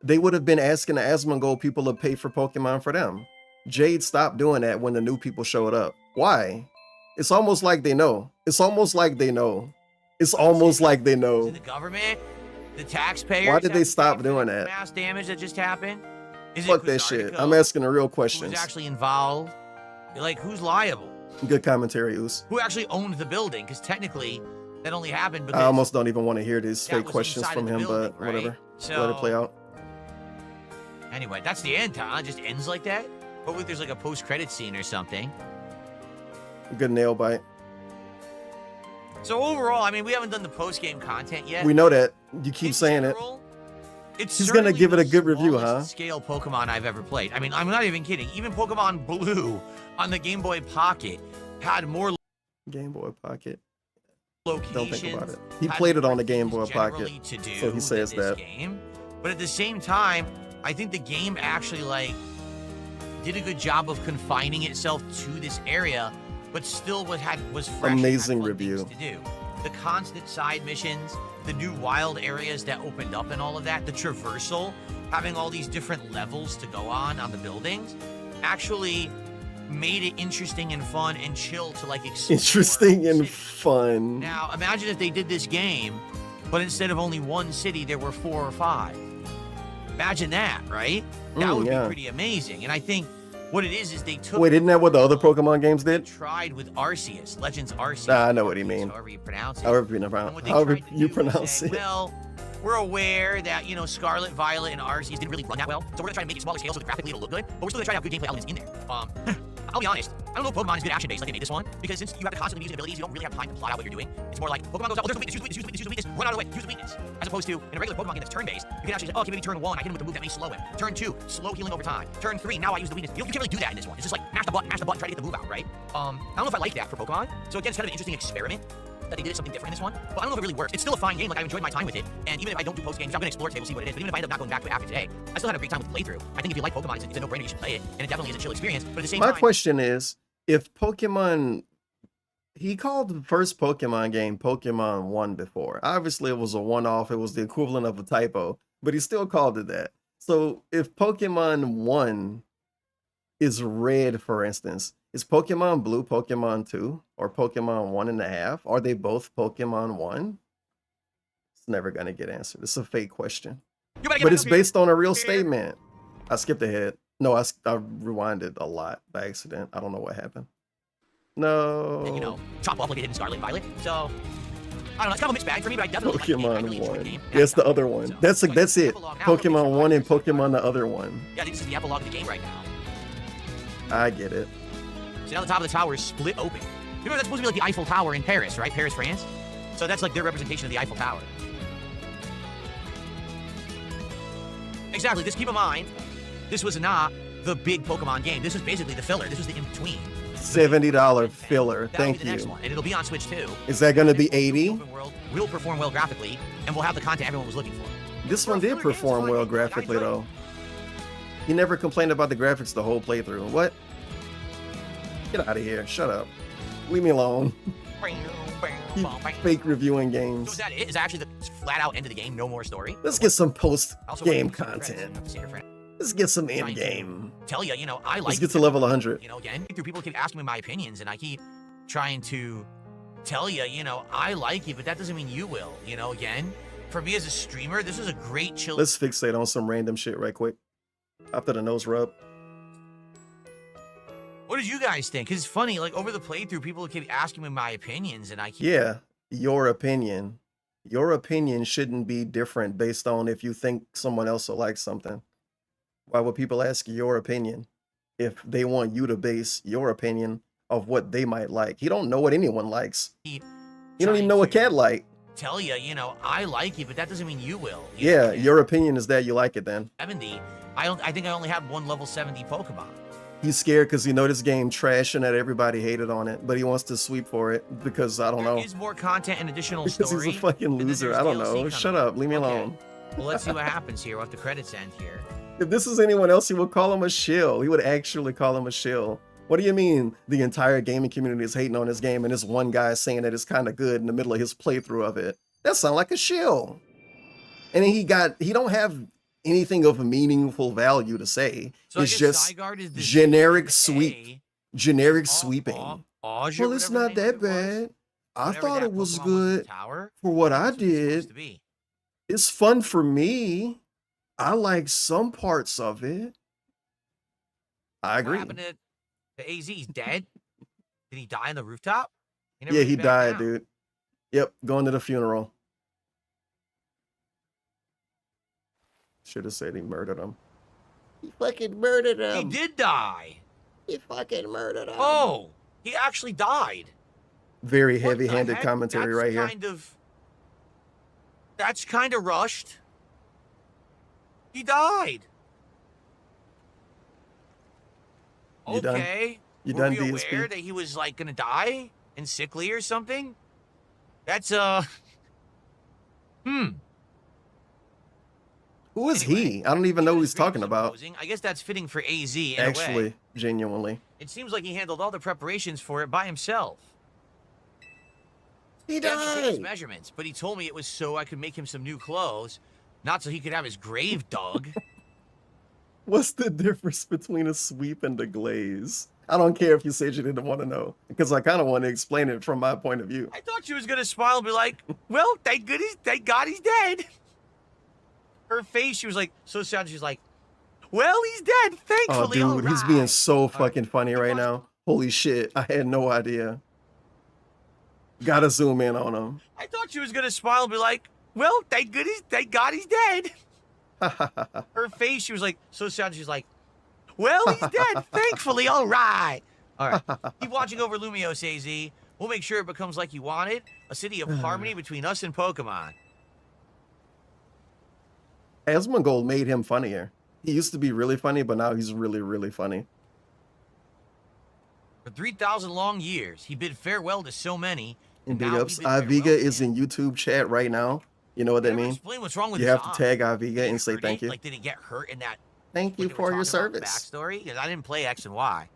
they would have been asking the Asmongold people to pay for Pokemon for them. Jade stopped doing that when the new people showed up. Why? It's almost like they know. It's almost like they know. It's almost like they know. The government, the taxpayers. Why did they stop doing that? Mass damage that just happened. Is Fuck that shit. I'm asking the real Who's questions. actually involved? Like, who's liable? Good commentary, Oos. Who actually owned the building? Because technically, that only happened because I almost don't even want to hear these that fake was questions inside from of the him, building, but whatever. right? Let it play So- out. Anyway, that's the end, huh? It just ends like that? Hopefully there's like a post-credit scene or something. Good nail bite. So overall, I mean, we haven't done the post-game content yet. We know that. You keep saying it. It's He's gonna certainly give it a the good review, huh? smallest scale Pokemon I've ever played. I mean, I'm not even kidding. Even Pokemon Blue on the Game Boy Pocket had more Game Boy Pocket. locations. Don't think about it. He had played it more on the Game Boy things Pocket, generally to do so he says than this that. game. But at the same time, I think the game actually like did a good job of confining itself to this area, but still was fresh. and had Amazing fun review. things to do. The constant side missions, the new wild areas that opened up and all of that, the traversal, having all these different levels to go on the buildings, actually made it interesting and fun and chill to like explore. Interesting and fun. Now, imagine if they did this game, but instead of only one city, there were 4 or 5. Imagine that, right? That would yeah. be pretty amazing. And I think what it is they took. Wait, isn't that what the other Pokemon games did? Tried with Arceus, Legends Arceus. Nah, I know what you mean. However you pronounce it. However you And pronounce it. well, we're aware that, you know, Scarlet, Violet, and Arceus didn't really run that well, so we're gonna try to make it smaller scale so that graphically it'll look good, but we're still gonna try to have good gameplay elements in there. I'll be honest, I don't know if Pokemon is good action-based like they made this one, because since you have to constantly use abilities, you don't really have time to plot out what you're doing. It's more like, Pokemon goes out, oh, there's a weakness, use the weakness, use the weakness, use the weakness, run out of the way, use the weakness. As opposed to, in a regular Pokemon game that's turn-based, you can actually say, oh, okay, maybe turn 1, I hit him with the move that may slow him. Turn 2, slow healing over time. Turn 3, now I use the weakness. You can't really do that in this one. It's just like, mash the button, try to get the move out, right? I don't know if I like that for Pokemon. So again, it's kind of an interesting experiment that they did something different in this one, but I don't know if it really works. It's still a fine game, like I enjoyed my time with it, and even if I don't do post games, I'm gonna explore today, we'll see what it is, but even if I end up not going back to it after today, I still had a great time with the playthrough. I think if you like Pokemon, it's a no-brainer, you should play it, and it definitely is a chill experience, but at the same time... My question is, if Pokemon... He called the first Pokemon game Pokemon 1 before. Obviously, it was a one-off, it was the equivalent of a typo, but he still called it that. So, if Pokemon 1 is red, for instance, is Pokemon Blue Pokemon 2 or Pokemon 1.5? Are they both Pokemon 1? It's never going to get answered. It's a fake question. But it's based on a real statement. I skipped ahead. No, I rewinded a lot by accident. I don't know what happened. No. And, you know, chop off like they did in Scarlet and Violet. So, I don't know, it's kind of a mixed bag for me, but I definitely like the game. I really enjoyed the game. Yes, the other one. That's it. Pokemon 1 and Pokemon the other one. Yeah, I think this is the epilogue of the game right now. I get it. So now the top of the tower is split open. Remember, that's supposed to be like the Eiffel Tower in Paris, right? Paris, France? So that's like their representation of the Eiffel Tower. Exactly. Just keep in mind, this was not the big Pokemon game. This was basically the filler. This was the in-between. $70 filler. That'll Thank be the next you. one, and it'll be on Switch too. Is that going to be 80? Will perform well graphically, and we'll have the content everyone was looking for. This one did perform well graphically, though. He never complained about the graphics the whole playthrough. What? Get out of here. Shut up. Leave me alone. Keep fake reviewing So games. is that it? Is that actually the flat-out end of the game? No more story? Let's get some Also, post-game what do you think of the content. friends? Your friend. Let's get some Trying to in-game. Tell you, you know, I like. Let's get to level 100. You know, again, through people keep asking me my opinions, and I keep trying to tell you, you know, I like it, but that doesn't mean you will. You know, again, for me as a streamer, this is a great chill. Let's fixate on some random shit right quick. After the nose rub. What did you guys think? Because it's funny, like over the playthrough, people keep asking me my opinions, and I keep. Yeah, your opinion. Your opinion shouldn't be different based on if you think someone else will like something. Why would people ask your opinion if they want you to base your opinion of what they might like? You don't know what anyone likes. You don't even know what cat like. Tell you, you know, I like it, but that doesn't mean you will. Yeah, your opinion is that you like it then. 70. I think I only had one level 70 Pokemon. He's scared because he know this game trash and that everybody hated on it, but he wants to sweep for it because I don't know. There is more content and additional Because story. he's a fucking loser. I don't know. Shut up. Leave me alone. Well, let's see what happens here. What the credits end here. If this is anyone else, he would call him a shill. He would actually call him a shill. What do you mean the entire gaming community is hating on this game and this one guy is saying that it's kind of good in the middle of his playthrough of it? That sounds like a shill. And then he don't have anything of a meaningful value to say. So it's just generic sweep. Generic sweeping. Well, it's not that bad. I thought it was good for what I did. It's fun for me. I like some parts of it. I agree. What happened to AZ? He's dead? Did he die on the rooftop? Yeah, he died, dude. Yep, going to the funeral. Should have said he murdered him. He fucking murdered him. He did die. He fucking murdered him. Oh, he actually died. Very heavy-handed commentary right here. That's kind of rushed. He died. You done? Okay. You Were done, we DSP? aware that he was like gonna die and sickly or something? That's Who is he? I don't even know who he's talking about. I guess that's fitting for AZ in a Actually, way. genuinely. It seems like he handled all the preparations for it by himself. He had to take his died. measurements, but he told me it was so I could make him some new clothes, not so he could have his grave dug. What's the difference between a sweep and a glaze? I don't care if you said you didn't want to know, because I kind of want to explain it from my point of view. I thought she was gonna smile and be like, "Well, thank God he's dead." Her face, she was like so sad. She's like, "Well, he's dead, thankfully." Oh, dude, he's being so fucking funny right now. Holy shit, I had no idea. Gotta zoom in on him. I thought she was gonna smile and be like, "Well, thank God he's dead." Her face, she was like so sad. She's like, "Well, he's dead, thankfully. All right." Keep watching over Lumios, AZ. We'll make sure it becomes like you wanted, a city of harmony between us and Pokemon. Asmongold made him funnier. He used to be really funny, but now he's really, really funny. For 3,000 long years, he bid farewell to so many. And big ups. Iviga is in YouTube chat right now. You know what that means? Explain what's wrong with You his have to tag Iviga and say thank you. Like, did he get hurt in that? Thank you for your service. Backstory? Because I didn't play X and Y.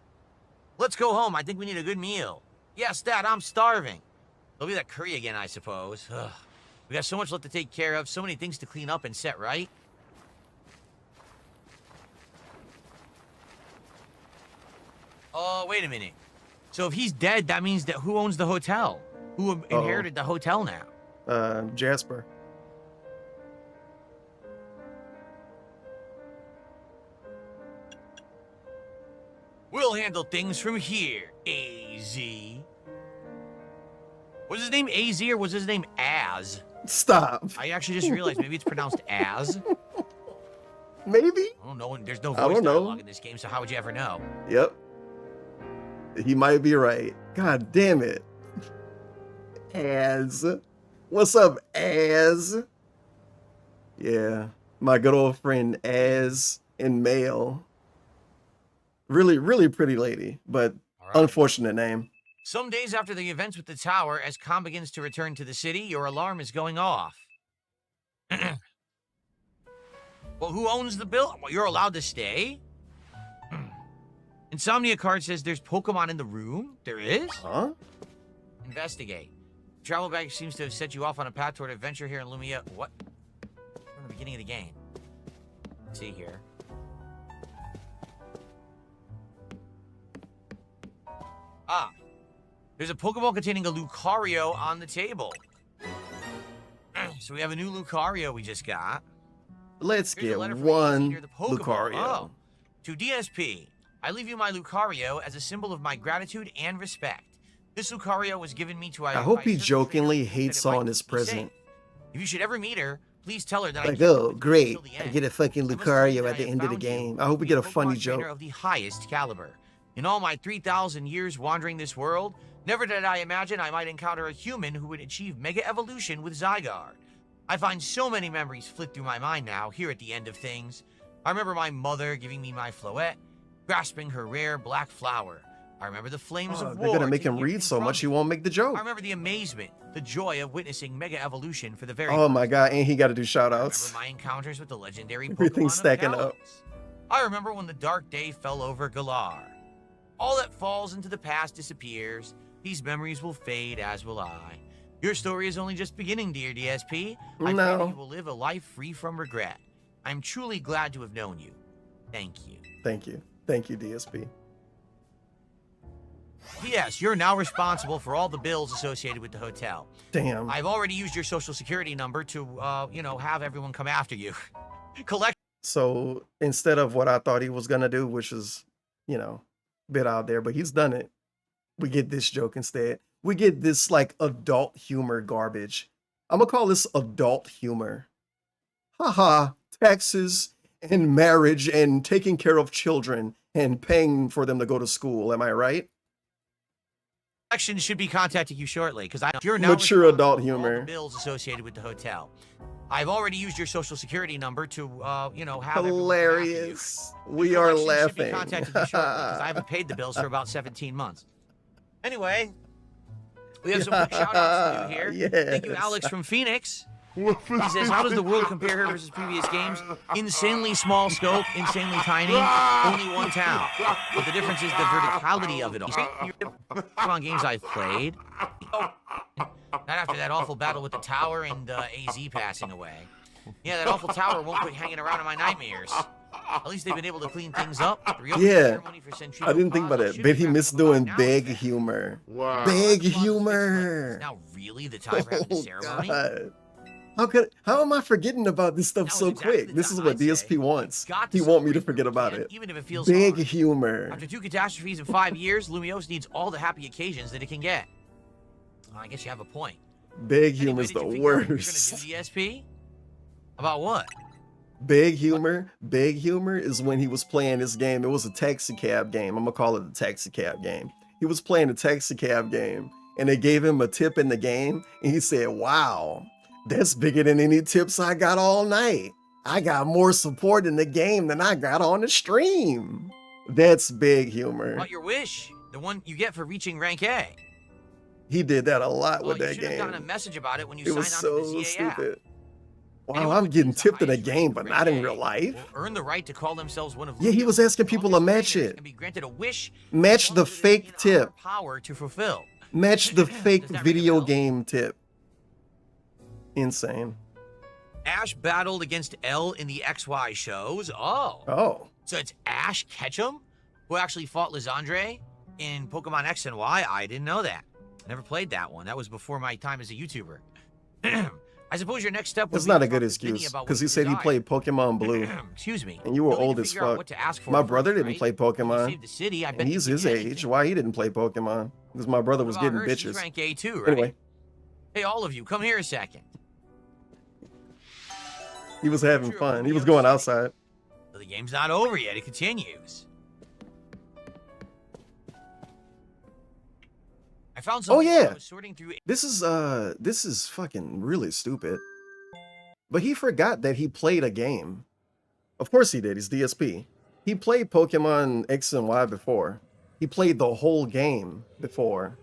Let's go home. I think we need a good meal. Yes, Dad, I'm starving. There'll be that curry again, I suppose. Ugh. We got so much left to take care of, so many things to clean up and set right. Oh, wait a minute. So if he's dead, that means that who owns the hotel? Who inherited the hotel now? Jasper. We'll handle things from here, AZ. Was his name AZ or was his name Az? Stop. I actually just realized maybe it's pronounced as. Maybe? I don't know. There's no I voice don't know. dialogue in this game, so how would you ever know? Yep. He might be right. God damn it. Az. What's up, Az? Yeah. My good old friend Az in male. Really, really pretty lady, but unfortunate name. Some days after the events with the tower, as Com begins to return to the city, your alarm is going off. Well, who owns the bill? Well, you're allowed to stay? Insomnia card says there's Pokemon in the room. There is? Huh? Investigate. Travel bag seems to have set you off on a path toward adventure here in Lumia. What? From the beginning of the game. Let's see here. Ah. There's a Pokeball containing a Lucario on the table. So we have a new Lucario we just got. Let's Here's a get letter from one AZ near the Pokeball. Lucario. Oh. To DSP, I leave you my Lucario as a symbol of my gratitude and respect. This Lucario was given me to I hope he jokingly hates on his present. If you should ever meet her, please tell her that I Like, keep oh, her great. till the I end. get a fucking I must tell you Lucario that at the I end of the found you game. I hope we to get be a funny Pokemon trainer joke. of the highest caliber. In all my 3,000 years wandering this world, never did I imagine I might encounter a human who would achieve mega evolution with Zygarde. I find so many memories flit through my mind now, here at the end of things. I remember my mother giving me my Floette, grasping her rare black flower, I remember the flames of war. They're gonna make him taking read everything so from much he me. won't make the I joke. remember the amazement, the joy of witnessing mega evolution for the very Oh first my god, and he got to do shout I outs. remember my encounters with the legendary Everything's Pokemon of stacking up. Kalos. I remember when the dark day fell over Galar. All that falls into the past disappears. These memories will fade, as will I. Your story is only just beginning, dear DSP. I pray that you will live a life free from regret. I'm truly glad to have known you. Thank you. Thank you. Thank you, DSP. P.S. You're now responsible for all the bills associated with the hotel. Damn. I've already used your social security number to, have everyone come after you. Collect. So instead of what I thought he was gonna do, which is, a bit out there, but he's done it. We get this joke instead. We get this like adult humor garbage. I'm gonna call this adult humor. Haha, taxes and marriage and taking care of children and paying for them to go to school. Am I right? Collections should be contacting you shortly because you're now Mature responsible adult for all humor. the bills associated with the hotel. I've already used your social security number to, have everyone come after you. Hilarious. We are Collections should be laughing. contacting you shortly because I haven't paid the bills for about 17 months. Anyway, we have some quick shout outs to do here. Thank you, Yes. Alex from Phoenix. He says, how does the world compare here versus previous games? Insanely small scope, insanely tiny, only one town. But the difference is the verticality of it all. On games I've played. Not after that awful battle with the tower and AZ passing away. Yeah, that awful tower won't quit hanging around in my nightmares. At least they've been able to clean things up. The reopening Yeah, ceremony for Centurio I didn't think about Plaza it. should But be he wrapped missed up about doing now. big humor. Wow. Big humor. Now really the time for having the ceremony? God. How am I forgetting about this stuff so quick? This is what DSP wants. He want me to forget about it. Even if it feels Big hard. humor. After 2 catastrophes in 5 years, Lumiose needs all the happy occasions that it can get. Well, I guess you have a point. Big humor is Did the you figure out what worst. you're gonna do, DSP? About what? Big humor is when he was playing this game. It was a taxi cab game. I'm gonna call it a taxi cab game. He was playing a taxi cab game and they gave him a tip in the game and he said, wow, that's bigger than any tips I got all night. I got more support in the game than I got on the stream. That's big humor. About your wish, the one you get for reaching rank A. He did that a lot Well, with you that should have gotten a game. message about it when you It signed was on so to the ZA app. stupid. Wow, Anyone I'm who getting achieves the tipped in a highest game, rank but in not in rank real A life. will earn the right to call themselves one of Yeah, he was asking people to match trainers it. can be granted a wish Match the fake tip. power to fulfill. Match the fake Does that ring a video bell? game tip. Insane. Ash battled against L in the XY shows. Oh. Oh. So it's Ash Ketchum who actually fought Lysandre in Pokemon X and Y? I didn't know that. I never played that one. That was before my time as a YouTuber. I suppose your next step would That's be not to a good talk to Vinny excuse about because what he you said he desire. played Pokemon Blue. Excuse me. And you were You'll need old to as figure out fuck. what to ask for My first, brother didn't right? play You Pokemon. saved the city. I bet And they he's give his you age. anything. Why he didn't play Pokemon? Because my brother was What about getting her? She's bitches. rank A too, right? Anyway, Hey, all of you, come here a second. he was having True, fun. He Lumiose was going City. outside. So the game's not over yet. It continues. I found Oh something while I yeah. was sorting through. This is fucking really stupid. But he forgot that he played a game. Of course he did. He's DSP. He played Pokemon X and Y before. He played the whole game before.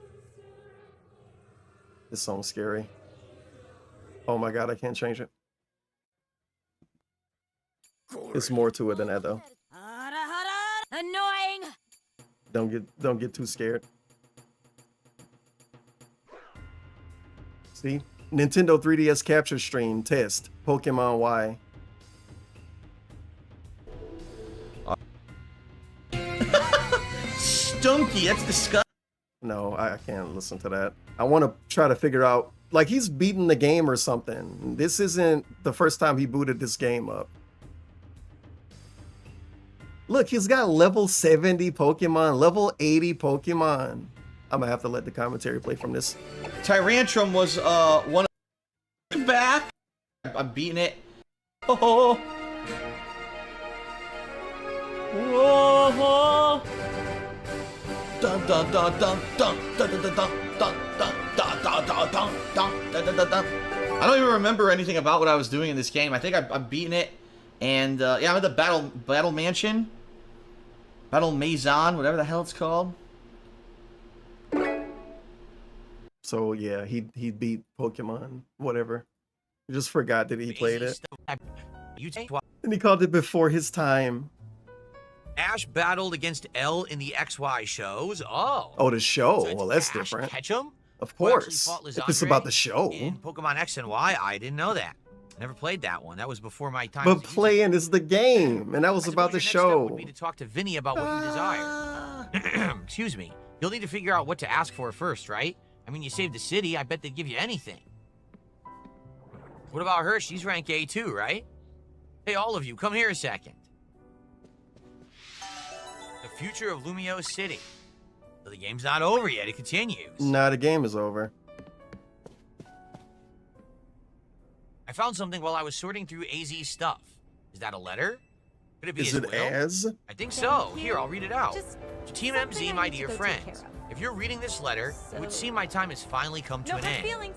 This song's scary. Oh my god, I can't change it. It's more to it than that though. Annoying. Don't get too scared. See? Nintendo 3DS capture stream test Pokemon Y. Stunky, that's disgusting. No, I can't listen to that. I want to try to figure out, like, he's beating the game or something. This isn't the first time he booted this game up. Look, he's got level 70 Pokemon, level 80 Pokemon. I'm gonna have to let the commentary play from this. Tyrantrum was one of back. I'm beating it. Oh. Whoa. Dun dun dun dun dun dun dun dun dun dun dun dun dun dun dun dun. I don't even remember anything about what I was doing in this game. I think I'm beating it, and yeah, I'm at the battle mansion, battle maison, whatever the hell it's called. So yeah, he beat Pokemon, whatever. He just forgot that he played it. And he called it before his time. Ash battled against L in the XY shows. Oh, the show. So well, that's Ash different. Ketchum? Of Who actually course. fought If it's about the show. In Pokemon X and Y, I didn't know that. I never played that one. That was before my time. But playing is the game, and that was about the show. Would be to talk to Vinny about what you desire. Excuse me. You'll need to figure out what to ask for first, right? I mean, you saved the city. I bet they'd give you anything. What about her? She's rank A too, right? Hey, all of you, come here a second. The future of Lumio City. So the game's not over yet. It continues. Nah, the game is over. I found something while I was sorting through AZ's stuff. Is that a letter? Could it be Is his it will? as? I think so. Here, I'll read it out. To Team MZ, my dear friends, if you're reading this letter, it would seem my time has finally come to an end.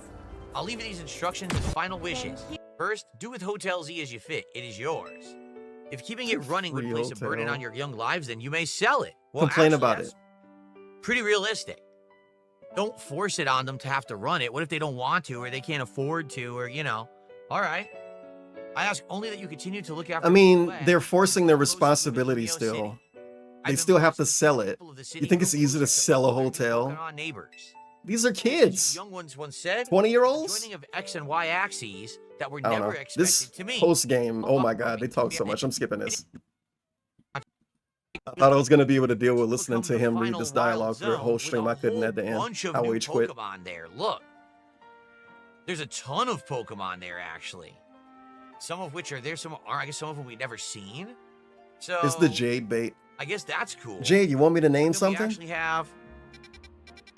I'll leave you these instructions and final wishes. First, do with Hotel Z as you fit. It is yours. If keeping it running would place a burden on your young lives, then you may sell it. Well, Complain actually, about that's it. Pretty realistic. Don't force it on them to have to run it. What if they don't want to, or they can't afford to, or, you know. All right. I ask only that you continue to look after. I mean, they're forcing their responsibility still. They still have to sell it. You think it's easy to sell a hotel? These are kids. Young ones once said, 20-year-olds? joining of X and Y axes that were I don't never know. expected This to me. post game, oh my god, they talk so much. I'm skipping this. I thought I was gonna be able to deal with listening to him read this dialogue for a whole stream. I couldn't at the end. Bunch of I new rage quit. Pokemon there. Look, there's a ton of Pokemon there actually. Some of which are there, some aren't. I guess some of them we've never seen. So It's the Jade bait. I guess that's cool. Jade, you want me to name Then we something? actually have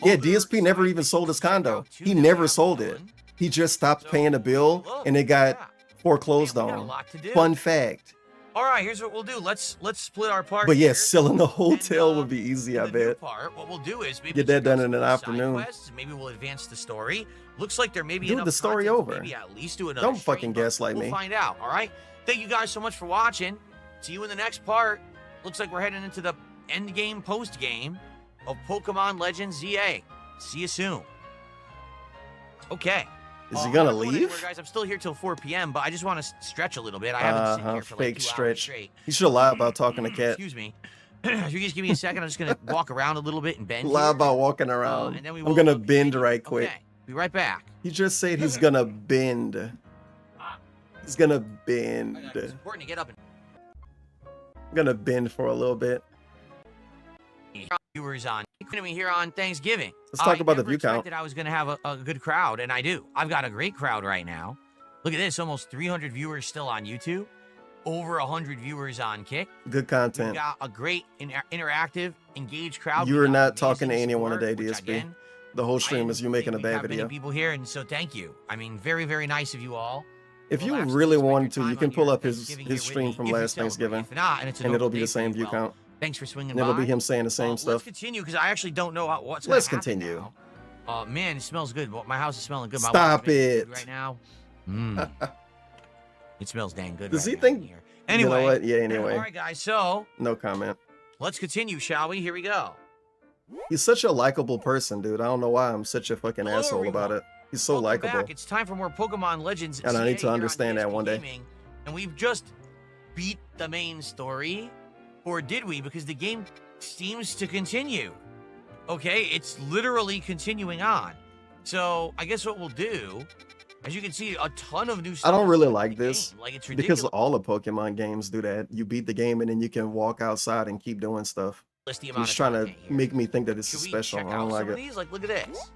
Yeah, DSP never even sold his condo. He never sold it. He just stopped paying the bill and it got foreclosed on. Fun fact. All right, here's what we'll do. Let's split our part. But yeah, here. selling the hotel would be easy, I The new bet. part, what we'll do is maybe Get that done in an side afternoon. quests, maybe we'll advance the story. Looks like there may be Dude, enough the story content to over. Maybe at least do another Don't stream, fucking but gaslight we'll me. find out. All right. Thank you guys so much for watching. See you in the next part. Looks like we're heading into the end game, post game of Pokemon Legends ZA. See you soon. Okay. Is he gonna I'm not going leave? anywhere, guys. I'm still here till 4 p.m., but I just want to stretch a little bit. I haven't sitting here for like Fake 2 hours stretch. straight. He should lie about talking to Cat. Excuse me. If you just give me a second, I'm just gonna walk around a little bit and bend. Lie here. about walking around. and then we I'm will gonna bend right quick. Okay, be right back. He just said he's gonna bend. He's gonna bend. It's important to get up and I'm gonna bend for a little bit. viewers on. Joining me here on Thanksgiving. Let's talk about the never view count. expected I was gonna have a good crowd, and I do. I've got a great crowd right now. Look at this, almost 300 viewers still on YouTube, over 100 viewers on Kick. Good We've content. got a great interactive, engaged crowd. You We are got not talking to amazing anyone support, today, which, DSP. again, The whole I stream is you making a think we bad have many video. people here, and so thank you. I mean, very, very nice of you all. If you Relax, really spend your wanted to, time you can on pull your up his Thanksgiving here with stream me from if you last celebrate. Thanksgiving, If not, and it's a and it'll normal be day the for same you, view well, count. Thanks for swinging And it'll by. be him saying the same Let's stuff. continue because I actually don't know what's going Let's to happen continue. now. Oh man, it smells good. My house is smelling good. My Stop wife's making it. food right now. Mm. It smells dang good. Does right he now think? in here. Anyway, You know what? Yeah. Anyway. all right, guys. So No comment. let's continue, shall we? Here we go. He's such a likable person, dude. I don't know why I'm such a fucking Hello, asshole about everyone. it. He's so Welcome likable. back. It's time for more Pokemon Legends. And I need ZA to here on understand that DSP one day. Gaming, and we've just beat the main story, or did we? Because the game seems to continue. Okay, it's literally continuing on. So I guess what we'll do, as you can see, a ton of new stuff. I don't really in like the this game. Like it's because ridiculous. all the Pokemon games do that. You beat the game and then you can walk outside and keep doing stuff. The amount He's of trying to content here. make me think that this is Should we special. check I don't out like some of it. these? Like, look at this.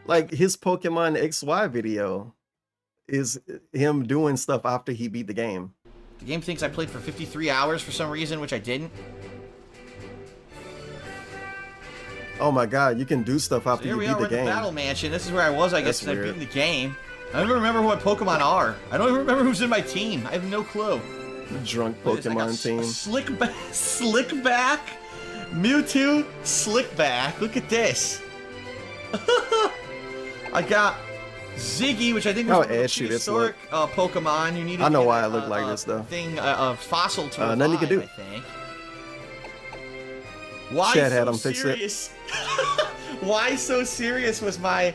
Like his Pokemon XY video is him doing stuff after he beat the game. The game thinks I played for 53 hours for some reason, which I didn't. Oh my god, you can do stuff So after here you we beat are, the we're in the game. Battle Mansion. This is where I was, I guess, That's because I've weird. beaten the game. I don't even remember who my Pokemon are. I don't even remember who's in my team. I have no clue. The drunk Look at this, I got Pokemon team. Slickback, Mewtwo, Slickback. Look at this. I got Ziggy, which I think was How one of the ashy this prehistoric Pokemon. You needed I know to get why I look like this though. a fossil to revive, nothing you can do. I think. Why Chad so had him fix it. serious? Why So Serious was my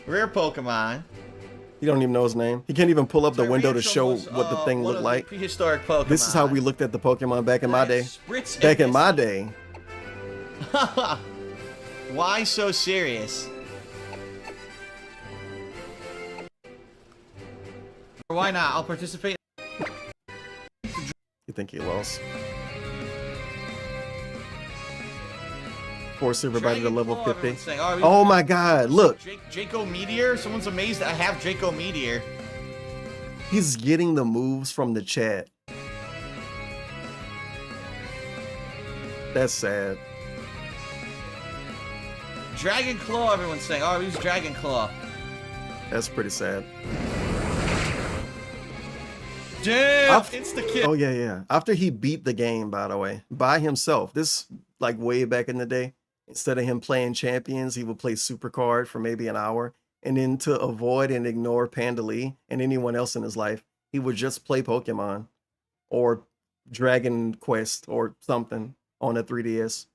rare Pokemon. You don't even know his name. He can't even pull up the window to show what the thing looked like. Prehistoric Pokemon. This is how we looked at the Pokemon back in my day. Spritz Back in my day. Why So Serious? Why not? I'll participate. You think he lost? Force everybody to level 50. Saying, Oh my god, look. Draco Meteor? Someone's amazed that I have Draco Meteor. He's getting the moves from the chat. That's sad. Dragon Claw, everyone's saying. Oh, he's Dragon Claw. That's pretty sad. Damn, insta-kill. Oh yeah, yeah. After he beat the game, by the way, by himself. This like way back in the day. Instead of him playing champions, he would play Supercard for maybe an hour. And then to avoid and ignore Panda Lee and anyone else in his life, he would just play Pokemon or Dragon Quest or something on a 3DS.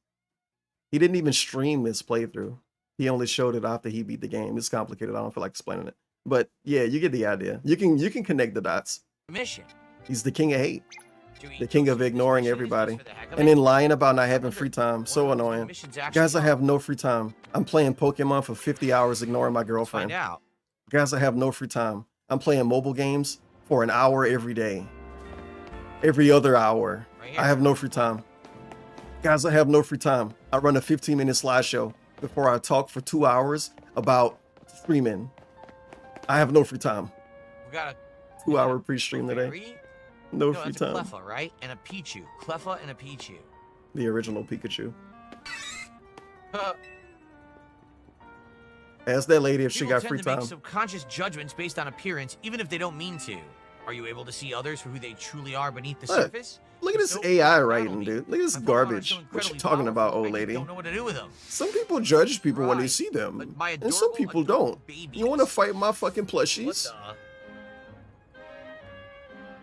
He didn't even stream his playthrough. He only showed it after he beat the game. It's complicated. I don't feel like explaining it. But yeah, you get the idea. You can connect the dots. Mission. He's the king of hate. The king of ignoring everybody. And then lying about not having free time. So annoying. Guys, I have no free time. I'm playing Pokemon for 50 hours ignoring my girlfriend. Guys, I have no free time. I'm playing mobile games for an hour every day. Every other hour. I have no free time. Guys, I have no free time. I run a 15-minute slideshow before I talk for 2 hours about streaming. I have no free time. We got a 2-hour pre-stream today. No free time. Cleffa, right? And a Pichu. Cleffa and a Pichu. The original Pikachu. Ask that lady if she got free time. Make subconscious judgments based on appearance, even if they don't mean to. Are you able to see others for who they truly are beneath the surface? Look at this AI writing, dude. Look at this garbage. What you talking about, old lady? Don't know what to do with them. Some people judge people when they see them, and some people don't. You want to fight my fucking plushies?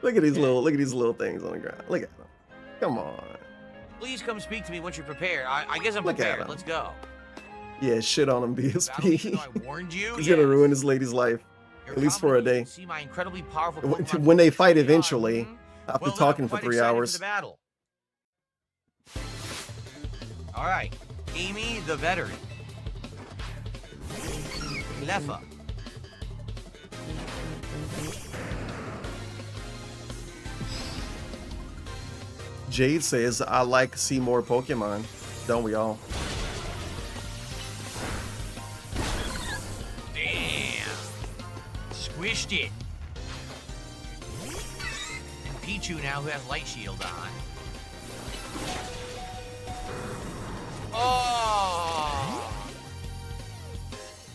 Look at these little things on the ground. Look at them. Come on. Please come speak to me once you're prepared. I guess I'm prepared. Let's go. Yeah, shit on him, DSP. I warned you. He's gonna ruin this lady's life, at least for a day. See my incredibly powerful when they fight eventually, after talking for 3 hours. For the battle. All right, Amy the veteran. Cleffa. Jade says, I like to see more Pokemon. Don't we all? Damn. Squished it. And Pichu now, who has Light Shield on. Oh!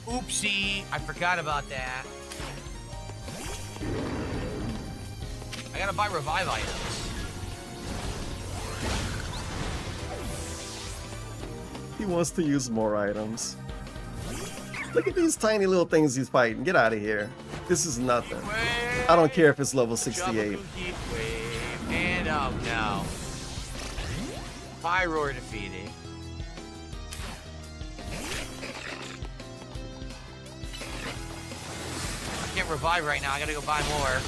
Oopsie. I forgot about that. I gotta buy revive items. He wants to use more items. Look at these tiny little things he's fighting. Get out of here. This is nothing. I don't care if it's level 68. And oh no. Pyroar defeated. I can't revive right now. I gotta go buy more.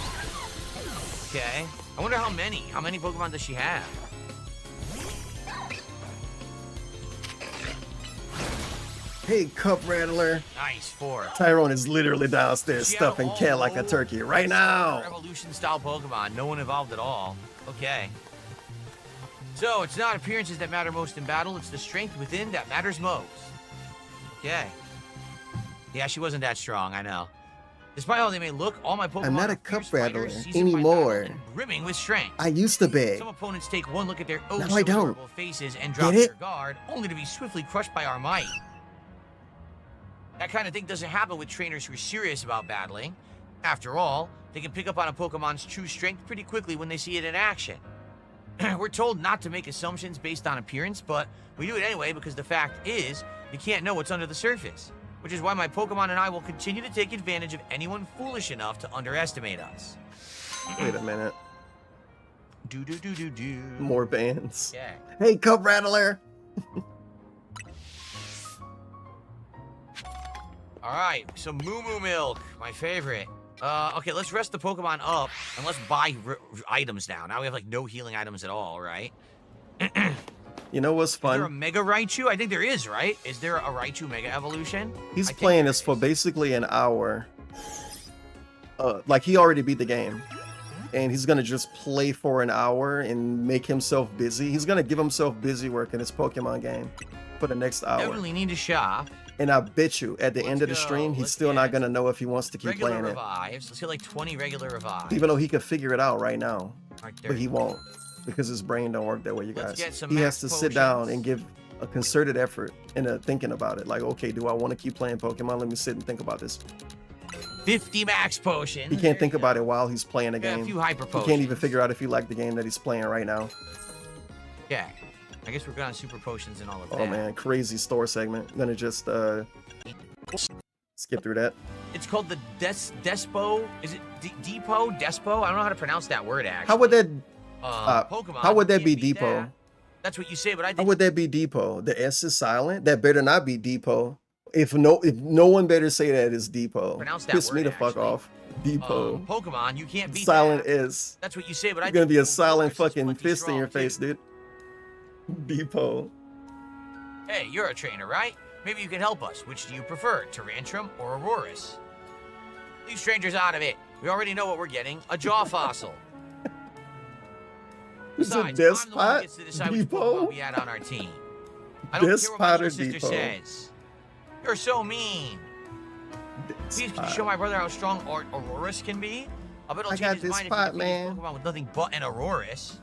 Okay. I wonder how many. How many Pokemon does she have? Hey, Cup Rattler. Nice, 4. Tyrone is literally downstairs stuffing cat like a turkey right now. Evolution-style Pokemon. No one evolved at all. Okay. So, it's not appearances that matter most in battle. It's the strength within that matters most. Okay. Yeah, she wasn't that strong, I know. Despite how they may look, all my Pokemon I'm not a Cup Rattler anymore. Brimming with strength. I used to be. Some opponents take one look at their no, I don't. adorable faces and drop their guard, only to be swiftly crushed by our might. That kind of thing doesn't happen with trainers who are serious about battling. After all, they can pick up on a Pokemon's true strength pretty quickly when they see it in action. We're told not to make assumptions based on appearance, but we do it anyway because the fact is, you can't know what's under the surface. Which is why my Pokemon and I will continue to take advantage of anyone foolish enough to underestimate us. Wait a minute. Do. More bands. Yeah. Hey, Cup Rattler. All right, some Moo Moo Milk, my favorite. Okay, let's rest the Pokemon up and let's buy items now. Now we have like no healing items at all, right? You know what's fun? Is there a Mega Raichu? I think there is, right? Is there a Raichu Mega Evolution? He's playing this for basically an hour. Like he already beat the game. And he's gonna just play for an hour and make himself busy. He's gonna give himself busy work in his Pokemon game for the next hour. Definitely need to shop. And I bet you, at the end of the stream, he's still not gonna know if he wants to keep Regular playing revives. Let's get like 20 regular revives. it. Even though he could figure it out right now. Right, But he won't. Because his brain don't work that way, you guys. get some He max has to sit down potions. and give a concerted effort into thinking about it. Like, okay, do I want to keep playing Pokemon? Let me sit and think about this. 50 max potions. He can't think about it while he's playing the Yeah, a game. few hyper He potions. can't even figure out if he liked the game that he's playing right now. Yeah. I guess we're good on super potions and all of that. Oh man, crazy store segment. I'm gonna just skip through that. It's called the Despo. Is it Depot? Despo? I don't know how to pronounce that word actually. How would that Pokemon? how would that can't be beat Depot? that. That's what you say, but I How think would that be Depot? The S is silent. That better not be Depot. If no one better say that is Depot. Pronounce that Piss me word, the fuck off. Depot. Pokemon, you can't beat Silent that. is. That's what you say, but I It's gonna think be a Pokemon silent versus fucking plenty fist in your strong, face, too. dude. Depot. Hey, you're a trainer, right? Maybe you can help us. Which do you prefer, Tyrantrum or Aurorus? Leave strangers out of it. We already know what we're getting, a jaw fossil. Is it Besides, I'm the one who Despot? gets to decide which Depot? Pokemon we add on our team. I don't care what my Despot little or sister Depot? says. You're so mean. Please, can you show my brother how strong Aurorus can be? I bet he'll I change got his this mind spot, if he defeats man. Pokemon with nothing but an Aurorus.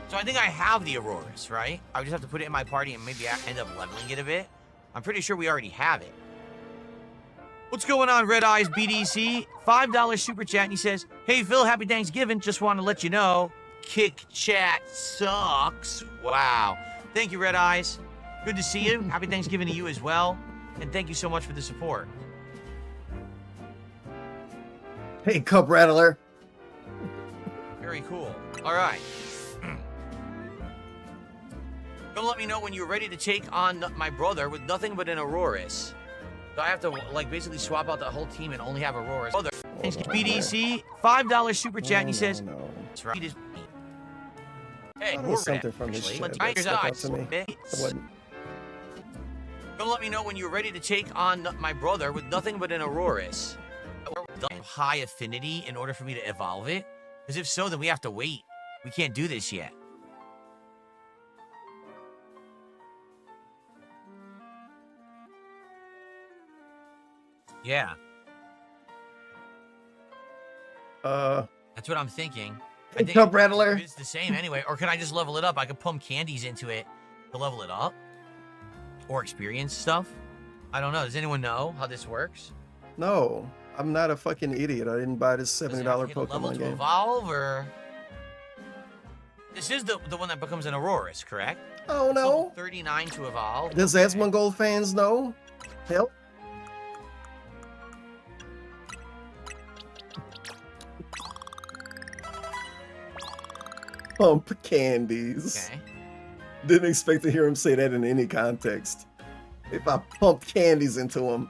So I think I have the Aurorus, right? I would just have to put it in my party and maybe end up leveling it a bit. I'm pretty sure we already have it. What's going on, Red Eyes BDC? $5 super chat, and he says, "Hey Phil, happy Thanksgiving. Just want to let you know, Kick Chat sucks." Wow. Thank you, Red Eyes. Good to see you. Happy Thanksgiving to you as well. And thank you so much for the support. Hey, Cup Rattler. Very cool. All right. Don't let me know when you're ready to take on my brother with nothing but an Aurorus. So I have to, like, basically swap out the whole team and only have Aurorus. Brother, BDC, $5 super chat, and he says, "That's right. Hey, That we're was something red, from his actually. shit Let's that try your stuck out eyes. to me. It wasn't. Don't let me know when you're ready to take on my brother with nothing but an Aurorus. High affinity in order for me to evolve it? Because if so, then we have to wait. We can't do this yet. Yeah. That's what I'm thinking. I think Cup Rattler. it's the same anyway. Or can I just level it up? I could pump candies into it to level it up. Or experience stuff. I don't know. Does anyone know how this works? No, I'm not a fucking idiot. I didn't buy this $70 Level Pokemon to game. evolve, or this is the one that becomes an Aurorus, correct? Oh no. Level 39 to evolve. Does Asmongold fans know? Help. Pump candies. Okay. Didn't expect to hear him say that in any context. If I pump candies into him.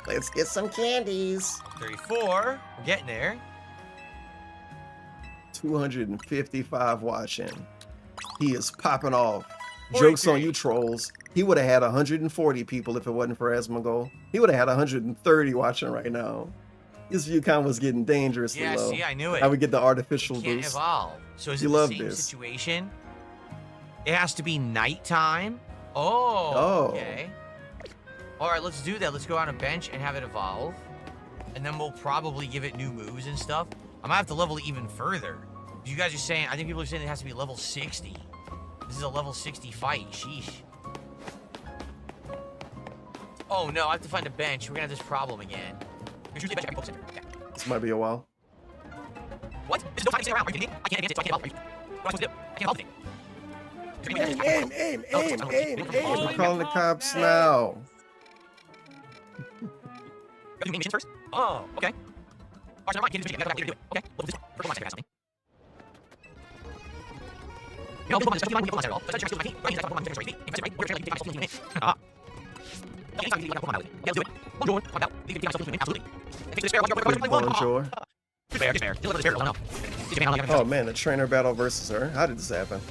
Let's get some candies. 34. We're getting there. 255 watching. He is popping off. Joke's on you trolls. He would have had 140 people if it wasn't for Asmongold. He would have had 130 watching right now. His view count was getting dangerously Yeah, low. see, I knew it. I would get the artificial Can't boost. evolve. So is You it the love same this. situation? It has to be nighttime. Oh. Oh. Okay. All right, let's do that. Let's go on a bench and have it evolve, and then we'll probably give it new moves and stuff. I might have to level it even further. You guys are saying, I think people are saying it has to be level 60. This is a level 60 fight. Sheesh. Oh no, I have to find a bench. We're gonna have this problem again. There's usually a bench at every Poke Center. Okay. This might be a while. What? There's no time to sit around. Are you kidding me? I can't advance it, so I can't evolve. What am I supposed to do? I can't evolve anything. We're calling the cops now. Do missions first? Oh, okay. Alright, never mind. Can't do it. I gotta do it. Okay. What is this? First one, I something. You know, Pokemon, especially Pokemon, at all. But I just my team. Right, that's Pokemon, right? Right? We're trying to get my social unit. Ah. Bonjour. Oh man, the trainer battle versus her. How did this happen?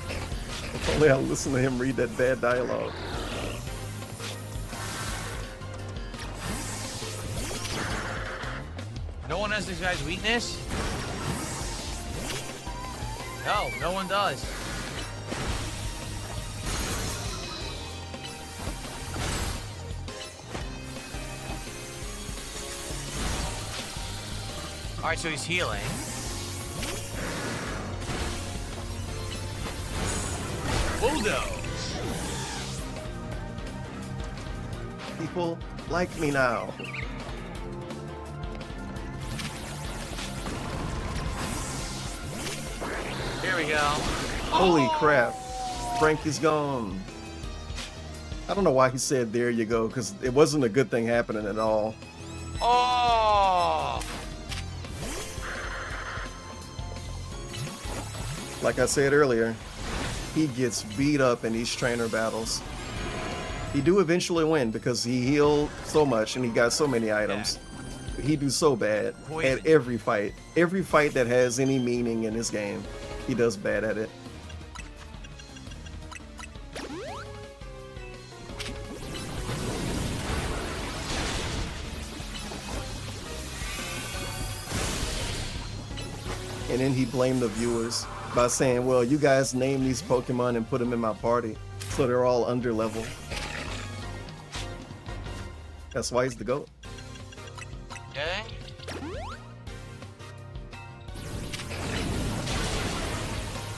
If only I listened to him read that bad dialogue. No one has this guy's weakness? No, no one does. Alright, so he's healing. Bulldoze. People like me now. Here we go. Holy crap. Frank is gone. I don't know why he said there you go, because it wasn't a good thing happening at all. Oh! Like I said earlier, he gets beat up in these trainer battles. He do eventually win because he healed so much and he got so many items. He do so bad at every fight. Every fight that has any meaning in this game, he does bad at it. And then he blamed the viewers by saying, well, you guys name these Pokemon and put them in my party, so they're all under level. That's why he's the GOAT. Okay.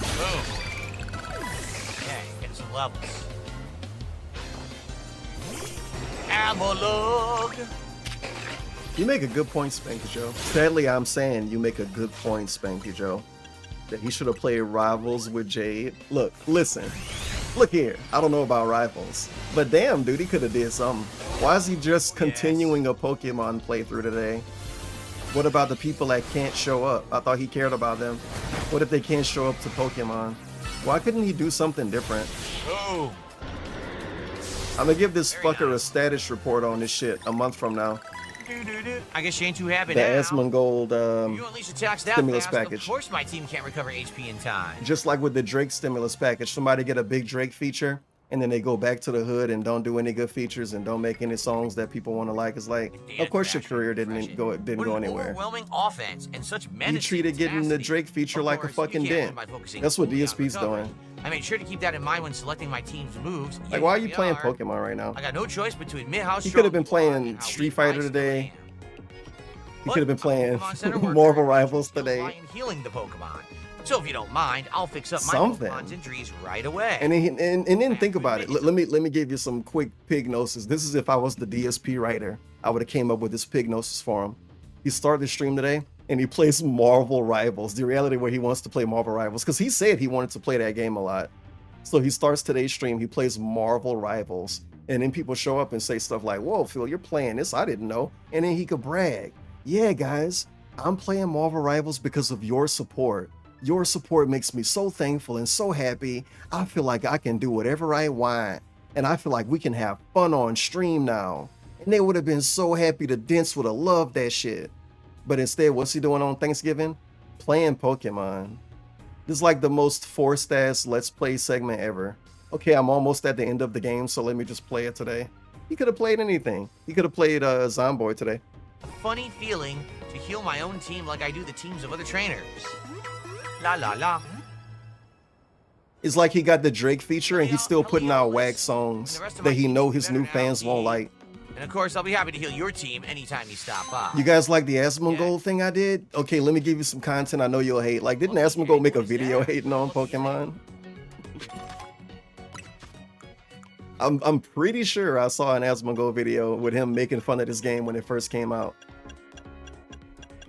Boom. Okay, get some levels. Avalog. You make a good point, Spanky Joe. Sadly, I'm saying you make a good point, Spanky Joe. That he should have played Rivals with Jade. Look, listen. Look here. I don't know about Rivals. But damn, dude, he could have did something. Why is he just continuing a Pokemon playthrough today? What about the people that can't show up? I thought he cared about them. What if they can't show up to Pokemon? Why couldn't he do something different? Oh. I'm gonna give this fucker a status report on this shit a month from now. I guess you ain't too happy The now. Asmongold You unleash attacks that stimulus fast, package. Of course my team can't recover HP in time. Just like with the Drake stimulus package, somebody get a big Drake feature and then they go back to the hood and don't do any good features and don't make any songs that people want to like. It's like, of course your career didn't go anywhere. Overwhelming offense and such You treated getting the Drake feature like a fucking dent. That's what DSP's doing. I made sure to keep that in mind when selecting my team's moves. Like, why are you playing Pokemon right now? I got no choice between Midhouse. He could have been playing Street Fighter today. He could have been playing Marvel Rivals today. Healing the Pokemon. So if you don't mind, I'll fix up my Pokemon's injuries right away. And then think about it. Let me give you some quick pignosis. This is if I was the DSP writer, I would have came up with this pignosis for him. He started the stream today and he plays Marvel Rivals. The reality where he wants to play Marvel Rivals because he said he wanted to play that game a lot. So he starts today's stream. He plays Marvel Rivals, and then people show up and say stuff like, "Whoa, Phil, you're playing this? I didn't know." And then he could brag. Yeah, guys, I'm playing Marvel Rivals because of your support. Your support makes me so thankful and so happy. I feel like I can do whatever I want. And I feel like we can have fun on stream now. And they would have been so happy. The Dents would have loved that shit. But instead, what's he doing on Thanksgiving? Playing Pokemon. This is like the most forced ass Let's Play segment ever. Okay, I'm almost at the end of the game, so let me just play it today. He could have played anything. He could have played Zomboid today. A funny feeling to heal my own team like I do the teams of other trainers. La la la. It's like he got the Drake feature and he's still putting out whack songs that he know his new fans won't like. And of course, I'll be happy to heal your team anytime you stop by. You guys like the Asmongold thing I did? Okay, let me give you some content I know you'll hate. Like, didn't Asmongold make a video hating on Pokemon? I'm pretty sure I saw an Asmongold video with him making fun of this game when it first came out.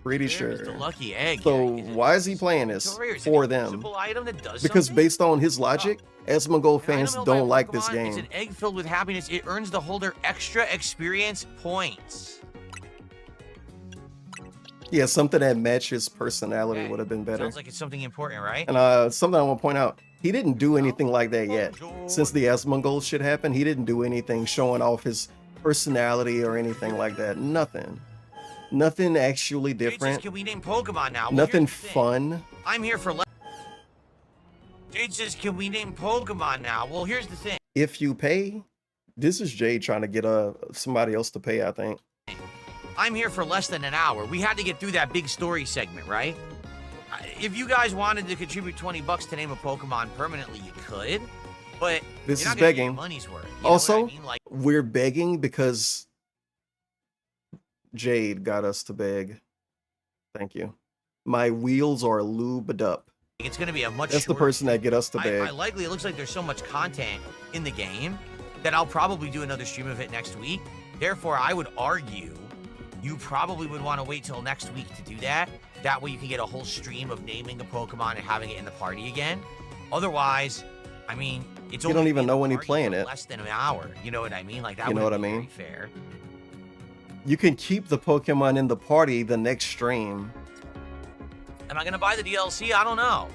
Pretty sure. The lucky egg. So why is he playing this for them? Because something? based on his logic, Asmongold fans don't like this It's game. an egg filled with happiness. It earns the holder extra experience points. Yeah, something that matches personality would have been better. Sounds like it's something important, right? And something I want to point out, He didn't do anything like that yet. Since the Asmongold shit happened, he didn't do anything showing off his personality or anything like that. Nothing. Nothing actually different. Can we name Pokemon now? Well, Nothing fun. I'm here for. Jade says, can we name Pokemon now? Well, here's the thing. If you pay, this is Jade trying to get somebody else to pay, I think. I'm here for less than an hour. We had to get through that big story segment, right? If you guys wanted to contribute $20 to name a Pokemon permanently, you could. But this you're is not gonna get begging. your money's worth. You know Also, what I mean? Like, we're begging because Jade got us to beg. Thank you. My wheels are lubed up. it's going to be a much That's the shorter person that get us to beg. Likely, it looks like there's so much content in the game that I'll probably do another stream of it next week. Therefore, I would argue you probably would want to wait till next week to do that. That way you can get a whole stream of naming a Pokemon and having it in the party again. Otherwise, I mean, it's You don't even know when you're playing it. less than an hour. You know what I mean? Like that. You know what I wouldn't be mean? very fair. You can keep the Pokemon in the party the next stream. Am I gonna buy the DLC? I don't know.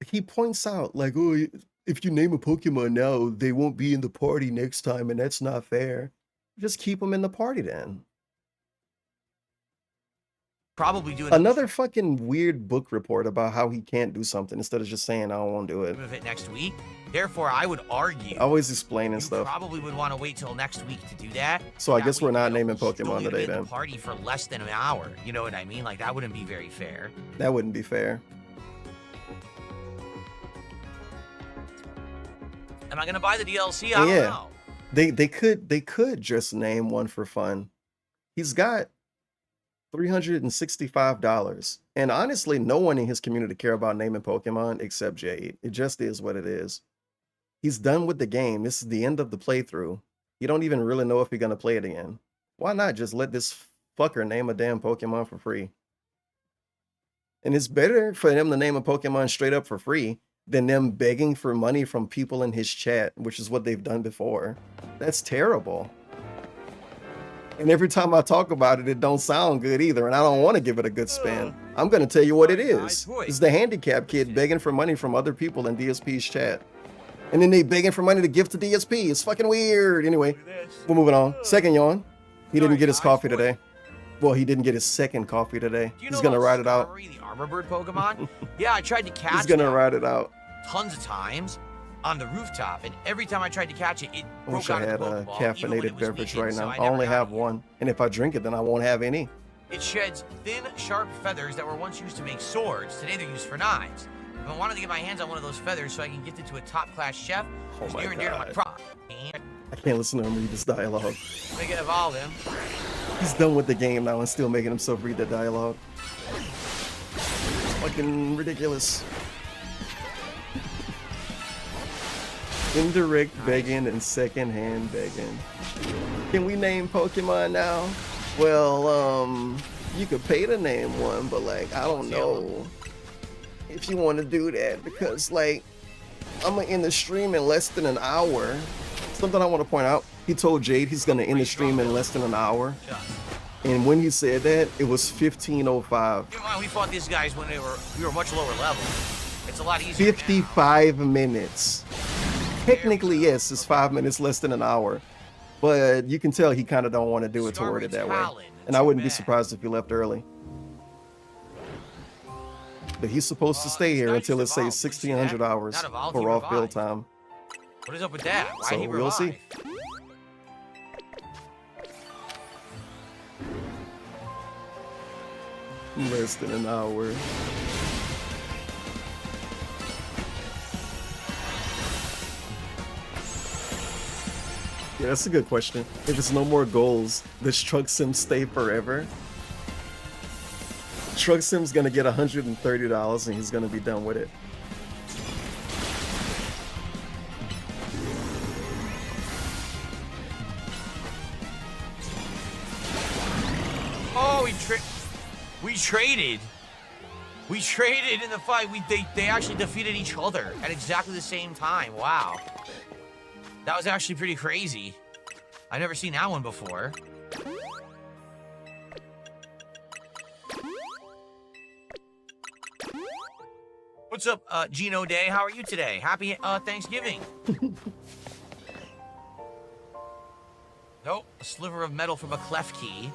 He points out, like, oh, if you name a Pokemon now, they won't be in the party next time, and that's not fair. Just keep them in the party then. Probably do Another fucking weird book report about how he can't do something instead of just saying, I don't want to do it. of it next week. Therefore, I would argue Always explaining stuff. probably would want to wait till next week to do that. So I That guess way we're not you naming still Pokemon gonna be today in the then. party for less than an hour. You know what I mean? Like that wouldn't be very fair. That wouldn't be fair. Am I gonna buy the DLC? I don't know. They could just name one for fun. He's got $365. And honestly, no one in his community care about naming Pokemon except Jade. It just is what it is. He's done with the game. This is the end of the playthrough. You don't even really know if you're going to play it again. Why not just let this fucker name a damn Pokemon for free? And it's better for them to name a Pokemon straight up for free than them begging for money from people in his chat, which is what they've done before. That's terrible. And every time I talk about it, it don't sound good either, and I don't want to give it a good spin. I'm going to tell you what it is. It's the handicapped kid begging for money from other people in DSP's chat. And then they begging for money to give to DSP. It's fucking weird. Anyway, we're moving on. Second yawn. He didn't get his coffee today. Well, he didn't get his second coffee today. He's going to ride it out. The Armor Bird Pokemon? Yeah, I tried to catch He's going to that ride it out. tons of times on the rooftop, and every time I tried to catch it, it I broke wish I out of had the a Pokeball, even when it caffeinated was beverage weakened, right so now. I never only got have one. And if I drink it, then I won't have any. It sheds thin, sharp feathers that were once used to make swords. Today they're used for knives. I wanted to get my hands on one of those feathers so I can gift it to a top-class chef who's my near and dear to my God. prop. I can't listen to him read this dialogue. Make it evolve him. He's done with the game now and still making himself read that dialogue. Fucking ridiculous. Indirect begging and secondhand begging. Can we name Pokemon now? Well, you could pay to name one, but like, I don't know if you want to do that because like, I'm gonna end the stream in less than an hour. Something I want to point out, he told Jade he's gonna end the stream in less than an hour. And when he said that, it was 15:05. We fought these guys when we were much lower level. It's a lot easier. 55 minutes. Technically, yes, it's 5 minutes less than an hour. But you can tell he kind of don't want to do it toward it that way. And I wouldn't be surprised if he left early. But he's supposed to stay here until it says 1600 hours for off build time. What is up with that? Why So he we'll see. Less than an hour. Yeah, that's a good question. If it's no more goals, does Truck Sim stay forever? Truck Sim's gonna get $130 and he's gonna be done with it. Oh, we traded. We traded in the fight. They actually defeated each other at exactly the same time. Wow. That was actually pretty crazy. I've never seen that one before. What's up, Gino Day? How are you today? Happy Thanksgiving. Nope, a sliver of metal from a clef key.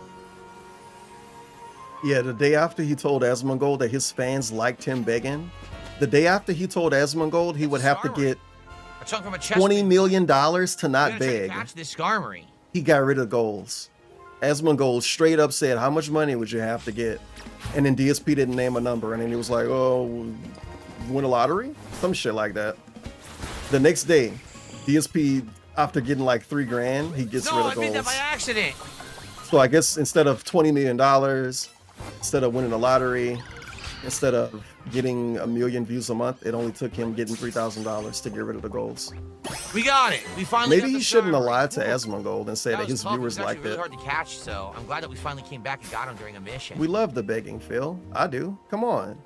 Yeah, the day after he told Asmongold that his fans liked him begging, the day after he told Asmongold he would have to get A chunk from a chest. $20 million to not beg, Catch this skarmory. he got rid of goals. Asmongold straight up said, how much money would you have to get? And then DSP didn't name a number, and then he was like, oh, win a lottery? Some shit like that. The next day, DSP, after getting like $3 grand, he gets rid of I made that goals. by accident. So I guess instead of $20 million, instead of winning a lottery, instead of getting 1 million views a month, it only took him getting $3,000 to get rid of the goals. We got it. We finally. Maybe got he the shouldn't have skarmory. lied to Asmongold and say that was his tough. It viewers was actually liked really it. hard to catch, so I'm glad that we finally came back and got him during a mission. We love the begging, Phil. I do. Come on.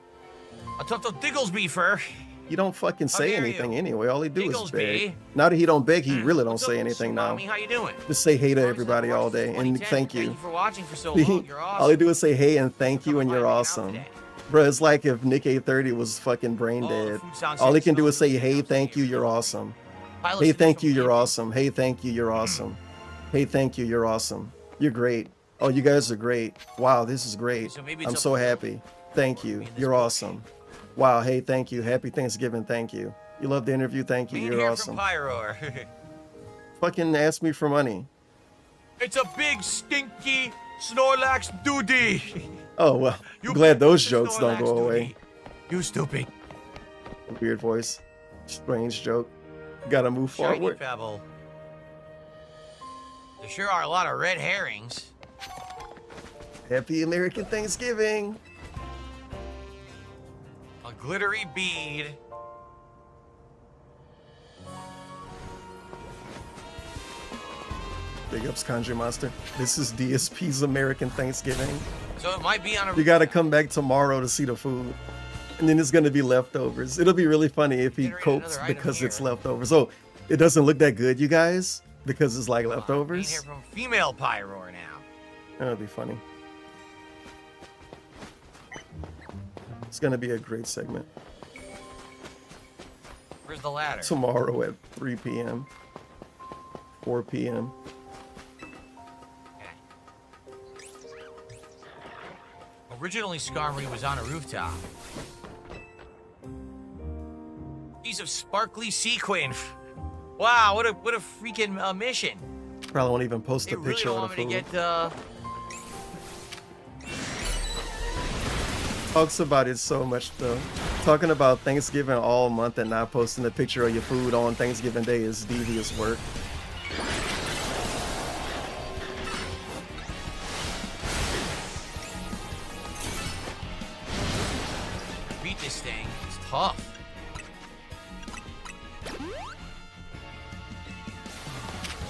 A tough Digglesby fur. You don't fucking say dare anything you. anyway. All he do is Digglesby. beg. Now that he don't beg, he really don't say anything now. Mommy, how you doing? Just say hey to everybody all day and thank you. Thank you for watching for so long. You're awesome. All he do is say hey and thank you and you're awesome. Bro, it's like if Nick 830 was fucking brain dead. All he can do is say hey, thank you, you're awesome. Hey, thank you, you're awesome. Hey, thank you, you're awesome. Hey, thank you, you're awesome. You're great. Oh, you guys are great. Wow, this is great. I'm so happy. Thank you. You're awesome. Wow, hey, thank you. Happy Thanksgiving. Thank you. You love the interview. Thank you. You're awesome. Fucking ask me for money. It's a big, stinky Snorlax doody. Oh, well, I'm glad those jokes don't go away. You stupid. Weird voice. Strange joke. Gotta move Shiny forward. Pebble. There sure are a lot of red herrings. Happy American Thanksgiving. A glittery bead. Big ups, Conjure Monster. This is DSP's American Thanksgiving. So it might be on a. You gotta come back tomorrow to see the food. And then it's gonna be leftovers. It'll be really funny if he copes because it's leftovers. Oh, it doesn't look that good, you guys? Because it's like leftovers? Hear from female Pyroar now. That'll be funny. It's gonna be a great segment. Where's the ladder? Tomorrow at 3 p.m. 4 p.m. Originally, Skarmory was on a rooftop. Piece of sparkly sequin. Wow, what a freaking mission. Probably won't even post They a really picture don't of want the me food. to get Talks about it so much though. Talking about Thanksgiving all month and not posting a picture of your food on Thanksgiving Day is devious work. beat this thing. It's tough.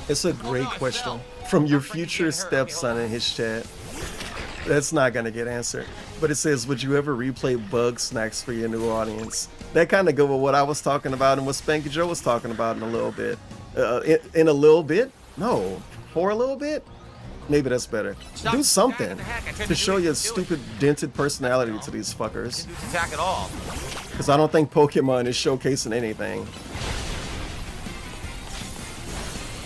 It's a great question from your future stepson in his chat. That's not gonna get answered. But it says, would you ever replay bug snacks for your new audience? That kind of go with what I was talking about and what Spanky Joe was talking about in a little bit. In a little bit? No. For a little bit? Maybe that's better. Do something to show your stupid dented personality to these fuckers. Attack at all. Because I don't think Pokemon is showcasing anything.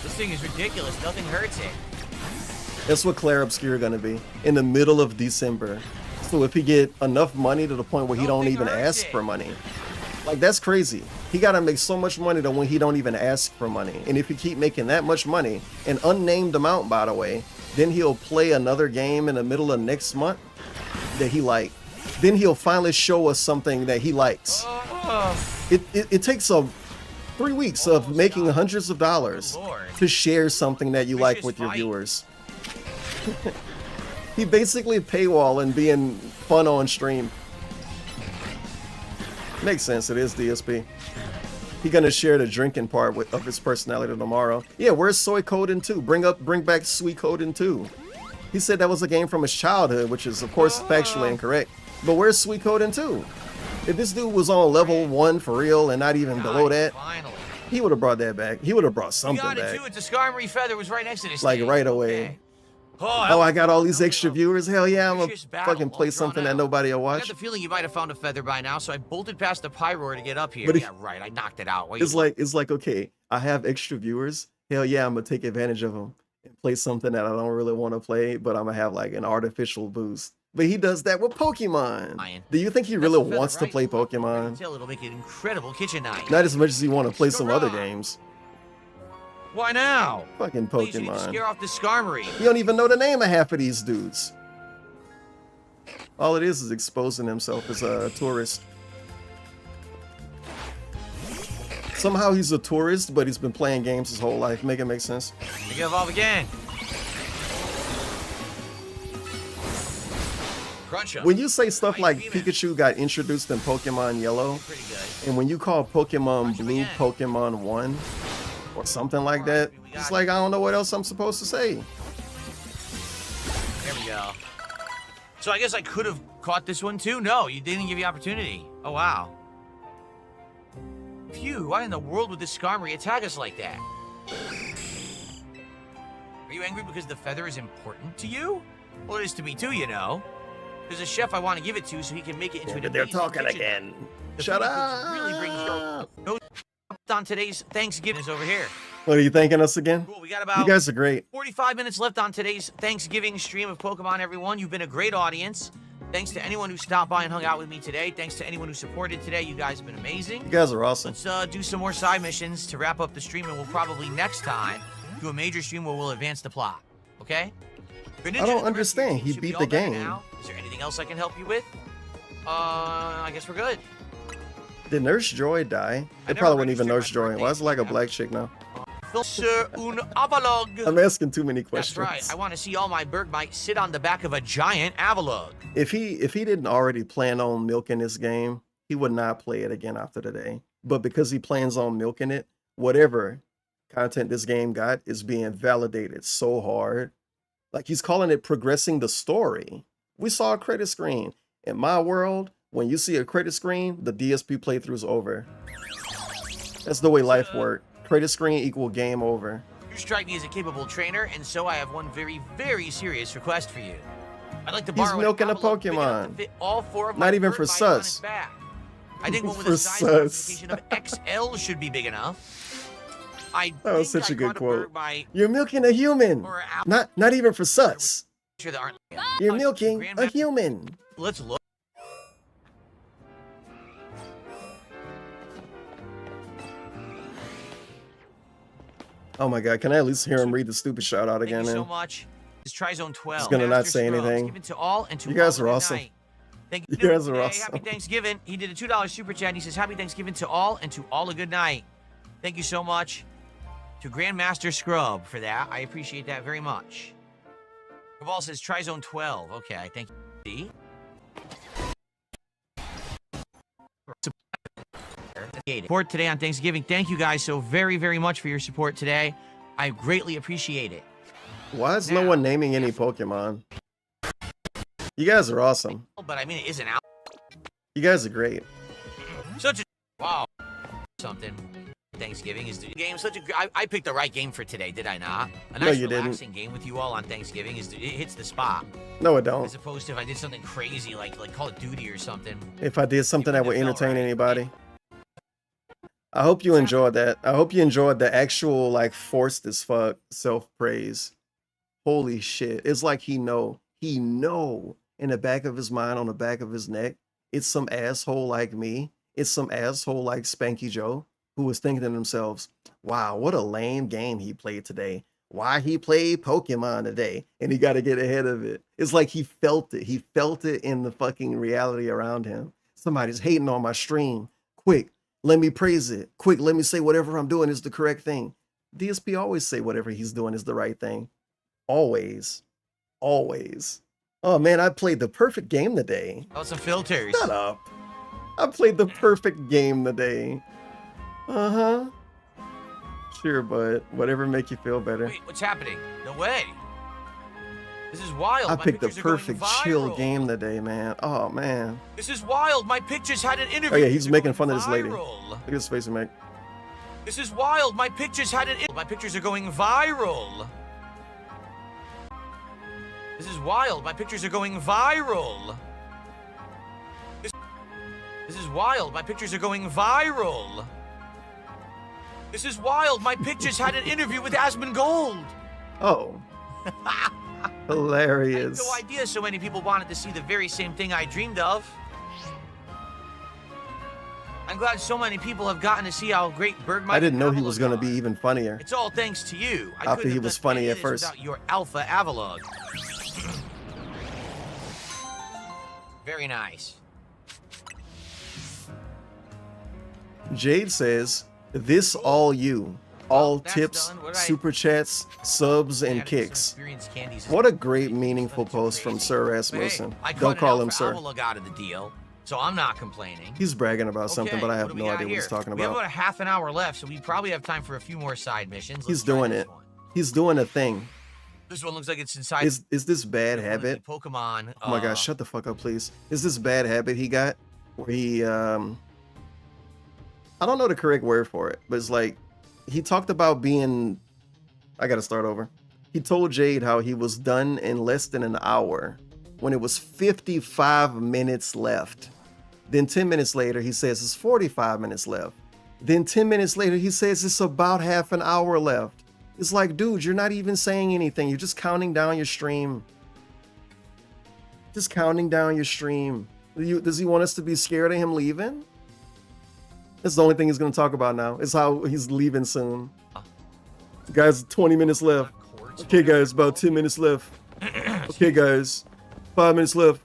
This thing is ridiculous. Nothing hurts it. That's what Claire Obscure gonna be in the middle of December. So if he get enough money to the point where he don't even ask for money, like that's crazy. He gotta make so much money to when he don't even ask for money. And if he keep making that much money, an unnamed amount by the way, then he'll play another game in the middle of next month that he like. Then he'll finally show us something that he likes. It takes 3 weeks of making hundreds of dollars to share something that you like with your viewers. He basically paywall and being fun on stream. Makes sense, it is DSP. He gonna share the drinking part of his personality tomorrow. Yeah, where's Soy Coden 2? Bring back Sweet Coden 2. He said that was a game from his childhood, which is of course factually incorrect. But where's Sweet Coden 2? If this dude was on level 1 for real and not even below that, he would have brought that back. He would have brought something got it back. too. It's a Skarmory feather was right next to this Like thing. right away. Oh, I got all these extra viewers. Hell yeah, I'm gonna Vicious battle, fucking play all drawn something that out. nobody will I watch. got the feeling you might have found a feather by now, so I bolted past the pyroar to get up here. But Yeah, right. I knocked it out. What you It's like okay, I have extra viewers. Hell yeah, I'm gonna take advantage of them and play something that I don't really want to play, but I'm gonna have like an artificial boost. But he does that with Pokemon. Do you think he really wants to play Pokemon? It'll make an incredible kitchen knife. Not as much as he want to play some other games. Why now? Fucking Please, you need to Pokemon. scare off the Skarmory. You don't even know the name of half of these dudes. All it is exposing himself as a tourist. Somehow he's a tourist, but he's been playing games his whole life. Make it make sense. They get evolve again. Crunch 'em. When you say stuff like Pikachu got introduced in Pokemon Yellow, and when you call Pokemon Blue Pokemon 1, or something like that, it's like I don't know what else I'm supposed to say. There we go. So I guess I could have caught this one too? No, you didn't give the opportunity. Oh, wow. Phew, why in the world would this Skarmory attack us like that? Are you angry because the feather is important to you? Well, it is to me too, you know. There's a chef I want to give it to so he can make it into an They're amazing talking kitchen. again. The Shut food up. really brings no on today's Thanksgiving is over here. What are you thanking us again? Cool, we got about You guys are great. 45 minutes left on today's Thanksgiving stream of Pokemon, everyone. You've been a great audience. Thanks to anyone who stopped by and hung out with me today. Thanks to anyone who supported today. You guys have been amazing. You guys are awesome. Let's do some more side missions to wrap up the stream, and we'll probably next time do a major stream where we'll advance the plot. Okay? I don't understand. He beat the game. Is there anything else I can help you with? I guess we're good. Did Nurse Joy die? They probably wouldn't even Nurse Joy. Why is it like a black chick now? Filter un Avalog. I'm asking too many questions. That's right. I want to see all my Bergmite sit on the back of a giant Avalog. If he didn't already plan on milking this game, he would not play it again after today. But because he plans on milking it, whatever content this game got is being validated so hard. Like he's calling it progressing the story. We saw a credit screen. In my world, when you see a credit screen, the DSP playthrough is over. That's the way life works. Credit screen equal game over. You strike me as a capable trainer, and so I have one very, very serious request for you. I'd like to borrow He's milking a Avalog big enough to Pokemon. fit all four of my Not even for Bergmite on its sus. back. I think one with For a size sus. classification of XL should be big enough. That was such a good quote. Bergmite You're milking a human. Not even for sus. sure there aren't. You're milking a human. Let's look. Oh my god, can I at least hear him read the stupid shout out again, Thank you man? so much. It's Trizone 12. He's gonna not Master say Scrubs, anything. given to all and to You guys all are good awesome. night. Thank You you. guys are Hey, awesome. Happy Thanksgiving. He did a $2 super chat. And he says, Happy Thanksgiving to all and to all a good night. Thank you so much to Grandmaster Scrub for that. I appreciate that very much. Cabal says Trizone 12. Okay, thank you. Support today on Thanksgiving. Thank you guys so very, very much for your support today. I greatly appreciate it. Why is no one naming any Pokemon? You guys are awesome. But I mean, it isn't out. You guys are great. Such a wow. Something. Thanksgiving is the game. I picked the right game for today, did I not? A No, nice you didn't. relaxing game with you all on Thanksgiving it hits the spot. No, it don't. As opposed to if I did something crazy like Call of Duty or something. If I did something that would entertain anybody. I hope you enjoyed that. I hope you enjoyed the actual like forced as fuck self-praise. Holy shit. It's like he know in the back of his mind, on the back of his neck, it's some asshole like me. It's some asshole like Spanky Joe who was thinking to themselves, wow, what a lame game he played today. Why he played Pokemon today? And he got to get ahead of it. It's like he felt it. He felt it in the fucking reality around him. Somebody's hating on my stream. Quick, let me praise it. Quick, let me say whatever I'm doing is the correct thing. DSP always say whatever he's doing is the right thing. Always. Always. Oh man, I played the perfect game today. Oh, some filters. Shut up. I played the perfect game today. Uh-huh. Sure, bud. Whatever make you feel better. Wait, what's happening? No way. This is wild. I My picked the pictures are going perfect chill viral. game today, man. Oh man. This is wild. My pictures had an interview. Oh yeah, he's They're making going fun of this lady. viral. Look at his face he make. This is wild. My pictures had an. My pictures are going viral. This is wild. My pictures are going viral. This is wild. My pictures are going viral. This is wild. My pictures had an interview with Asmongold. Oh. Hilarious. I had no idea so many people wanted to see the very same thing I dreamed of. I'm glad so many people have gotten to see how great Berg I didn't know he was going to be even funnier. It's all thanks to you. After he was funny at first. Without your alpha Avalog. Very nice. Jade says, this all you. All tips, super chats, subs, and kicks. What a great, meaningful post from Sir Rasmussen. Don't call him Sir. Out of the deal, so I'm not complaining. He's bragging about something, but I have no idea what he's talking We have about. about a half an hour left, so we probably have time for a few more side missions. He's doing it. He's doing a thing. This one looks like it's inside. Is this bad habit? Pokemon. Oh my gosh, shut the fuck up, please. Is this bad habit he got where he I don't know the correct word for it, but it's like he talked about being I gotta start over. He told Jade how he was done in less than an hour when it was 55 minutes left. Then 10 minutes later, he says it's 45 minutes left. Then 10 minutes later, he says it's about half an hour left. It's like, dude, you're not even saying anything. You're just counting down your stream. Just counting down your stream. Does he want us to be scared of him leaving? That's the only thing he's going to talk about now. Is how he's leaving soon. Guys, 20 minutes left. Okay, guys, about 10 minutes left. Okay, guys, 5 minutes left.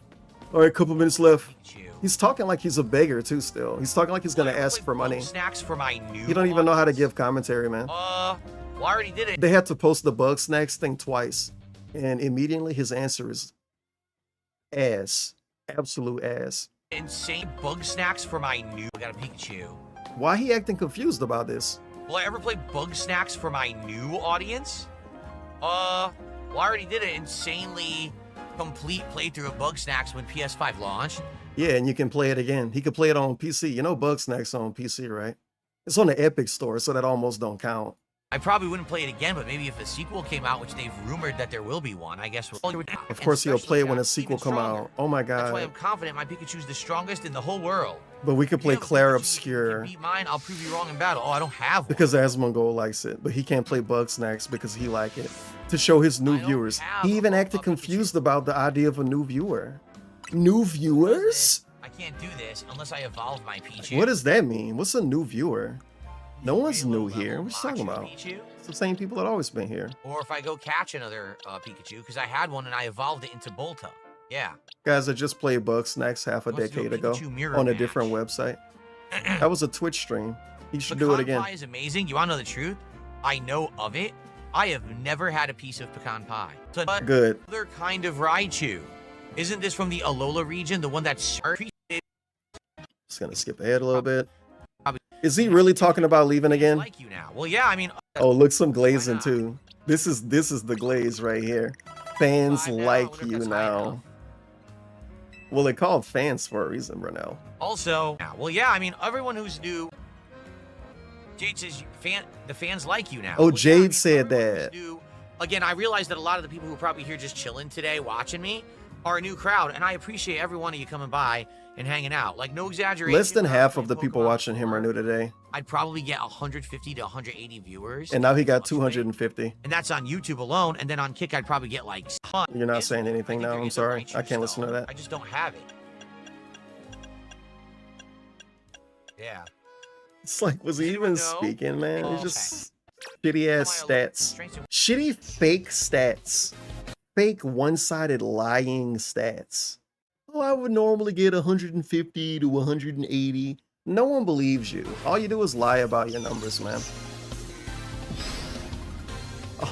All right, couple minutes left. He's talking like he's a beggar too. Still, he's talking like he's going to ask for money. Snacks for my new. He don't even know how to give commentary, man. Well, I already did it. They had to post the bug snacks thing twice, and immediately his answer is ass, absolute ass. Insane bug snacks for my new. I got a Pikachu. Why he acting confused about this? Will I ever play bug snacks for my new audience? Well, I already did an insanely complete playthrough of bug snacks when PS5 launched. Yeah, and you can play it again. He could play it on PC. You know bug snacks on PC, right? It's on the Epic store, so that almost don't count. I probably wouldn't play it again, but maybe if a sequel came out, which they've rumored that there will be one, I guess we'll... Of course he'll play it when a sequel come out. Oh my That's why god. I'm confident my Pikachu's the strongest in the whole world. But we could play Claire Obscure. Beat mine, I'll prove you wrong in battle. Oh, I don't have one. Because Asmongold likes it, but he can't play bug snacks because he like it. To show his new viewers. He even acted confused about the idea of a new viewer. New viewers? I can't do this unless I evolve my Pichu. What does that mean? What's a new viewer? No one's new here. What you talking about? Pichu? It's the same people that always been here. Or if I go catch another Pikachu, because I had one and I evolved it into Bolta. Yeah. Guys, I just played bug snacks half a decade ago on a different website. That was a Twitch stream. You should do it again. Pecan pie is amazing. You want to know the truth? I know of it. I have never had a piece of pecan pie. So good. Another kind of Raichu. Isn't this from the Alola region, the one that's... Just gonna skip ahead a little bit. Is he really talking about leaving again? Like you now. Well, yeah, I mean... Oh, look, some glazing too. This is the glaze right here. Fans like you now. Well, they called fans for a reason, Brunel. Also, well, yeah, I mean, everyone who's new... Jade says the fans like you now. Oh, Jade said that. Again, I realize that a lot of the people who are probably here just chilling today, watching me, are a new crowd, and I appreciate every one of you coming by and hanging out. Like, no exaggeration. Less than half of the people watching him are new today. I'd probably get 150 to 180 viewers. And now he got 250. And that's on YouTube alone. And then on Kick, I'd probably get like... You're not saying anything now. I'm sorry. I can't listen to that. I just don't have it. Yeah. It's like, was he even speaking, man? It's just shitty ass stats. Shitty fake stats. Fake one-sided lying stats. Oh, I would normally get 150 to 180. No one believes you. All you do is lie about your numbers, man.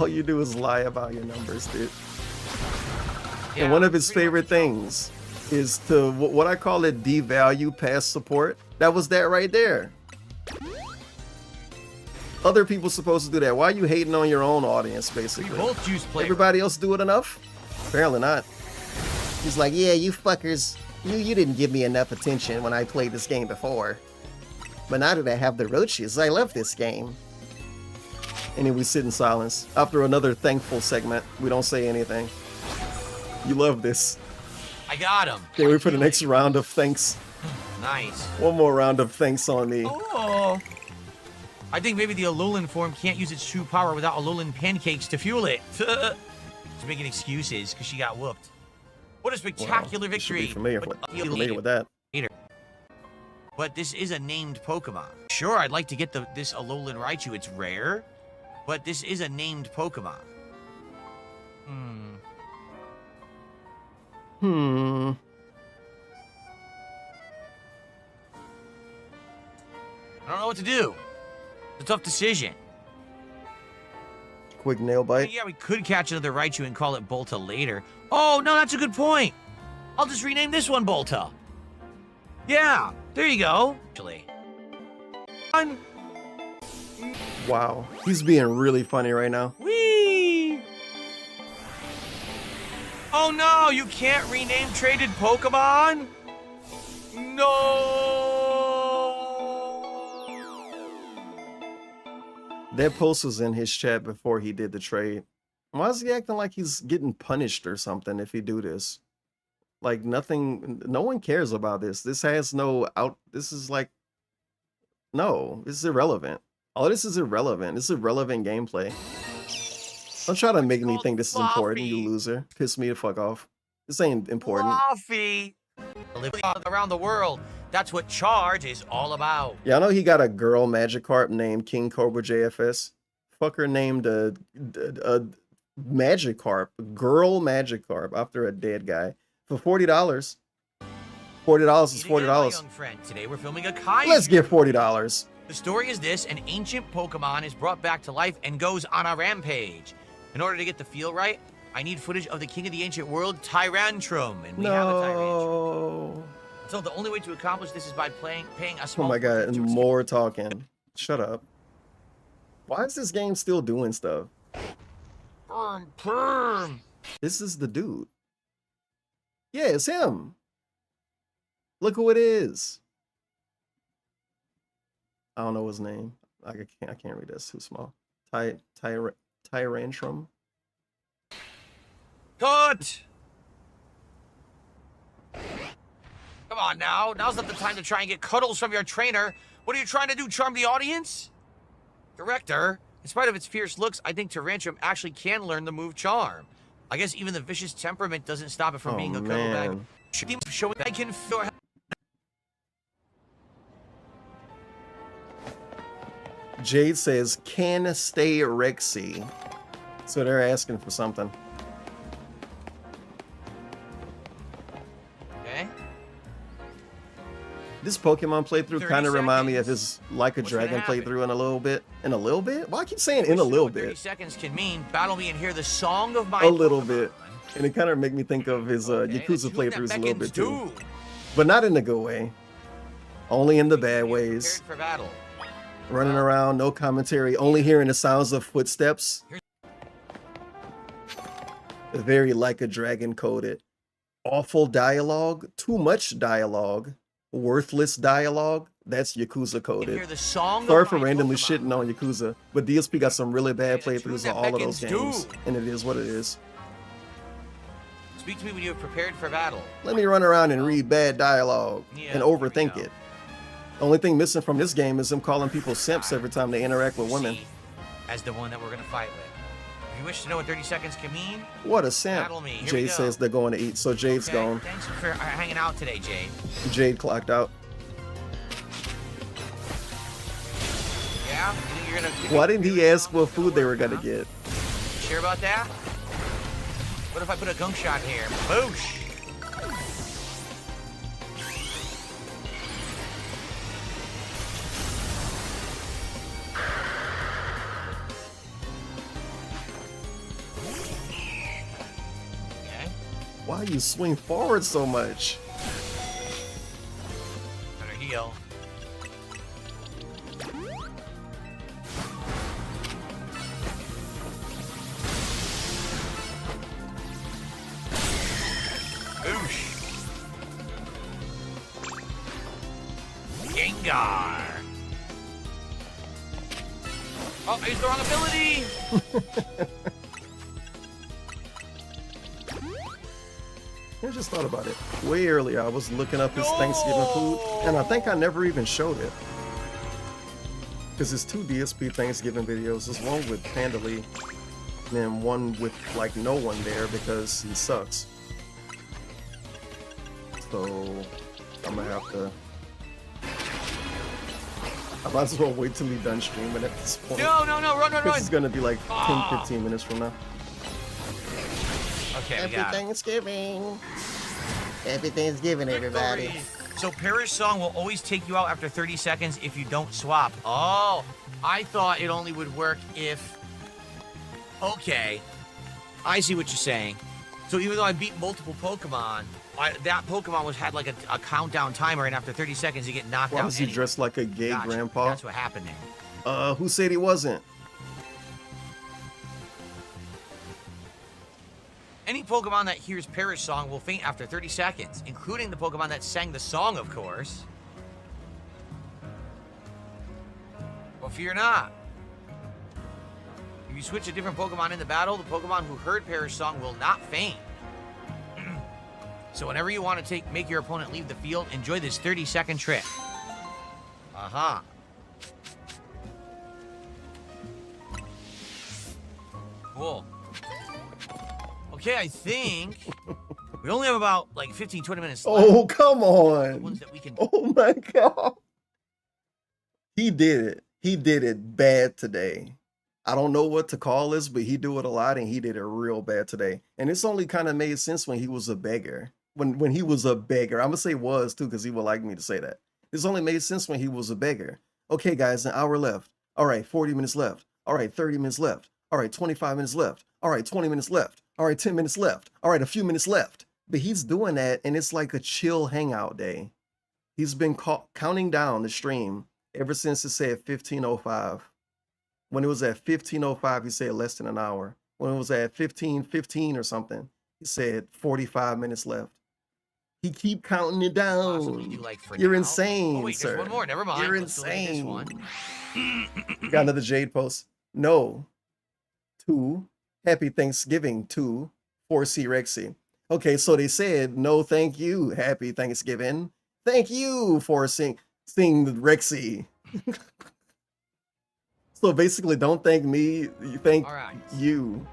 All you do is lie about your numbers, dude. Yeah, and one of his favorite things is to, what I call it, devalue past support. That was that right there. Other people supposed to do that. Why are you hating on your own audience, basically? We both choose players. Everybody else do it enough? Apparently not. He's like, yeah, you fuckers, you didn't give me enough attention when I played this game before. But now that I have the roaches, I love this game. And then we sit in silence. After another thankful segment, we don't say anything. You love this. I got him. Can't wait for the next round of thanks. Nice. One more round of thanks on me. Oh. I think maybe the Alolan form can't use its true power without Alolan pancakes to fuel it. She's making excuses because she got whooped. What a spectacular victory. Should be familiar with that. But this is a named Pokemon. Sure, I'd like to get this Alolan Raichu. It's rare, but this is a named Pokemon. I don't know what to do. It's a tough decision. Quick nail bite. Yeah, we could catch another Raichu and call it Bolta later. Oh, no, that's a good point. I'll just rename this one Bolta. Yeah, there you go. Actually. Wow. He's being really funny right now. Whee! Oh no, you can't rename traded Pokemon? No! That post was in his chat before he did the trade. Why is he acting like he's getting punished or something if he do this? Like nothing, no one cares about this. This has no this is like, no, this is irrelevant. All this is irrelevant. This is irrelevant gameplay. Don't try to make me think this is important, you loser. Piss me the fuck off. This ain't important. Fluffy! Around the world, that's what Charge is all about. Yeah, I know he got a girl Magikarp named King Cobra JFS. Fucker named a Magikarp, girl Magikarp, after a dead guy for $40. $40 is $40. Young friend, today we're filming a Kaiju. Let's get $40. The story is this: an ancient Pokemon is brought back to life and goes on a rampage. In order to get the feel right, I need footage of the king of the ancient world, Tyrantrum, and we have a Tyrantrum. So the only way to accomplish this is by paying a small. Oh my god, and more talking. Shut up. Why is this game still doing stuff? Perm. This is the dude. Yeah, it's him. Look who it is. I don't know his name. I can't read this. Too small. Tyrantrum. Cut! Come on now. Now's not the time to try and get cuddles from your trainer. What are you trying to do, charm the audience? Director, in spite of its fierce looks, I think Tyrantrum actually can learn the move Charm. I guess even the vicious temperament doesn't stop it from being a cuddle bag. Showing I can feel. Jade says, can stay Rexy. So they're asking for something. Okay. This Pokemon playthrough kind of remind me of his Like a Dragon playthrough in a little bit. In a little bit? Why I keep saying in a little bit? 30 seconds can mean battle me and hear the song of my a little bit. And it kind of make me think of his Yakuza playthroughs a little bit too. But not in the good way. Only in the bad ways. For battle. Running around, no commentary, only hearing the sounds of footsteps. Very Like a Dragon coded. Awful dialogue, too much dialogue, worthless dialogue. That's Yakuza coded. Sorry for randomly shitting on Yakuza, but DSP got some really bad playthroughs on all of those games, and it is what it is. Speak to me when you have prepared for battle. Let me run around and read bad dialogue and overthink it. The only thing missing from this game is them calling people simps every time they interact with women. As the one that we're gonna fight with. If you wish to know what 30 seconds can mean, what a simp. Jade says they're going to eat, so Jade's gone. Thanks for hanging out today, Jade. Jade clocked out. Yeah? You think you're gonna Why didn't he ask what food they were gonna get? Sure about that? What if I put a gunk shot here? Boosh! Why you swing forward so much? Better heal. Boosh. Gengar. Oh, I used the wrong ability. I just thought about it. Way earlier, I was looking up his Thanksgiving food, and I think I never even showed it. Because there's 2 DSP Thanksgiving videos. There's one with Pandally, and then one with like no one there because he sucks. So I'm gonna have to. I might as well wait till he's done streaming at this point. No, run. It's gonna be like 10-15 minutes from now. Okay, we Happy got it. Thanksgiving. Happy Thanksgiving, everybody. So Parish Song will always take you out after 30 seconds if you don't swap. Oh, I thought it only would work if... Okay, I see what you're saying. So even though I beat multiple Pokemon, that Pokemon had like a countdown timer, and after 30 seconds you get knocked out. Why was he dressed like a gay grandpa? That's what happened there. Who said he wasn't? Any Pokemon that hears Parish Song will faint after 30 seconds, including the Pokemon that sang the song, of course. Well, fear not. If you switch a different Pokemon in the battle, the Pokemon who heard Parish Song will not faint. So whenever you want to make your opponent leave the field, enjoy this 30-second trick. Aha. Cool. Okay, I think we only have about like 15-20 minutes left. Oh, come on. Ones that we can... Oh my god. He did it. He did it bad today. I don't know what to call this, but he do it a lot, and he did it real bad today. And it's only kind of made sense when he was a beggar. When he was a beggar. I'm gonna say was too, because he would like me to say that. This only made sense when he was a beggar. Okay, guys, an hour left. All right, 40 minutes left. All right, 30 minutes left. All right, 25 minutes left. All right, 20 minutes left. All right, 10 minutes left. All right, a few minutes left. But he's doing that, and it's like a chill hangout day. He's been counting down the stream ever since it said 15:05. When it was at 15:05, he said less than an hour. When it was at 15:15 or something, he said 45 minutes left. He keep counting it down. You're insane, Oh, wait, sir. there's one more. Never mind. You're Let's delete this insane. one. Got another Jade post. No. 2. Happy Thanksgiving to 4C Rexy. Okay, so they said no thank you. Happy Thanksgiving. Thank you for sing Rexy. So basically, don't thank me. You thank you.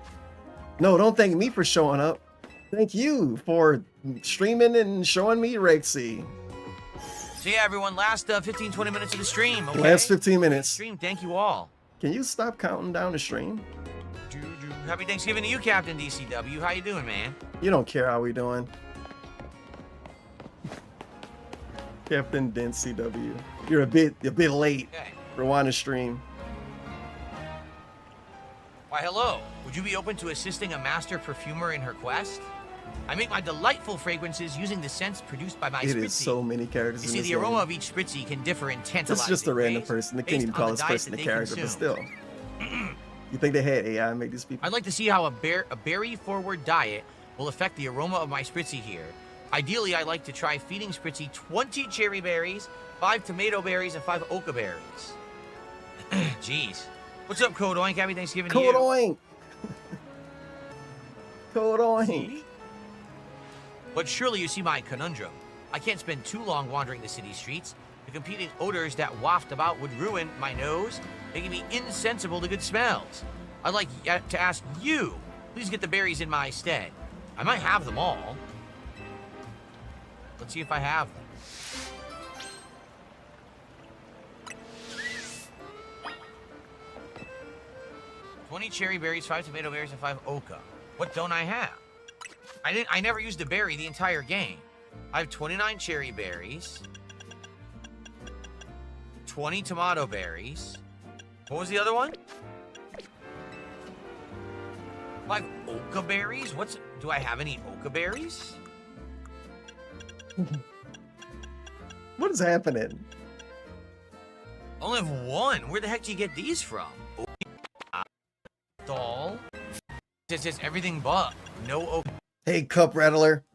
No, don't thank me for showing up. Thank you for streaming and showing me Rexy. So yeah, everyone, last 15-20 minutes of the stream. Okay? Last 15 minutes. Stream. Thank you all. Can you stop counting down the stream? Happy Thanksgiving to you, Captain DCW. How you doing, man? You don't care how we doing. Captain DCW. You're a bit late for wanting to stream. Why, hello. Would you be open to assisting a master perfumer in her quest? I make my delightful fragrances using the scents produced by my It spritzy. is so many characters You in see, this the aroma game. of each spritzy can differ in tantalizing It's just a random ways person. They based can't even on call the this diet person that a they character, but consume. still. You think they had AI make these people? I'd like to see how a berry-forward diet will affect the aroma of my spritzy here. Ideally, I'd like to try feeding spritzy 20 cherry berries, 5 tomato berries, and 5 oka berries. Jeez. What's up, Code Oink? Happy Thanksgiving to you. Code Oink! Code Oink! But surely you see my conundrum. I can't spend too long wandering the city streets. The competing odors that waft about would ruin my nose, making me insensible to good smells. I'd like to ask you, please get the berries in my stead. I might have them all. Let's see if I have them. "20 cherry berries, 5 tomato berries, and 5 oka. What don't I have? I never used a berry the entire game. I have 29 cherry berries, 20 tomato berries. What was the other one? 5 oka berries? Do I have any oka berries? What is happening? I only have 1. Where the heck do you get these from? Doll. It says everything but no oka. Hey, Cup Rattler.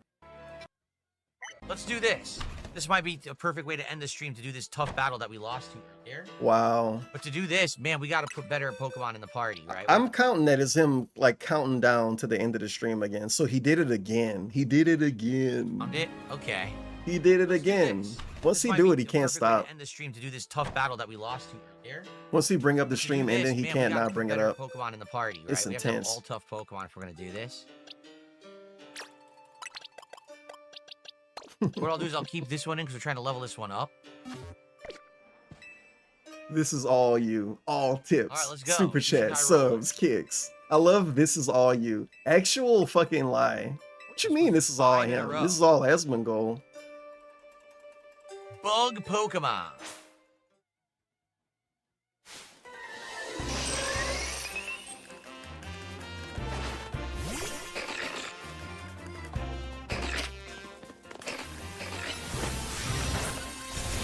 Let's do this. This might be a perfect way to end the stream to do this tough battle that we lost to earlier. Wow. But to do this, man, we got to put better Pokemon in the party, right? I'm counting that as him like counting down to the end of the stream again. So he did it again. He did it again. Okay. He did it again. Once he do it, he can't stop. End the stream to do this tough battle that we lost to earlier. Once he bring up the stream ending, he can't not bring it up. Pokemon in the party, right? It's We have to have intense. all tough Pokemon if we're gonna do this. What I'll do is I'll keep this one in because we're trying to level this one up. This is all you. All tips. All right, let's go. Super chat, subs, kicks. I love this is all you. Actual fucking lie. What you mean this is all him? This is all Asmongold. Bug Pokemon.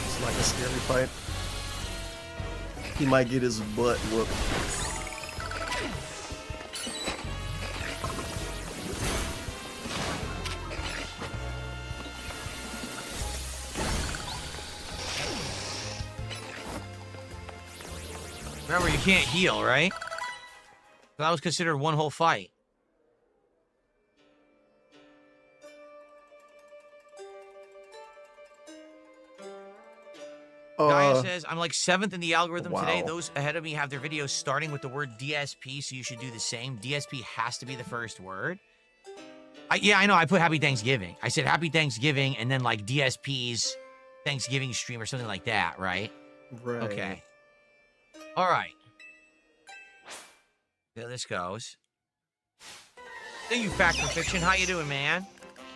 It's like a scary fight. He might get his butt whooped. Remember, you can't heal, right? That was considered one whole fight. Gaia says, I'm like 7th in the algorithm today. Those ahead of me have their videos starting with the word DSP, so you should do the same. DSP has to be the first word. Yeah, I know. I put Happy Thanksgiving. I said Happy Thanksgiving and then like DSP's Thanksgiving stream or something like that, right? Right. Okay. All right. There this goes. Thank you, Fact for Fiction. How you doing, man?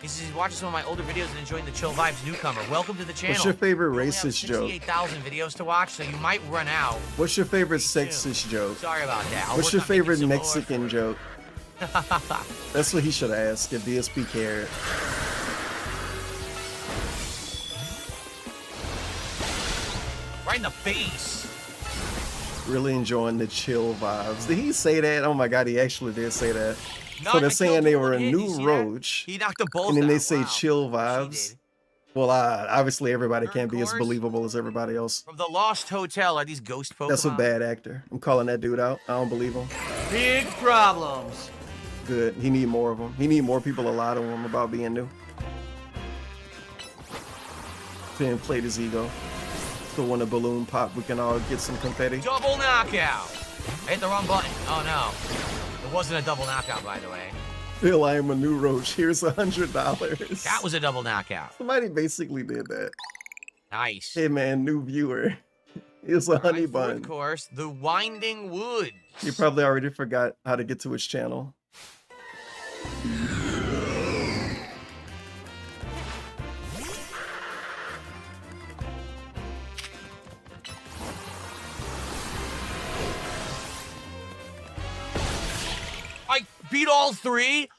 He says he's watching some of my older videos and enjoying the Chill Vibes newcomer. Welcome to the channel. What's your favorite racist joke? 68,000 videos to watch, so you might run out. What's your favorite sexist joke? Sorry about that. What's your favorite Mexican joke? That's what he should ask if DSP cared. Right in the face. Really enjoying the chill vibes. Did he say that? Oh my god, he actually did say that. Not So they're to saying kill they people were a again, new you see that? roach. He knocked the balls And then they out. say Wow. chill vibes. Well, obviously everybody can't be as course. believable as everybody else. From the Lost Hotel are these ghost Pokemon? That's a bad actor. I'm calling that dude out. I don't believe him. Big problems. Good. He need more of them. He need more people to lie to him about being new. To inflate his ego. So when a balloon pop, we can all get some confetti. Double knockout. I hit the wrong button. Oh no. It wasn't a double knockout, by the way. Phil, I am a new roach. Here's $100. That was a double knockout. Somebody basically did that. Nice. Hey man, new viewer. Here's a honey bun. Of course, the Winding Woods. You probably already forgot how to get to his channel. I beat all three.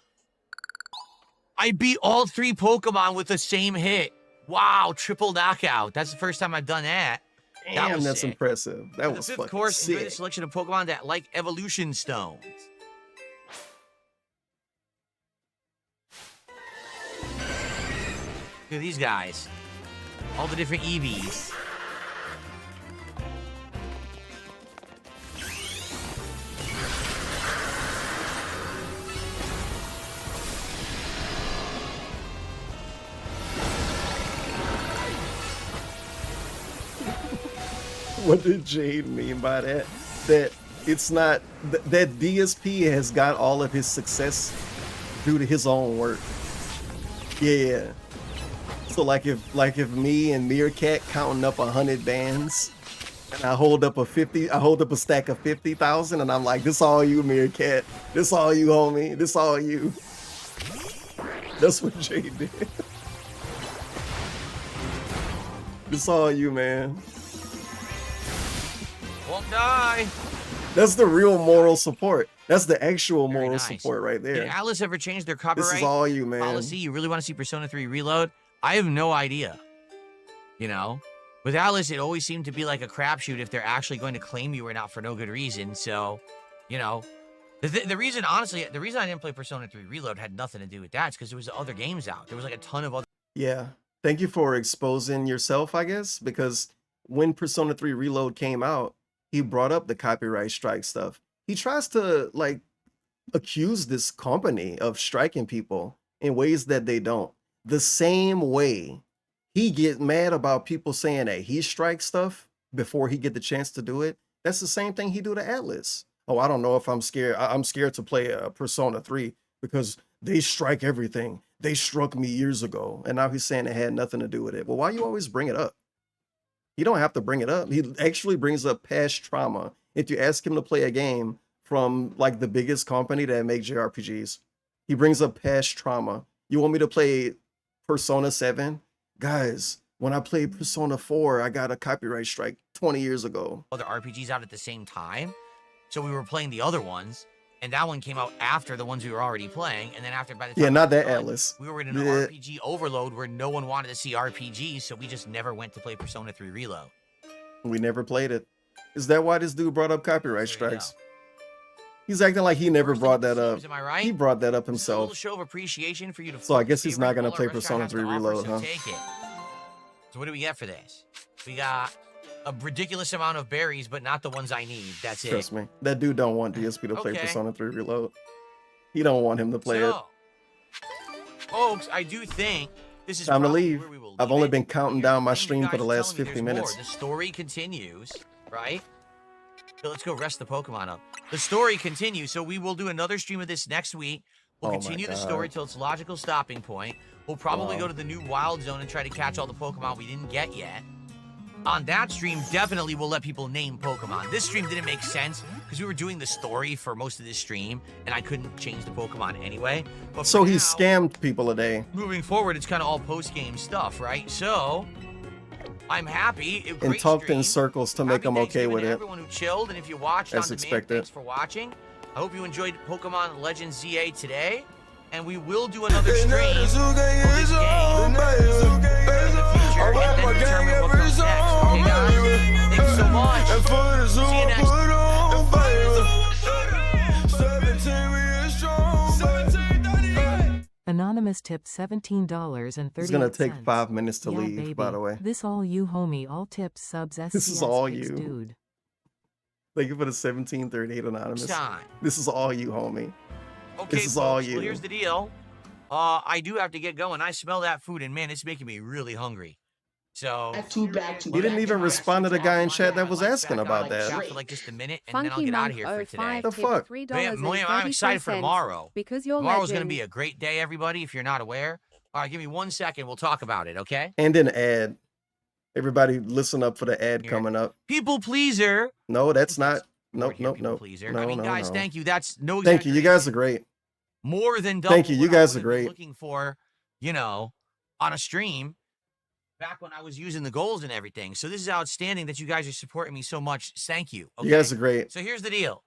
I beat all three Pokemon with the same hit. Wow, triple knockout. That's the first time I've done that. Damn, that's sick. impressive. That was The fucking fifth course, enjoy the sick. selection of Pokemon that like evolution stones. Look at these guys. All the different EVs. What did Jade mean by that? That it's not that DSP has got all of his success due to his own work. Yeah. So like if me and Meerkat counting up 100 bands, and I hold up a stack of 50,000, and I'm like, this all you, Meerkat. This all you, homie. This all you. That's what Jade did. This all you, man. Won't die. That's the real moral support. That's the actual moral nice. support right there. Did Atlas ever change their copyright This is all you, man. policy? You really want to see Persona 3 Reload? I have no idea. You know? With Atlas, it always seemed to be like a crapshoot if they're actually going to claim you or not for no good reason. So, you know, the reason, honestly, the reason I didn't play Persona 3 Reload had nothing to do with that. It's because there was other games out. There was like a ton of other. Yeah. Thank you for exposing yourself, I guess, because when Persona 3 Reload came out, he brought up the copyright strike stuff. He tries to like accuse this company of striking people in ways that they don't. The same way he get mad about people saying that he strikes stuff before he get the chance to do it. That's the same thing he do to Atlas. Oh, I don't know if I'm scared. I'm scared to play Persona 3 because they strike everything. They struck me years ago. And now he's saying it had nothing to do with it. Well, why you always bring it up? You don't have to bring it up. He actually brings up past trauma. If you ask him to play a game from like the biggest company that make JRPGs, he brings up past trauma. You want me to play Persona 7? Guys, when I played Persona 4, I got a copyright strike 20 years ago. Other RPGs out at the same time. So we were playing the other ones, and that one came out after the ones we were already playing. And then after, by the time not that Atlas. We were in an RPG overload where no one wanted to see RPGs, so we just never went to play Persona 3 Reload. We never played it. Is that why this dude brought up copyright strikes? He's acting like he never brought that up. Am I right? He brought that up A himself. little show of appreciation for you to. So I guess he's not gonna play Persona 3 Reload, huh? Take it. So what do we get for this? We got a ridiculous amount of berries, but not the ones I need. That's it. Trust me. That dude don't want DSP to play Persona 3 Reload. He don't want him to play it. Folks, I do think this is time to leave. where we will I've only been counting down my stream for the last 50 minutes. The story continues, right? So let's go rest the Pokemon up. The story continues, so we will do another stream of this next week. We'll continue the story till its logical stopping point. We'll probably go to the new Wild Zone and try to catch all the Pokemon we didn't get yet. On that stream, definitely we'll let people name Pokemon. This stream didn't make sense because we were doing the story for most of this stream, and I couldn't change the Pokemon anyway. But so he scammed people today. Moving forward, it's kind of all post-game stuff, right? So I'm happy. And talked in circles to make them okay with it. Everyone who chilled, and if you watched as on demand, expected. thanks for watching. I hope you enjoyed Pokemon Legends ZA today, and we will do another stream of this game in the future, and then determine what comes next. Okay, guys? Thanks so much. See you next. Anonymous tipped $17.30. It's gonna take 5 minutes to leave, baby. by the way. This all you, homie. All tips, subs, SCS, This is all pics, you. dude. Thank you for the 1738 Anonymous. Time. This is all you, homie. Okay, this is all you. Well, here's the deal. I do have to get going. I smell that food, and man, it's making me really hungry. So You didn't even respond to the guy in chat that was asking about that. for like just a minute, and then I'll get out of here for today. The fuck? Man, I'm excited for tomorrow. Because you're Tomorrow's going to be a great day, everybody, if you're not aware. All right, give me 1 second. We'll talk about it, okay? And an ad. Everybody listen up for the ad coming up. People pleaser. No, that's not. Nope. Pleaser. No, I mean, no, guys, no. thank you. That's no Thank you. You guys are great. more than double. Thank you. You what I guys would are have been great. Looking for, you know, on a stream back when I was using the goals and everything. So this is outstanding that you guys are supporting me so much. Thank you. Okay? You guys are great. So here's the deal.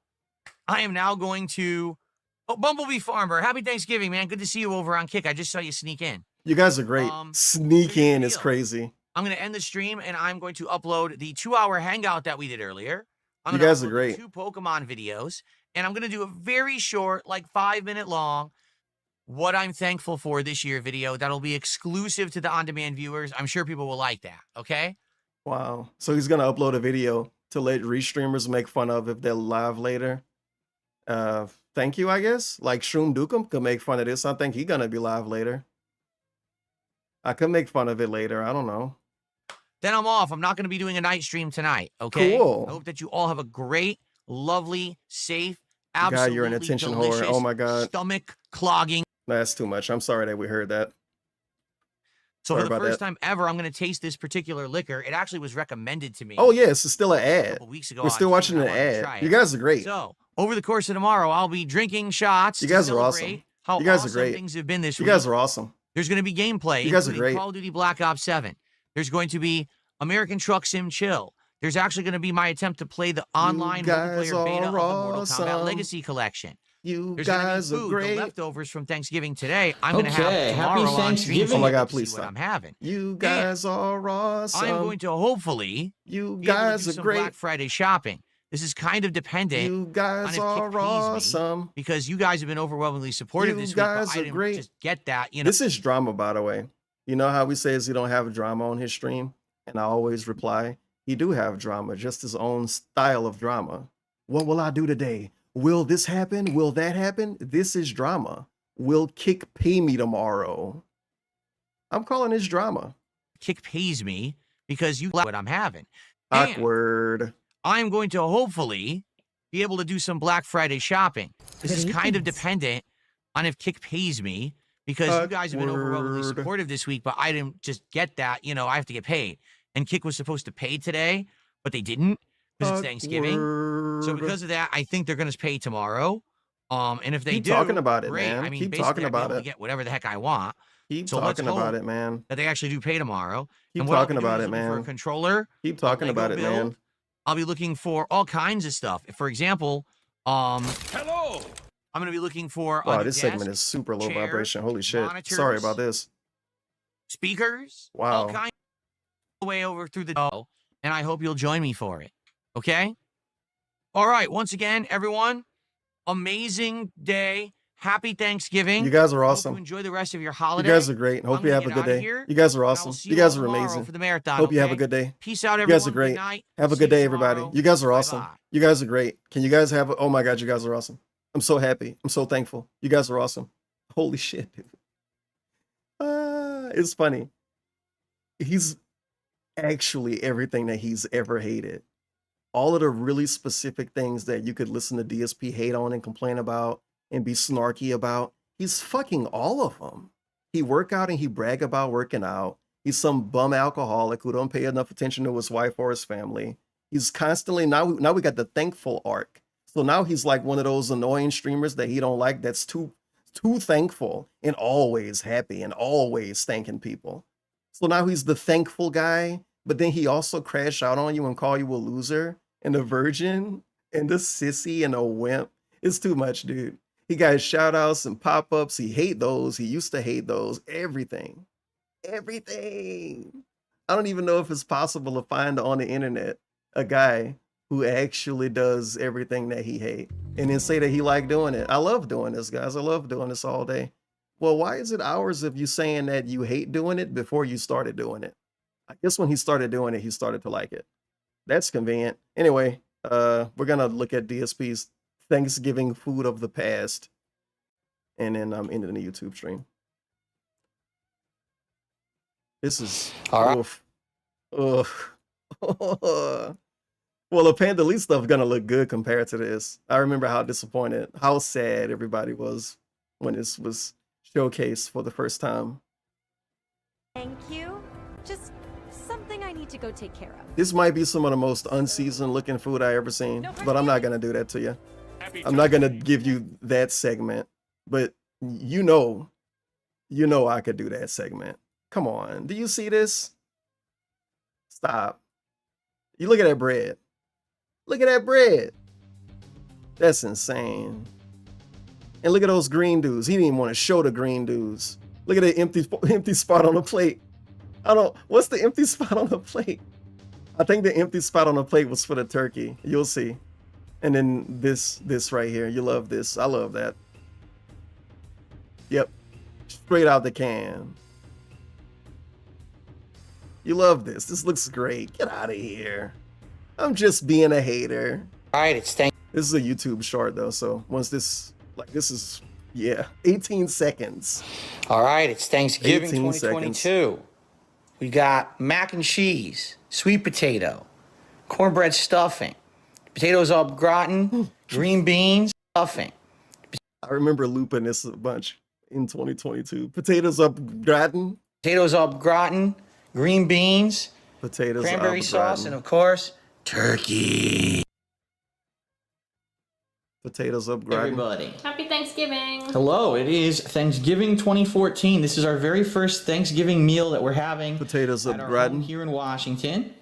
I am now going to. Oh, Bumblebee Farmer. Happy Thanksgiving, man. Good to see you over on Kick. I just saw you sneak in. You guys are great. Sneak in is crazy. I'm going to end the stream, and I'm going to upload the 2-hour hangout that we did earlier. I'm You gonna guys are upload great. 2 Pokemon videos, and I'm going to do a very short, like 5-minute long, what I'm thankful for this year video. That'll be exclusive to the on-demand viewers. I'm sure people will like that, okay? Wow. So he's gonna upload a video to let restreamers make fun of if they're live later. Thank you, I guess. Like Shroom Dukem could make fun of this. I think he's gonna be live later. I could make fun of it later. I don't know. Then I'm off. I'm not going to be doing a night stream tonight, okay? Cool. I hope that you all have a great, lovely, safe, God, absolutely you're an attention delicious, whore. Oh my God. stomach clogging. That's too much. I'm sorry that we heard that. So Sorry for the about first that. time ever, I'm going to taste this particular liquor. It actually was recommended to me. Oh yeah, it's still an a ad. couple weeks ago We're on still stream, watching and an I wanted to try ad. it. You guys are great. So over the course of tomorrow, I'll be drinking shots. You to guys are celebrate awesome. How You guys are awesome great. things have been this You week. guys are awesome. There's going to be gameplay. You guys are including great. Call of Duty Black Ops 7. There's going to be American Truck Sim Chill. There's actually going to be my attempt to play the online guys multiplayer beta of the are Mortal Kombat awesome. Legacy Collection. You There's guys gonna are be food, great. the leftovers from Thanksgiving today. I'm going to Okay, have happy tomorrow on stream. Thanksgiving. so Oh my you God, get to please see what stop. I'm having. You guys are awesome. I'm going to hopefully You be able to guys do are some great. Black Friday shopping. This is kind of dependent You guys on if are Kick pays me, awesome. because you guys have been overwhelmingly supportive You this week. guys but I are didn't great. just get that, you know. This is drama, by the way. You know how he says he don't have drama on his stream? And I always reply, he do have drama, just his own style of drama. What will I do today? Will this happen? Will that happen? This is drama. Will Kick pay me tomorrow? I'm calling this drama. Kick pays me because you like what I'm having. Awkward. And I'm going to hopefully be able to do some Black Friday shopping. This is kind of dependent on if Kick pays me, because you guys have been overwhelmingly supportive this week, but I didn't just get that. You know, I have to get paid. And Kick was supposed to pay today, but they didn't because it's Thanksgiving. So because of that, I think they're going to pay tomorrow. And if they Keep do, talking about it, great. man. I mean, Keep basically, talking I'll be about able to it. get whatever the heck I want. Keep So let's talking about hope it, man. that they actually do pay tomorrow. Keep And what I'll talking be doing about is it, looking for a man. controller. Keep talking Lego about it, build. man. I'll be looking for all kinds of stuff. For example, Hello. I'm going to be looking for a Wow, new this desk, segment is super low chair, vibration. Holy shit. monitors, Sorry about this. speakers, Wow. all kinds of way over through the dough, and I hope you'll join me for it. Okay? All right, once again, everyone, amazing day. Happy Thanksgiving. You guys are Hope awesome. you enjoy the rest of your You holiday. guys are great. Hope I'm you gonna have a get good outta day. here, You guys are and I will awesome. see You you guys all are tomorrow amazing. for the marathon, Hope you have a okay? good day. Peace out, You everyone. guys are Good great. night. Have a See good you day, everybody. tomorrow. You guys are awesome. Bye-bye. You guys are great. Can you guys have a, oh my God, you guys are awesome. I'm so happy. I'm so thankful. You guys are awesome. Holy shit, dude. It's funny. He's actually everything that he's ever hated. All of the really specific things that you could listen to DSP hate on and complain about and be snarky about, he's fucking all of them. He work out and he brag about working out. He's some bum alcoholic who don't pay enough attention to his wife or his family. He's constantly, now we got the thankful arc. So now he's like one of those annoying streamers that he don't like, that's too thankful and always happy and always thanking people. So now he's the thankful guy, but then he also crash out on you and call you a loser and a virgin and a sissy and a wimp. It's too much, dude. He got shout outs and pop-ups. He hate those. He used to hate those. Everything. Everything. I don't even know if it's possible to find on the internet a guy who actually does everything that he hate and then say that he like doing it. I love doing this, guys. I love doing this all day. Well, why is it hours of you saying that you hate doing it before you started doing it? I guess when he started doing it, he started to like it. That's convenient. Anyway, we're gonna look at DSP's Thanksgiving food of the past, and then I'm ending the YouTube stream. This is all right. Oof. Well, the Panda Elite stuff gonna look good compared to this. I remember how disappointed, how sad everybody was when this was showcased for the first time. Thank you. Just something I need to go take care of. This might be some of the most unseasoned looking food I ever seen, but I'm not gonna do that to you. I'm not gonna give you that segment, but you know I could do that segment. Come on, do you see this? Stop. You look at that bread. Look at that bread. That's insane. And look at those green dudes. He didn't even want to show the green dudes. Look at the empty spot on the plate. What's the empty spot on the plate? I think the empty spot on the plate was for the turkey. You'll see. And then this right here. You love this. I love that. Yep. Straight out the can. You love this. This looks great. Get out of here. I'm just being a hater. All right, it's This is a YouTube short though, so once this is 18 seconds. All right, it's Thanksgiving 18 2022. We got mac and cheese, sweet potato, cornbread stuffing, potatoes au gratin, green beans, stuffing. I remember looping this a bunch in 2022. Potatoes au gratin. Potatoes au gratin, green beans, potatoes cranberry au sauce, gratin. and of course, turkey. Potatoes au gratin. Everybody. Happy Thanksgiving. Hello, it is Thanksgiving 2014. This is our very first Thanksgiving meal that we're having Potatoes au at our gratin. home here in Washington.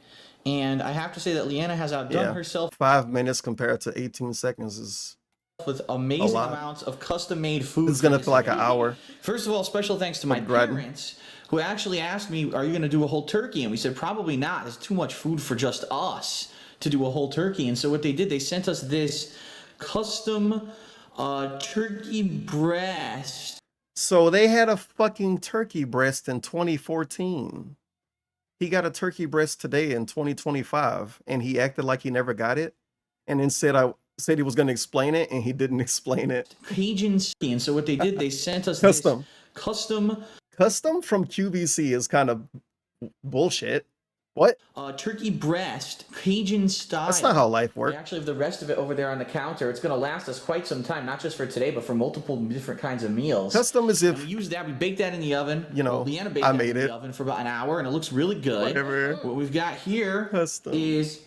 And I have to say that Leanna has outdone herself 5 minutes compared to 18 seconds is with amazing amounts of custom-made food. It's gonna feel like an hour. First of all, special thanks to my parents who actually asked me, are you going to do a whole turkey? And we said, probably not. It's too much food for just us to do a whole turkey. And so what they did, they sent us this custom turkey breast. So they had a fucking turkey breast in 2014. He got a turkey breast today in 2025, and he acted like he never got it, and then said he was going to explain it, and he didn't explain it. Cajun ski. And so what they did, they sent us Custom. this custom From QVC is kind of bullshit. What? Turkey breast, Cajun style. That's not how life works. We actually have the rest of it over there on the counter. It's going to last us quite some time, not just for today, but for multiple different kinds of meals. Custom is if... And we use that, we bake that in the oven. You know, Leanna baked I that made in it. the oven for about an hour, and it looks really good. Whatever. What we've got here Custom. is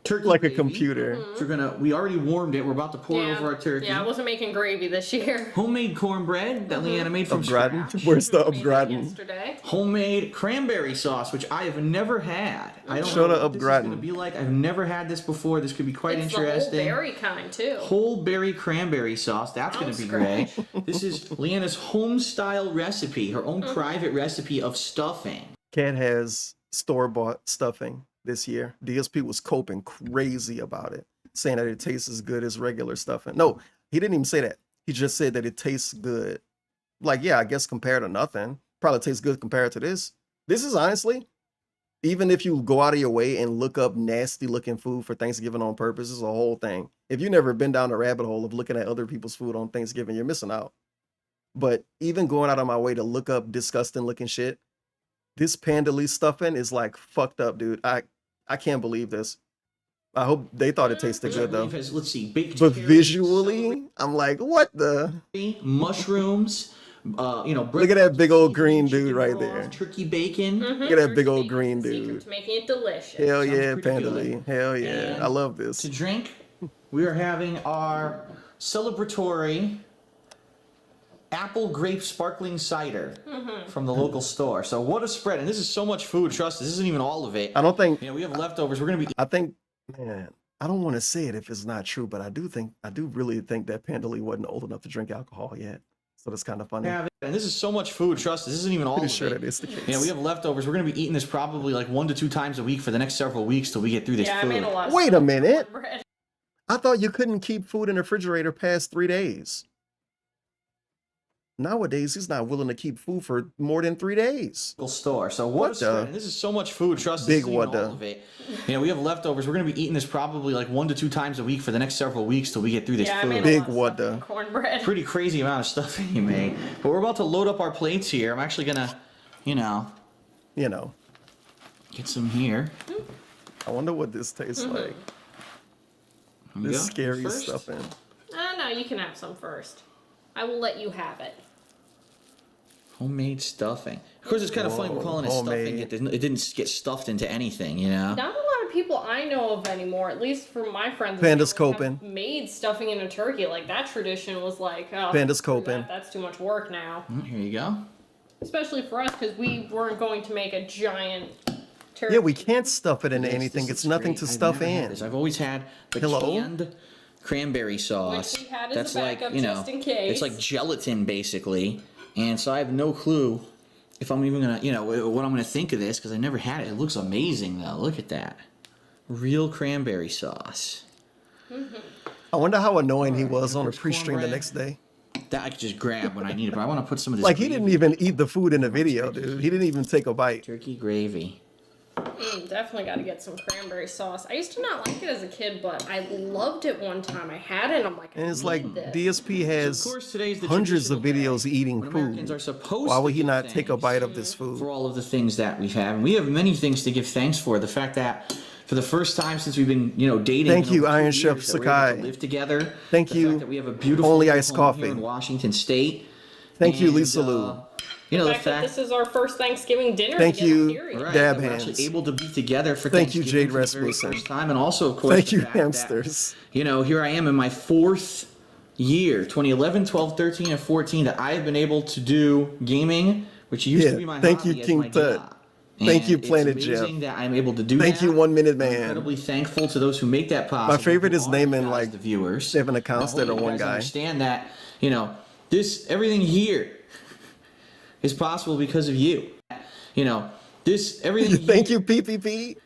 turkey like gravy. a computer. So we already warmed it. We're about to pour it over our turkey. Yeah, I wasn't making gravy this year. Homemade cornbread that Leanna made from Upgraden. scratch. Where's the upgraden? Yesterday. Homemade cranberry sauce, which I have never had. I don't Show know the what this is going to upgraden. be like. I've never had this before. This could be quite It's interesting. the whole berry kind too. Whole berry cranberry sauce. That's going to be great. This is Leanna's home style recipe, her own private recipe of stuffing. Cat has store-bought stuffing this year. DSP was coping crazy about it, saying that it tastes as good as regular stuffing. No, he didn't even say that. He just said that it tastes good. Like, yeah, I guess compared to nothing. Probably tastes good compared to this. This is honestly, even if you go out of your way and look up nasty looking food for Thanksgiving on purpose, is a whole thing. If you've never been down the rabbit hole of looking at other people's food on Thanksgiving, you're missing out. But even going out of my way to look up disgusting looking shit, this Panda Lee stuffing is like fucked up, dude. I can't believe this. I hope they thought it tasted good though. Let's see, baked But carrots, visually, I'm like, what the? mushrooms, Look at that big old green dude right there. turkey bacon. Look at that big old green dude. Making it delicious. Hell yeah, pretty Panda good. Lee. Hell yeah. And I love this. To drink, we are having our celebratory apple grape sparkling cider from the local store. So what a spread. And this is so much food. Trust us, this isn't even all of it. I don't think we have leftovers. We're going to be... I think, man, I don't want to say it if it's not true, but I do really think that Panda Lee wasn't old enough to drink alcohol yet. So that's kind of funny. And this is so much food. Trust us, this isn't even all Pretty of sure it. that is the case. We have leftovers. We're going to be eating this probably like 1 to 2 times a week for the next several weeks till we get through this Yeah, food. I made a lot of Wait a minute. bread. I thought you couldn't keep food in the refrigerator past 3 days. Nowadays, he's not willing to keep food for more than 3 days. Store. So what a spread. And this is so much food. Trust us, Big this isn't even what the? all of it. We have leftovers. We're going to be eating this probably like 1 to 2 times a week for the next several weeks till we get through this Yeah, I food. made a Big lot of what stuff in the? cornbread. Pretty crazy amount of stuff that you made. But we're about to load up our plates here. I'm actually going to, get some here. I wonder what this tastes like. Here we This go. scary First. stuffing. No, you can have some first. I will let you have it. Homemade stuffing. Of course, it's kind of funny we're calling it stuffing. It didn't get stuffed into anything, Not a lot of people I know of anymore, at least from my friends. Panda's have coping. Made stuffing in a turkey. Like that tradition was like, oh, Panda's screw that, coping. That's too much work now. Here you go. Especially for us, because we weren't going to make a giant turkey. Yeah, we can't stuff it into Yes, anything. this It's is nothing great. to I've stuff never had in. this. I've always had the Hello? canned cranberry sauce. Which we had as a That's like, backup just in case. it's like gelatin basically. And so I have no clue if I'm even gonna, what I'm gonna think of this because I never had it. It looks amazing though. Look at that, real cranberry sauce. I wonder how annoying he was on the pre-stream the next day. That I could just grab when I need it, but I want to put some of this. Like, he didn't even eat the food in the video, dude. He didn't even take a bite. Turkey gravy. Definitely got to get some cranberry sauce. I used to not like it as a kid, but I loved it one time. I had it, and I'm like, And it's I like need this. DSP has Of course, today's the hundreds of traditional videos eating Americans food. are supposed Why to would he give not take a thanks bite of this food? for all of the things that we've had. And we have many things to give thanks for. The fact that for the first time since we've been, dating, Thank you, over 2 Iron years, Chef that we're able to Sakai. live together. Thank the you, fact that we have a beautiful Only little Iced home Coffee. here in Washington State. Thank you, And, Lisa Lou. The fact that this is our first Thanksgiving dinner. Thank together, you, period. Right, Dab that we're Hands. actually able to be together for Thank you, Thanksgiving Jade for the very Rasmussen. first time, and also, of course, Thank the you, fact that, hamsters. here I am in my 4th year, 2011, 12, 13, and 14, that I have been able to do gaming, which used to be my Thank hobby you, as King my Tut. job. Thank you, And Planet it's Jeff. amazing that I'm able to do Thank that. you, 1 Minute I'm Man. incredibly thankful to those who make that possible. My favorite is to all you naming guys, like the viewers. 7 accounts that are I hope you one guys guy. Understand that this everything here is possible because of you. Everything. Thank you, PPP.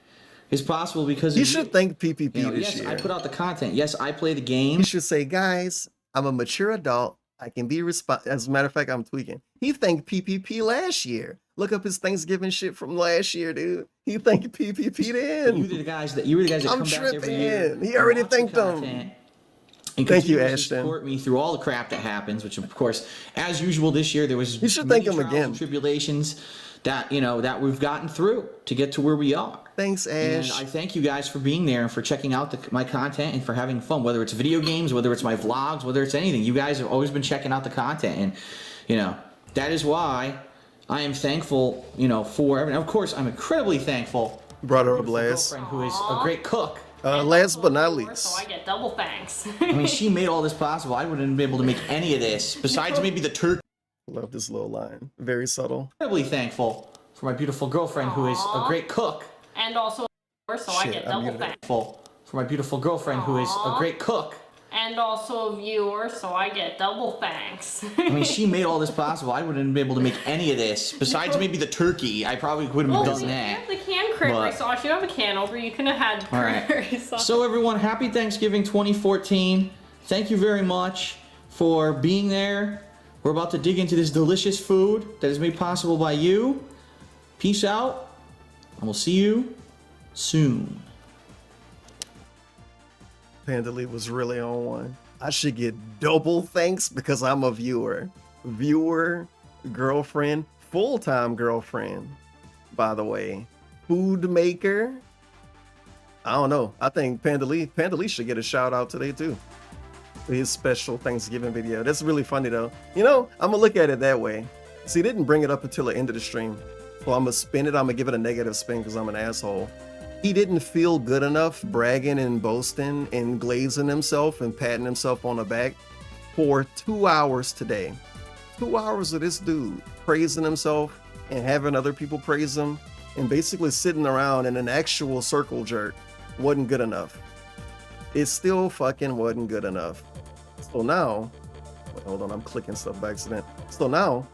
Is possible because You of should thank PPP this yes, year. I put out the content. Yes, I play the game. You should say, guys, I'm a mature adult. I can be as a matter of fact, I'm tweaking. He thanked PPP last year. Look up his Thanksgiving shit from last year, dude. He thanked PPP then. You were the guys that I'm come back every year. tripping. He already watch the thanked them. content, And Thank you, continues to Ashton. Support me through all the crap that happens, which of course, as usual this year, there was You should many thank him trials again. and tribulations that that we've gotten through to get to where we are. Thanks, And Ash. I thank you guys for being there and for checking out my content and for having fun, whether it's video games, whether it's my vlogs, whether it's anything. You guys have always been checking out the content, and that is why I am thankful, for everything. Of course, I'm incredibly thankful. Brought her for up my last. girlfriend who is a great cook. Last but not So least. I get double thanks. I mean, she made all this possible. I wouldn't be able to make any of this, besides maybe the turkey. Love this little line. Very subtle. Incredibly thankful for my beautiful girlfriend who is a great cook. And also, so I get double thanks. Thankful for my beautiful girlfriend who is a great cook. And also a viewer, so I get double thanks. I mean, she made all this possible. I wouldn't be able to make any of this, besides maybe the turkey. I probably wouldn't have done You that. have the canned cranberry But- sauce. You have a can over. You could have had All right. cranberry sauce. So everyone, happy Thanksgiving 2014. Thank you very much for being there. We're about to dig into this delicious food that is made possible by you. Peace out, and we'll see you soon. Pandalea was really on one. I should get double thanks because I'm a viewer. Viewer, girlfriend, full-time girlfriend, by the way. Food maker. I don't know. I think Pandalea should get a shout out today too. For his special Thanksgiving video. That's really funny though. I'm gonna look at it that way. See, he didn't bring it up until the end of the stream. So I'm gonna spin it. I'm gonna give it a negative spin because I'm an asshole. He didn't feel good enough bragging and boasting and glazing himself and patting himself on the back for 2 hours today. 2 hours of this dude praising himself and having other people praise him and basically sitting around in an actual circle jerk wasn't good enough. It still fucking wasn't good enough. So now, wait, hold on, I'm clicking stuff by accident. So now,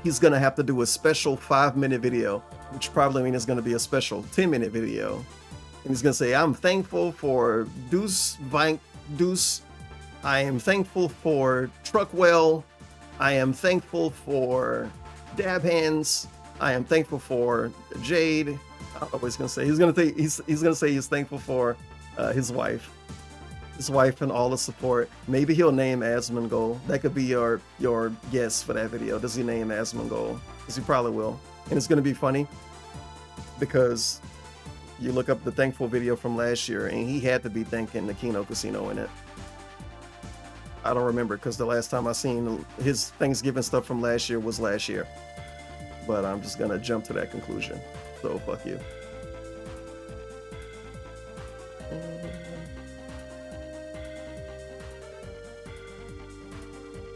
he's gonna have to do a special 5-minute video, which probably means it's gonna be a special 10-minute video. And he's gonna say, I'm thankful for Deuce. I am thankful for Truckwell. I am thankful for Dab Hands. I am thankful for Jade. I don't know what he's gonna say. He's gonna say he's thankful for his wife and all the support. Maybe he'll name Asmongold. That could be your guess for that video. Does he name Asmongold? Because he probably will. And it's gonna be funny because you look up the thankful video from last year and he had to be thanking the Kino Casino in it. I don't remember because the last time I seen his Thanksgiving stuff from last year was last year. But I'm just gonna jump to that conclusion. So fuck you.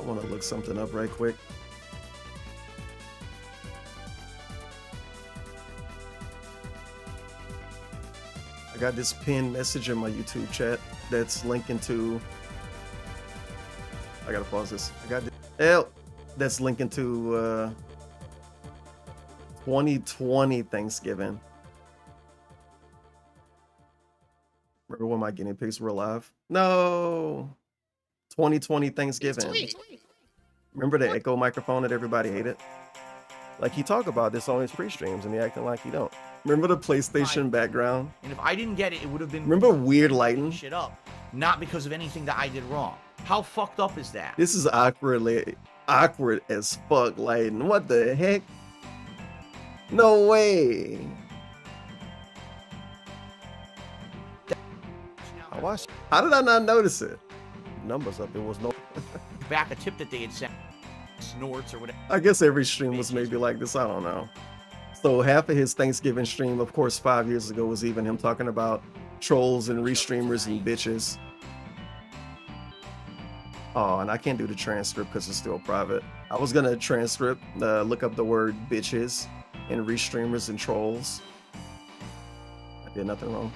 I want to look something up right quick. I got this pinned message in my YouTube chat that's linking to. I gotta pause this. I got this. That's linking to 2020 Thanksgiving. Remember when my guinea pigs were alive? No. 2020 Thanksgiving. Remember the echo microphone that everybody hated? Like he talk about this on his pre-streams and he acting like he don't. Remember the PlayStation background? And if I didn't get it, it would have been Remember weird lighting? shit up. Not because of anything that I did wrong. How fucked up is that? This is awkward as fuck lighting. What the heck? No way. I watched. How did I not notice it? Numbers up. There was no. Back a tip that they had sent. Snorts or whatever. I guess every stream was maybe like this. I don't know. So half of his Thanksgiving stream, of course, 5 years ago was even him talking about trolls and restreamers and bitches. Oh, and I can't do the transcript because it's still private. I was gonna transcript, look up the word bitches and restreamers and trolls. I did nothing wrong.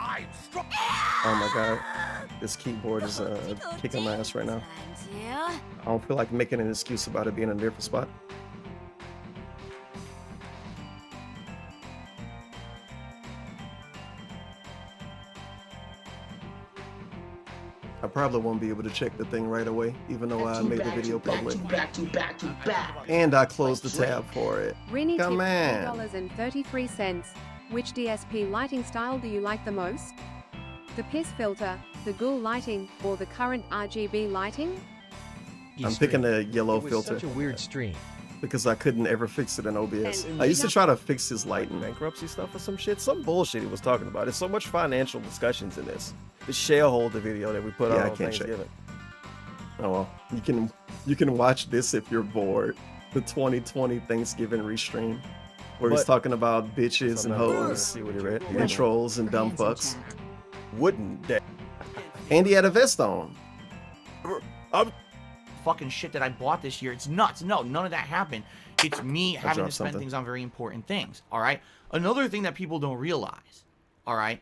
I Oh my god, this keyboard is kicking my ass right now. I don't feel like making an excuse about it being in a different spot. I probably won't be able to check the thing right away, even though I made the video public. And I closed the tab for it. Rini Come tipped on. $3.33. Which DSP lighting style do you like the most? The piss filter, the ghoul lighting, or the current RGB lighting? I'm picking the yellow filter. Such a weird stream. Because I couldn't ever fix it in OBS. And I used to try to fix his lighting bankruptcy stuff or some shit. Some bullshit he was talking about. There's so much financial discussions in this. The shareholder video that we put out on Thanksgiving. Oh well, you can watch this if you're bored. The 2020 Thanksgiving restream, where he's talking about bitches and hoes, and trolls and dumb fucks. Wouldn't that? And he had a vest on. Fucking shit that I bought this year. It's nuts. No, none of that happened. It's me having to spend things on very important things. All right. Another thing that people don't realize. All right.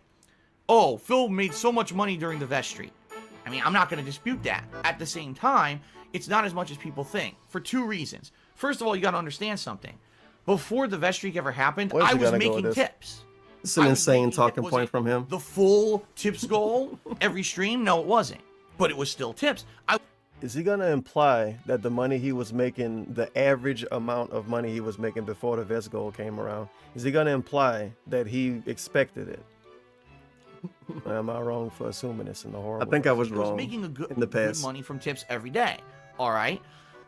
Oh, Phil made so much money during the vestry. I mean, I'm not going to dispute that. At the same time, it's not as much as people think for two reasons. First of all, you got to understand something. Before the vest streak ever happened, I was making tips. It's an insane talking point from him. The full tips goal every stream? No, it wasn't. But it was still tips. Is he going to imply that the money he was making, the average amount of money he was making before the vest goal came around, is he going to imply that he expected it? Am I wrong for assuming this in the horrible? I think I was wrong making a good, in the past. Good money from tips every day. All right.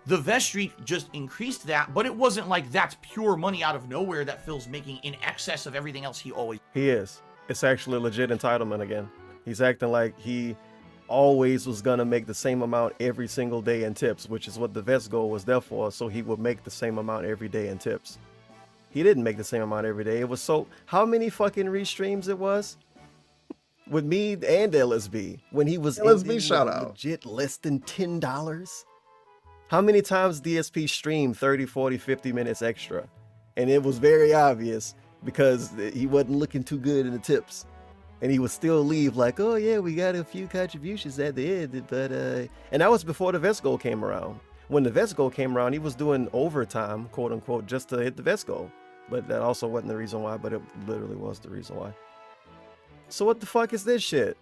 The vest streak just increased that, but it wasn't like that's pure money out of nowhere that Phil's making in excess of everything else he always. He is. It's actually legit entitlement again. He's acting like he always was gonna make the same amount every single day in tips, which is what the vest goal was there for, so he would make the same amount every day in tips. He didn't make the same amount every day. It was so how many fucking restreams it was? With me and LSB when he was LSB shout out legit less than $10. How many times DSP streamed 30, 40, 50 minutes extra? And it was very obvious because he wasn't looking too good in the tips. And he would still leave like, oh yeah, we got a few contributions at the end, but and that was before the vest goal came around. When the vest goal came around, he was doing overtime, quote unquote, just to hit the vest goal. But that also wasn't the reason why, but it literally was the reason why. So what the fuck is this shit?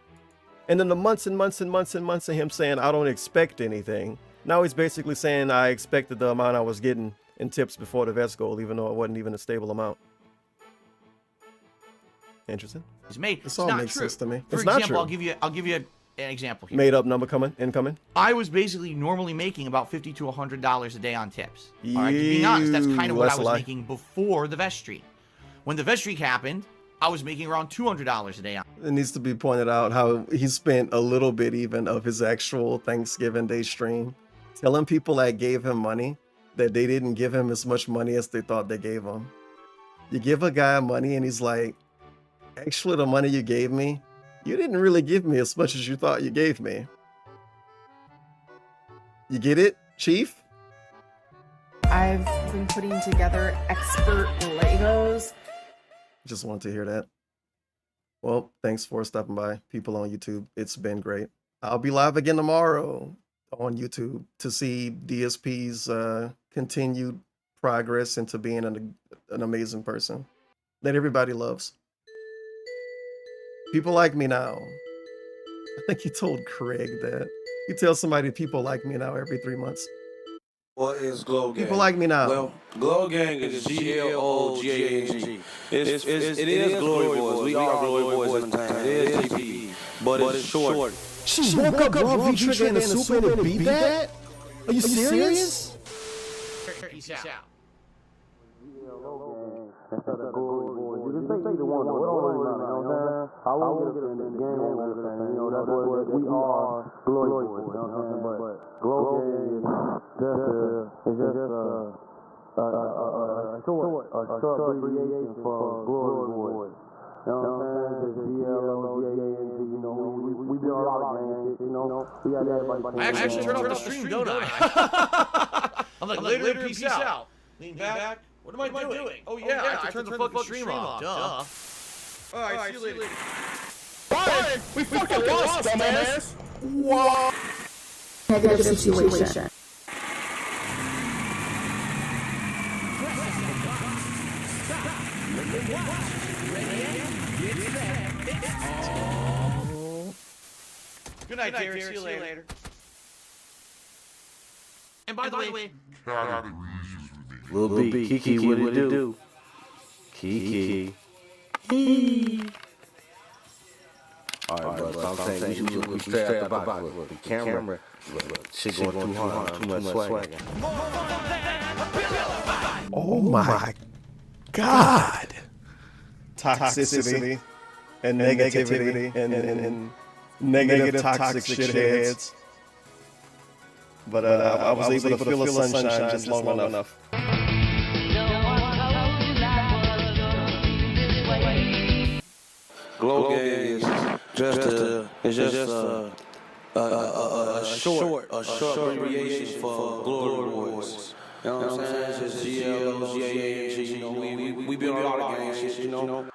And then the months and months and months and months of him saying, I don't expect anything. Now he's basically saying I expected the amount I was getting in tips before the vest goal, even though it wasn't even a stable amount. Interesting. It's made. This all makes sense to me. For example, I'll give you an example here. Made up number incoming. I was basically normally making about $50 to $100 a day on tips. All right, to be honest, that's kind of what I was making before the vest streak. When the vest streak happened, I was making around $200 a day on. It needs to be pointed out how he spent a little bit even of his actual Thanksgiving Day stream telling people that gave him money that they didn't give him as much money as they thought they gave him. You give a guy money and he's like, actually the money you gave me, you didn't really give me as much as you thought you gave me. You get it, Chief? I've been putting together expert Legos. Just wanted to hear that. Well, thanks for stopping by, people on YouTube. It's been great. I'll be live again tomorrow on YouTube to see DSP's continued progress into being an amazing person that everybody loves. People like me now. I think he told Craig that. You tell somebody people like me now every 3 months. What is Glow Gang? People like me now. Well, Glow Gang is GLOGANG. It is Glory Boys. We are Glory Boys in time. It is DSPs, but it's short. She woke up raw V-Trigger and a super and beat that? Are you serious? Peace out. I won't get offended. The gang won't get offended. You know, that's what we are. Glory Boys. You know what I'm saying? But Glow Gang is just a short abbreviation for Glory Boys. You know what I'm saying? Just GLOGANG. You know, we be on a lot of gangs. You know, we got everybody. I actually turn off the stream, don't I? I'm like, later, peace out. Lean back. What am I doing? Oh yeah, I have to turn the fucking stream off. Duh. All right, see you later. Bye! We fucking lost, dumbass! What? Negative situation. Good night, dear. See you later. And by the way, Lil B, Kiki, what it do? Kiki. Alright, but I'm saying we should stay out the box with the camera. Shit going too hard, too much swag. Oh my God. Toxicity and negativity and negative toxic shitheads. But I was able to feel the sunshine just long enough. Glow is just a short abbreviation for Glory Wars. You know what I'm saying? It's just GL, GANG, you know, we been on a lot of gang shit, you know.